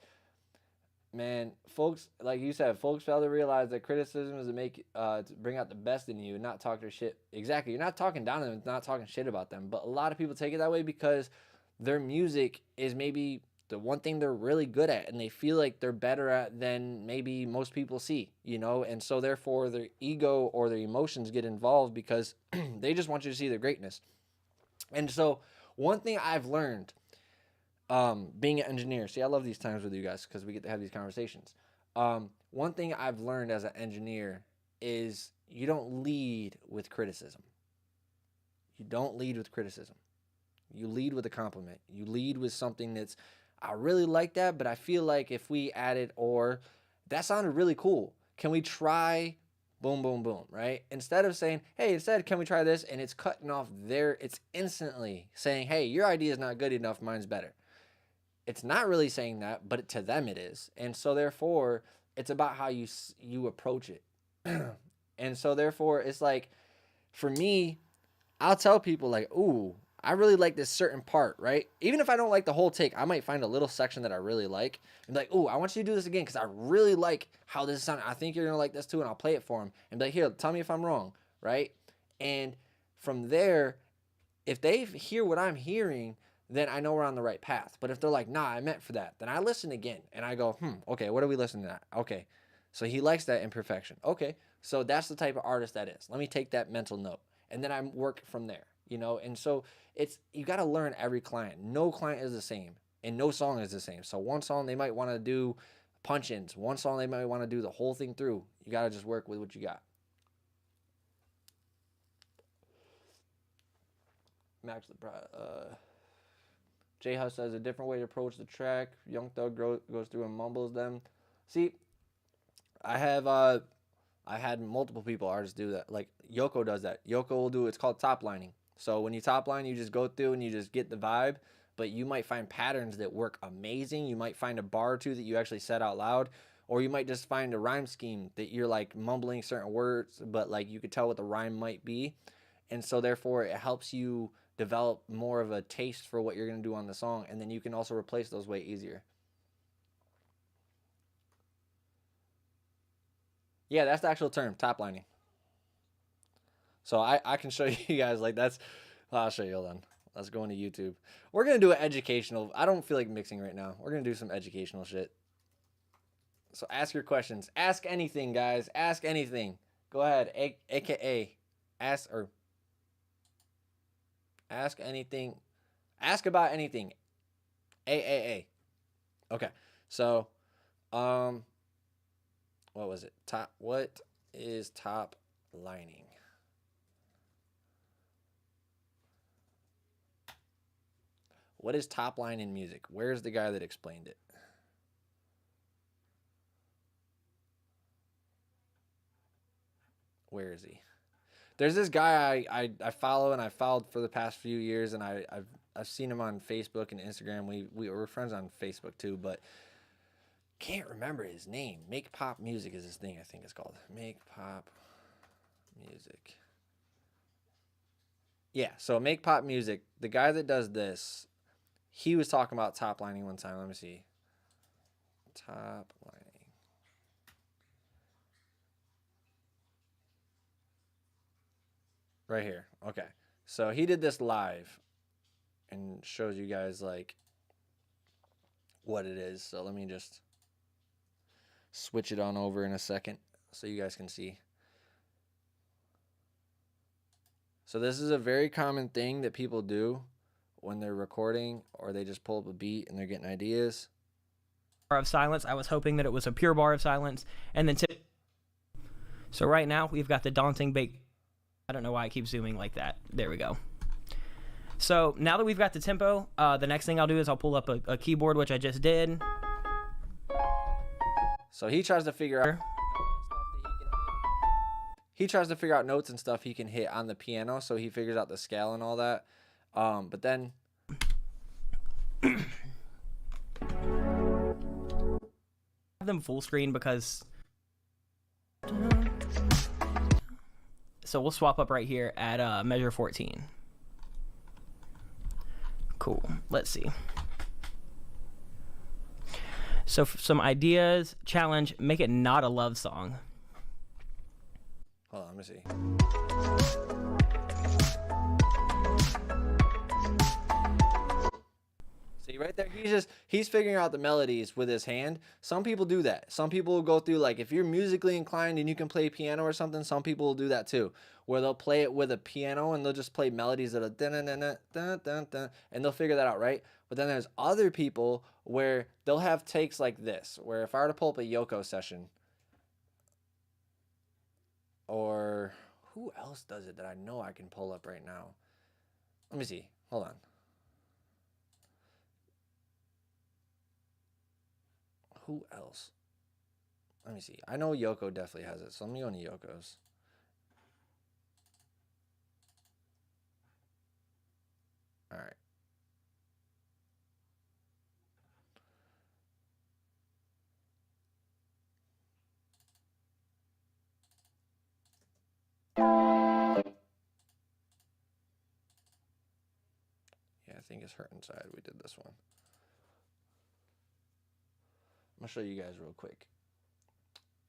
Speaker 1: Man, folks, like you said, folks fail to realize that criticism is to bring out the best in you, not talk their shit. Exactly, you're not talking down on them, not talking shit about them. But a lot of people take it that way because their music is maybe the one thing they're really good at, and they feel like they're better at than maybe most people see, you know. And so therefore, their ego or their emotions get involved because they just want you to see their greatness. And so, one thing I've learned. Being an engineer. See, I love these times with you guys because we get to have these conversations. One thing I've learned as an engineer is you don't lead with criticism. You don't lead with criticism. You lead with a compliment. You lead with something that's, I really like that, but I feel like if we added, or that sounded really cool. Can we try boom, boom, boom, right? Instead of saying, hey, can we try this? And it's cutting off there. It's instantly saying, hey, your idea is not good enough. Mine's better. It's not really saying that, but to them it is. And so therefore, it's about how you approach it. And so therefore, it's like, for me, I'll tell people like, ooh, I really like this certain part, right? Even if I don't like the whole take, I might find a little section that I really like and be like, ooh, I want you to do this again because I really like how this is sounding. I think you're going to like this too, and I'll play it for them and be like, here, tell me if I'm wrong, right? And from there, if they hear what I'm hearing, then I know we're on the right path. But if they're like, nah, I meant for that, then I listen again. And I go, okay, what are we listening to? Okay, so he likes that imperfection. Okay, so that's the type of artist that is. Let me take that mental note. And then I work from there, you know? And so you got to learn every client. No client is the same, and no song is the same. So one song they might want to do punch-ins. One song they might want to do the whole thing through. You got to just work with what you got. Max the J House says a different way to approach the track. Young Thug goes through and mumbles them. See, I had multiple artists do that. Like Yoko does that. Yoko will do, it's called top lining. So when you top line, you just go through and you just get the vibe, but you might find patterns that work amazing. You might find a bar or two that you actually said out loud, or you might just find a rhyme scheme that you're like mumbling certain words, but like you could tell what the rhyme might be. And so therefore it helps you develop more of a taste for what you're going to do on the song, and then you can also replace those way easier. Yeah, that's the actual term, top lining. So I can show you guys, like that's, I'll show you, hold on. Let's go into YouTube. We're going to do an educational, I don't feel like mixing right now. We're going to do some educational shit. So ask your questions. Ask anything, guys. Ask anything. Go ahead, AKA ask anything. Ask about anything. AAA. Okay. So, what was it? What is top lining? What is top line in music? Where's the guy that explained it? Where is he? There's this guy I follow, and I followed for the past few years, and I've seen him on Facebook and Instagram. We're friends on Facebook too, but can't remember his name. Make Pop Music is his thing, I think it's called. Make Pop Music. Yeah, so Make Pop Music, the guy that does this, he was talking about top lining one time. Let me see. Top lining. Right here. Okay. So he did this live and shows you guys like what it is. So let me just switch it on over in a second so you guys can see. So this is a very common thing that people do when they're recording, or they just pull up a beat and they're getting ideas.
Speaker 6: Bar of silence. I was hoping that it was a pure bar of silence. And then so right now we've got the daunting bake. I don't know why I keep zooming like that. There we go. So now that we've got the tempo, the next thing I'll do is I'll pull up a keyboard, which I just did.
Speaker 1: So he tries to figure out notes and stuff he can hit on the piano, so he figures out the scale and all that. But then
Speaker 6: have them full screen because so we'll swap up right here at measure 14. Cool. Let's see. So some ideas, challenge, make it not a love song.
Speaker 1: Hold on, let me see. See right there, he's figuring out the melodies with his hand. Some people do that. Some people will go through, like, if you're musically inclined and you can play piano or something, some people will do that too, where they'll play it with a piano and they'll just play melodies that are dun dun dun dun dun dun, and they'll figure that out, right? But then there's other people where they'll have takes like this, where if I were to pull up a Yoko session, or who else does it that I know I can pull up right now? Let me see. Hold on. Who else? Let me see. I know Yoko definitely has it, so let me go into Yoko's. All right. Yeah, I think it's Hurt Inside. We did this one. I'm gonna show you guys real quick.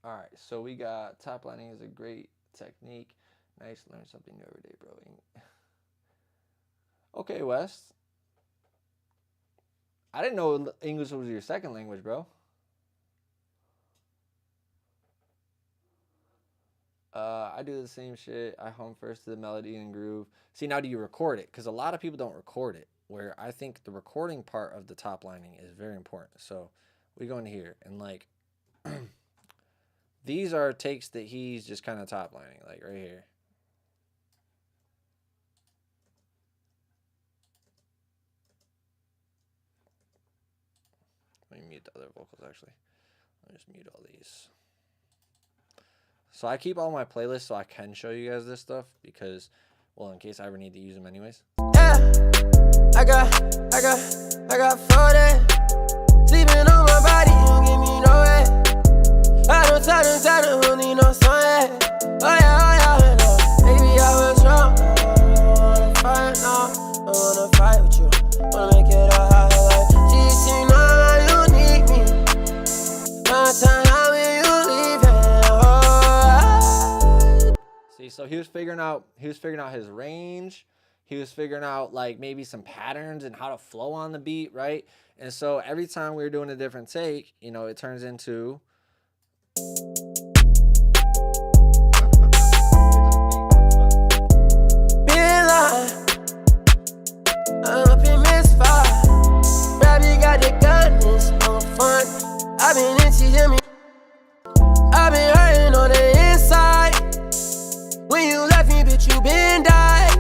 Speaker 1: All right, so we got top lining is a great technique. Nice, learn something new every day, bro. Okay, West. I didn't know English was your second language, bro. I do the same shit. I hum first to the melody and groove. See, now do you record it? Because a lot of people don't record it, where I think the recording part of the top lining is very important. So we go in here and, like, these are takes that he's just kind of top lining, like right here. Let me mute the other vocals, actually. I'll just mute all these. So I keep all my playlists so I can show you guys this stuff because, well, in case I ever need to use them anyways.
Speaker 7: Yeah, I got 40. Sleeping on my body, you don't give me no way. I don't tell them, who need no sun, yeah. Oh yeah, baby, I was wrong. I wanna fight with you. Wanna make it all high like GC, you need me. My time, how will you leave it? Oh,
Speaker 1: See, so he was figuring out his range. He was figuring out, like, maybe some patterns and how to flow on the beat, right? And so every time we were doing a different take, you know, it turns into
Speaker 7: I'm up in misfire. Robbie got the gun, it's no fun. I've been into me. I've been hurting on the inside. When you left me, bitch, you been died.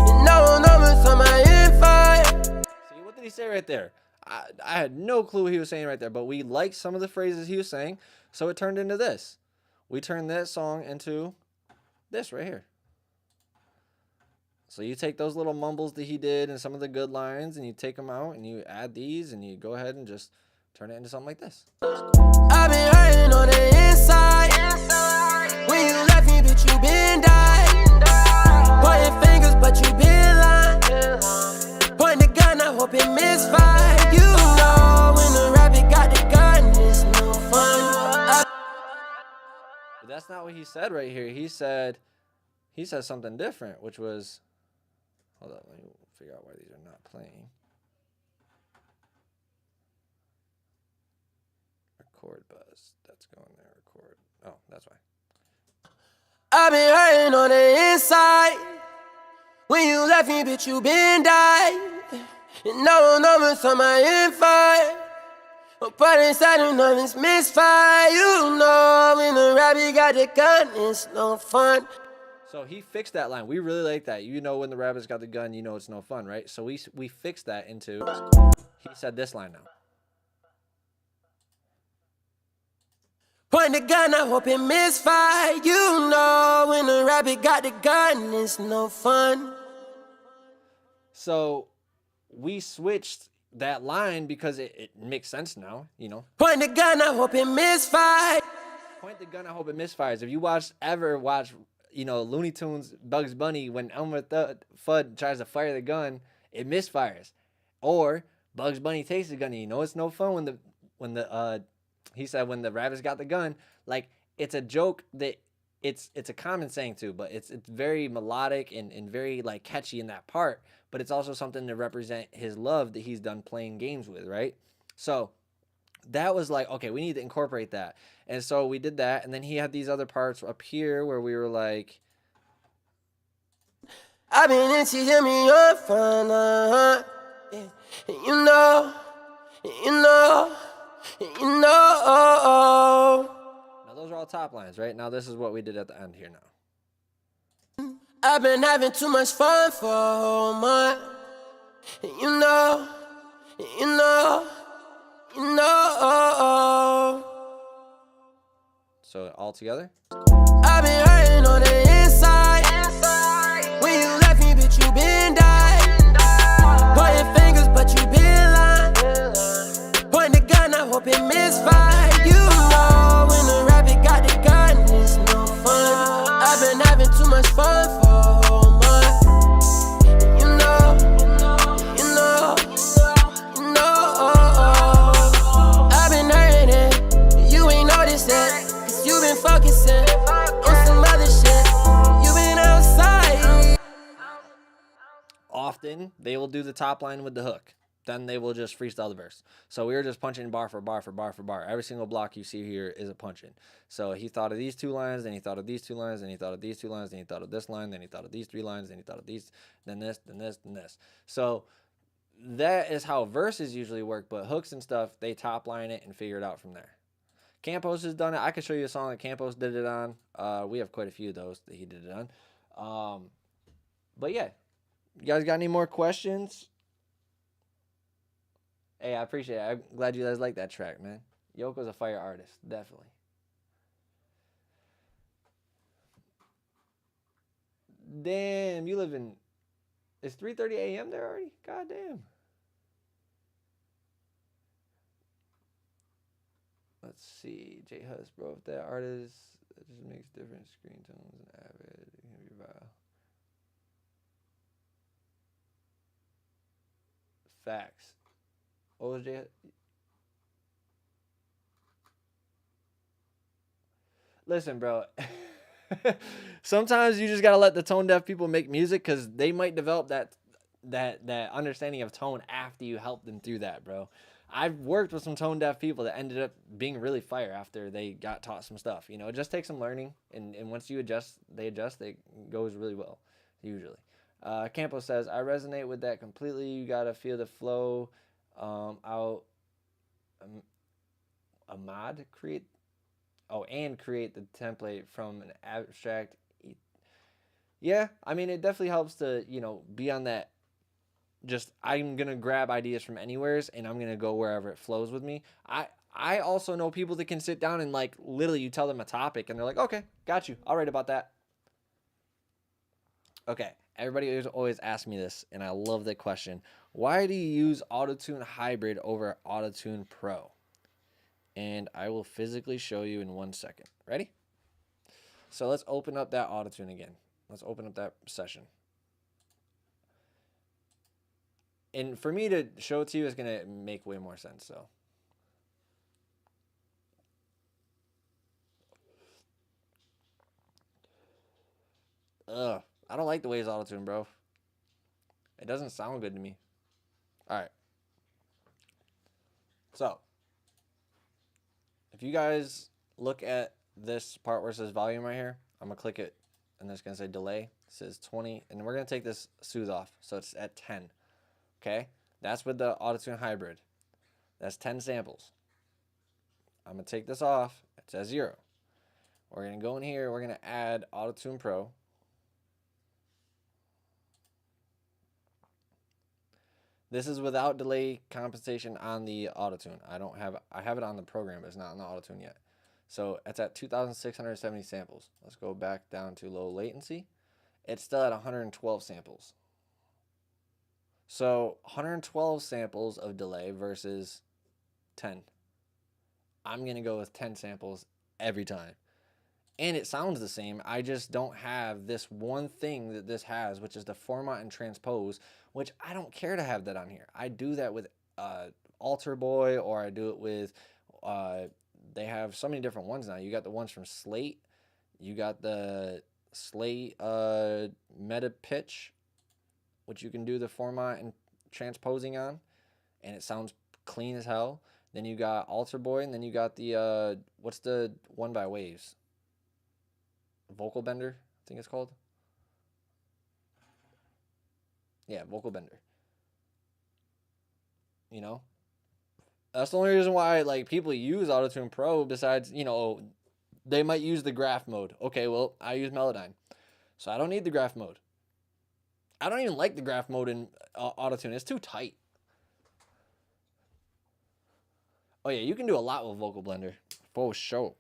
Speaker 7: You know numbers on my info.
Speaker 1: See, what did he say right there? I had no clue what he was saying right there, but we liked some of the phrases he was saying, so it turned into this. We turned that song into this right here. So you take those little mumbles that he did and some of the good lines, and you take them out, and you add these, and you go ahead and just turn it into something like this.
Speaker 7: I've been hurting on the inside. When you left me, bitch, you been died. Pointing fingers, but you been lying. Point the gun, I hope it misfire. You know when the rabbit got the gun, it's no fun.
Speaker 1: But that's not what he said right here. He said something different, which was, hold up, let me figure out why these are not playing. Record buzz, that's going there, record. Oh, that's why.
Speaker 7: I've been hurting on the inside. When you left me, bitch, you been died. And no numbers on my info. But inside them numbers misfire. You know when the rabbit got the gun, it's no fun.
Speaker 1: So he fixed that line. We really like that. You know when the rabbit's got the gun, you know it's no fun, right? So we fixed that into, he said this line now.
Speaker 7: Point the gun, I hope it misfire. You know when the rabbit got the gun, it's no fun.
Speaker 1: So we switched that line because it makes sense now, you know.
Speaker 7: Point the gun, I hope it misfire.
Speaker 1: Point the gun, I hope it misfires. If you ever watch, you know, Looney Tunes, Bugs Bunny, when Elmer Fudd tries to fire the gun, it misfires. Or Bugs Bunny takes the gun and you know it's no fun when he said when the rabbits got the gun, like it's a joke that it's a common saying too, but it's very melodic and very like catchy in that part, but it's also something to represent his love that he's done playing games with, right? So that was like, okay, we need to incorporate that. And so we did that, and then he had these other parts up here where we were like,
Speaker 7: I've been into hear me on fun, yeah. You know, you know, you know.
Speaker 1: now those are all top lines, right? Now this is what we did at the end here now.
Speaker 7: I've been having too much fun for a whole month. You know, you know, you know.
Speaker 1: So all together.
Speaker 7: I've been hurting on the inside. When you left me, bitch, you been died. Pointing fingers, but you been lying. Point the gun, I hope it misfire. You know, when the rabbit got the gun, it's no fun. I've been having too much fun for a whole month. You know, you know, you know. I've been hurting, you ain't noticed that. Cause you been focusing on some other shit. You been outside.
Speaker 1: Often they will do the top line with the hook. Then they will just freestyle the verse. So we were just punching bar for bar for bar for bar. Every single block you see here is a punch in. So he thought of these two lines, then he thought of these two lines, then he thought of these two lines, then he thought of this line, then he thought of these three lines, then he thought of these, then this, then this, then this. So that is how verses usually work, but hooks and stuff, they top line it and figure it out from there. Campos has done it. I could show you a song that Campos did it on. We have quite a few of those that he did it on. But yeah, you guys got any more questions? Hey, I appreciate it. I'm glad you guys like that track, man. Yoko's a fire artist, definitely. Damn, you live in... It's 3:30 a.m. there already? God damn. Let's see. J Hus, bro. If that artist that just makes different screen tones and avid, it can be viral. Facts. What was J Hus? Listen, bro. Sometimes you just gotta let the tone deaf people make music because they might develop that understanding of tone after you help them through that, bro. I've worked with some tone deaf people that ended up being really fire after they got taught some stuff. You know, it just takes some learning, and once you adjust, it goes really well, usually. Campos says, I resonate with that completely. You gotta feel the flow out. Ahmad create. Oh, and create the template from an abstract. Yeah, I mean, it definitely helps to, you know, be on that. Just, I'm going to grab ideas from anywheres and I'm going to go wherever it flows with me. I also know people that can sit down and, like, literally you tell them a topic and they're like, okay, got you. I'll write about that. Okay, everybody always asks me this, and I love that question. Why do you use Autotune Hybrid over Autotune Pro? And I will physically show you in 1 second. Ready? So let's open up that Autotune again. Let's open up that session. And for me to show it to you is going to make way more sense. So, I don't like the way it's Autotune, bro. It doesn't sound good to me. All right. So, if you guys look at this part where it says volume right here, I'm going to click it, and it's going to say delay. It says 20, and we're going to take this soothe off, so it's at 10. Okay? That's with the Autotune Hybrid. That's 10 samples. I'm going to take this off. It's at 0. We're going to go in here. We're going to add Autotune Pro. This is without delay compensation on the Autotune. I have it on the program, but it's not on the Autotune yet. So it's at 2,670 samples. Let's go back down to low latency. It's still at 112 samples. So 112 samples of delay versus 10. I'm going to go with 10 samples every time. And it sounds the same. I just don't have this one thing that this has, which is the format and transpose, which I don't care to have that on here. I do that with Alter Boy, or I do it with they have so many different ones now. You got the ones from Slate. You got the Slate meta pitch, which you can do the format and transposing on, and it sounds clean as hell. Then you got Alter Boy, and then you got the what's the one by Waves? Vocal Bender, I think it's called. Yeah, Vocal Bender. You know, that's the only reason why like people use Autotune Pro. Besides, you know, they might use the graph mode. Okay, well, I use Melodyne, so I don't need the graph mode. I don't even like the graph mode in Autotune. It's too tight. Oh yeah, you can do a lot with Vocal Blender, for sure.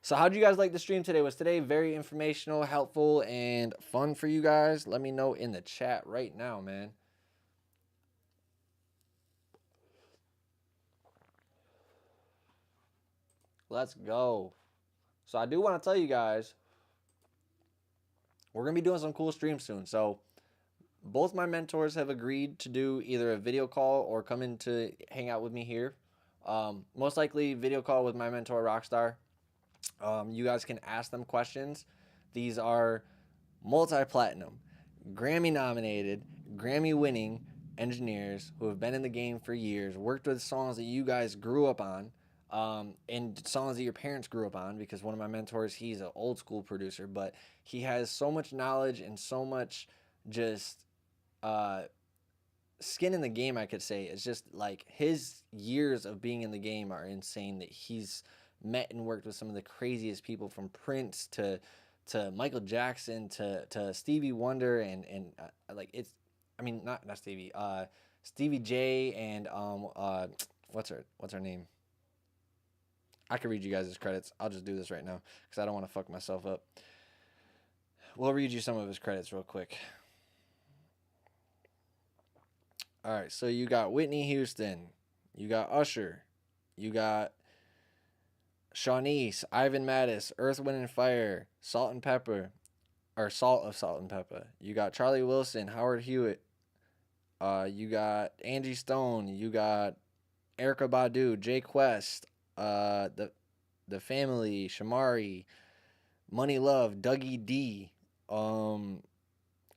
Speaker 1: So how'd you guys like the stream today? Was today very informational, helpful, and fun for you guys? Let me know in the chat right now, man. Let's go. So I do want to tell you guys, we're going to be doing some cool streams soon. So both my mentors have agreed to do either a video call or come in to hang out with me here. Most likely video call with my mentor, Rockstar. You guys can ask them questions. These are multi-platinum, Grammy-nominated, Grammy-winning engineers who have been in the game for years, worked with songs that you guys grew up on, and songs that your parents grew up on, because one of my mentors, he's an old school producer, but he has so much knowledge and so much just skin in the game, I could say. It's just like his years of being in the game are insane, that he's met and worked with some of the craziest people, from Prince to Michael Jackson to Stevie Wonder, and like it's, I mean, not Stevie, Stevie J, and what's her name? I could read you guys his credits. I'll just do this right now because I don't want to fuck myself up. We'll read you some of his credits real quick. All right, so you got Whitney Houston, you got Usher, you got Shawnee's, Ivan Mattis, Earth, Wind and Fire, Salt and Pepper, or Salt of Salt and Pepper. You got Charlie Wilson, Howard Hewitt. You got Angie Stone. You got Erykah Badu, Jay Quest, the Family, Shamari, Money Love, Dougie D,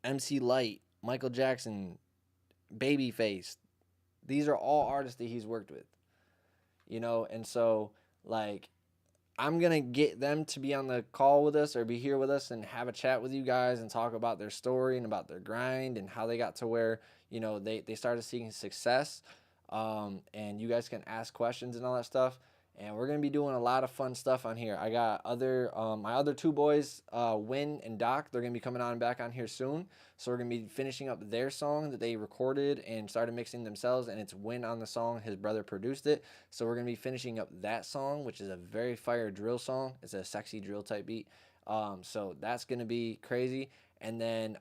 Speaker 1: MC Light, Michael Jackson, Babyface. These are all artists that he's worked with, you know, and so like I'm gonna get them to be on the call with us or be here with us and have a chat with you guys and talk about their story and about their grind and how they got to where, you know, they started seeing success, and you guys can ask questions and all that stuff. And we're going to be doing a lot of fun stuff on here. I got my other two boys, Win and Doc. They're going to be coming on back on here soon. So we're going to be finishing up their song that they recorded and started mixing themselves. And it's Win on the song. His brother produced it. So we're going to be finishing up that song, which is a very fire drill song. It's a sexy drill type beat. So that's going to be crazy. And then,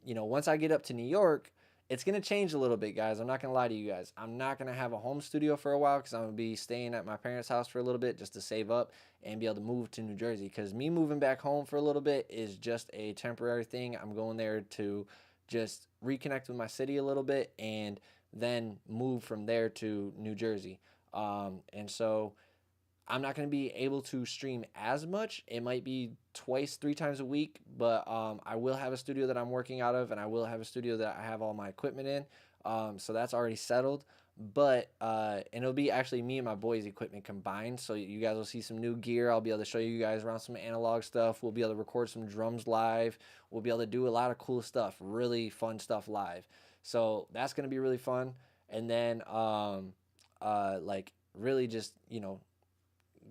Speaker 1: you know, once I get up to New York, it's going to change a little bit, guys. I'm not going to lie to you guys. I'm not going to have a home studio for a while because I'm going to be staying at my parents' house for a little bit just to save up and be able to move to New Jersey, because me moving back home for a little bit is just a temporary thing. I'm going there to just reconnect with my city a little bit and then move from there to New Jersey. And so I'm not going to be able to stream as much. It might be twice, 3 times a week, but I will have a studio that I'm working out of, and I will have a studio that I have all my equipment in. So that's already settled. But and it'll be actually me and my boys' equipment combined. So you guys will see some new gear. I'll be able to show you guys around some analog stuff. We'll be able to record some drums live. We'll be able to do a lot of cool stuff, really fun stuff live. So that's going to be really fun. And then like really just, you know,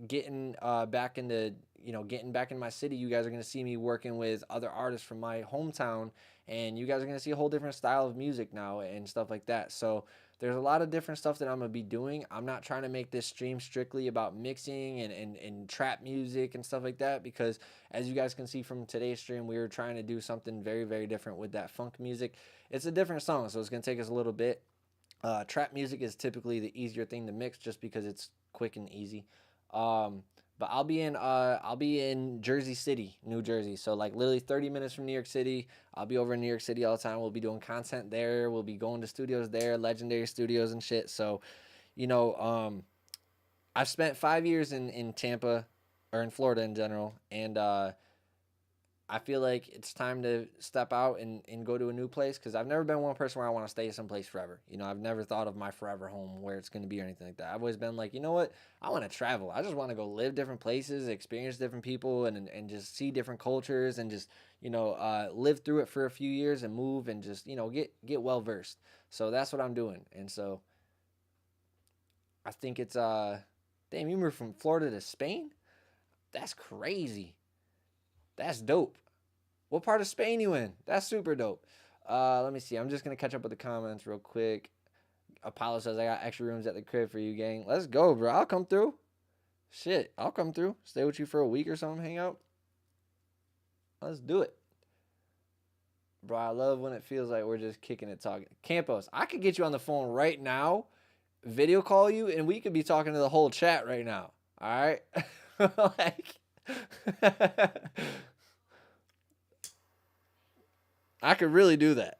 Speaker 1: getting back into, you know, getting back in my city. You guys are going to see me working with other artists from my hometown, and you guys are going to see a whole different style of music now and stuff like that. So there's a lot of different stuff that I'm going to be doing. I'm not trying to make this stream strictly about mixing and trap music and stuff like that, because as you guys can see from today's stream, we were trying to do something very, very different with that funk music. It's a different song, so it's going to take us a little bit. Trap music is typically the easier thing to mix just because it's quick and easy. But I'll be in Jersey City, New Jersey. So like literally 30 minutes from New York City. I'll be over in New York City all the time. We'll be doing content there. We'll be going to studios there, legendary studios and shit. So you know, I've spent 5 years in Tampa, or in Florida in general, and I feel like it's time to step out and go to a new place, because I've never been one person where I want to stay someplace forever. You know, I've never thought of my forever home, where it's going to be or anything like that. I've always been like, you know what? I want to travel. I just want to go live different places, experience different people, and just see different cultures, and just, you know, live through it for a few years and move and just, you know, get well versed. So that's what I'm doing. And so I think it's, damn, you moved from Florida to Spain? That's crazy. That's dope. What part of Spain you in? That's super dope. Let me see. I'm just going to catch up with the comments real quick. Apollo says, I got extra rooms at the crib for you, gang. Let's go, bro. I'll come through. Shit, I'll come through. Stay with you for a week or something. Hang out. Let's do it. Bro, I love when it feels like we're just kicking it, talking. Campos, I could get you on the phone right now, video call you, and we could be talking to the whole chat right now. All right? Like... I could really do that.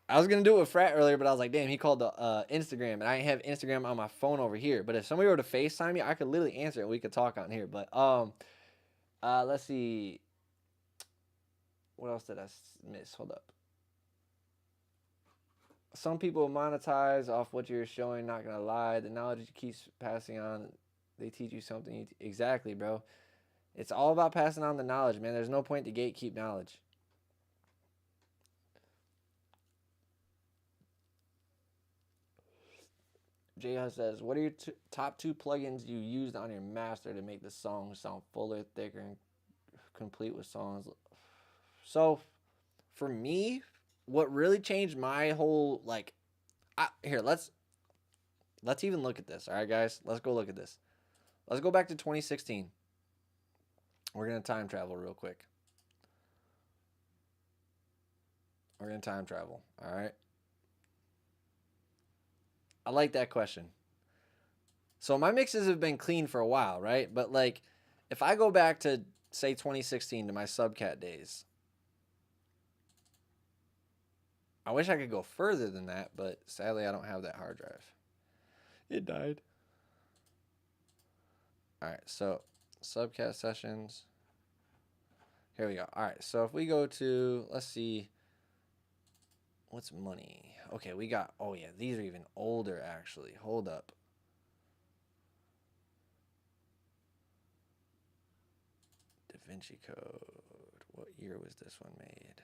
Speaker 1: I was going to do it with Frat earlier, but I was like, damn, he called the Instagram, and I have Instagram on my phone over here. But if somebody were to FaceTime me, I could literally answer it, and we could talk on here. But let's see. What else did I miss? Hold up. Some people monetize off what you're showing, not going to lie. The knowledge you keep passing on, they teach you something. Exactly, bro. It's all about passing on the knowledge, man. There's no point to gatekeep knowledge. Jay says, what are your top 2 plugins you used on your master to make the song sound fuller, thicker, and complete with songs? So, for me, what really changed my whole, like, here, let's even look at this, all right, guys? Let's go look at this. Let's go back to 2016. We're going to time travel real quick. We're going to time travel, all right? I like that question. So my mixes have been clean for a while, right? But like, if I go back to, say, 2016 to my Subcat days, I wish I could go further than that, but sadly I don't have that hard drive. It died. All right, so Subcat sessions. Here we go. All right, so if we go to, let's see, what's money? Okay, we got, oh yeah, these are even older actually. Hold up. Da Vinci Code. What year was this one made?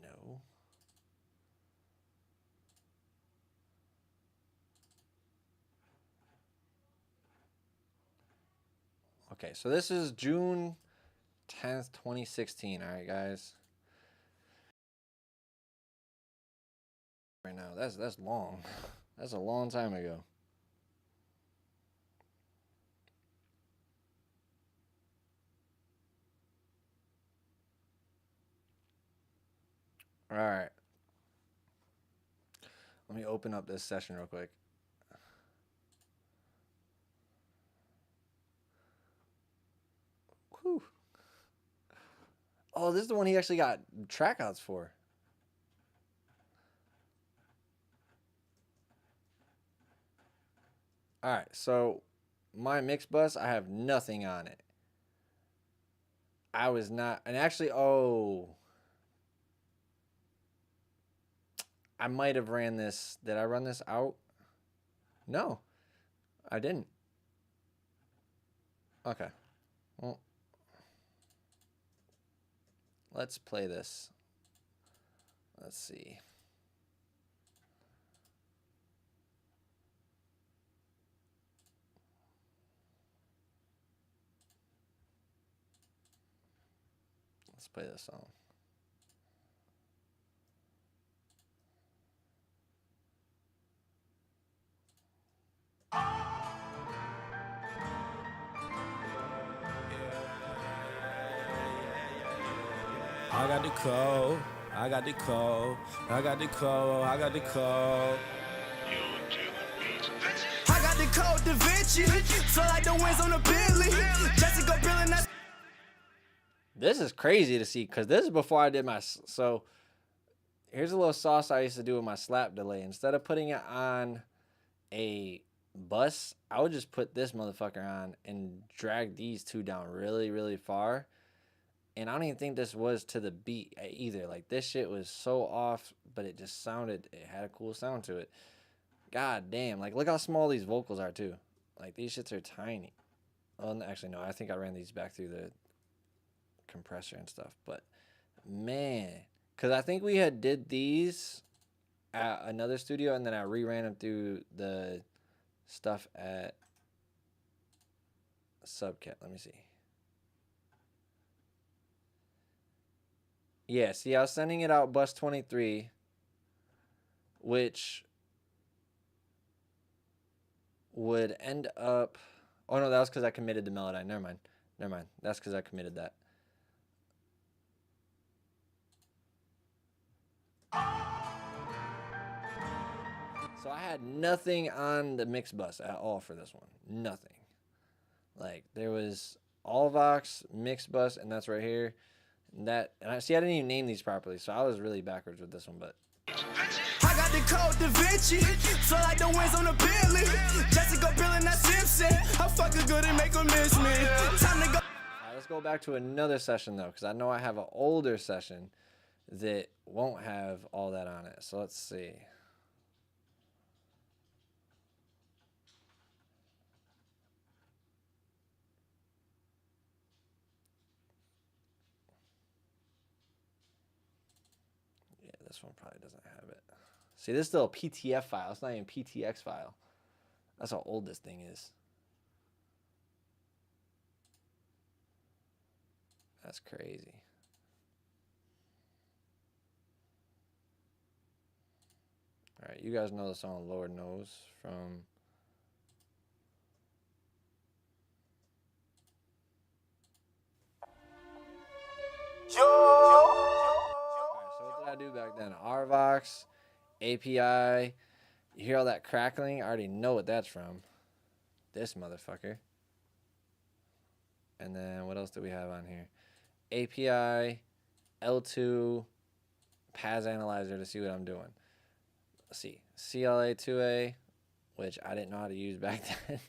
Speaker 1: No. Okay, so this is June 10th, 2016. All right, guys. Right now, that's long. That's a long time ago. All right. Let me open up this session real quick. Whew. Oh, this is the one he actually got trackouts for. All right, so my mix bus, I have nothing on it. I was not, and actually, oh, I might have ran this. Did I run this out? No, I didn't. Okay. Well, let's play this. Let's see. Let's play this song.
Speaker 2: I got the code, I got the code, I got the code, I got the code. I got the code, Da Vinci, so like the wings on a Bentley. Jessica Bill and that's
Speaker 1: This is crazy to see because this is before I did my. So here's a little sauce I used to do with my slap delay. Instead of putting it on a bus, I would just put this motherfucker on and drag these two down really, really far. And I don't even think this was to the beat either. Like, this shit was so off, but it just sounded, it had a cool sound to it. God damn. Like, look how small these vocals are, too. Like, these shits are tiny. Well, actually, no. I think I ran these back through the compressor and stuff. But, man. Because I think we had did these at another studio, and then I reran them through the stuff at Subcat. Let me see. Yeah, see, I was sending it out bus 23, which would end up... Oh, no, that was because I committed to Melodyne. Never mind. That's because I committed that. So I had nothing on the mix bus at all for this one. Nothing. Like, there was all Vox, mix bus, and that's right here. And I see I didn't even name these properly, so I was really backwards with this one, but
Speaker 2: I got the code Da Vinci, so like the wings on the Bentley. Jessica Biel and that Simpson, I fucking good and make her miss me. Time to go.
Speaker 1: Alright, let's go back to another session though, because I know I have an older session that won't have all that on it. So let's see. This one probably doesn't have it. See, this is still a PTF file. It's not even a PTX file. That's how old this thing is. That's crazy. All right, you guys know the song Lord Knows from... I do back then. RVox, API. You hear all that crackling? I already know what that's from. This motherfucker. And then what else do we have on here? API, L2, PAS Analyzer to see what I'm doing. Let's see. CLA2A, which I didn't know how to use back then.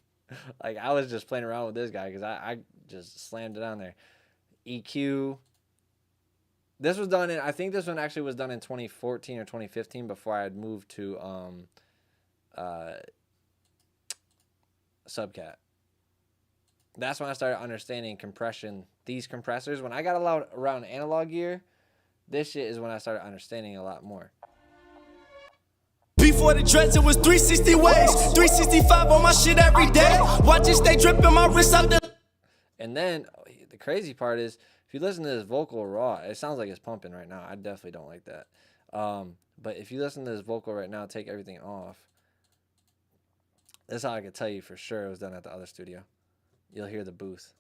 Speaker 1: Like, I was just playing around with this guy because I just slammed it on there. EQ. This was done in, I think this one actually was done in 2014 or 2015 before I had moved to Subcat. That's when I started understanding compression. These compressors, when I got around analog gear, this shit is when I started understanding a lot more.
Speaker 2: Before the dreads, it was 360 waves, 365 on my shit every day. Watch it stay dripping my wrist out the...
Speaker 1: And then the crazy part is, if you listen to this vocal raw, it sounds like it's pumping right now. I definitely don't like that. But if you listen to this vocal right now, take everything off. That's how I can tell you for sure it was done at the other studio. You'll hear the booth.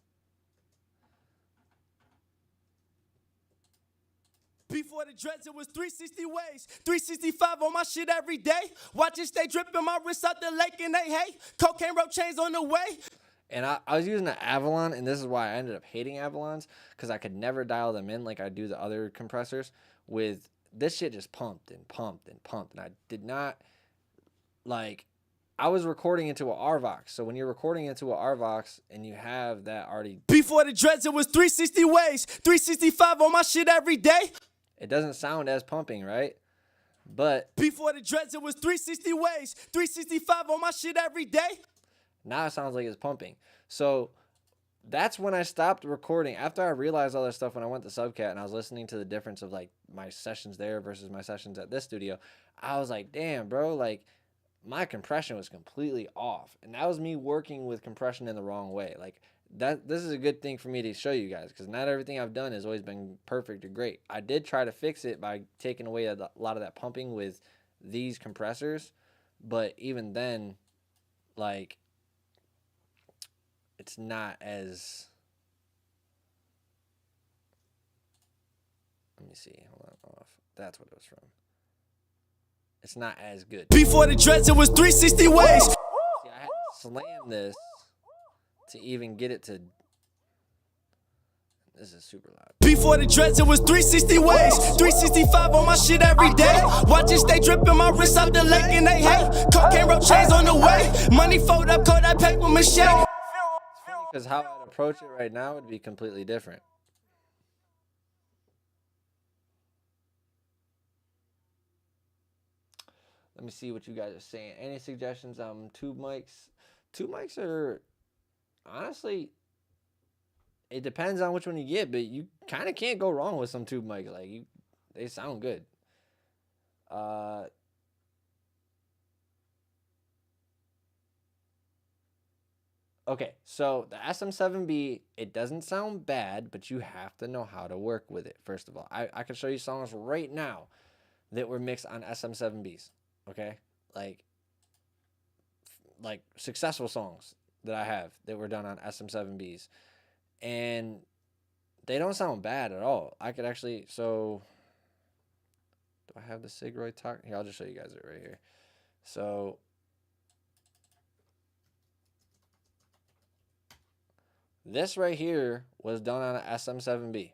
Speaker 2: Before the dreads, it was 360 waves, 365 on my shit every day. Watch it stay dripping my wrist out the lake and they hate. Cocaine rope chains on the way.
Speaker 1: And I was using an Avalon, and this is why I ended up hating Avalons, because I could never dial them in like I do the other compressors. With this shit just pumped and pumped and pumped, and I did not, like, I was recording into a RVox. So when you're recording into a RVox and you have that already...
Speaker 2: Before the dreads, it was 360 waves, 365 on my shit every day.
Speaker 1: It doesn't sound as pumping, right? But...
Speaker 2: Before the dreads, it was 360 waves, 365 on my shit every day.
Speaker 1: Now it sounds like it's pumping. So that's when I stopped recording. After I realized all this stuff when I went to Subcat and I was listening to the difference of like my sessions there versus my sessions at this studio, I was like, damn, bro, like my compression was completely off. And that was me working with compression in the wrong way. Like this is a good thing for me to show you guys because not everything I've done has always been perfect or great. I did try to fix it by taking away a lot of that pumping with these compressors. But even then, like, it's not as... Let me see. Hold on. Off. That's what it was from. It's not as good.
Speaker 2: Before the dreads, it was 360 waves.
Speaker 1: See, I had to slam this to even get it to... This is super loud.
Speaker 2: Before the dreads, it was 360 ways. 365 on my shit every day. Watch it stay dripping, my wrist out the lake and they hate. Cocaine rope chains on the way. Money fold up, coat that paper machete.
Speaker 1: Because how I'd approach it right now would be completely different. Let me see what you guys are saying. Any suggestions on tube mics? Tube mics are, honestly, it depends on which one you get, but you kind of can't go wrong with some tube mics. Like, they sound good. Okay, so the SM7B, it doesn't sound bad, but you have to know how to work with it, first of all. I can show you songs right now that were mixed on SM7Bs, okay? Like successful songs that I have that were done on SM7Bs. And they don't sound bad at all. I could actually, so, do I have the Sigroid talk? Here, I'll just show you guys it right here. So, this right here was done on an SM7B.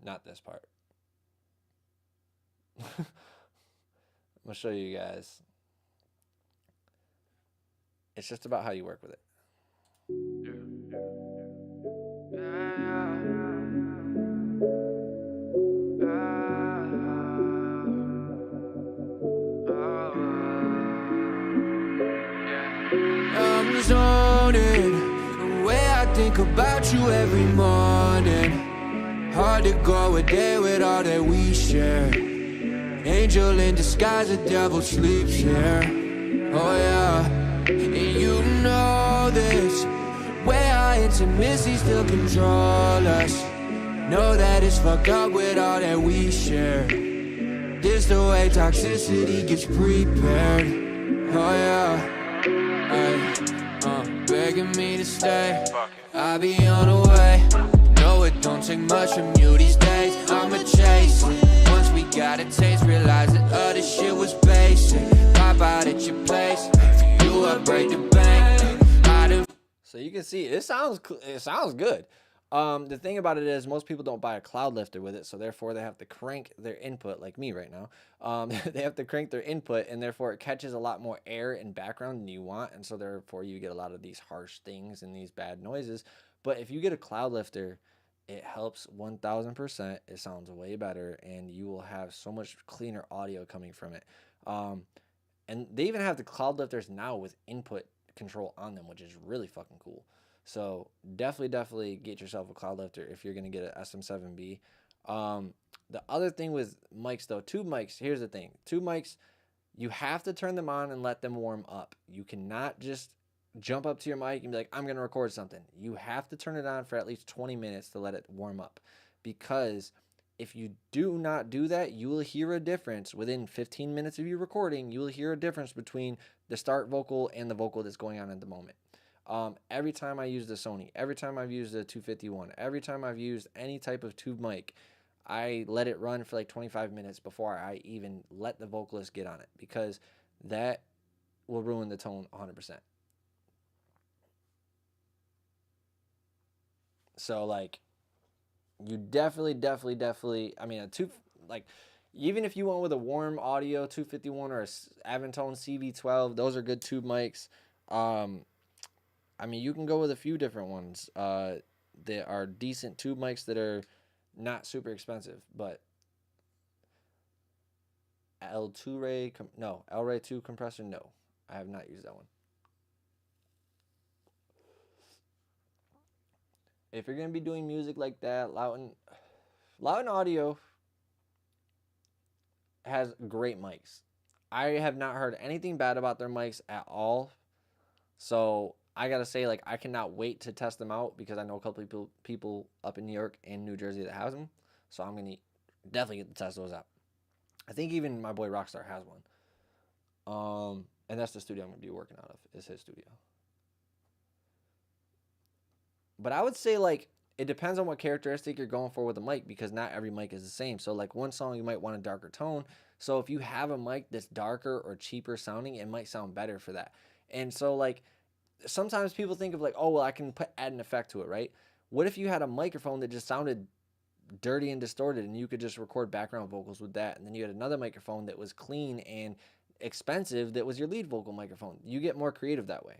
Speaker 1: Not this part. I'm going to show you guys. It's just about how you work with it.
Speaker 7: I'm zoning. The way I think about you every morning. Hard to go a day with all that we share. Angel in disguise, the devil sleeps here. Oh yeah. And you know this, where our intimacy still control us. Know that it's fucked up with all that we share. This the way toxicity gets prepared. Oh yeah. Ay, begging me to stay. I'll be on the way. No, it don't take much from you these days. I'ma chase it. Once we got a taste, realize that other shit was basic. Pop out at your place. Break the bank.
Speaker 1: So you can see it sounds good. The thing about it is most people don't buy a cloud lifter with it, so therefore they have to crank their input, like me right now. They have to crank their input, and therefore it catches a lot more air and background than you want, and so therefore you get a lot of these harsh things and these bad noises. But if you get a cloud lifter, it helps 1000%. It sounds way better, and you will have so much cleaner audio coming from it. And they even have the cloud lifters now with input control on them, which is really fucking cool. So definitely get yourself a cloud lifter if you're going to get an SM7B. The other thing with mics, though, tube mics, here's the thing. Tube mics, you have to turn them on and let them warm up. You cannot just jump up to your mic and be like, I'm going to record something. You have to turn it on for at least 20 minutes to let it warm up. Because if you do not do that, you will hear a difference within 15 minutes of you recording. You will hear a difference between the start vocal and the vocal that's going on at the moment. Every time I use the Sony, every time I've used the 251, every time I've used any type of tube mic, I let it run for like 25 minutes before I even let the vocalist get on it, because that will ruin the tone 100%. So like, you definitely, I mean, even if you went with a warm audio 251 or a Avantone CV12, those are good tube mics. I mean, you can go with a few different ones that are decent tube mics that are not super expensive, but L2 Ray 2 compressor, no. I have not used that one. If you're going to be doing music like that, Loudon Audio has great mics. I have not heard anything bad about their mics at all. So I got to say, like, I cannot wait to test them out, because I know a couple people up in New York and New Jersey that has them. So I'm going to definitely get to test those out. I think even my boy Rockstar has one. And that's the studio I'm going to be working out of, is his studio. But I would say, like, it depends on what characteristic you're going for with the mic, because not every mic is the same. So, like, one song you might want a darker tone. So if you have a mic that's darker or cheaper sounding, it might sound better for that. And so, like, sometimes people think of like, oh, well, I can add an effect to it, right? What if you had a microphone that just sounded dirty and distorted and you could just record background vocals with that? And then you had another microphone that was clean and expensive that was your lead vocal microphone. You get more creative that way.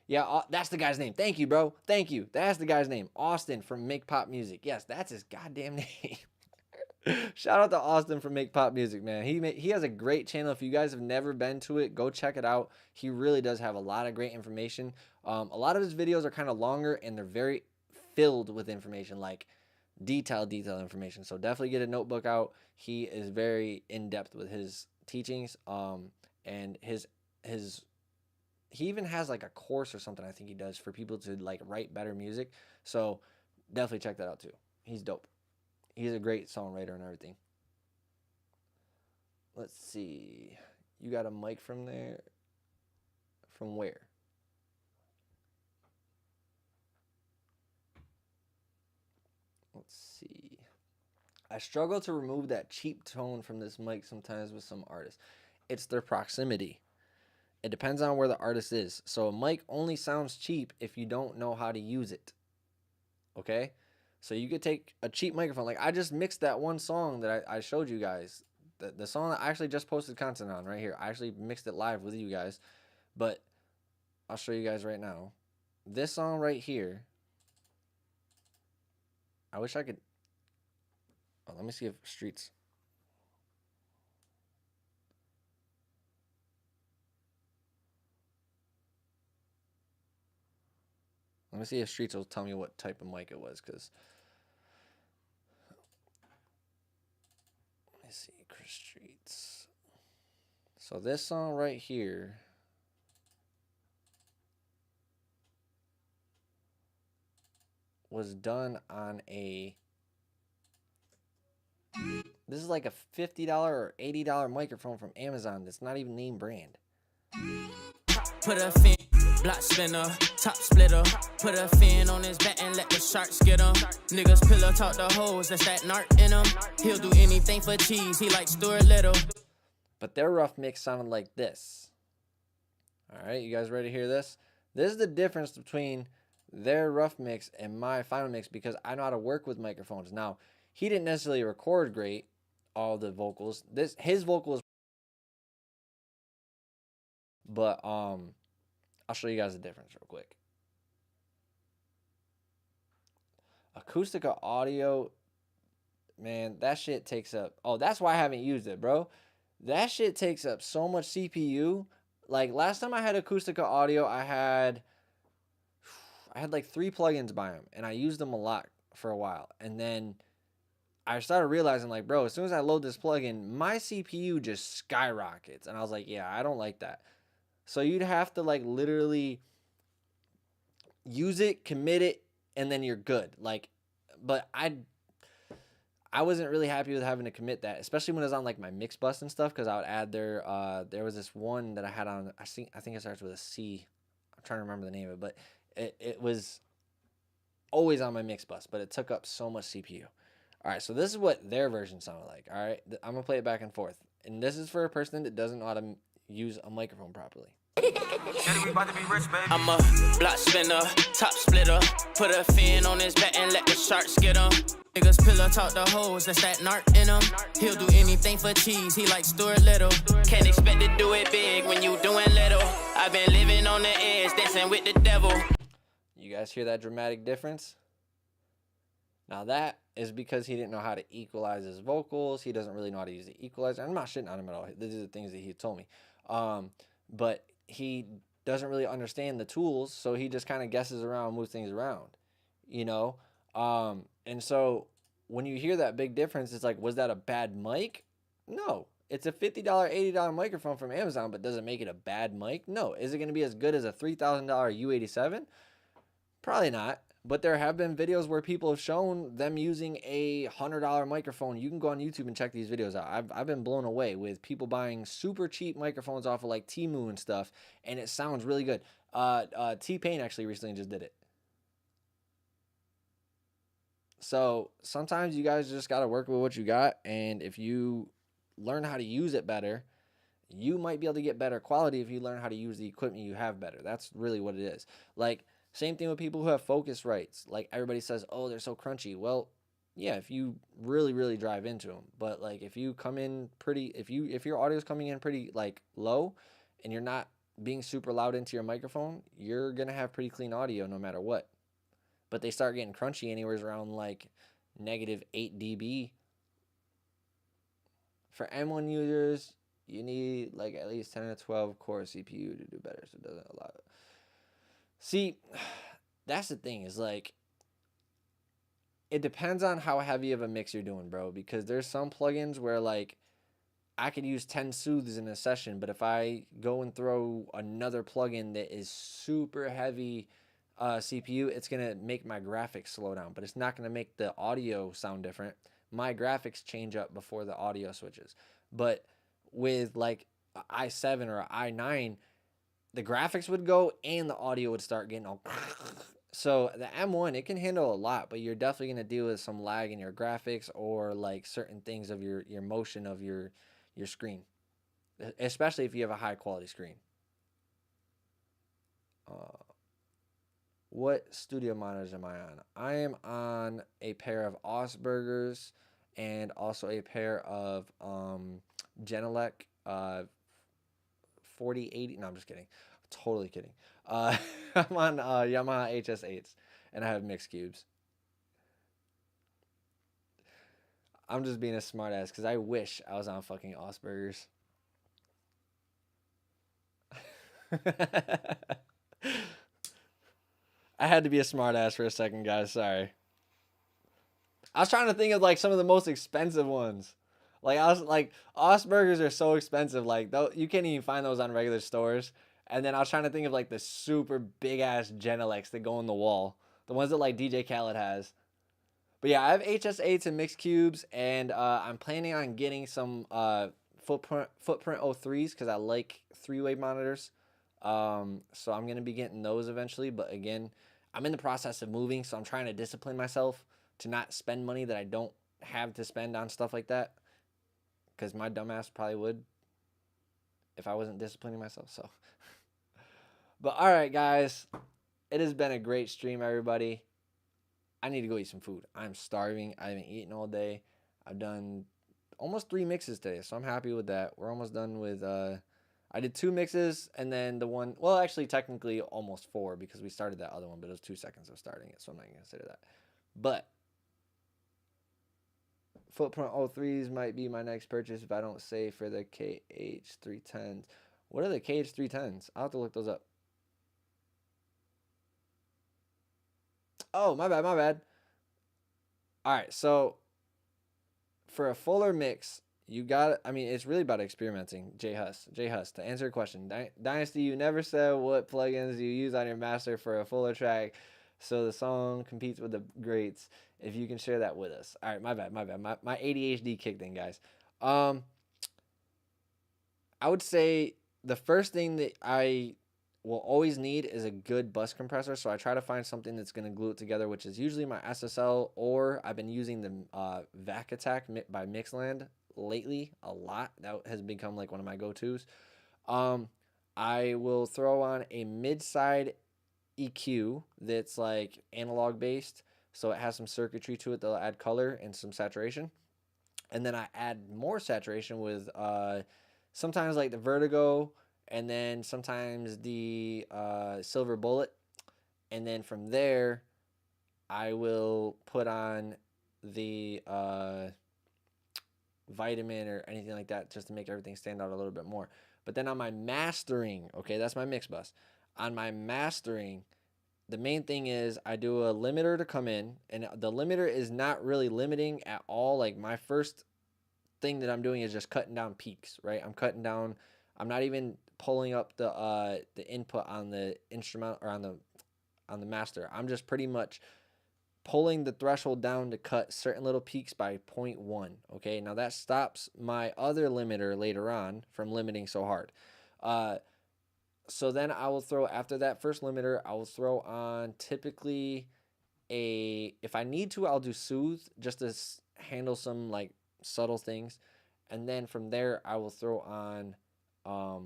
Speaker 1: Yeah, that's the guy's name. Thank you, bro. Thank you. That's the guy's name. Austin from Make Pop Music. Yes, that's his goddamn name. Shout out to Austin from Make Pop Music, man. He has a great channel. If you guys have never been to it, go check it out. He really does have a lot of great information. A lot of his videos are kind of longer and they're very filled with information, like detailed information. So definitely get a notebook out. He is very in-depth with his teachings. And he even has like a course or something I think he does for people to like write better music. So definitely check that out too. He's dope. He's a great songwriter and everything. Let's see. You got a mic from there? From where? Let's see. I struggle to remove that cheap tone from this mic sometimes with some artists. It's their proximity. It depends on where the artist is. So a mic only sounds cheap if you don't know how to use it. Okay? So you could take a cheap microphone. Like I just mixed that one song that I showed you guys. The song that I actually just posted content on right here. I actually mixed it live with you guys. But I'll show you guys right now. This song right here. I wish I could. Oh, let me see if Streets. Let me see if Streets will tell me what type of mic it was, because let me see, Chris Streets. So this song right here was done on a, this is like a $50 or $80 microphone from Amazon that's not even name brand.
Speaker 7: Put a fin, block spinner, top splitter. Put a fin on his back and let the sharks get him. Niggas pillow talk the hoes, that's that narc in him. He'll do anything for cheese, he like Stuart Little.
Speaker 1: But their rough mix sounded like this. All right, you guys ready to hear this? This is the difference between their rough mix and my final mix, because I know how to work with microphones. Now, he didn't necessarily record great, all the vocals. His vocals, but I'll show you guys the difference real quick. Acoustica audio, man, that shit takes up. Oh, that's why I haven't used it, bro. That shit takes up so much CPU. Like last time I had Acoustica audio, I had like 3 plugins by them, and I used them a lot for a while. And then I started realizing, like, bro, as soon as I load this plugin, my CPU just skyrockets. And I was like, yeah, I don't like that. So you'd have to like literally use it, commit it, and then you're good. Like, but I wasn't really happy with having to commit that, especially when it was on like my mix bus and stuff, because I would add there was this one that I had on, I think it starts with a C. I'm trying to remember the name of it, but it was always on my mix bus, but it took up so much CPU. All right, so this is what their version sounded like. All right, I'm gonna play it back and forth, and this is for a person that doesn't know how to use a microphone properly.
Speaker 7: I'm a block spinner, top splitter. Put a fin on his back and let the sharks get him. Niggas pillow talk the hoes, that's that narc in him. He'll do anything for cheese, he like Stuart Little. Can't expect to do it big when you doing little. I've been living on the edge, dancing with the devil.
Speaker 1: You guys hear that dramatic difference? Now that is because he didn't know how to equalize his vocals. He doesn't really know how to use the equalizer. I'm not shitting on him at all. These are the things that he told me. But he doesn't really understand the tools, so he just kind of guesses around, moves things around, you know? And so when you hear that big difference, it's like, was that a bad mic? No. It's a $50, $80 microphone from Amazon, but does it make it a bad mic? No. Is it going to be as good as a $3,000 U87? Probably not. But there have been videos where people have shown them using a $100 microphone. You can go on YouTube and check these videos out. I've been blown away with people buying super cheap microphones off of like Temu and stuff, and it sounds really good. T-Pain actually recently just did it. So sometimes you guys just got to work with what you got, and if you learn how to use it better, you might be able to get better quality if you learn how to use the equipment you have better. That's really what it is. Like, same thing with people who have Focusrites. Like, everybody says, oh, they're so crunchy. Well, yeah, if you really, really drive into them. But, like, if you come in pretty, if your audio is coming in pretty, like, low and you're not being super loud into your microphone, you're going to have pretty clean audio no matter what. But they start getting crunchy anywhere around, like, -8 dB. For M1 users, you need, like, at least 10 to 12 core CPU to do better, so it doesn't allow it. See, that's the thing, is, like, it depends on how heavy of a mix you're doing, bro, because there's some plugins where, like, I could use 10 soothes in a session, but if I go and throw another plugin that is super heavy CPU, it's going to make my graphics slow down, but it's not going to make the audio sound different. My graphics change up before the audio switches. But with like i7 or i9, the graphics would go and the audio would start getting all... So the M1, it can handle a lot, but you're definitely going to deal with some lag in your graphics or like certain things of your motion of your screen, especially if you have a high quality screen. What studio monitors am I on? I am on a pair of Osbergers and also a pair of Genelec 4080. No, I'm just kidding. Totally kidding. I'm on Yamaha HS8s and I have mixed cubes. I'm just being a smartass because I wish I was on fucking Osbergers. I had to be a smartass for a second, guys. Sorry. I was trying to think of like some of the most expensive ones. Like I was like, Osbergers are so expensive. Like you can't even find those on regular stores. And then I was trying to think of like the super big ass Genelecs that go on the wall, the ones that like DJ Khaled has. But yeah, I have HS8s and mixed cubes, and I'm planning on getting some footprint 03s because I like 3-way monitors. So I'm gonna be getting those eventually. But again, I'm in the process of moving, so I'm trying to discipline myself to not spend money that I don't have to spend on stuff like that. Because my dumbass probably would if I wasn't disciplining myself. So, but all right, guys, it has been a great stream, everybody. I need to go eat some food. I'm starving. I haven't eaten all day. I've done almost 3 mixes today, so I'm happy with that. We're almost done with. I did 2 mixes and then the one. Well, actually, technically almost 4 because we started that other one, but it was 2 seconds of starting it, so I'm not gonna consider that. But Footprint 03s might be my next purchase if I don't save for the KH310s. What are the KH310s? I'll have to look those up. Oh, my bad. All right, so for a fuller mix, you got, I mean, it's really about experimenting. J Hus, to answer your question, Dynasty, you never said what plugins you use on your master for a fuller track so the song competes with the greats. If you can share that with us. All right, my bad. My ADHD kicked in, guys. I would say the first thing that I will always need is a good bus compressor. So I try to find something that's going to glue it together, which is usually my SSL, or I've been using the VAC Attack by Mixland lately a lot. That has become like one of my go-tos. I will throw on a mid-side EQ that's like analog based. So it has some circuitry to it that'll add color and some saturation. And then I add more saturation with sometimes like the Vertigo, and then sometimes the Silver Bullet. And then from there, I will put on the Vitamin or anything like that just to make everything stand out a little bit more. But then on my mastering, okay, that's my mix bus. On my mastering, the main thing is I do a limiter to come in, and the limiter is not really limiting at all. Like my first thing that I'm doing is just cutting down peaks, right? I'm cutting down, I'm not even pulling up the input on the instrument or on the master. I'm just pretty much pulling the threshold down to cut certain little peaks by 0.1. Okay, now that stops my other limiter later on from limiting so hard. So then I will throw, after that first limiter, I will throw on typically if I need to, I'll do soothe just to handle some like subtle things. And then from there, I will throw on ozone.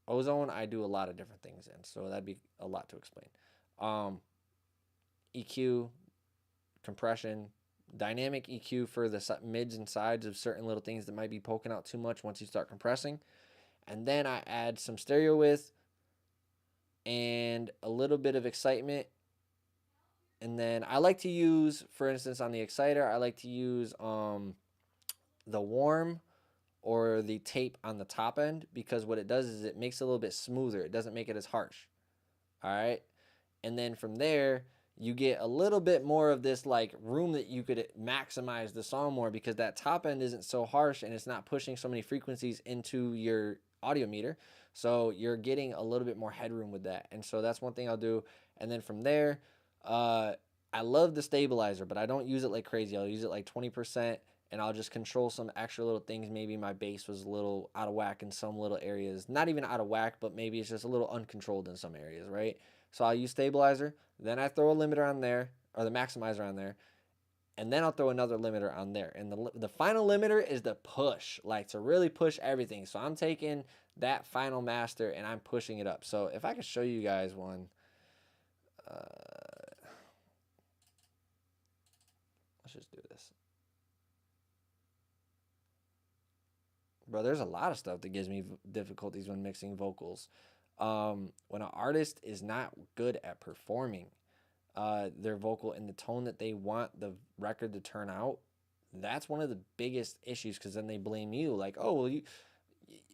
Speaker 1: Ozone, I do a lot of different things in, so that'd be a lot to explain. EQ, compression, dynamic EQ for the mids and sides of certain little things that might be poking out too much once you start compressing. And then I add some stereo width and a little bit of excitement. And then I like to use, for instance, on the exciter, I like to use the warm or the tape on the top end, because what it does is it makes it a little bit smoother. It doesn't make it as harsh. All right. And then from there, you get a little bit more of this like room that you could maximize the song more, because that top end isn't so harsh and it's not pushing so many frequencies into your audio meter. So you're getting a little bit more headroom with that. And so that's one thing I'll do. And then from there, I love the stabilizer, but I don't use it like crazy. I'll use it like 20%. And I'll just control some extra little things. Maybe my bass was a little out of whack in some little areas. Not even out of whack, but maybe it's just a little uncontrolled in some areas, right? So I'll use stabilizer. Then I throw a limiter on there, or the maximizer on there. And then I'll throw another limiter on there. And the final limiter is the push, like to really push everything. So I'm taking that final master and I'm pushing it up. So if I could show you guys one. Let's just do this. Bro, there's a lot of stuff that gives me difficulties when mixing vocals. When an artist is not good at performing their vocal in the tone that they want the record to turn out, that's one of the biggest issues, because then they blame you. Like, oh, well,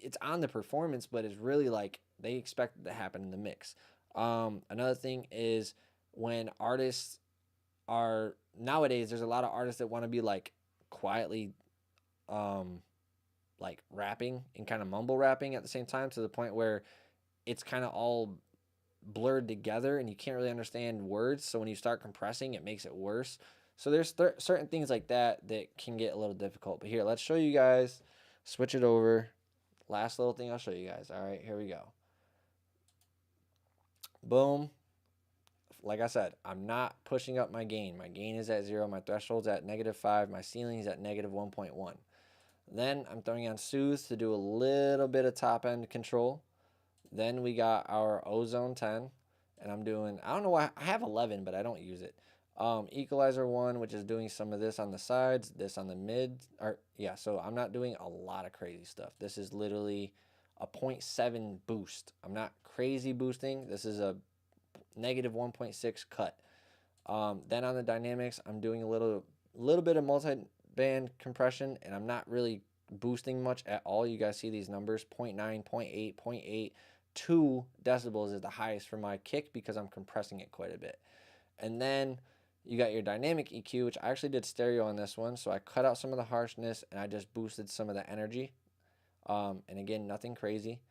Speaker 1: it's on the performance, but it's really like they expect it to happen in the mix. Another thing is when artists are, nowadays, there's a lot of artists that want to be like quietly like rapping and kind of mumble rapping at the same time, to the point where it's kind of all blurred together and you can't really understand words. So when you start compressing, it makes it worse. So there's certain things like that that can get a little difficult. But here, let's show you guys, switch it over. Last little thing I'll show you guys. All right, here we go. Boom. Like I said, I'm not pushing up my gain. My gain is at 0. My threshold's at -5. My ceiling is at -1.1. Then I'm throwing on Soothe to do a little bit of top end control. Then we got our Ozone 10, and I'm doing, I don't know why, I have 11, but I don't use it. Equalizer 1, which is doing some of this on the sides, this on the mid, or yeah, so I'm not doing a lot of crazy stuff. This is literally a 0.7 boost. I'm not crazy boosting. This is a -1.6 cut. Then on the dynamics, I'm doing a little bit of multi-band compression, and I'm not really boosting much at all. You guys see these numbers, 0.9, 0.8, 0.8. 2 decibels is the highest for my kick, because I'm compressing it quite a bit. And then you got your dynamic EQ, which I actually did stereo on this one, so I cut out some of the harshness and I just boosted some of the energy. And again, nothing crazy.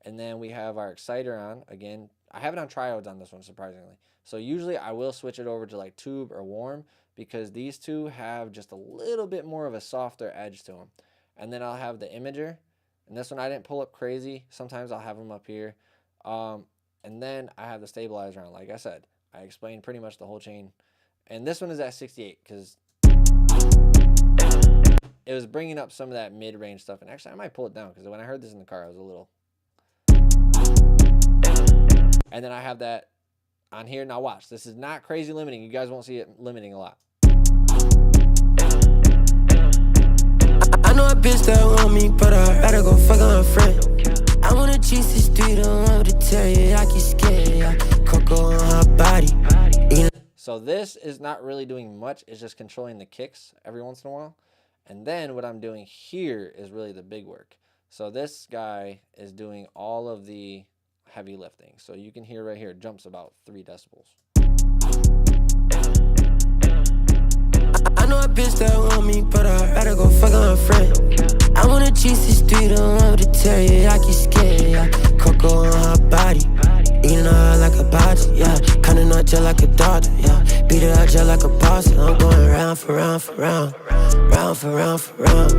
Speaker 1: And then we have our exciter on. Again, I have it on triodes on this one, surprisingly. So usually I will switch it over to like tube or warm, because these two have just a little bit more of a softer edge to them. And then I'll have the imager. And this one I didn't pull up crazy. Sometimes I'll have them up here. And then I have the stabilizer on. Like I said, I explained pretty much the whole chain. And this one is at 68, because it was bringing up some of that mid-range stuff. And actually, I might pull it down, because when I heard this in the car, I was a little... And then I have that on here. Now watch. This is not crazy limiting. You guys won't see it limiting a lot.
Speaker 7: I know a bitch that want me, but I'd rather go fuck on a friend. I wanna chase this street, I don't want to tell you, I get scared. Yeah. Coco on her body.
Speaker 1: So this is not really doing much. It's just controlling the kicks every once in a while. And then what I'm doing here is really the big work. So this guy is doing all of the heavy lifting. So you can hear right here, it jumps about 3 decibels.
Speaker 7: I know a bitch that want me, but I'd rather go fuck on a friend. I wanna chase the street, I don't want to tell you, I get scared. Yeah. Coco on her body, eating her like a body, yeah. Kinda not just like a daughter, yeah. Beat her up just like a boss, and I'm going round for round for round, round for round for round,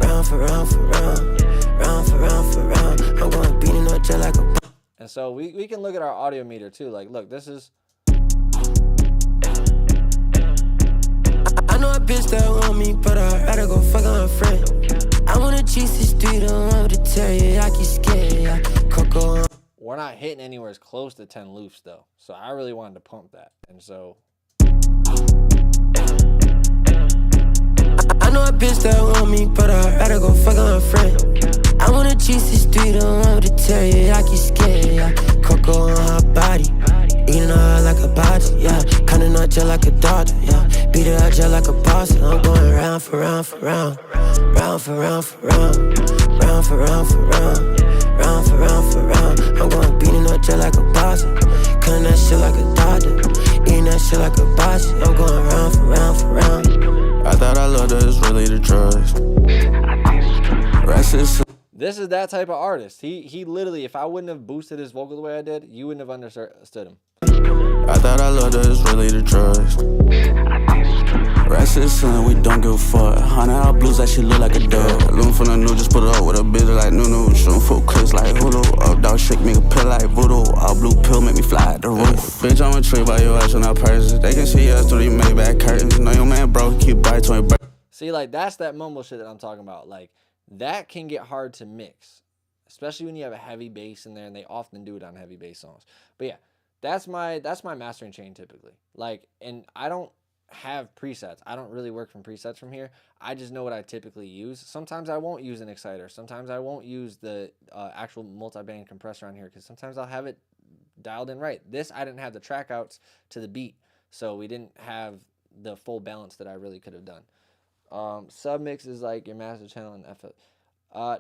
Speaker 7: round for round for round, round for round for round. I'm going beating her just like a boss.
Speaker 1: And so we can look at our audio meter too. Like, look, this is...
Speaker 7: I know a bitch that want me, but I'd rather go fuck on a friend. I wanna cheese is 3 to 1 with a teriyaki scale, yeah. Cocoa.
Speaker 1: We're not hitting anywhere as close to 10 loops though. So I really wanted to pump that. And so
Speaker 7: I know a bitch that want me, but I'd rather go fuck on a friend. I want a cheese is 3 to 1 with a teriyaki scale, yeah. Cocoa on her body, eating her like a body, yeah. Kinda not just like a daughter, yeah. Beat her up just like a boss, and I'm going round for round for round, round for round for round, round for round for round, round for round for round. I'm going beating up just like a boss, cutting that shit like a doctor, eating that shit like a boss. I'm going round for round for round.
Speaker 8: I thought I loved her, it's really the trust.
Speaker 1: this is that type of artist. He literally, if I wouldn't have boosted his vocal the way I did, you wouldn't have understood him.
Speaker 8: I thought I loved her, it's really the trust. Rest is son, we don't give a fuck. 100 blues like she look like a dog. Loom from the new, just put it up with a bitch like no. Shooting full clips like hoodoo. Up dog shake, make a pill like voodoo. All blue pill make me fly at the roof. Bitch, I'm a tree by your ass on our purses. They can see us through these Maybach curtains. Know your man broke, keep by 20 birds.
Speaker 1: See, like, that's that mumble shit that I'm talking about. Like, that can get hard to mix, especially when you have a heavy bass in there, and they often do it on heavy bass songs. But yeah, that's my mastering chain typically. Like, and I don't have presets. I don't really work from presets from here. I just know what I typically use. Sometimes I won't use an exciter. Sometimes I won't use the actual multi-band compressor on here, because sometimes I'll have it dialed in right. This, I didn't have the track outs to the beat, so we didn't have the full balance that I really could have done. Submix is like your master channel and FL.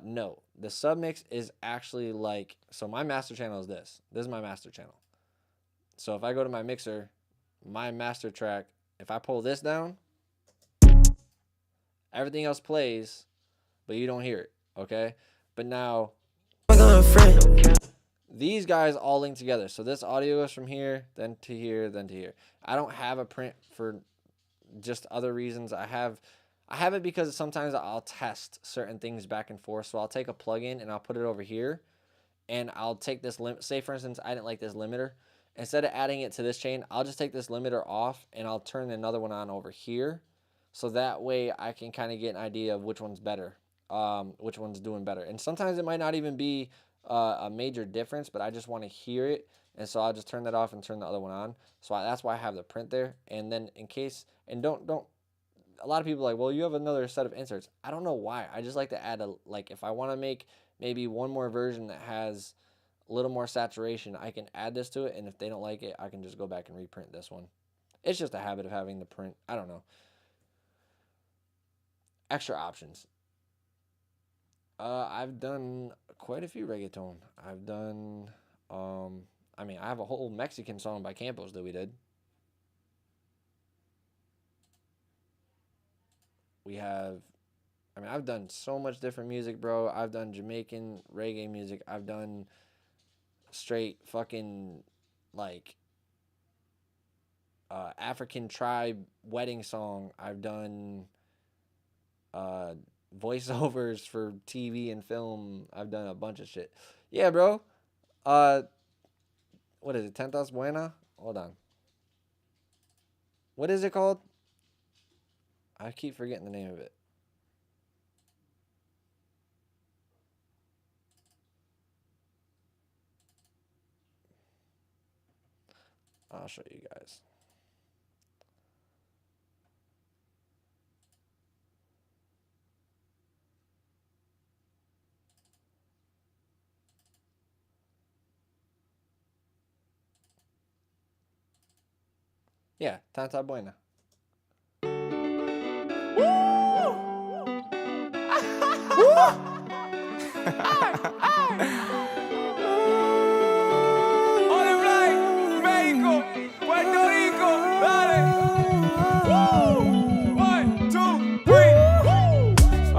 Speaker 1: No, the submix is actually like, so my master channel is this. This is my master channel. So if I go to my mixer, my master track, if I pull this down, everything else plays, but you don't hear it, okay? But now, these guys all link together. So this audio goes from here, then to here, then to here. I don't have a print for just other reasons. I have it because sometimes I'll test certain things back and forth. So I'll take a plugin and I'll put it over here, and I'll take this say for instance, I didn't like this limiter. Instead of adding it to this chain, I'll just take this limiter off and I'll turn another one on over here. So that way I can kind of get an idea of which one's better, which one's doing better. And sometimes it might not even be a major difference, but I just want to hear it. And so I'll just turn that off and turn the other one on. So that's why I have the print there. And then in case, and don't, a lot of people are like, well, you have another set of inserts. I don't know why. I just like to add like, if I want to make maybe one more version that has a little more saturation, I can add this to it, and if they don't like it, I can just go back and reprint this one. It's just a habit of having the print. I don't know. Extra options. I've done quite a few reggaeton. I've done, I mean, I have a whole Mexican song by Campos that we did. We have, I mean, I've done so much different music, bro. I've done Jamaican reggae music. I've done straight fucking like African tribe wedding song. I've done voiceovers for TV and film. I've done a bunch of shit. Yeah, bro. What is it? Tentas Buena? Hold on. What is it called? I keep forgetting the name of it. I'll show you guys. Yeah, Tanta Buena.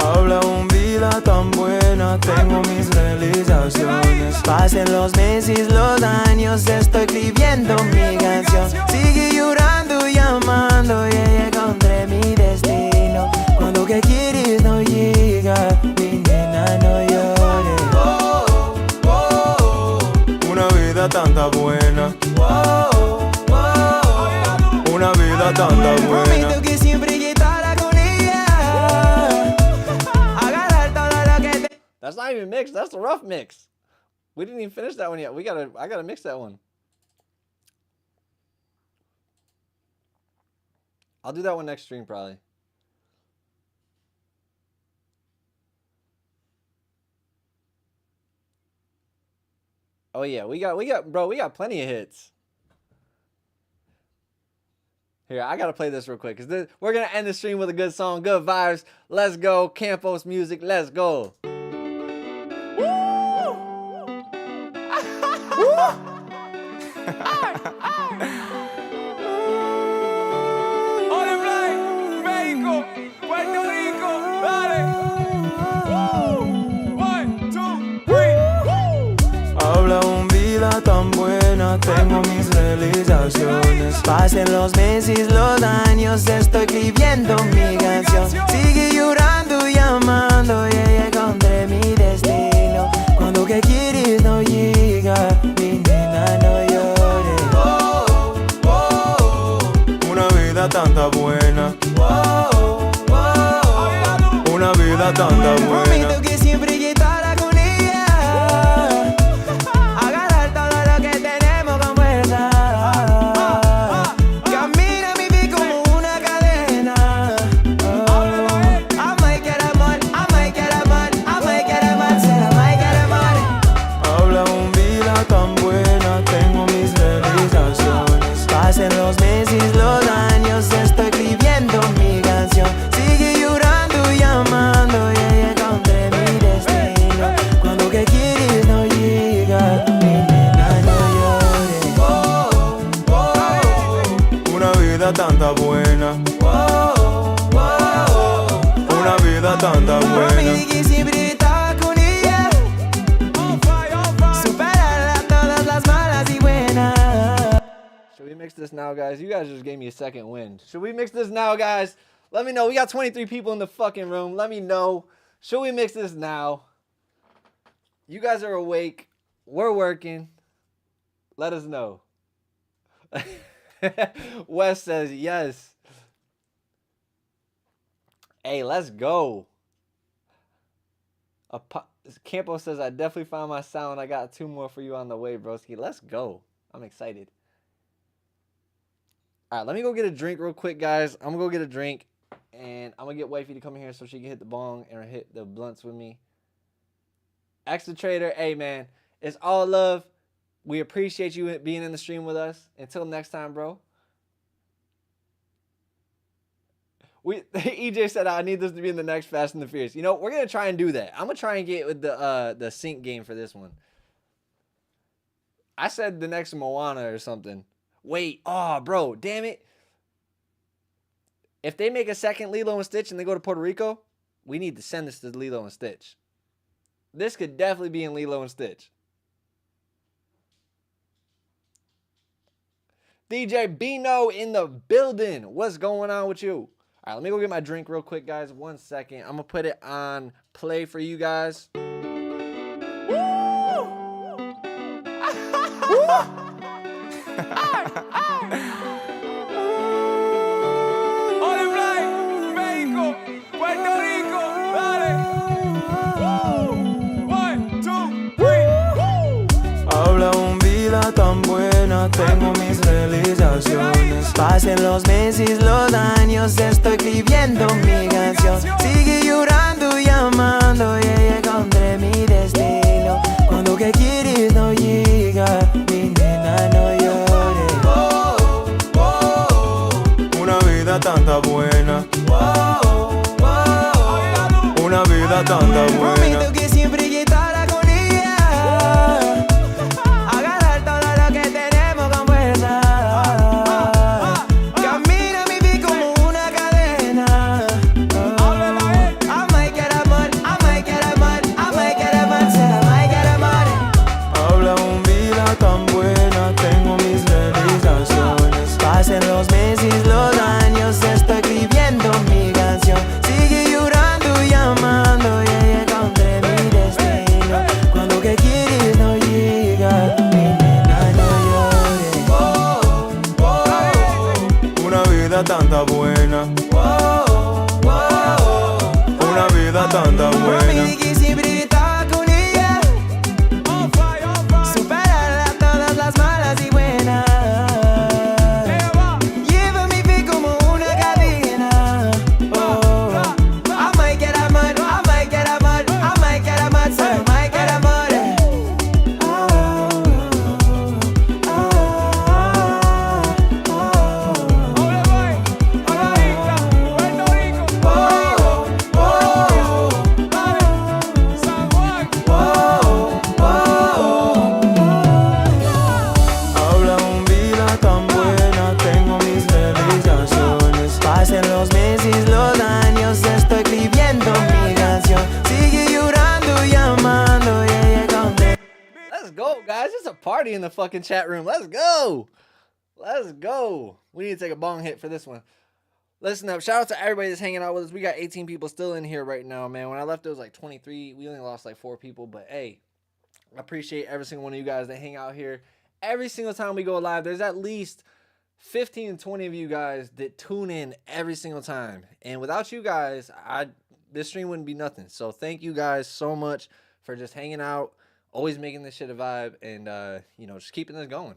Speaker 7: Habla un vida tan buena, tengo mis realizaciones. Pasen los meses, los años, estoy escribiendo mi canción. Sigue llorando, llamando, ya encontré mi destino. Cuando que quieres no llega, mi nena no llores. Una vida tanta buena. Una vida tanta buena. Prometo que siempre estará con ella. Agarrar todo lo
Speaker 1: That's not even mixed. That's the rough mix. We didn't even finish that one yet. I gotta mix that one. I'll do that one next stream probably. Oh yeah, we got plenty of hits. Here, I gotta play this real quick because we're gonna end the stream with a good song, good vibes. Let's go, Campos music. Let's go.
Speaker 7: Habla un vida tan buena, tengo mis realizaciones. Pasen los meses, los años, estoy escribiendo mi canción. Sigue llorando, llamando, y encontré mi destino. Cuando que quieres no llega, mi nena no llores. Una vida tanta buena. Una vida tanta buena. Prometo que siempre estará con ella. Agarrar todo lo que tenemos con fuerza. Camina mi vida como una cadena. Ama y quiere amor, ama y quiere amor, ama y quiere amor, será ama y quiere amor. Habla un vida tan buena, tengo mis realizaciones. Pasen los meses, los años, estoy escribiendo mi canción. Sigue llorando, llamando, y encontré mi destino. Cuando que quieres no llega, mi nena no llores. Una vida tanta buena. Una vida tanta buena. Prometí que siempre estar con ella. Superar todas las malas y buenas.
Speaker 1: Should we mix this now, guys? You guys just gave me a second wind. Should we mix this now, guys? Let me know. We got 23 people in the fucking room. Let me know. Should we mix this now? You guys are awake. We're working. Let us know. Wes says yes. Hey, let's go. Campo says, I definitely found my sound. I got 2 more for you on the way, broski. Let's go. I'm excited. All right, let me go get a drink real quick, guys. I'm going to go get a drink, and I'm going to get wifey to come in here so she can hit the bong and hit the blunts with me. Extra Trader, hey, man, it's all love. We appreciate you being in the stream with us. Until next time, bro. EJ said, I need this to be in the next Fast and the Furious. You know, we're going to try and do that. I'm going to try and get with the sync game for this one. I said the next Moana or something. Wait, oh, bro, damn it. If they make a second Lilo and Stitch and they go to Puerto Rico, we need to send this to Lilo and Stitch. This could definitely be in Lilo and Stitch. DJ Bino in the building. What's going on with you? All right, let me go get my drink real quick, guys. 1 second. I'm going to put it on play for you guys.
Speaker 7: Habla un vida tan buena, tengo mis realizaciones. Pasen los meses, los años, estoy escribiendo mi canción. Sigue llorando, llamando, y encontré mi destino. Cuando que quieres no llega, mi nena no llores. Una vida tanta buena. Una vida tanta buena. Prometo que siempre estará con ella. Agarrar todo lo que tenemos con fuerza. Camina mi vida como una cadena. Ama y quiere amor, ama y quiere amor, ama y quiere amor, será ama y quiere amor. Habla un vida tan buena, tengo mis realizaciones. Pasen los meses, los años, estoy escribiendo mi canción. Sigue llorando, llamando, y encontré mi destino. Cuando que quieres no llega, mi nena no llores. Una vida tanta buena. Una vida tanta buena. Prometí que siempre estar
Speaker 1: party in the fucking chat room. Let's go. Let's go. We need to take a bong hit for this one. Listen up. Shout out to everybody that's hanging out with us. We got 18 people still in here right now, man. When I left, it was like 23. We only lost like 4 people. But, hey, I appreciate every single one of you guys that hang out here. Every single time we go live, there's at least 15 to 20 of you guys that tune in every single time. And without you guys, this stream wouldn't be nothing. So thank you guys so much for just hanging out, always making this shit a vibe, and, just keeping this going.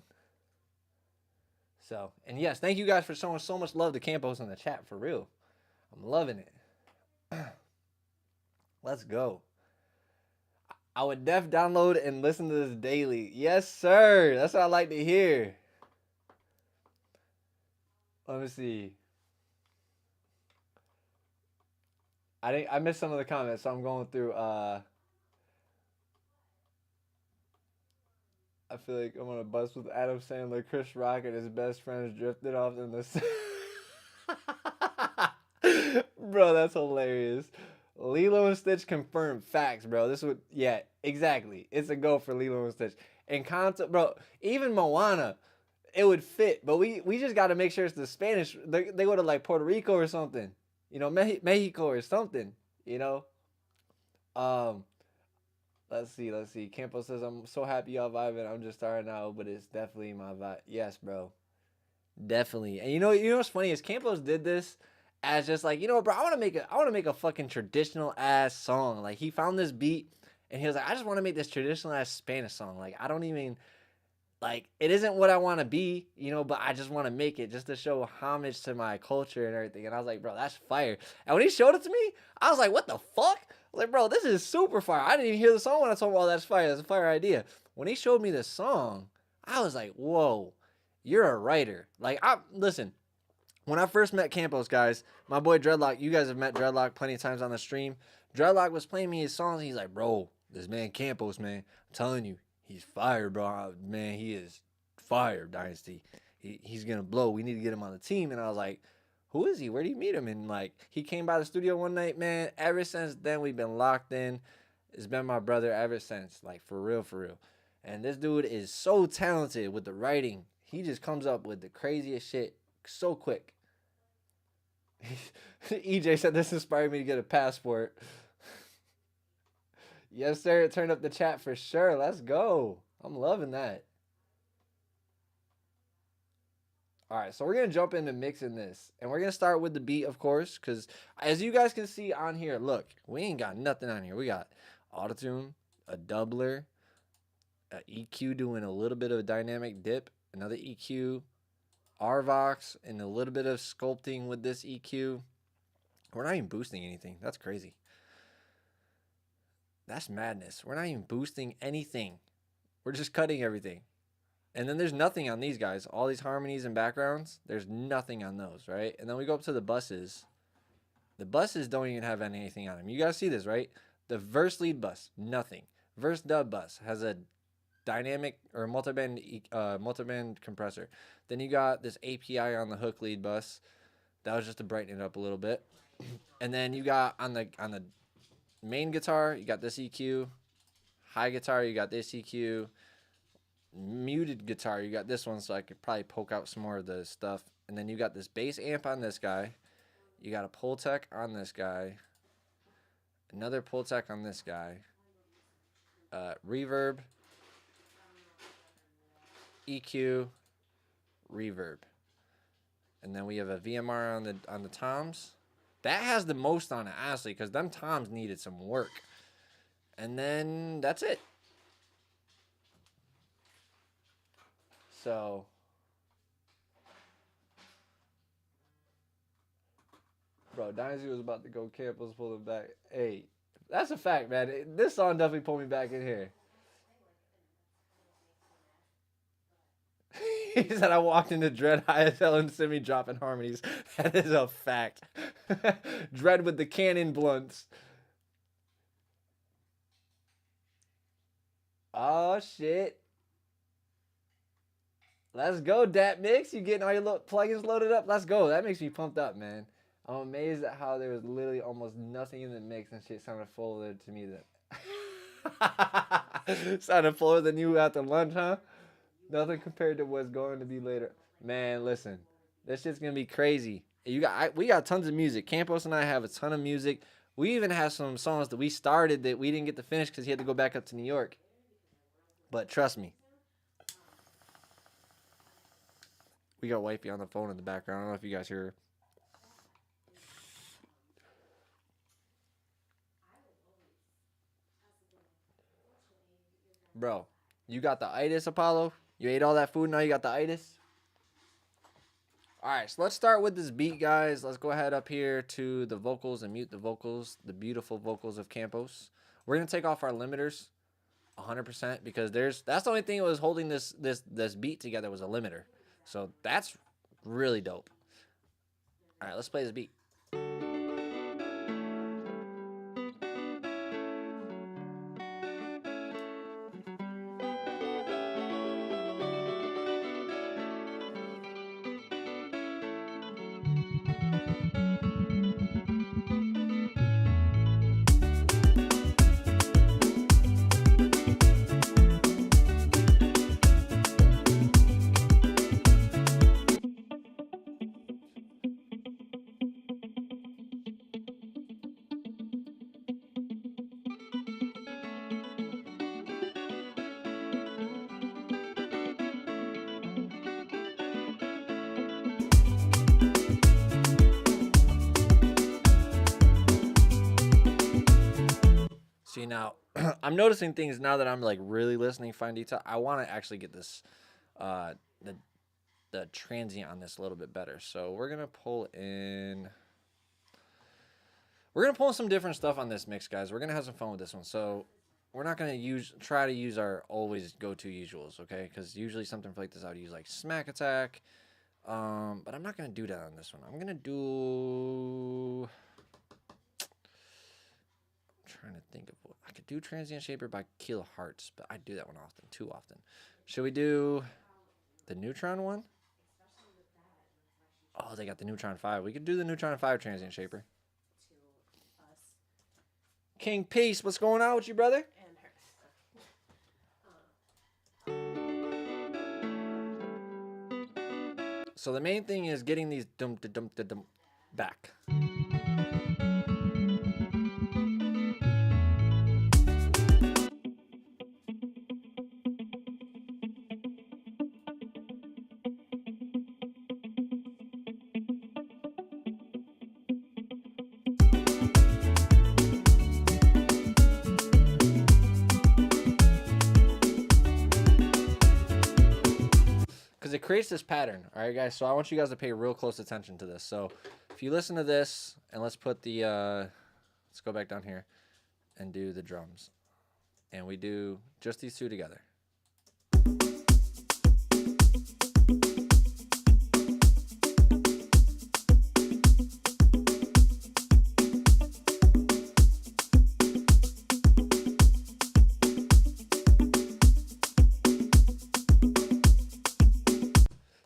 Speaker 1: So, and yes, thank you guys for showing so much love to Campos in the chat, for real. I'm loving it. Let's go. I would download and listen to this daily. Yes, sir. That's what I like to hear. Let me see. I missed some of the comments, so I'm going through. I feel like I'm on a bus with Adam Sandler, Chris Rock, and his best friends drifted off in the... Bro, that's hilarious. Lilo and Stitch confirmed. Facts, bro. This would... Yeah, exactly. It's a go for Lilo and Stitch. And concept... Bro, even Moana, it would fit. But we just got to make sure it's the Spanish... They go to, like, Puerto Rico or something. You know, Mexico or something. You know? Let's see. Campo says, I'm so happy y'all vibing. I'm just starting out, but it's definitely my vibe. Yes, bro. Definitely. And you know what's funny is Campos did this as just like, bro, I want to make a fucking traditional ass song. Like, he found this beat and he was like, I just want to make this traditional ass Spanish song. Like, I don't even, like, it isn't what I want to be, but I just want to make it just to show homage to my culture and everything. And I was like, bro, that's fire. And when he showed it to me, I was like, what the fuck? I was like, bro, this is super fire. I didn't even hear the song when I told him, oh, that's fire. That's a fire idea. When he showed me the song, I was like, whoa, you're a writer. Like, listen, when I first met Campos, guys, my boy Dreadlock, you guys have met Dreadlock plenty of times on the stream. Dreadlock was playing me his songs. He's like, bro, this man Campos, man, I'm telling you, he's fire, bro. Man, he is fire, Dynasty. He's going to blow. We need to get him on the team. And I was like, who is he? Where do you meet him? And, like, he came by the studio one night, man. Ever since then, we've been locked in. It's been my brother ever since. Like, for real, for real. And this dude is so talented with the writing. He just comes up with the craziest shit so quick. EJ said this inspired me to get a passport. Yes, sir. It turned up the chat for sure. Let's go. I'm loving that. All right, so we're going to jump into mixing this. And we're going to start with the beat, of course, because as you guys can see on here, look, we ain't got nothing on here. We got autotune, a doubler, an EQ doing a little bit of a dynamic dip, another EQ, RVox, and a little bit of sculpting with this EQ. We're not even boosting anything. That's crazy. That's madness. We're not even boosting anything. We're just cutting everything. And then there's nothing on these guys. All these harmonies and backgrounds, there's nothing on those, right? And then we go up to the buses. The buses don't even have anything on them. You guys see this, right? The verse lead bus, nothing. Verse dub bus has a dynamic or multiband compressor. Then you got this API on the hook lead bus. That was just to brighten it up a little bit. And then you got on the main guitar, you got this EQ. High guitar, you got this EQ. Muted guitar, you got this one, so I could probably poke out some more of the stuff. And then you got this bass amp on this guy. You got a Pultec on this guy. Another Pultec on this guy. Reverb. EQ. Reverb. And then we have a VMR on the toms. That has the most on it, honestly, because them toms needed some work. And then that's it. So, bro, Dynasty was about to go Campos pull it back. Hey, that's a fact, man. This song definitely pulled me back in here. He said I walked into Dread high as hell and semi dropping harmonies. That is a fact. Dread with the cannon blunts. Oh, shit. Let's go, Dat Mix. You getting all your plugins loaded up? Let's go. That makes me pumped up, man. I'm amazed at how there was literally almost nothing in the mix and shit sounded fuller to me than... sounded fuller than you after lunch, huh? Nothing compared to what's going to be later. Man, listen, this shit's gonna be crazy. We got tons of music. Campos and I have a ton of music. We even have some songs that we started that we didn't get to finish because he had to go back up to New York. But trust me, we got wifey on the phone in the background. I don't know if you guys hear her. Bro, you got the itis, Apollo? You ate all that food, now you got the itis? Alright, so let's start with this beat, guys. Let's go ahead up here to the vocals and mute the vocals, the beautiful vocals of Campos. We're going to take off our limiters 100% because that's the only thing that was holding this beat together was a limiter. So that's really dope. Alright, let's play this beat. See, now I'm noticing things now that I'm like really listening fine detail. I want to actually get this the transient on this a little bit better. So we're gonna pull in some different stuff on this mix, guys. We're gonna have some fun with this one. So we're not gonna try to use our always go-to usuals, okay? Because usually something like this I would use like Smack Attack. But I'm not gonna do that on this one. I'm gonna do. Trying to think of what I could do. Transient Shaper by Kilo Hearts, but I do that one too often. Should we do the Neutron one? Oh, they got the Neutron 5. We could do the Neutron 5 Transient Shaper. King Peace, what's going on with you, brother? So the main thing is getting these dum back. It creates this pattern. All right, guys, so I want you guys to pay real close attention to this. So if you listen to this, and let's put the let's go back down here and do the drums, and we do just these two together.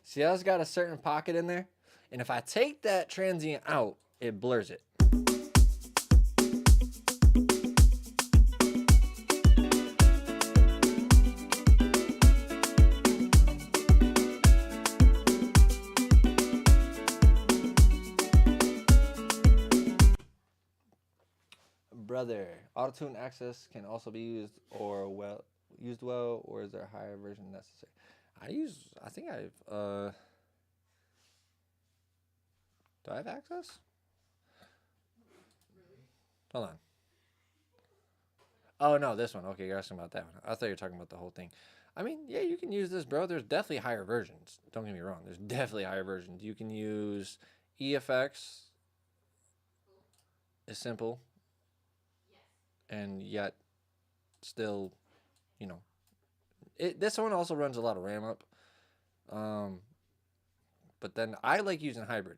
Speaker 1: See how it's got a certain pocket in there? And if I take that transient out, it blurs it. Brother, autotune access can also be used well, or is there a higher version necessary? I think I've, do I have access? Hold on. Oh, no, this one. Okay, you're asking about that one. I thought you were talking about the whole thing. I mean, yeah, you can use this, bro. There's definitely higher versions. Don't get me wrong. There's definitely higher versions. You can use EFX. It's simple. And yet, still, you know, this one also runs a lot of RAM up. But then I like using hybrid.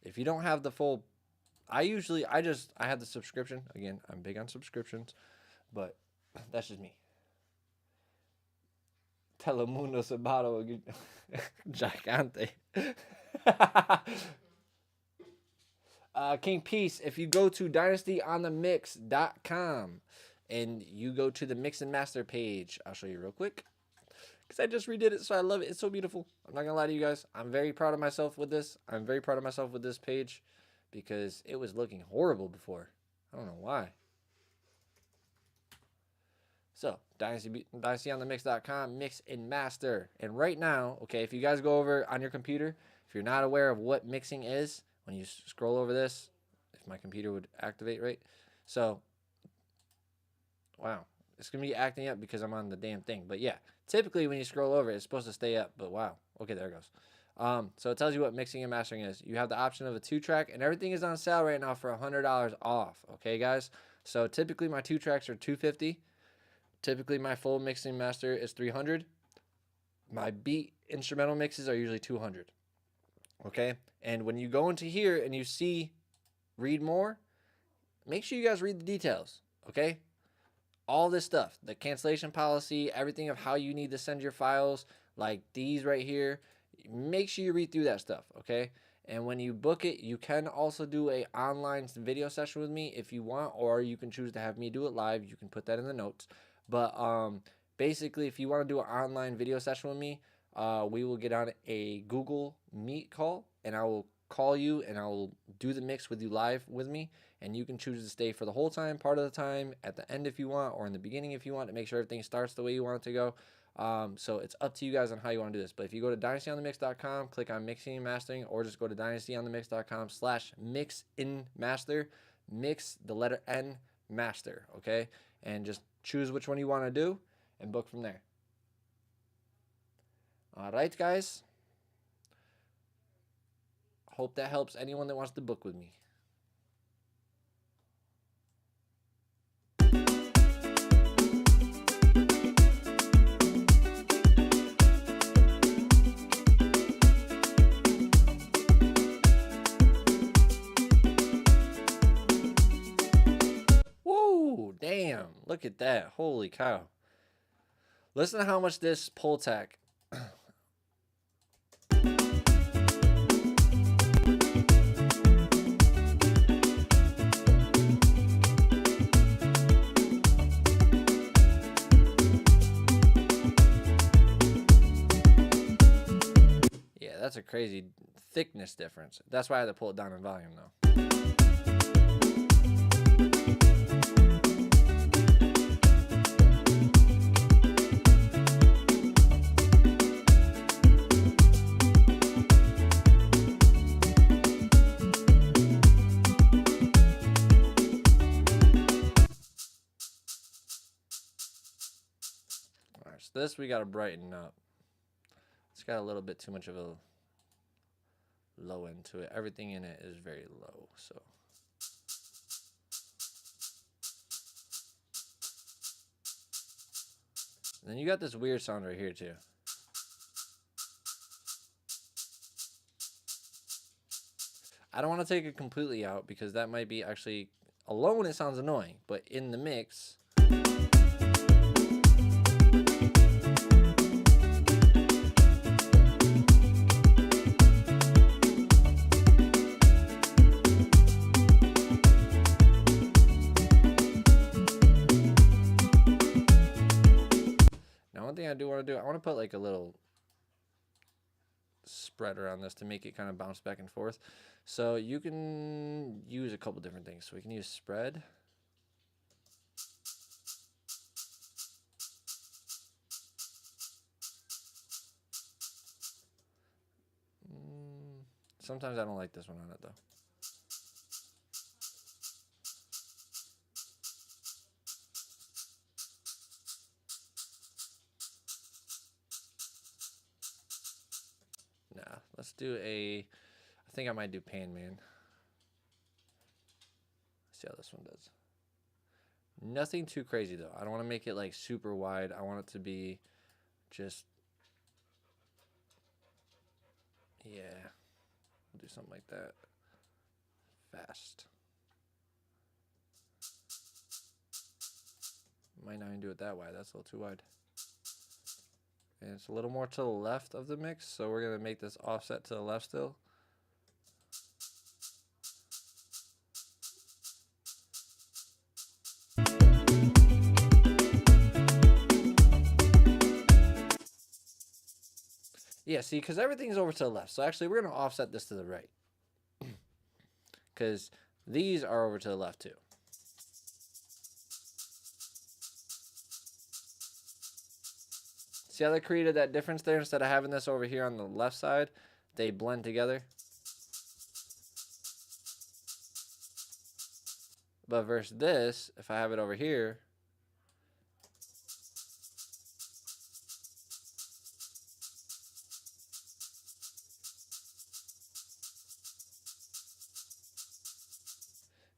Speaker 1: If you don't have the full, I have the subscription. Again, I'm big on subscriptions, but that's just me. Telemundo Sabato Gigante. King Peace, if you go to dynastyonthemix.com and you go to the mix and master page, I'll show you real quick. because I just redid it, so I love it. It's so beautiful. I'm not gonna lie to you guys. I'm very proud of myself with this. I'm very proud of myself with this page because it was looking horrible before. I don't know why. So, DynastyOnTheMix.com, mix and master. And right now, okay, if you guys go over on your computer, if you're not aware of what mixing is, when you scroll over this, if my computer would activate right. So, wow, it's going to be acting up because I'm on the damn thing. But yeah, typically when you scroll over, it's supposed to stay up. But wow, okay, there it goes. So it tells you what mixing and mastering is. You have the option of a 2-track, and everything is on sale right now for $100 off. Okay, guys? So typically my 2 tracks are $250. Typically, my full mixing master is $300. My beat instrumental mixes are usually $200. Okay? And when you go into here and you see read more, make sure you guys read the details. Okay? All this stuff, the cancellation policy, everything of how you need to send your files, like these right here, make sure you read through that stuff. Okay? And when you book it, you can also do a online video session with me if you want, or you can choose to have me do it live. You can put that in the notes. But basically, if you want to do an online video session with me, we will get on a Google Meet call, and I will call you, and I will do the mix with you live with me, and you can choose to stay for the whole time, part of the time, at the end if you want, or in the beginning if you want, to make sure everything starts the way you want it to go. So it's up to you guys on how you want to do this. But if you go to DynastyOnTheMix.com, click on Mixing and Mastering, or just go to DynastyOnTheMix.com/mix-in-master, mix the letter N, master, okay? And just choose which one you want to do and book from there. All right, guys. Hope that helps anyone that wants to book with me. Damn, look at that. Holy cow. Listen to how much this pull tack. Yeah, that's a crazy thickness difference. That's why I had to pull it down in volume though. So this we got to brighten up. It's got a little bit too much of a low end to it. Everything in it is very low. So and then you got this weird sound right here too. I don't want to take it completely out because that might be actually alone it sounds annoying, but in the mix. I do want to do, I want to put like a little spread around this to make it kind of bounce back and forth. So you can use a couple different things. So we can use spread. Sometimes I don't like this one on it though. Nah, let's do I think I might do Pan Man. Let's see how this one does. Nothing too crazy though. I don't want to make it like super wide. I want it to be just, yeah, we'll do something like that. Fast. Might not even do it that wide. That's a little too wide. And it's a little more to the left of the mix, so we're going to make this offset to the left still. Yeah, see, because everything's over to the left. So actually, we're going to offset this to the right. Because these are over to the left too. See how they created that difference there? Instead of having this over here on the left side, they blend together. But versus this, if I have it over here,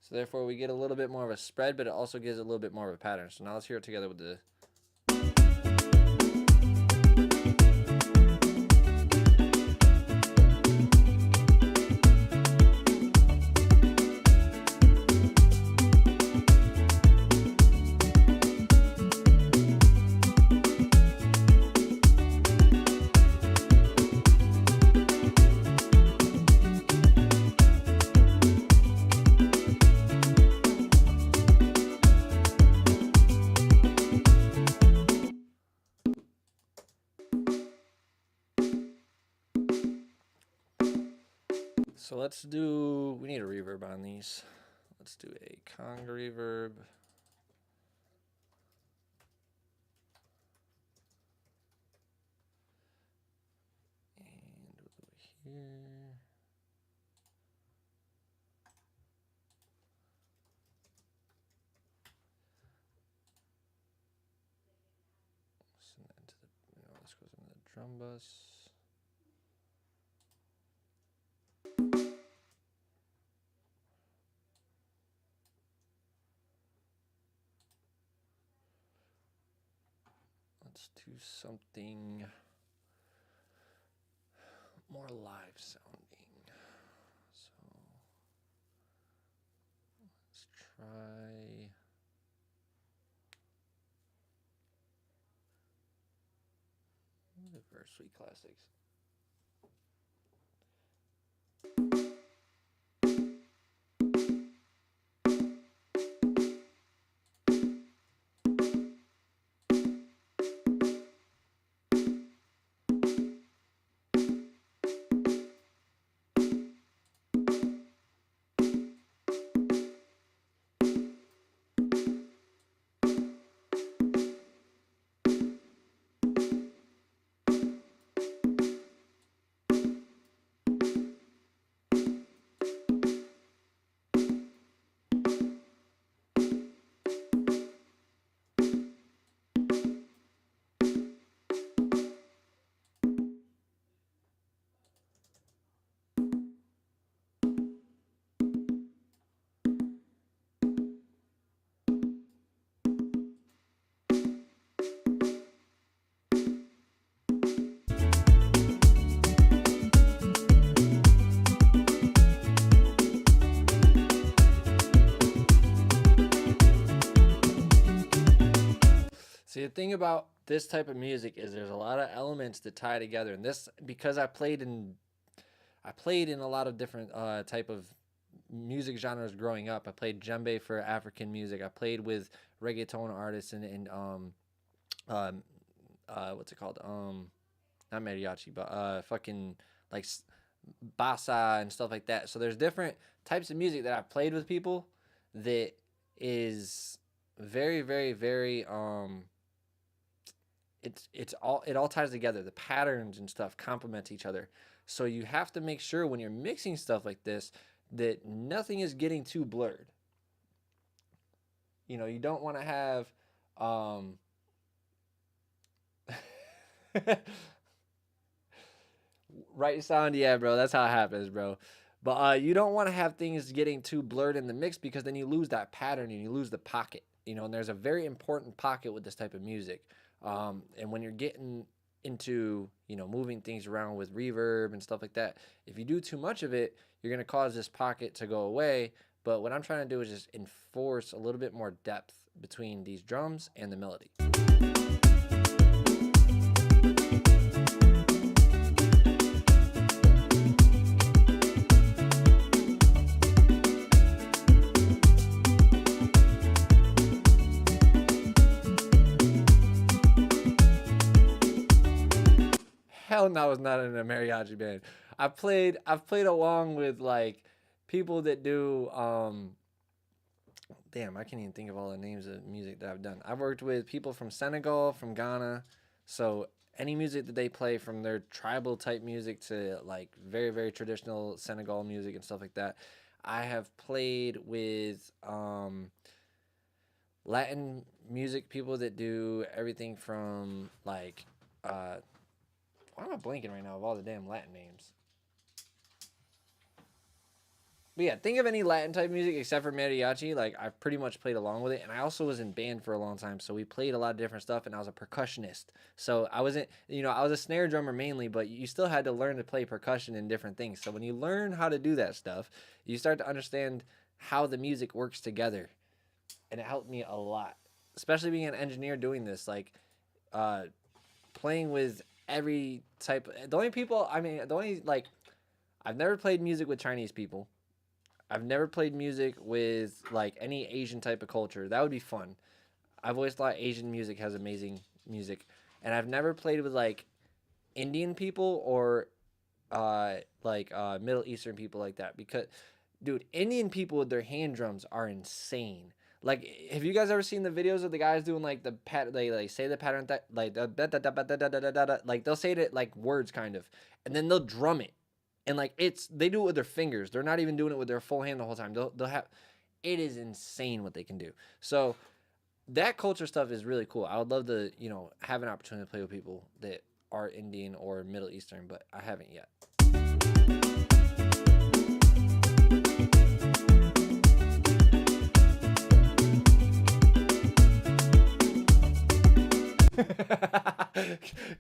Speaker 1: so therefore we get a little bit more of a spread, but it also gives a little bit more of a pattern. So now let's hear it together with the... So let's do, we need a reverb on these. Let's do a conga reverb. And over here. Send that into the, this goes into the drum bus. Let's do something more live sounding. So let's try the Verse Sweet Classics. See, the thing about this type of music is there's a lot of elements to tie together, and this, because I played in a lot of different type of music genres growing up. I played djembe for African music. I played with reggaeton artists and what's it called? Not mariachi, but fucking like bassa and stuff like that. So there's different types of music that I've played with people that is very, very, very it all ties together. The patterns and stuff complement each other. So you have to make sure when you're mixing stuff like this that nothing is getting too blurred. You know, you don't want to have right sound, yeah, bro. That's how it happens, bro. But you don't want to have things getting too blurred in the mix, because then you lose that pattern and you lose the pocket. You know, and there's a very important pocket with this type of music. And when you're getting into, you know, moving things around with reverb and stuff like that, if you do too much of it, you're going to cause this pocket to go away. But what I'm trying to do is just enforce a little bit more depth between these drums and the melody. Hell and I was not in a mariachi band. I've played along with like people that do damn, I can't even think of all the names of music that I've done. I've worked with people from Senegal, from Ghana. So any music that they play, from their tribal type music to like very, very traditional Senegal music and stuff like that. I have played with Latin music people that do everything from like why am I blanking right now of all the damn Latin names? But yeah, think of any Latin type music except for mariachi. Like, I've pretty much played along with it. And I also was in band for a long time. So we played a lot of different stuff. And I was a percussionist. So I wasn't, I was a snare drummer mainly. But you still had to learn to play percussion in different things. So when you learn how to do that stuff, you start to understand how the music works together. And it helped me a lot. Especially being an engineer doing this. Like, playing with every type. I've never played music with Chinese people. I've never played music with like any Asian type of culture. That would be fun. I've always thought Asian music has amazing music. And I've never played with like Indian people or Middle Eastern people like that. Because, dude, Indian people with their hand drums are insane. Like, have you guys ever seen the videos of the guys doing like the they say the pattern that like like they'll say it like words kind of, and then they'll drum it. And like they do it with their fingers. They're not even doing it with their full hand the whole time. They'll have, it is insane what they can do. So that culture stuff is really cool. I would love to, have an opportunity to play with people that are Indian or Middle Eastern, but I haven't yet.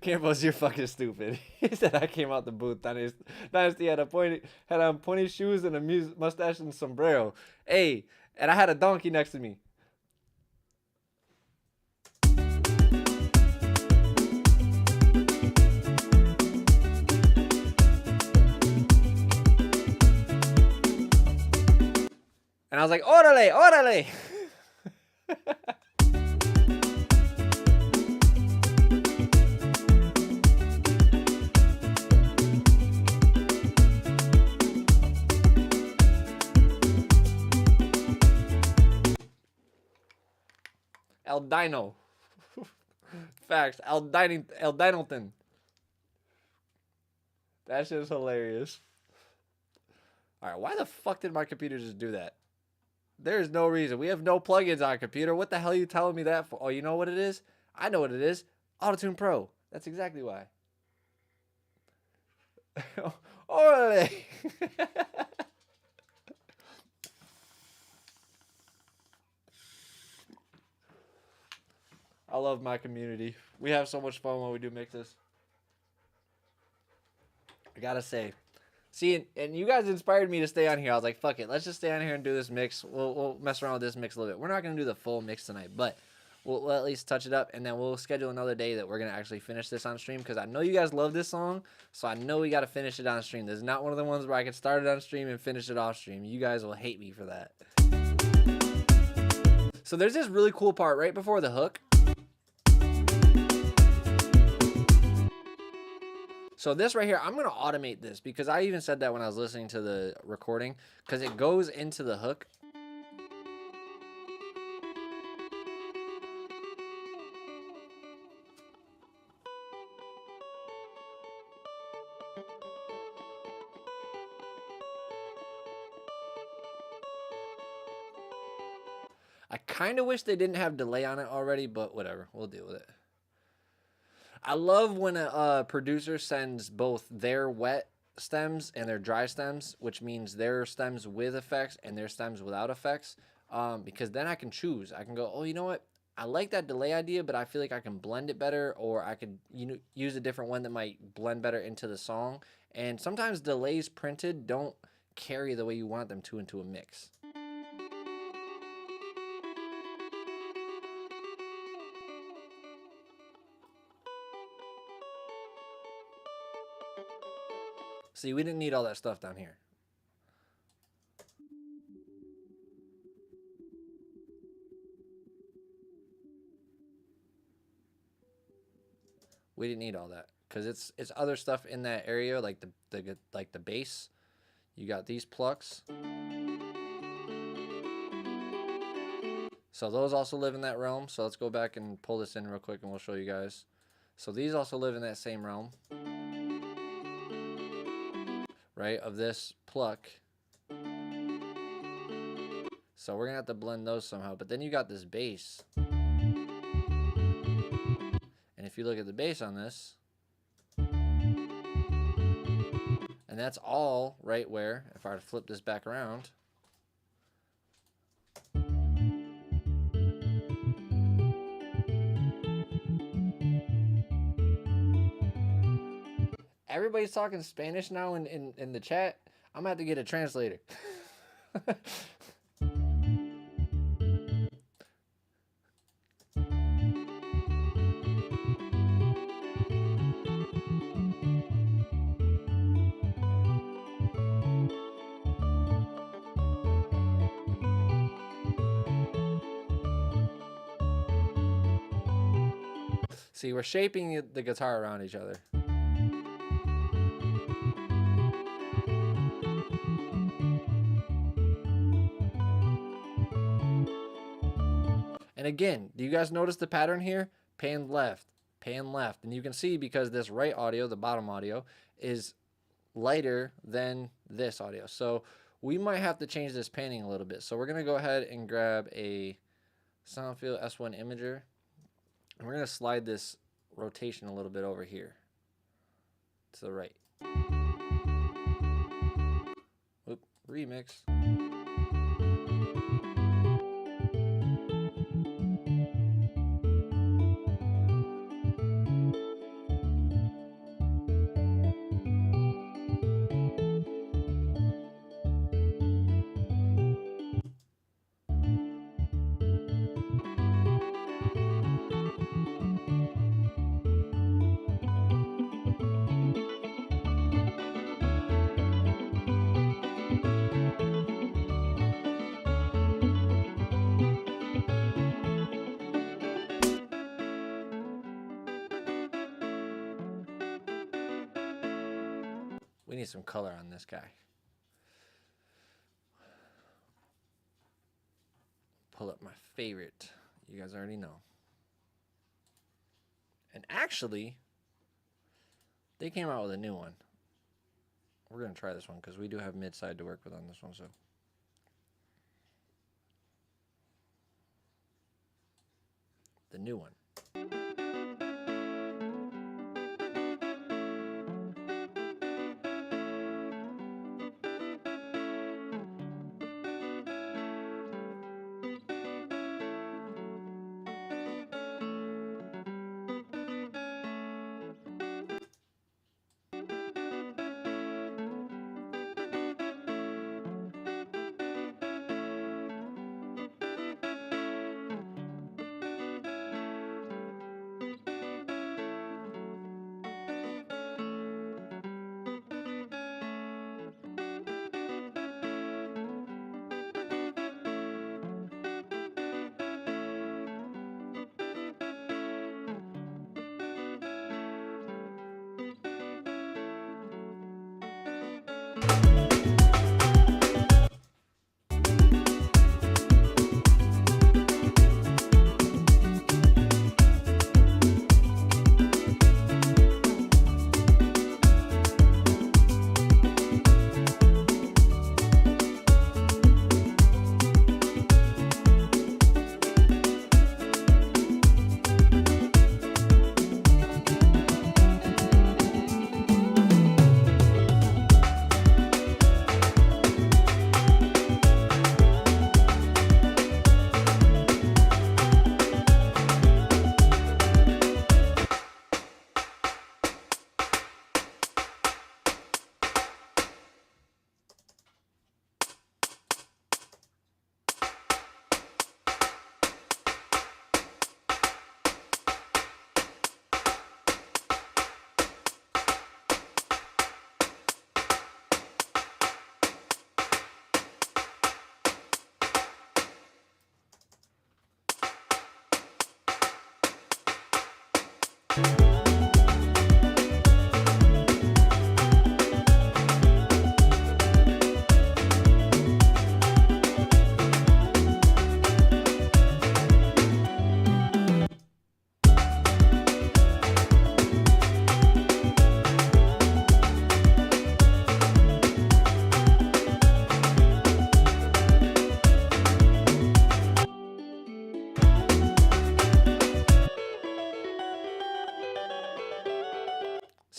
Speaker 1: Campos, you're fucking stupid. He said I came out the booth. Dynasty had on pointy shoes and a mustache and sombrero. Hey, and I had a donkey next to me. And I was like, órale, órale. El Dino. Facts. El Dinalton. That shit is hilarious. Alright, why the fuck did my computer just do that? There's no reason. We have no plugins on computer. What the hell are you telling me that for? Oh, you know what it is? I know what it is. Autotune Pro. That's exactly why. Orale. I love my community. We have so much fun when we do mixes. I gotta say. See, and you guys inspired me to stay on here. I was like, fuck it. Let's just stay on here and do this mix. We'll mess around with this mix a little bit. We're not going to do the full mix tonight, but we'll at least touch it up. And then we'll schedule another day that we're going to actually finish this on stream. Because I know you guys love this song. So I know we got to finish it on stream. This is not one of the ones where I can start it on stream and finish it off stream. You guys will hate me for that. So there's this really cool part right before the hook. So this right here, I'm going to automate this because I even said that when I was listening to the recording because it goes into the hook. I kind of wish they didn't have delay on it already, but whatever. We'll deal with it. I love when a producer sends both their wet stems and their dry stems, which means their stems with effects and their stems without effects, because then I can choose. I can go, oh, you know what? I like that delay idea, but I feel like I can blend it better, or I could use a different one that might blend better into the song. And sometimes delays printed don't carry the way you want them to into a mix. See, we didn't need all that stuff down here. We didn't need all that. because it's other stuff in that area, like the bass. You got these plucks. So those also live in that realm. So let's go back and pull this in real quick and we'll show you guys. So these also live in that same realm, right, of this pluck. So we're gonna have to blend those somehow. But then you got this bass. And if you look at the bass on this, and that's all right where, if I were to flip this back around, everybody's talking Spanish now in the chat. I'm gonna have to get a translator. See, we're shaping the guitar around each other. And again, do you guys notice the pattern here? Pan left, pan left. And you can see because this right audio, the bottom audio, is lighter than this audio. So we might have to change this panning a little bit. So we're going to go ahead and grab a Soundfield S1 Imager. And we're going to slide this rotation a little bit over here to the right. Oop, remix. We need some color on this guy. Pull up my favorite. You guys already know. And actually, they came out with a new one. We're going to try this one because we do have mid-side to work with on this one. So the new one.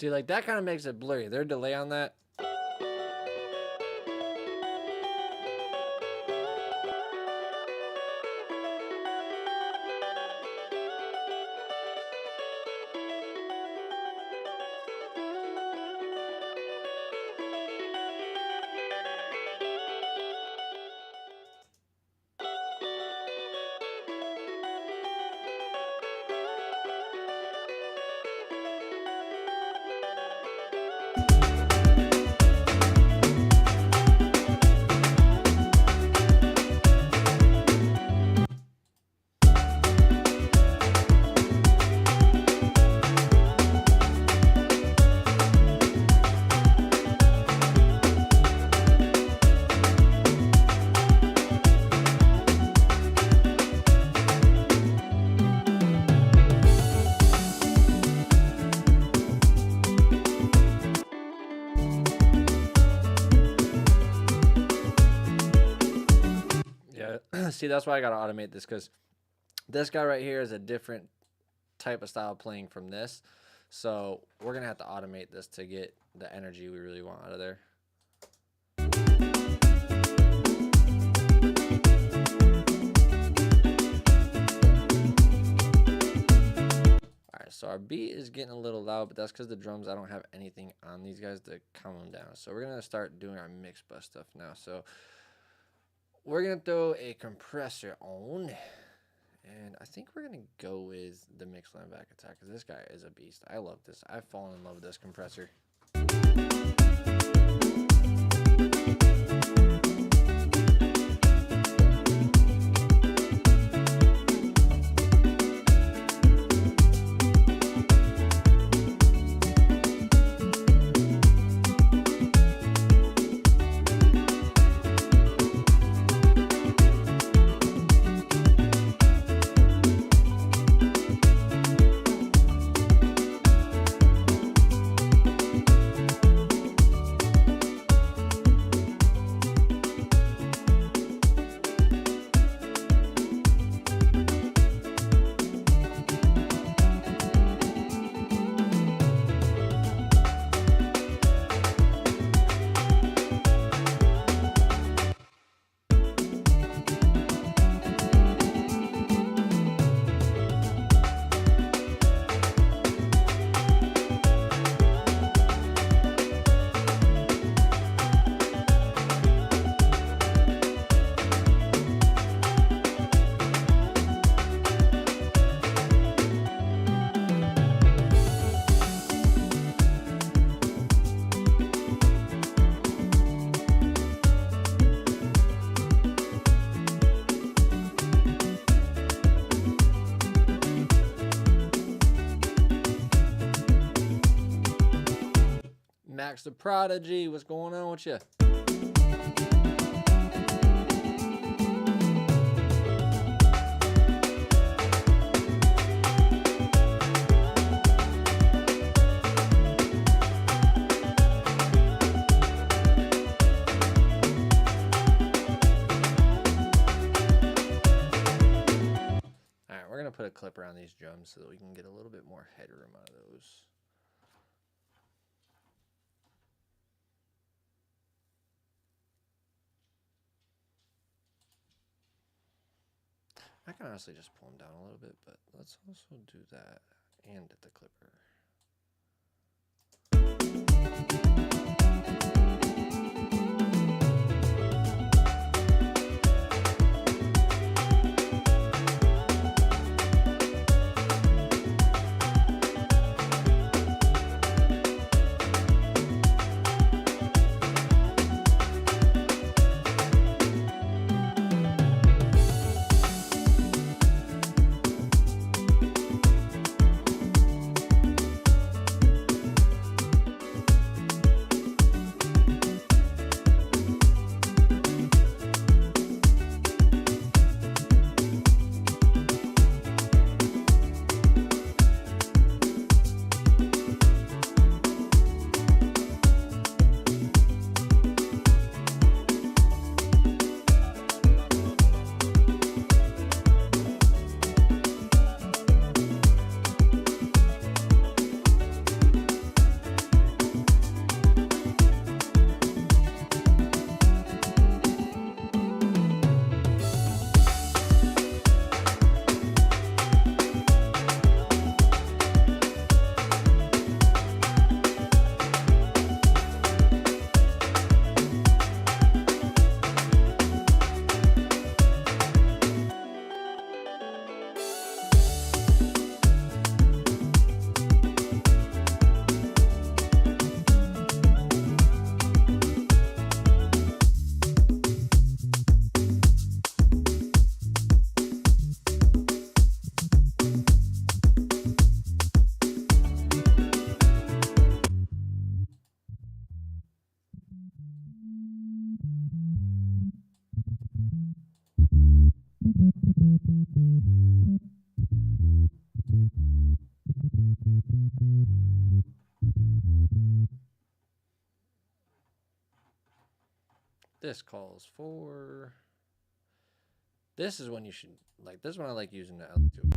Speaker 1: See, like that kind of makes it blurry. Their delay on that. See, that's why I gotta automate this, because this guy right here is a different type of style playing from this. So we're gonna have to automate this to get the energy we really want out of there. Alright, so our beat is getting a little loud, but that's because the drums, I don't have anything on these guys to calm them down. So we're gonna start doing our mix bus stuff now. So we're going to throw a compressor on, and I think we're going to go with the Mixline back attack, because this guy is a beast. I love this. I've fallen in love with this compressor. Max the Prodigy, what's going on with you? Alright, we're going to put a clip around these drums so that we can get a little bit more headroom out of those. I can honestly just pull them down a little bit, but let's also do that and at the clipper. this calls for. This is when you should like. This one I like using the L2.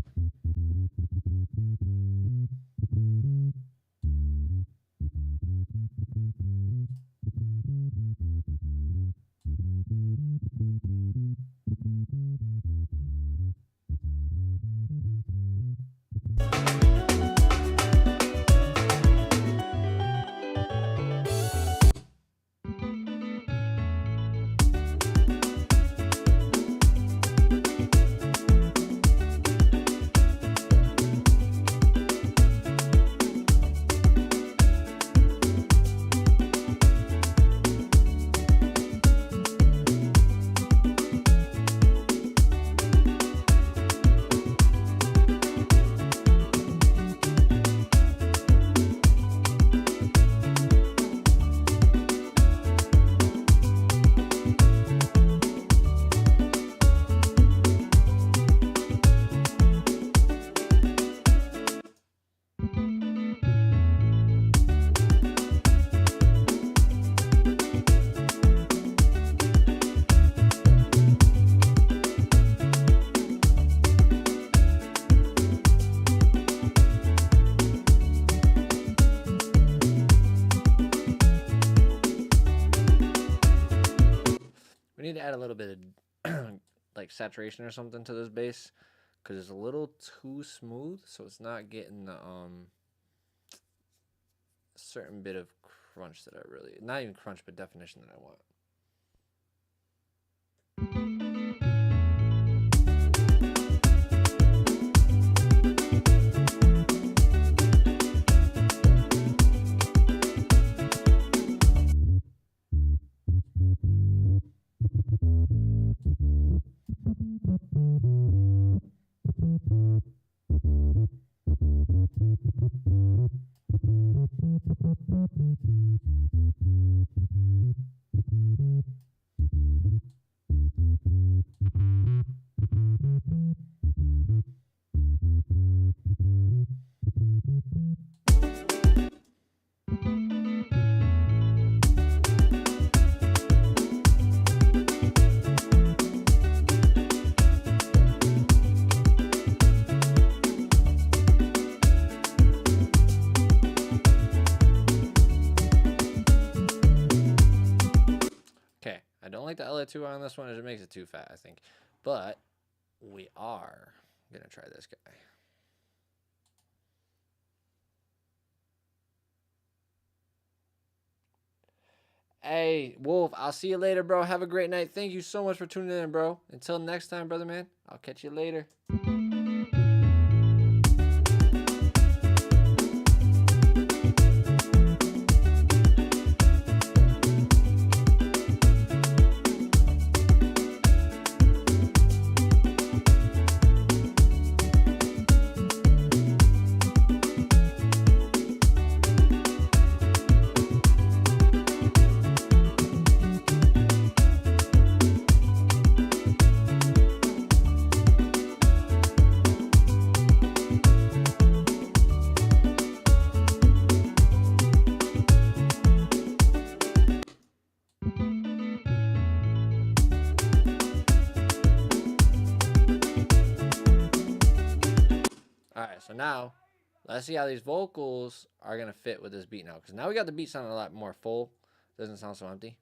Speaker 1: We need to add a little bit of like saturation or something to this bass because it's a little too smooth, so it's not getting the certain bit of crunch that I really, not even crunch, but definition that I want. The LA2 on this one, it makes it too fat, I think. But we are gonna try this guy. Hey, Wolf, I'll see you later, bro. Have a great night. Thank you so much for tuning in, bro. Until next time, brother man. I'll catch you later. So now, let's see how these vocals are going to fit with this beat now. Because now we got the beat sounding a lot more full. Doesn't sound so empty.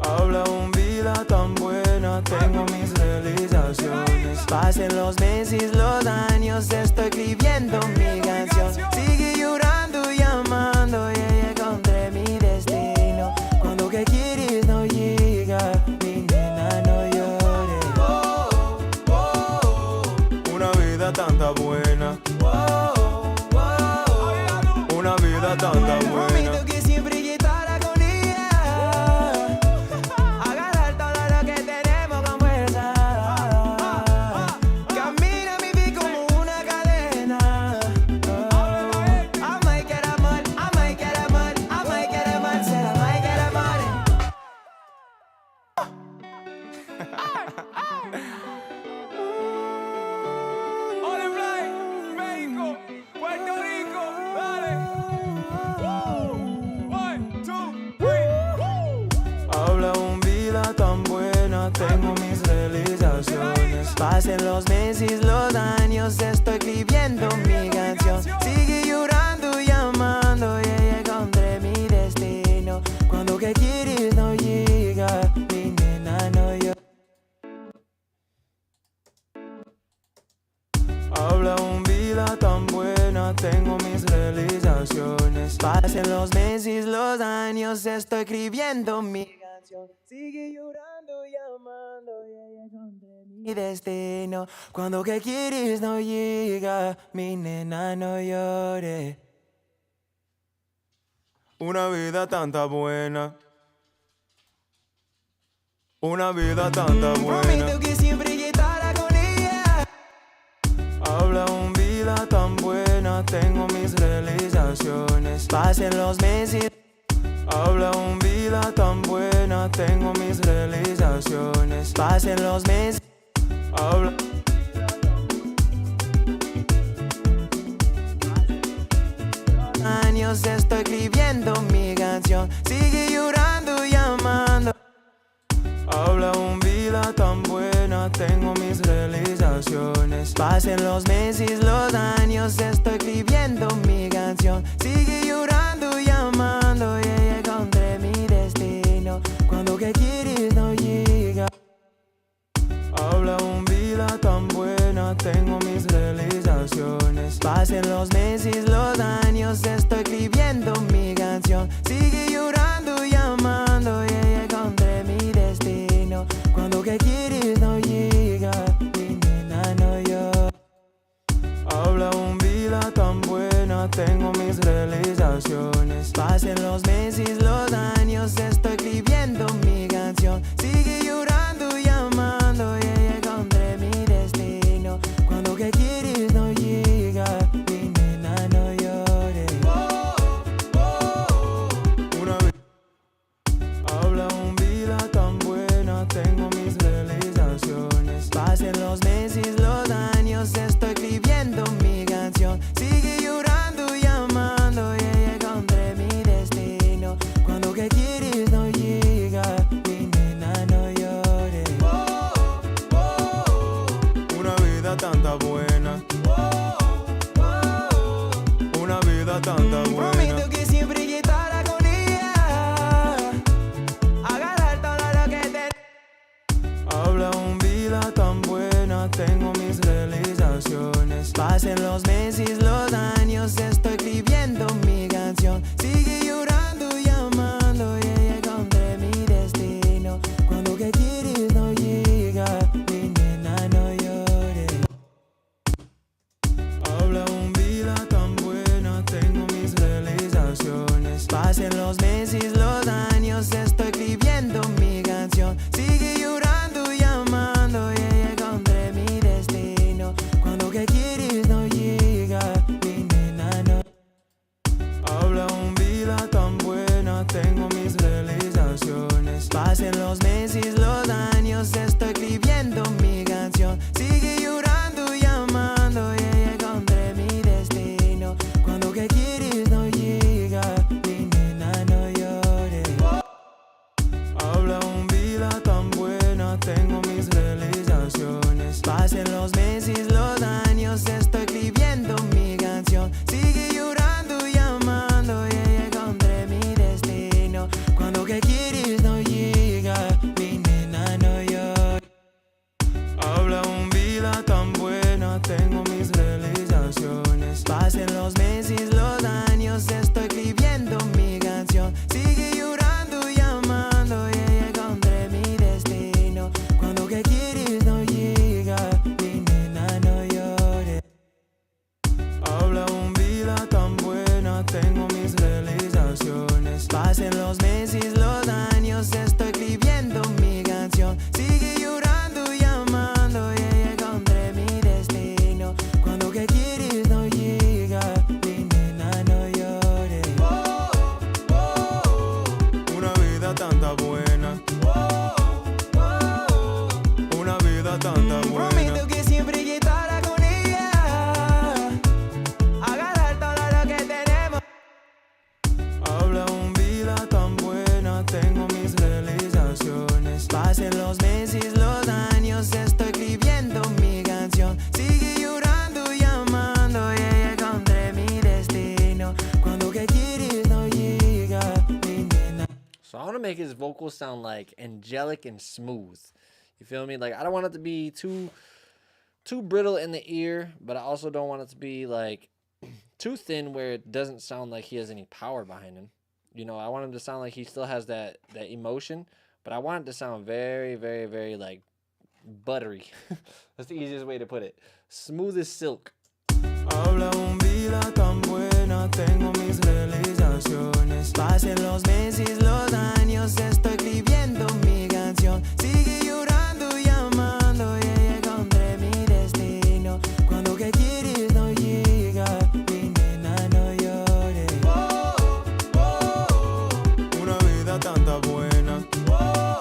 Speaker 7: Habla un vida tan buena, tengo mis realizaciones. Pasen los meses, los años, estoy escribiendo mi canción. Sigue llorando, llamando, y encontré mi destino. Cuando que quieres no llega, mi nena no llores. Una vida tanta buena. Una vida tanta buena. Prometo que siempre quitará con ella. Agarrar todo lo que tenemos con fuerza. Camina mi vida como una cadena. I might get amor, I might get amor, I might get amor, said I might get amor. México, Puerto Rico, dale. 1, 2, 3. mis realizaciones. Pasen los meses, los años, estoy escribiendo mi canción. Sigue llorando, llamando, y ya encontré mi destino. Cuando que quieres no llega, mi nena no llora. Habla un vida tan buena, tengo mis realizaciones. Pasen los meses, los años, estoy escribiendo mi canción. Sigue llorando, llamando, y ya encontré mi destino. Cuando que quieres no llega, mi nena no llore. Una vida tanta buena. Una vida tanta buena. Prometo que siempre estará con ella. Habla un vida tan buena, tengo mis realizaciones. Pasen los meses. Habla un vida tan buena, tengo mis realizaciones. Pasen los meses. Habla. Años estoy escribiendo mi canción. Sigue llorando, llamando. Habla un vida tan buena, tengo mis realizaciones. Pasen los meses, los años, estoy escribiendo mi canción. Sigue llorando, llamando, y ya encontré mi destino. Cuando que quieres no llega. Habla un vida tan buena, tengo mis realizaciones. Pasen los meses, los años, estoy escribiendo mi canción. Sigue llorando, llamando, y ya encontré mi destino. Cuando que quieres no llega, mi nena no llora. Habla un vida tan buena, tengo mis realizaciones. Pasen los meses, los años, estoy escribiendo mi canción. Sigue llorando, llamando, y ya encontré mi destino. Cuando que quieres no llega, mi nena no llore. Una vez. Habla un vida tan buena, tengo mis realizaciones. Pasen los meses, los años, estoy escribiendo mi canción. Sigue llorando, llamando, y ya encontré mi destino. Cuando que quieres no llega, mi nena no llore. Una vida tanta buena. Una vida tanta buena. Prometo que siempre estará con ella. Agarrar todo lo que te. Habla un vida tan buena, tengo mis realizaciones. Pasen los meses, los años, estoy escribiendo mi canción. Sigue llorando, llamando, y ya encontré mi destino. Cuando que quieres no llega, mi nena no llore. Habla un vida tan buena, tengo mis realizaciones. Pasen los meses, los años, estoy escribiendo mi canción. Sigue llorando, llamando, y ya encontré mi destino. Cuando que quieres no llega, mi nena no. Habla un vida
Speaker 1: vocals sound like angelic and smooth. You feel me? Like I don't want it to be too brittle in the ear, but I also don't want it to be like too thin where it doesn't sound like he has any power behind him. You know, I want him to sound like he still has that emotion, but I want it to sound very, very, very like buttery. That's the easiest way to put it. Smooth as silk.
Speaker 2: Habla un vida tan buena, tengo mis realizaciones. Pasen los meses, los años, estoy escribiendo mi canción. Sigue llorando, llamando, y encontré mi destino. Cuando que quieres no llega, mi nena no llore. Oh, oh, oh, una vida tanta buena. Oh,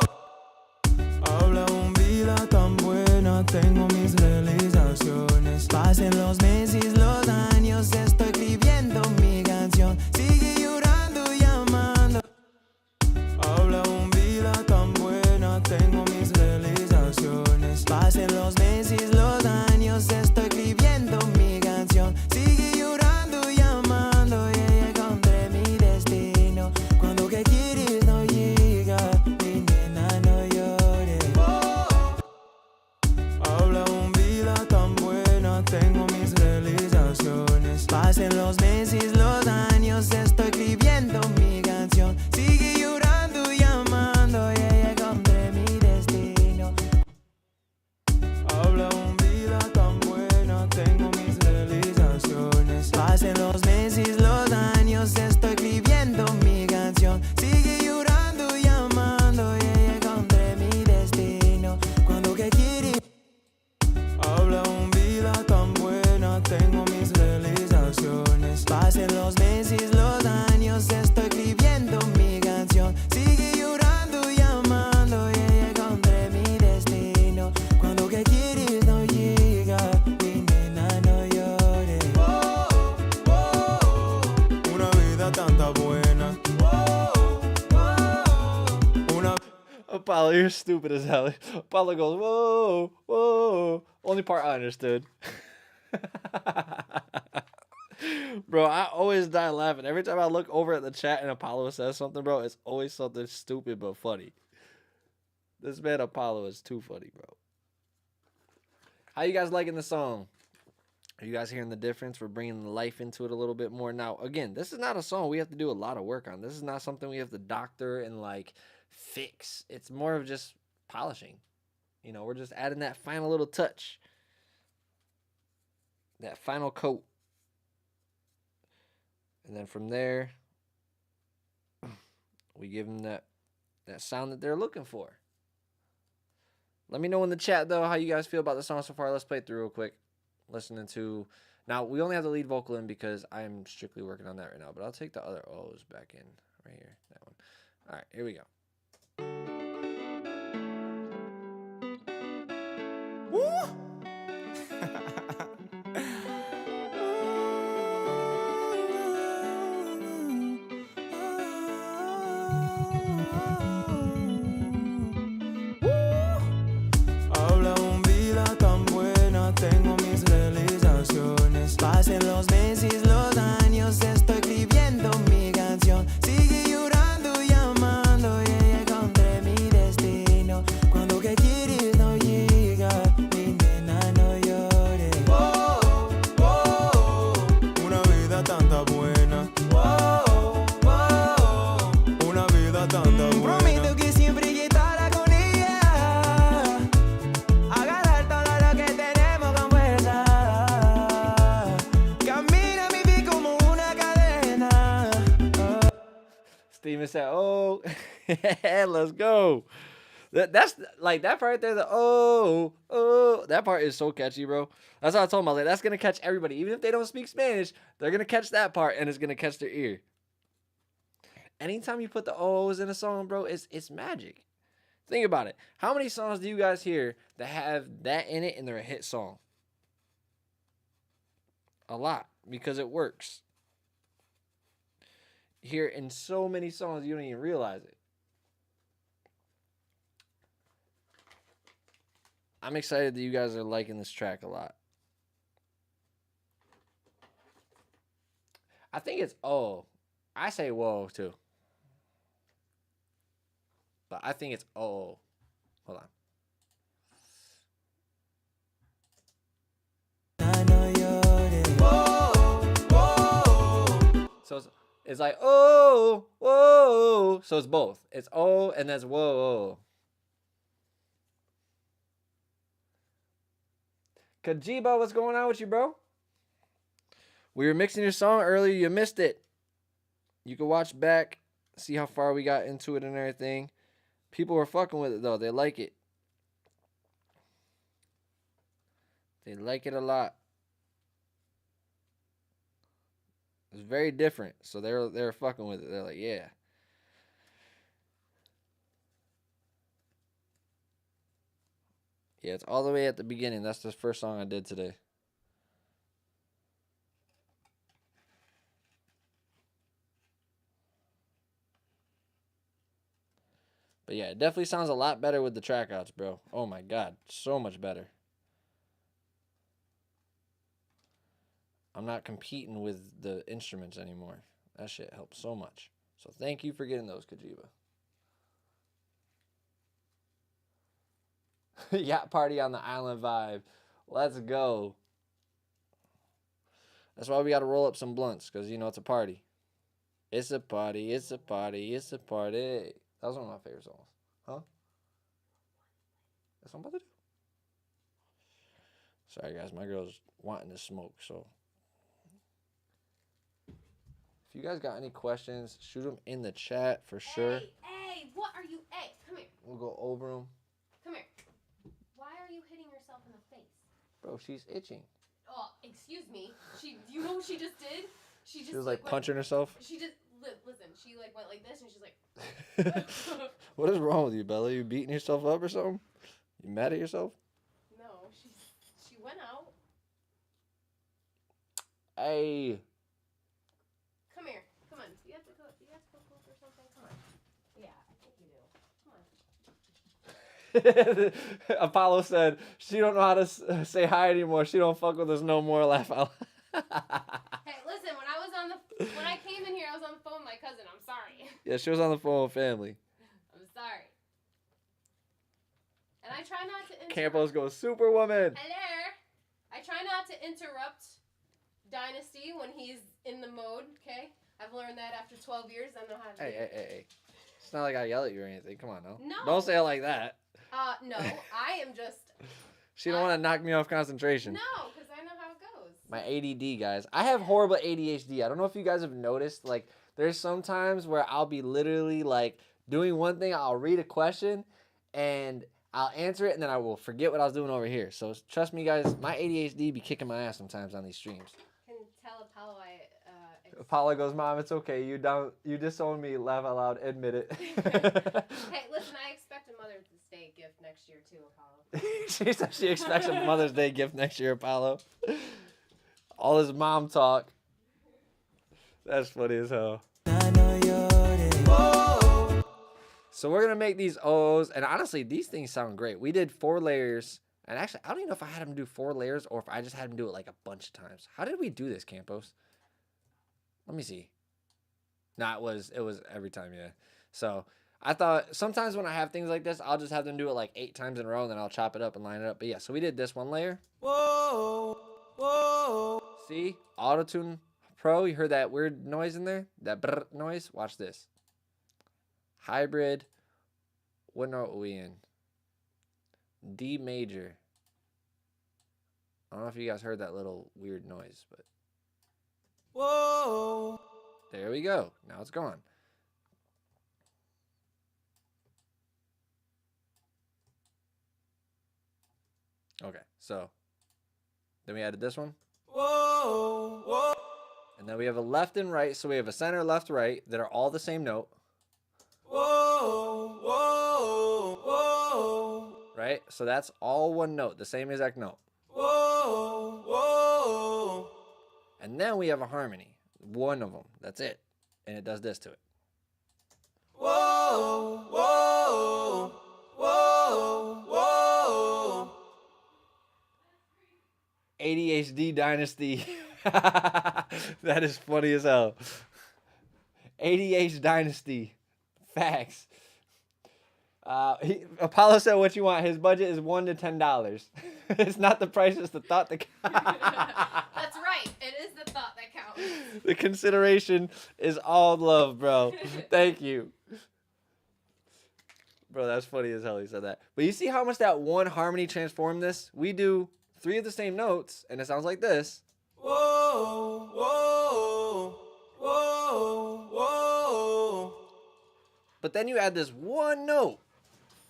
Speaker 2: habla un vida tan buena, tengo mis realizaciones. Pasen los meses, los años, estoy escribiendo mi canción. Sigue llorando, llamando. Habla un vida tan buena, tengo mis realizaciones. Pasen los meses, los años, estoy escribiendo mi canción. Sigue llorando, llamando, y encontré mi destino. Cuando que quieres no llega, mi nena no llore. Habla un vida tan buena, tengo mis realizaciones. Pasen los meses, los años, estoy escribiendo mi canción. Sigue llorando, llamando, y encontré mi destino. Habla un vida tan buena, tengo mis realizaciones. Pasen los meses, los años, estoy escribiendo mi canción. Sigue llorando, llamando, y encontré mi destino. Cuando que quieres. Habla un vida tan buena, tengo mis realizaciones. Pasen los meses, los años, estoy escribiendo mi canción. Sigue llorando, llamando, y encontré mi destino. Cuando que quieres no llega, mi nena no llore. Oh, oh, oh, una vida tanta buena. Oh, oh, una.
Speaker 1: Apollo, you're stupid as hell. Apollo goes, whoa, whoa. Only part I understood. Bro, I always die laughing. Every time I look over at the chat and Apollo says something, bro, it's always something stupid but funny. This man Apollo is too funny, bro. How you guys liking the song? Are you guys hearing the difference? We're bringing life into it a little bit more. Now, again, this is not a song we have to do a lot of work on. This is not something we have to doctor and, like, fix. It's more of just polishing. You know, we're just adding that final little touch. That final coat. And then from there, we give them that sound that they're looking for. Let me know in the chat, though, how you guys feel about the song so far. Let's play it through real quick. Listening to... Now, we only have the lead vocal in because I'm strictly working on that right now. But I'll take the other O's back in right here. That one. All right, here we go.
Speaker 2: Habla un vida tan buena, tengo mis realizaciones. Pasen los meses, los años, estoy escribiendo mi canción. Sigue llorando, llamando, y encontré mi destino. Cuando que quieres no llega, mi nena no llore. Oh, oh, oh, una vida tanta buena. Oh, oh, oh, una vida tanta buena. Prometo que siempre estará con ella. Agarrar todo lo que tenemos con fuerza. Camina mi vida como una cadena.
Speaker 1: Steven said, oh, let's go. That's like that part right there. The oh, that part is so catchy, bro. That's what I told him. I was like, that's gonna catch everybody, even if they don't speak Spanish. They're gonna catch that part, and it's gonna catch their ear. Anytime you put the O's in a song, bro, it's magic. Think about it. How many songs do you guys hear that have that in it and they're a hit song? A lot, because it works. You hear it in so many songs you don't even realize it. I'm excited that you guys are liking this track a lot. I think it's oh. I say whoa too. But I think it's oh. Hold on. So it's like oh, whoa. So it's both. It's oh and that's whoa. Kageba, what's going on with you, bro? We were mixing your song earlier. You missed it. You can watch back, see how far we got into it and everything. People were fucking with it, though. They like it. They like it a lot. It's very different. So they were fucking with it. They're like, yeah. Yeah, it's all the way at the beginning. That's the first song I did today. But yeah, it definitely sounds a lot better with the track outs, bro. Oh my God, so much better. I'm not competing with the instruments anymore. That shit helps so much. So thank you for getting those, Kageba. Yacht party on the island vibe. Let's go. That's why we got to roll up some blunts, because, you know, it's a party. It's a party, it's a party, it's a party. That was one of my favorite songs. Huh? That's what I'm about to do. Sorry, guys. My girl's wanting to smoke, so. If you guys got any questions, shoot them in the chat for sure.
Speaker 9: Hey, what are you? Hey, come here.
Speaker 1: We'll go over them.
Speaker 9: Come here. Why are you hitting yourself in the face?
Speaker 1: Bro, she's itching.
Speaker 9: Oh, excuse me. You know what she just did? She
Speaker 1: She was like punching herself.
Speaker 9: She just, listen, she like went like this and she's like.
Speaker 1: What is wrong with you, Bella? You beating yourself up or something? You mad at yourself?
Speaker 9: No, she went out.
Speaker 1: Hey.
Speaker 9: Come here. Come on. You have to go poop or something? Come on. Yeah, I think you do. Come on.
Speaker 1: Apollo said, she don't know how to say hi anymore. She don't fuck with us no more. Laugh out.
Speaker 9: Hey, listen, when I came in here, I was on the phone with my cousin. I'm sorry.
Speaker 1: Yeah, she was on the phone with family.
Speaker 9: I'm sorry. And I try not to interrupt.
Speaker 1: Campos goes, Superwoman.
Speaker 9: Hello. I try not to interrupt Dynasty when he's in the mode, okay? I've learned that after 12 years. I know how to do it.
Speaker 1: Hey. It's not like I yell at you or anything. Come on, no.
Speaker 9: No.
Speaker 1: Don't say it like that.
Speaker 9: No, I am just...
Speaker 1: She don't want to knock me off concentration.
Speaker 9: No, because I know how it goes.
Speaker 1: My ADD, guys. I have horrible ADHD. I don't know if you guys have noticed. Like, there's some times where I'll be literally, like, doing one thing. I'll read a question, and I'll answer it, and then I will forget what I was doing over here. So, trust me, guys. My ADHD be kicking my ass sometimes on these streams.
Speaker 9: Can tell Apollo
Speaker 1: Apollo goes, Mom, it's okay. You disowned me. Laugh out loud. Admit it.
Speaker 9: Hey, listen, I expect a Mother's Day gift next year, too, Apollo.
Speaker 1: She said she expects a Mother's Day gift next year, Apollo. All this mom talk. That's funny as hell. So we're going to make these O's. And honestly, these things sound great. We did 4 layers. And actually, I don't even know if I had him do 4 layers or if I just had him do it like a bunch of times. How did we do this, Campos? Let me see. Nah, it was every time, yeah. So I thought sometimes when I have things like this, I'll just have them do it like 8 times in a row, and then I'll chop it up and line it up. But yeah, so we did this one layer.
Speaker 7: Whoa, whoa.
Speaker 1: See? Auto-Tune Pro, you heard that weird noise in there? That brr noise? Watch this. Hybrid. What note are we in? D major. I don't know if you guys heard that little weird noise, but...
Speaker 7: Whoa.
Speaker 1: There we go. Now it's gone. Okay, so then we added this one.
Speaker 7: Whoa, whoa.
Speaker 1: And then we have a left and right. So we have a center, left, right that are all the same note.
Speaker 7: Whoa, whoa, whoa.
Speaker 1: Right? So that's all one note, the same exact note.
Speaker 7: Whoa, whoa.
Speaker 1: And then we have a harmony. One of them. That's it. And it does this to it.
Speaker 7: Whoa, whoa, whoa, whoa.
Speaker 1: ADHD Dynasty. That is funny as hell. ADHD Dynasty. Facts. Apollo said what you want. His budget is $1 to $10. It's not the price, it's the thought that
Speaker 9: That's right. It is the thought that counts.
Speaker 1: the consideration is all love, bro. Thank you. Bro, that's funny as hell he said that. But you see how much that one harmony transformed this? We do 3 of the same notes, and it sounds like this.
Speaker 2: Whoa, whoa, whoa, whoa.
Speaker 1: But then you add this one note.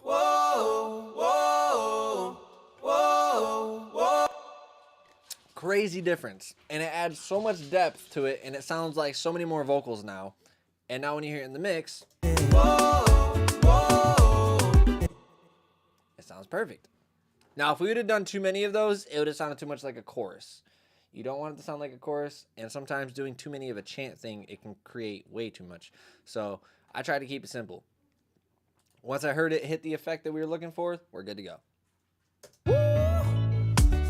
Speaker 2: Whoa, whoa, whoa, whoa.
Speaker 1: Crazy difference. And it adds so much depth to it, and it sounds like so many more vocals now. And now when you hear it in the mix,
Speaker 2: Whoa, whoa.
Speaker 1: it sounds perfect. Now, if we would have done too many of those, it would have sounded too much like a chorus. You don't want it to sound like a chorus, and sometimes doing too many of a chant thing, it can create way too much. So I try to keep it simple. Once I heard it hit the effect that we were looking for, we're good to go.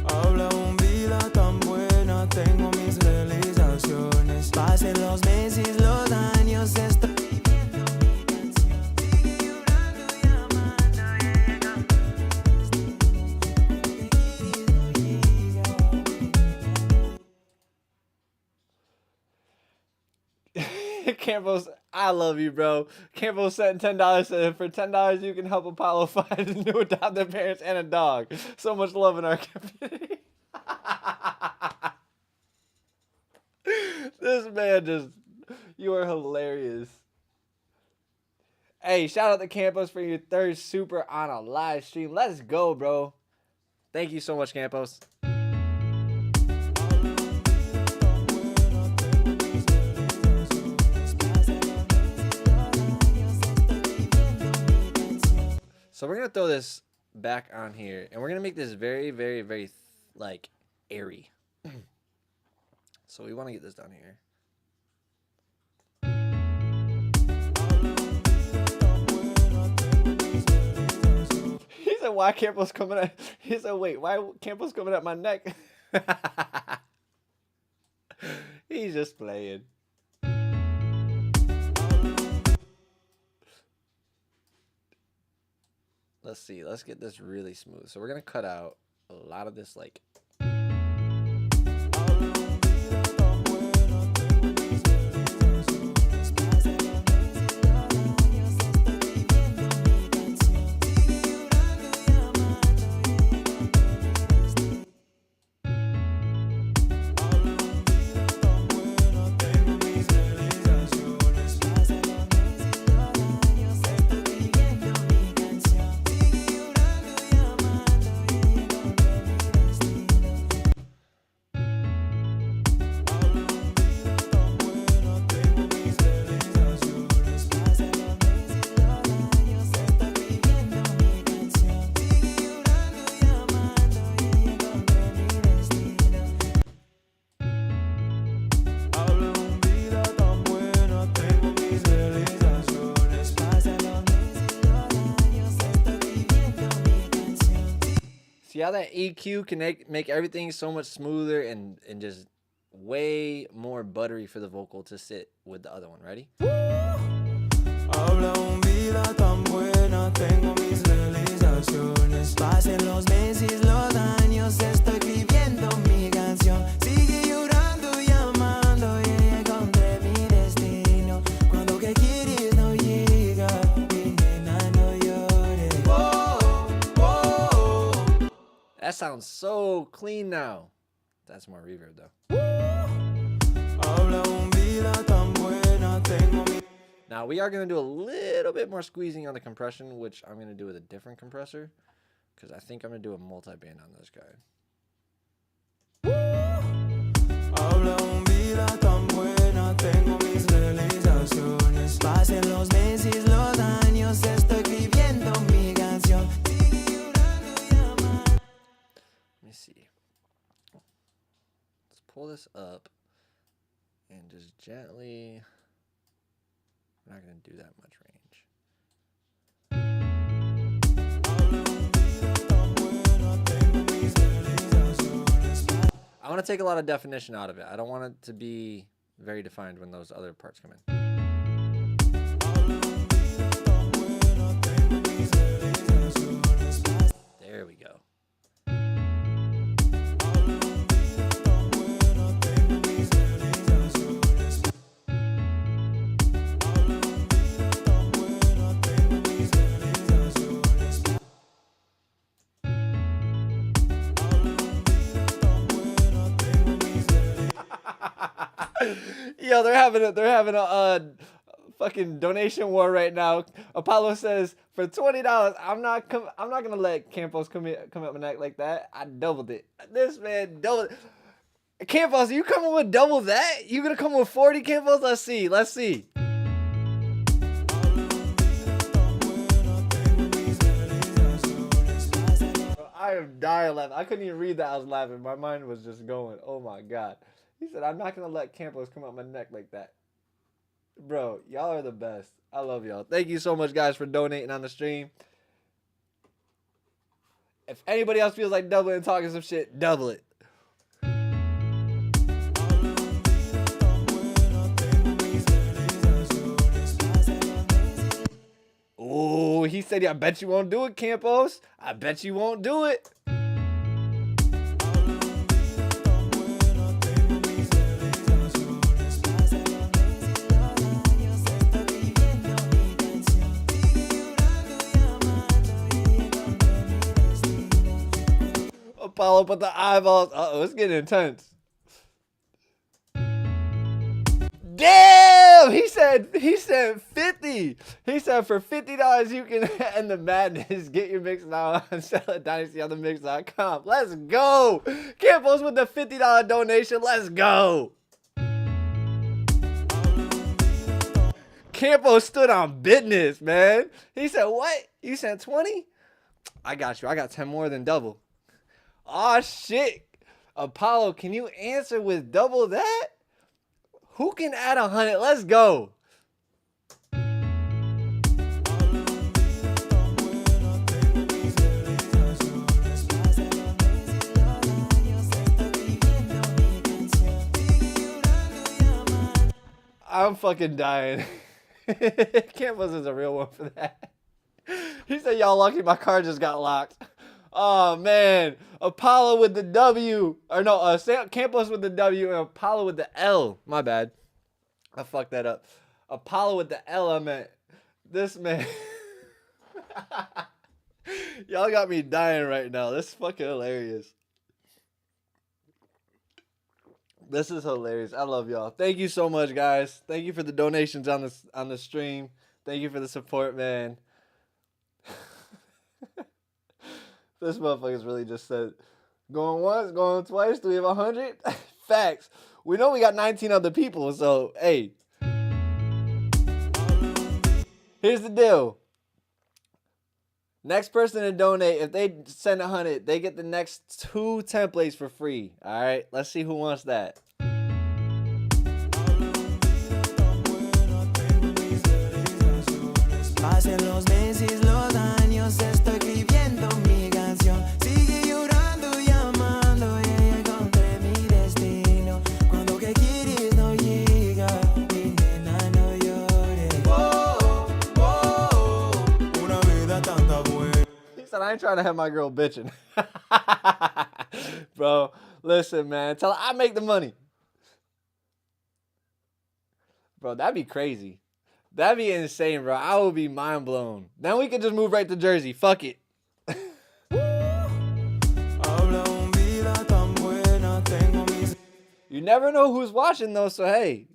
Speaker 2: Habla un vida tan buena, tengo mis realizaciones. Pasen los meses, los años, estoy viviendo mi canción. Sigue llorando y amando, llega.
Speaker 1: Campos, I love you, bro. Campos sent $10 said for $10 you can help Apollo find a new adopted parents and a dog. So much love in our community. This man just, you are hilarious. Hey, shout out to Campos for your 3rd super on a live stream. Let's go, bro. Thank you so much, Campos. So we're going to throw this back on here, and we're going to make this very, very, very, like, airy. So we want to get this down here. He said, why Campos coming at... He said, wait, why Campos coming at my neck? He's just playing. Let's see. Let's get this really smooth. So we're going to cut out a lot of this, like... See how that EQ can make everything so much smoother and just way more buttery for the vocal to sit with the other one. Ready?
Speaker 2: Habla un vida tan buena, tengo mis realizaciones. Pasen los meses, los años, estoy escribiendo mi canción. Sigue llorando y amando, y encontré mi destino. Cuando que quieres no llega, mi nena no llores.
Speaker 1: That sounds so clean now. That's more reverb though.
Speaker 2: Habla un vida tan buena, tengo mi...
Speaker 1: Now we are going to do a little bit more squeezing on the compression, which I'm going to do with a different compressor, because I think I'm going to do a multi-band on this guy.
Speaker 2: Habla un vida tan buena, tengo mis realizaciones. Pasen los meses, los años, estoy escribiendo mi canción.
Speaker 1: Let me see. Let's pull this up and just gently... I'm not going to do that much range. I want to take a lot of definition out of it. I don't want it to be very defined when those other parts come in. There we go. Yo, they're having a fucking donation war right now. Apollo says for $20, I'm not gonna let Campos come up my neck like that. I doubled it. This man doubled it. Campos, you coming with double that? You gonna come with 40, Campos? Let's see. I am dying laughing. I couldn't even read that. I was laughing. My mind was just going, oh my God. He said, I'm not going to let Campos come up my neck like that. Bro, y'all are the best. I love y'all. Thank you so much, guys, for donating on the stream. If anybody else feels like doubling and talking some shit, double it. Oh, he said, I bet you won't do it, Campos. I bet you won't do it. Apollo put the eyeballs. Uh-oh, it's getting intense. Damn! He said 50. He said for $50 you can end the madness. Get your mix now and sell at Dynasty on the mix.com. Let's go! Campos with the $50 donation. Let's go! Campos stood on business, man. He said, what? You said 20? I got you. I got 10 more than double. Oh shit. Apollo, can you answer with double that? Who can add 100? Let's go. I'm fucking dying. Campos is a real one for that. He said, y'all lucky my car just got locked. Oh, man. Apollo with the W. Or no, Campos with the W and Apollo with the L. My bad. I fucked that up. Apollo with the L, I meant. This man. Y'all got me dying right now. This is fucking hilarious. This is hilarious. I love y'all. Thank you so much, guys. Thank you for the donations on the stream. Thank you for the support, man. This motherfucker's really just said, going once, going twice, do we have 100? Facts. We know we got 19 other people, so, hey. Here's the deal. Next person to donate, if they send 100, they get the next 2 templates for free. All right? Let's see who wants that.
Speaker 7: Pasen los meses, los años, estoy escribiendo mi canción. Sigue llorando, llamando, y encontré mi destino. Cuando que quieres no llega, mi nena no llores. Oh, oh, oh, una vida tanta buena.
Speaker 1: He said, I ain't trying to have my girl bitching. Bro, listen, man. Tell her I make the money. Bro, that'd be crazy. That'd be insane, bro. I would be mind blown. Then we could just move right to Jersey. Fuck it. You never know who's watching, though, so hey.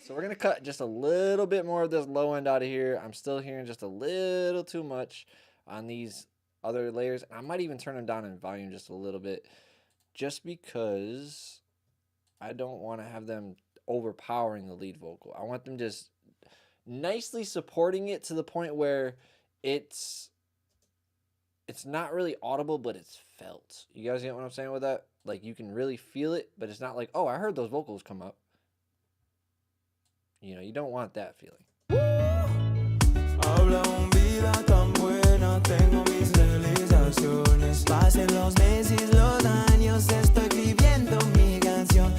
Speaker 1: So we're going to cut just a little bit more of this low end out of here. I'm still hearing just a little too much on these other layers. I might even turn them down in volume just a little bit, just because I don't want to have them overpowering the lead vocal. I want them just nicely supporting it to the point where it's not really audible, but it's felt. You guys get what I'm saying with that? Like, you can really feel it, but it's not like, oh, I heard those vocals come up. You know, you don't want that feeling.
Speaker 7: Tengo mis realizaciones. Pasen los meses, los años, estoy escribiendo mi canción.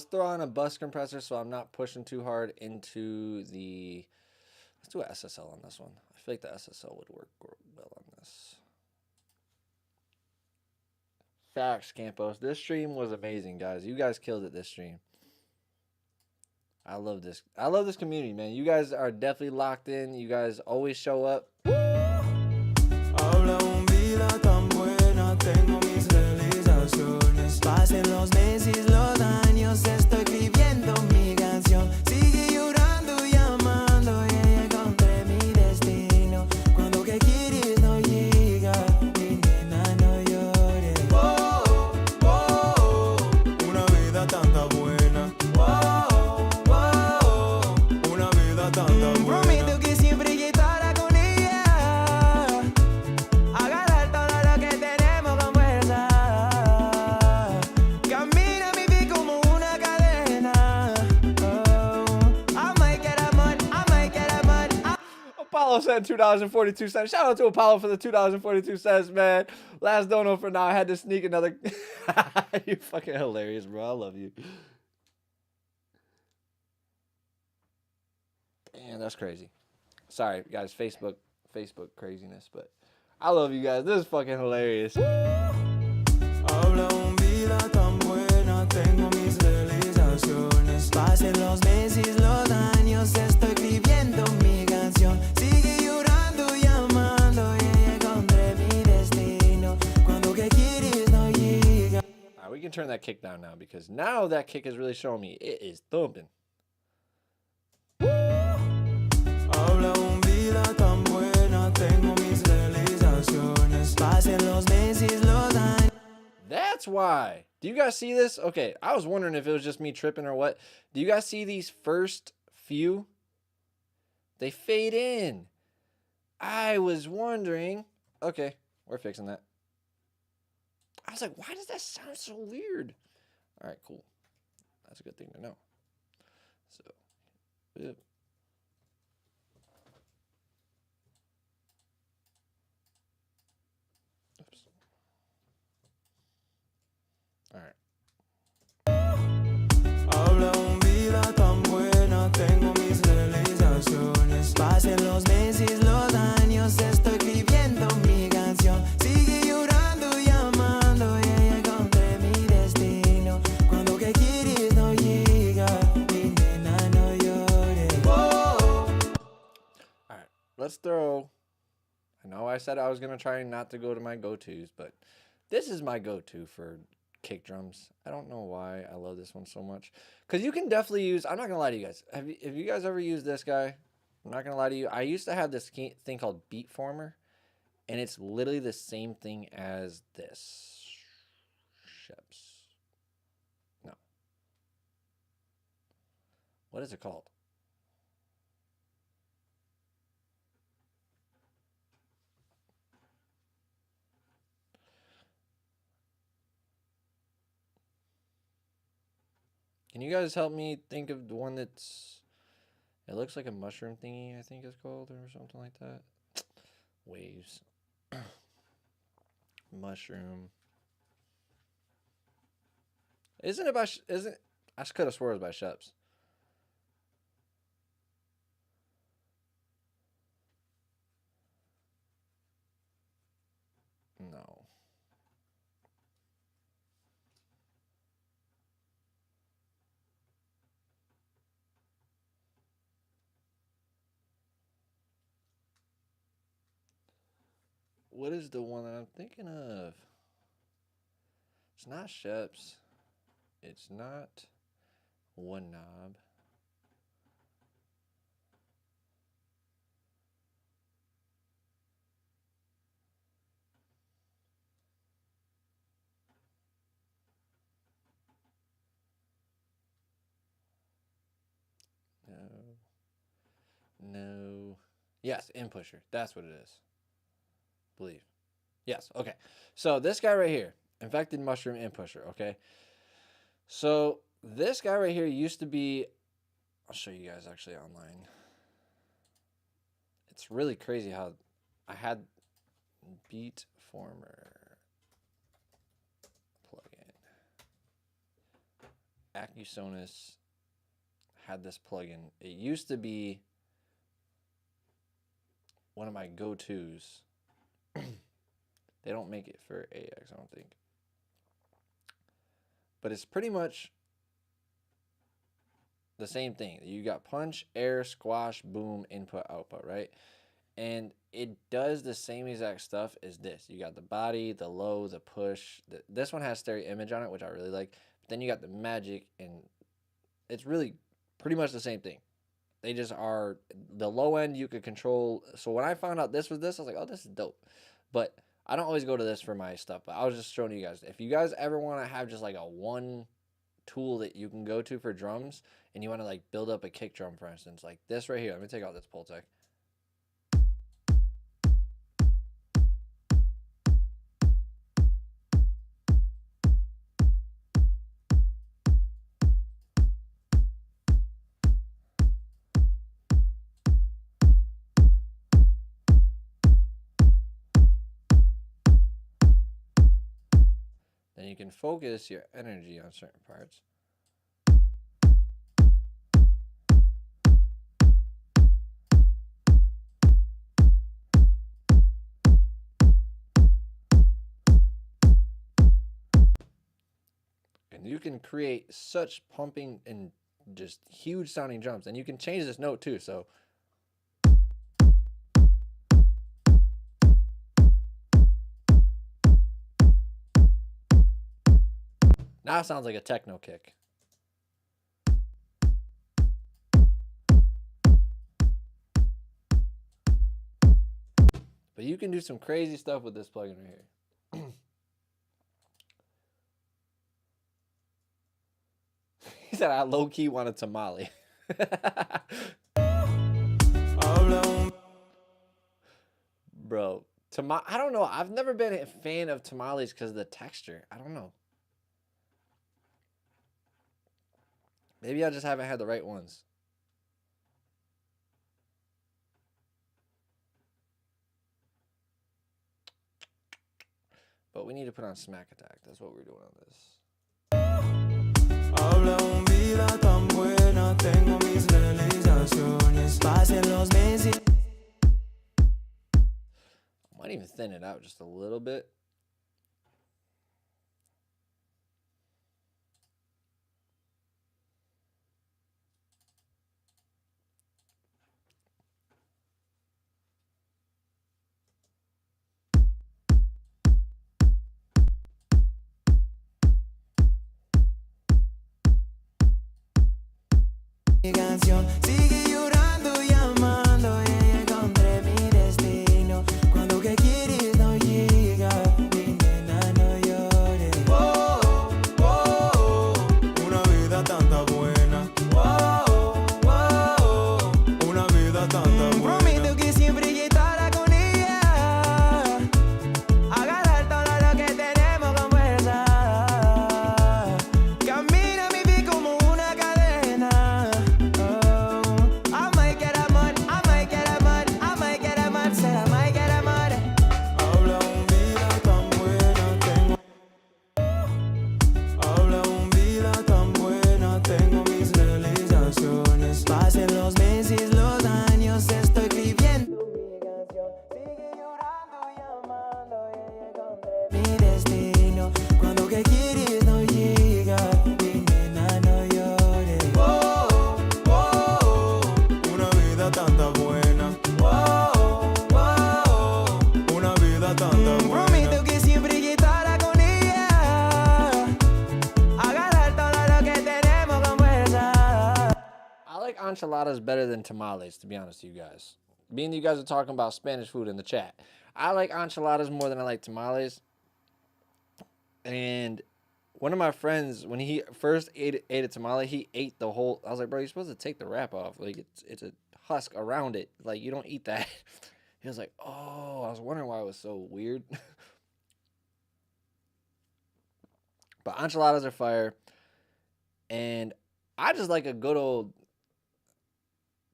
Speaker 1: throw on a bus compressor so I'm not pushing too hard into the... Let's do an SSL on this one. I feel like the SSL would work well on this. Facts, Campos. This stream was amazing, guys. You guys killed it this stream. I love this. I love this community, man. You guys are definitely locked in. You guys always show up.
Speaker 2: Habla un vida tan buena, tengo mis realizaciones. Pasen los meses, los años, estoy escribiendo mi canción. Sigue llorando, llamando, y encontré mi destino. Cuando que quieres no llega, mi nena no llores. Oh, oh, oh, una vida tanta buena. Oh, oh, oh, una vida tanta buena. Prometo que siempre estará con ella. Agarrar todo lo que tenemos con fuerza. Camina mi vida como una cadena. Oh, I might get a money, I might get a money.
Speaker 1: Apollo sent $2.42. Shout out to Apollo for the $2.42, man. Last dono for now. I had to sneak another. You're fucking hilarious, bro. I love you. Damn, that's crazy. Sorry, guys. Facebook craziness, but I love you guys. This is fucking hilarious.
Speaker 2: Habla un vida tan buena, tengo mis realizaciones. Pasen los meses, los años, estoy escribiendo mi canción. Sigue llorando, llamando, y encontré mi destino. Cuando que quieres no llega.
Speaker 1: All right, we can turn that kick down now because now that kick is really showing me it is thumping.
Speaker 2: Habla un vida tan buena, tengo mis realizaciones. Pasen los meses, los años.
Speaker 1: That's why. Do you guys see this? Okay, I was wondering if it was just me tripping or what. Do you guys see these first few? They fade in. I was wondering. Okay, we're fixing that. I was like, why does that sound so weird? All right, cool. That's a good thing to know. So, yep. Oops. All right.
Speaker 2: Habla un vida tan buena, tengo mis realizaciones. Pasen los meses, los años, estoy escribiendo mi canción. Sigue llorando, llamando, y encontré mi destino. Cuando que quieres no llega, mi nena no llores. Oh.
Speaker 1: All right, let's throw. I know I said I was going to try not to go to my go-tos, but this is my go-to for kick drums. I don't know why I love this one so much. Because you can definitely use, I'm not going to lie to you guys. Have you guys ever used this guy? I'm not going to lie to you. I used to have this thing called Beat Former, and it's literally the same thing as this. Sheps. No. What is it called? Can you guys help me think of the one that's... It looks like a mushroom thingy, I think it's called, or something like that. Waves. Mushroom. Isn't it by... Isn't... I could have swore it was by Sheps. No. What is the one that I'm thinking of? It's not Sheps. It's not One Knob. No. Yes, In Pusher. That's what it is. Believe. Yes, okay. So this guy right here, Infected Mushroom In Pusher, okay? So this guy right here used to be, I'll show you guys actually online. It's really crazy how I had Beat Former plugin. Acusonus had this plugin. It used to be one of my go-tos. They don't make it for AX, I don't think. But it's pretty much the same thing. You got punch, air, squash, boom, input, output, right? And it does the same exact stuff as this. You got the body, the low, the push. This one has stereo image on it, which I really like. But then you got the magic, and it's really pretty much the same thing. They just are, the low end you could control. So when I found out this was this, I was like, oh, this is dope. But I don't always go to this for my stuff. But I was just showing you guys. If you guys ever want to have just like a one tool that you can go to for drums, and you want to like build up a kick drum, for instance, like this right here. Let me take out this Pultec. Then you can focus your energy on certain parts. And you can create such pumping and just huge sounding drums. And you can change this note too, so. Now it sounds like a techno kick. But you can do some crazy stuff with this plugin right here. He said I low-key want a tamale. Bro, I don't know. I've never been a fan of tamales because of the texture. I don't know. Maybe I just haven't had the right ones. But we need to put on Smack Attack. That's what we're doing on this.
Speaker 2: Habla un vida tan buena, tengo mis realizaciones, pasen los meses.
Speaker 1: I might even thin it out just a little bit.
Speaker 2: Mi canción sigue llorando, llamando, y encontré mi destino. Cuando que quieres no llega, mi nena no llores. Oh, oh, oh, una vida tanta buena. Oh, oh, oh, una vida tanta buena. Prometo que siempre estará con ella. Agarrar todo lo que tenemos con fuerza. Camina mi vida como una cadena. Pasen los meses, los años, estoy escribiendo mi canción. Sigue llorando, llamando, y encontré mi destino. Cuando que quieres no llega, mi nena no llores. Oh, oh, oh, una vida tanta buena. Oh, oh, oh, una vida tanta buena. Prometo que siempre estará con ella. Agarrar todo lo que tenemos con fuerza.
Speaker 1: I like enchiladas better than tamales, to be honest with you guys. Being you guys are talking about Spanish food in the chat. I like enchiladas more than I like tamales. And one of my friends, when he first ate a tamale, he ate the whole. I was like, bro, you're supposed to take the wrap off. Like, it's a husk around it. Like, you don't eat that. He was like, oh, I was wondering why it was so weird. But enchiladas are fire. And I just like a good old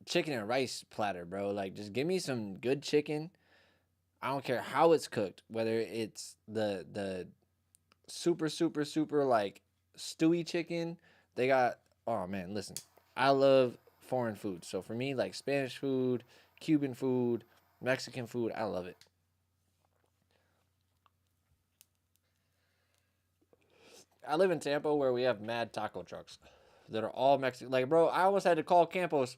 Speaker 1: chicken and rice platter, bro. Like, just give me some good chicken. I don't care how it's cooked, whether it's the super like stewy chicken, They got, oh man, listen, I love foreign food. So for me, like Spanish food, Cuban food, Mexican food, I love it. I live in Tampa where we have mad taco trucks that are all Mexican. Like, bro, I almost had to call Campos.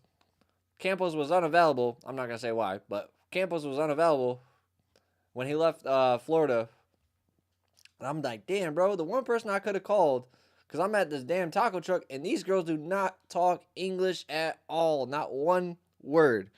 Speaker 1: Campos was unavailable. I'm not going to say why, but Campos was unavailable when he left Florida. And I'm like, damn, bro, the one person I could have called, because I'm at this damn taco truck, and these girls do not talk English at all. Not one word.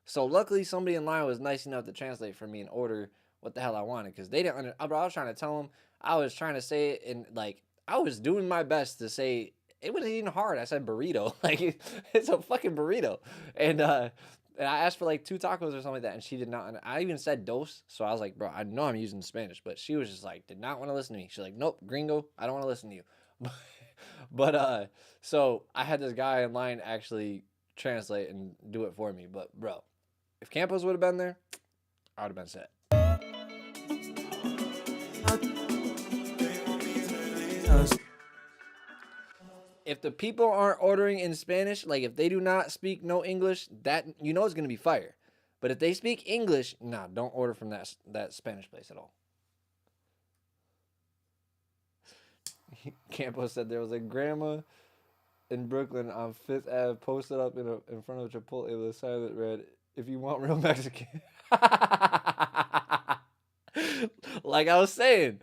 Speaker 1: So luckily, somebody in line was nice enough to translate for me and order what the hell I wanted, because they didn't bro, I was trying to tell them. I was trying to say it, and, like, I was doing my best to say, it wasn't even hard. I said burrito. Like, it's a fucking burrito. And I asked for, like, 2 tacos or something like that, and she did not. And I even said dos, so I was like, bro, I know I'm using Spanish, but she was just like, did not want to listen to me. She's like, nope, gringo, I don't want to listen to you. But so I had this guy in line actually translate and do it for me. But, bro, if Campos would have been there, I would have been set. If the people aren't ordering in Spanish, like if they do not speak no English, that you know it's gonna be fire. But if they speak English, nah, don't order from that Spanish place at all. Campos said there was a grandma in Brooklyn on 5th Ave posted up in front of Chipotle with a sign that read, "If you want real Mexican." Like I was saying,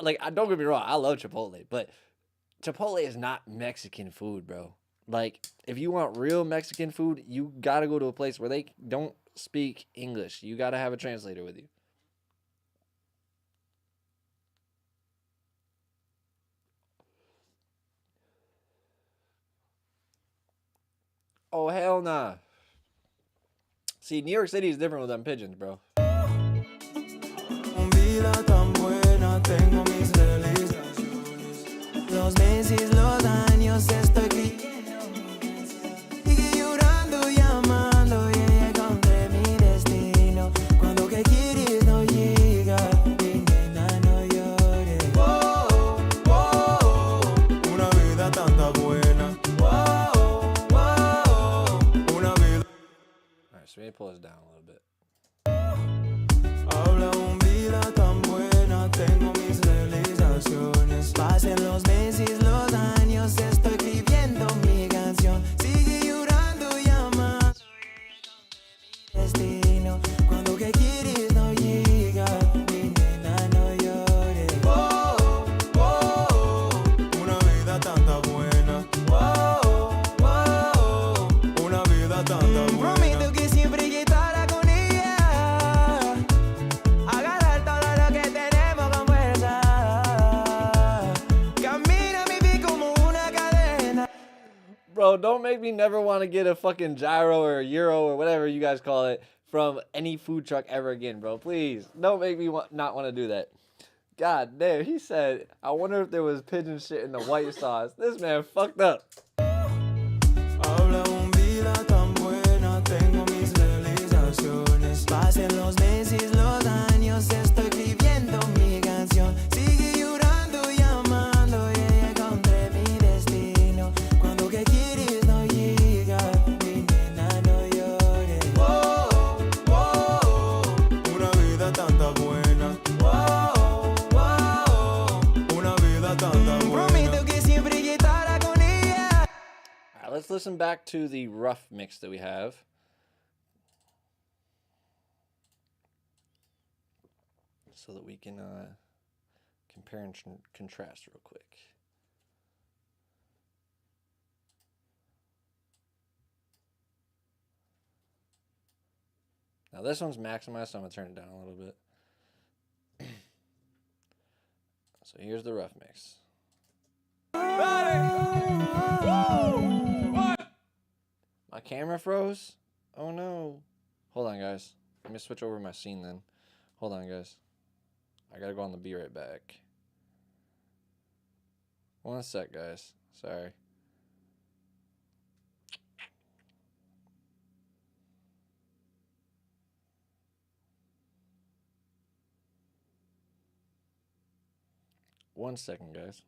Speaker 1: like, don't get me wrong, I love Chipotle, but Chipotle is not Mexican food, bro. Like, if you want real Mexican food, you gotta go to a place where they don't speak English. You gotta have a translator with you. Oh, hell nah. See, New York City is different with them pigeons, bro.
Speaker 7: Los meses, los años, estoy sigue llorando, llamando, y encontré mi destino. Cuando que quieres no llega, mi nena no llores. Oh, oh, oh, una vida tanta buena. Oh, oh, oh, una vida.
Speaker 1: Alright, so we need to pull this down a little bit.
Speaker 7: Habla vida tan buena, tengo mis realizaciones. Pasen los meses, los años, estoy escribiendo mi canción. Sigue llorando, llama mi destino. Cuando que quieres no llega, mi nena no llores. Oh, oh, oh, una vida tanta buena. Oh, oh, oh, una vida tanta buena. Prometo que siempre estará con ella. Agarrar todo lo que tenemos con fuerza. Camina mi vida como una cadena.
Speaker 1: Bro, don't make me never want to get a fucking gyro or a euro or whatever you guys call it from any food truck ever again, bro. Please, don't make me not want to do that. God damn, he said, I wonder if there was pigeon shit in the white sauce. This man fucked up.
Speaker 7: Habla vida tan buena, tengo mis realizaciones. Pasen los meses, los años, estoy escribiendo mi canción. Sigue llorando, llamando, y encontré mi destino. Cuando que quieres no llega, mi nena no llores. Oh, oh, oh, una vida tanta buena. Oh, oh, oh, una vida tanta buena. Prometo que siempre estará con ella.
Speaker 1: All right, let's listen back to the rough mix that we have. So that we can compare and contrast real quick. Now this one's maximized, so I'm going to turn it down a little bit. So here's the rough mix. My camera froze? Oh no. Hold on, guys. Let me switch over my scene then. Hold on, guys. I gotta go on the be right back. 1 sec, guys. Sorry. One second, guys.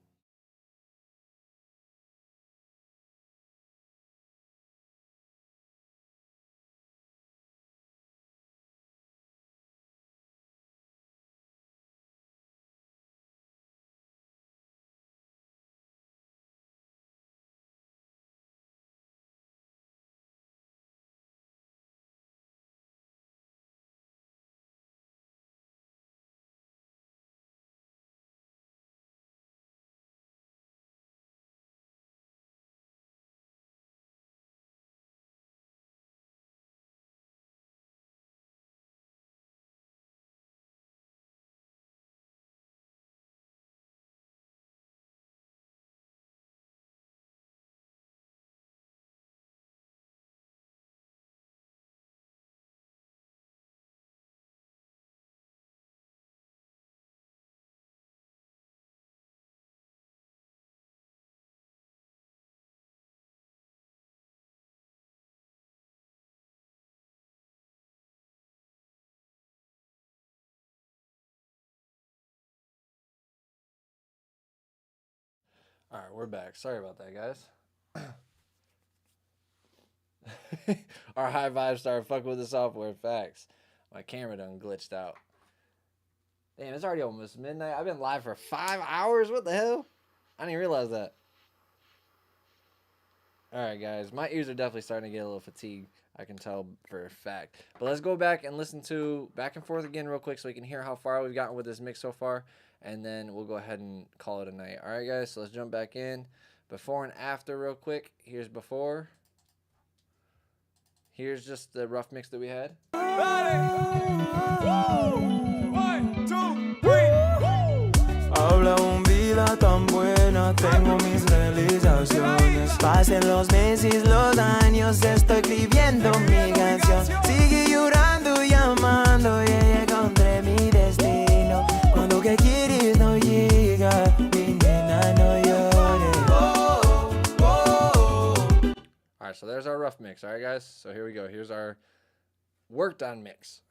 Speaker 1: All right, we're back. Sorry about that, guys. Our high vibes started fucking with the software. Facts. My camera done glitched out. Damn, it's already almost midnight. I've been live for 5 hours. What the hell? I didn't even realize that. All right, guys. My ears are definitely starting to get a little fatigued. I can tell for a fact. But let's go back and listen to back and forth again real quick so we can hear how far we've gotten with this mix so far. And then we'll go ahead and call it a night. All right, guys. So let's jump back in. Before and after real quick. Here's before. Here's just the rough mix that we had.
Speaker 7: Habla un vida tan buena, tengo mis realizaciones. Pasen los meses, los años, estoy escribiendo mi canción. Sigue llorando, llamando, y encontré mi destino. Cuando que quieres no llega, mi nena no llores.
Speaker 1: All right, so there's our rough mix. All right, guys. So here we go. Here's our worked on mix.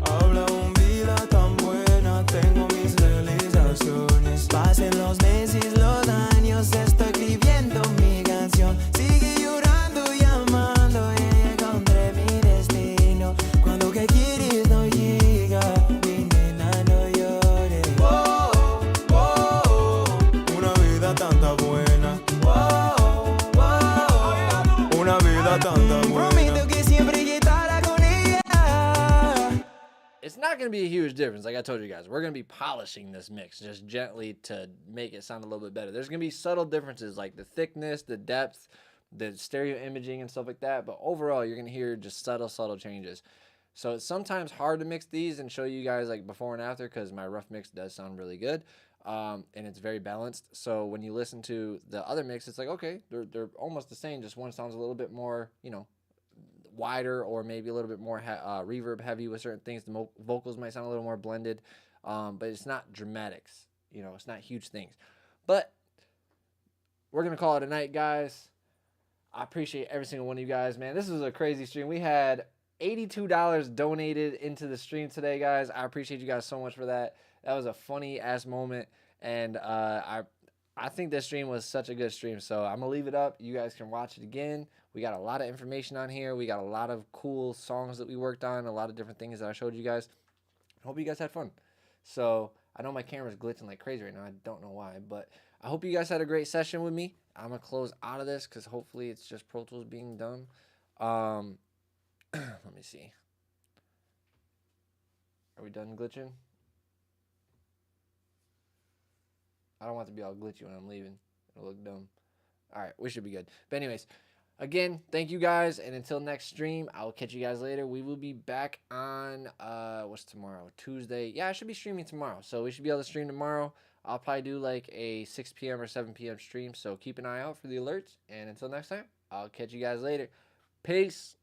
Speaker 7: Habla un vida tan buena, tengo mis realizaciones. Pasen los meses, los años, estoy escribiendo mi canción. Sigue llorando, llamando, y encontré mi destino. Cuando que quieres no llega, mi nena no llores. Una vida tanta buena. Una vida tanta buena. Prometo que siempre estará con ella.
Speaker 1: It's not going to be a huge difference. Like I told you guys, we're going to be polishing this mix just gently to make it sound a little bit better. There's going to be subtle differences like the thickness, the depth, the stereo imaging and stuff like that. But overall, you're going to hear just subtle changes. So it's sometimes hard to mix these and show you guys like before and after because my rough mix does sound really good. And it's very balanced. So when you listen to the other mix, it's like, okay, they're almost the same. Just one sounds a little bit more, you know, wider or maybe a little bit more reverb heavy with certain things. The vocals might sound a little more blended, but it's not dramatics. You know, it's not huge things. But we're going to call it a night, guys. I appreciate every single one of you guys, man. This was a crazy stream. We had $82 donated into the stream today, guys. I appreciate you guys so much for that. That was a funny-ass moment, and I think this stream was such a good stream, so I'm going to leave it up. You guys can watch it again. We got a lot of information on here. We got a lot of cool songs that we worked on, a lot of different things that I showed you guys. I hope you guys had fun. So I know my camera's glitching like crazy right now. I don't know why, but I hope you guys had a great session with me. I'm going to close out of this because hopefully it's just Pro Tools being done. Let me see. Are we done glitching? I don't want it to be all glitchy when I'm leaving. It'll look dumb. All right, we should be good. But anyways, again, thank you guys. And until next stream, I'll catch you guys later. We will be back on, what's tomorrow? Tuesday. Yeah, I should be streaming tomorrow. So we should be able to stream tomorrow. I'll probably do like a 6 p.m. or 7 p.m. stream. So keep an eye out for the alerts. And until next time, I'll catch you guys later. Peace.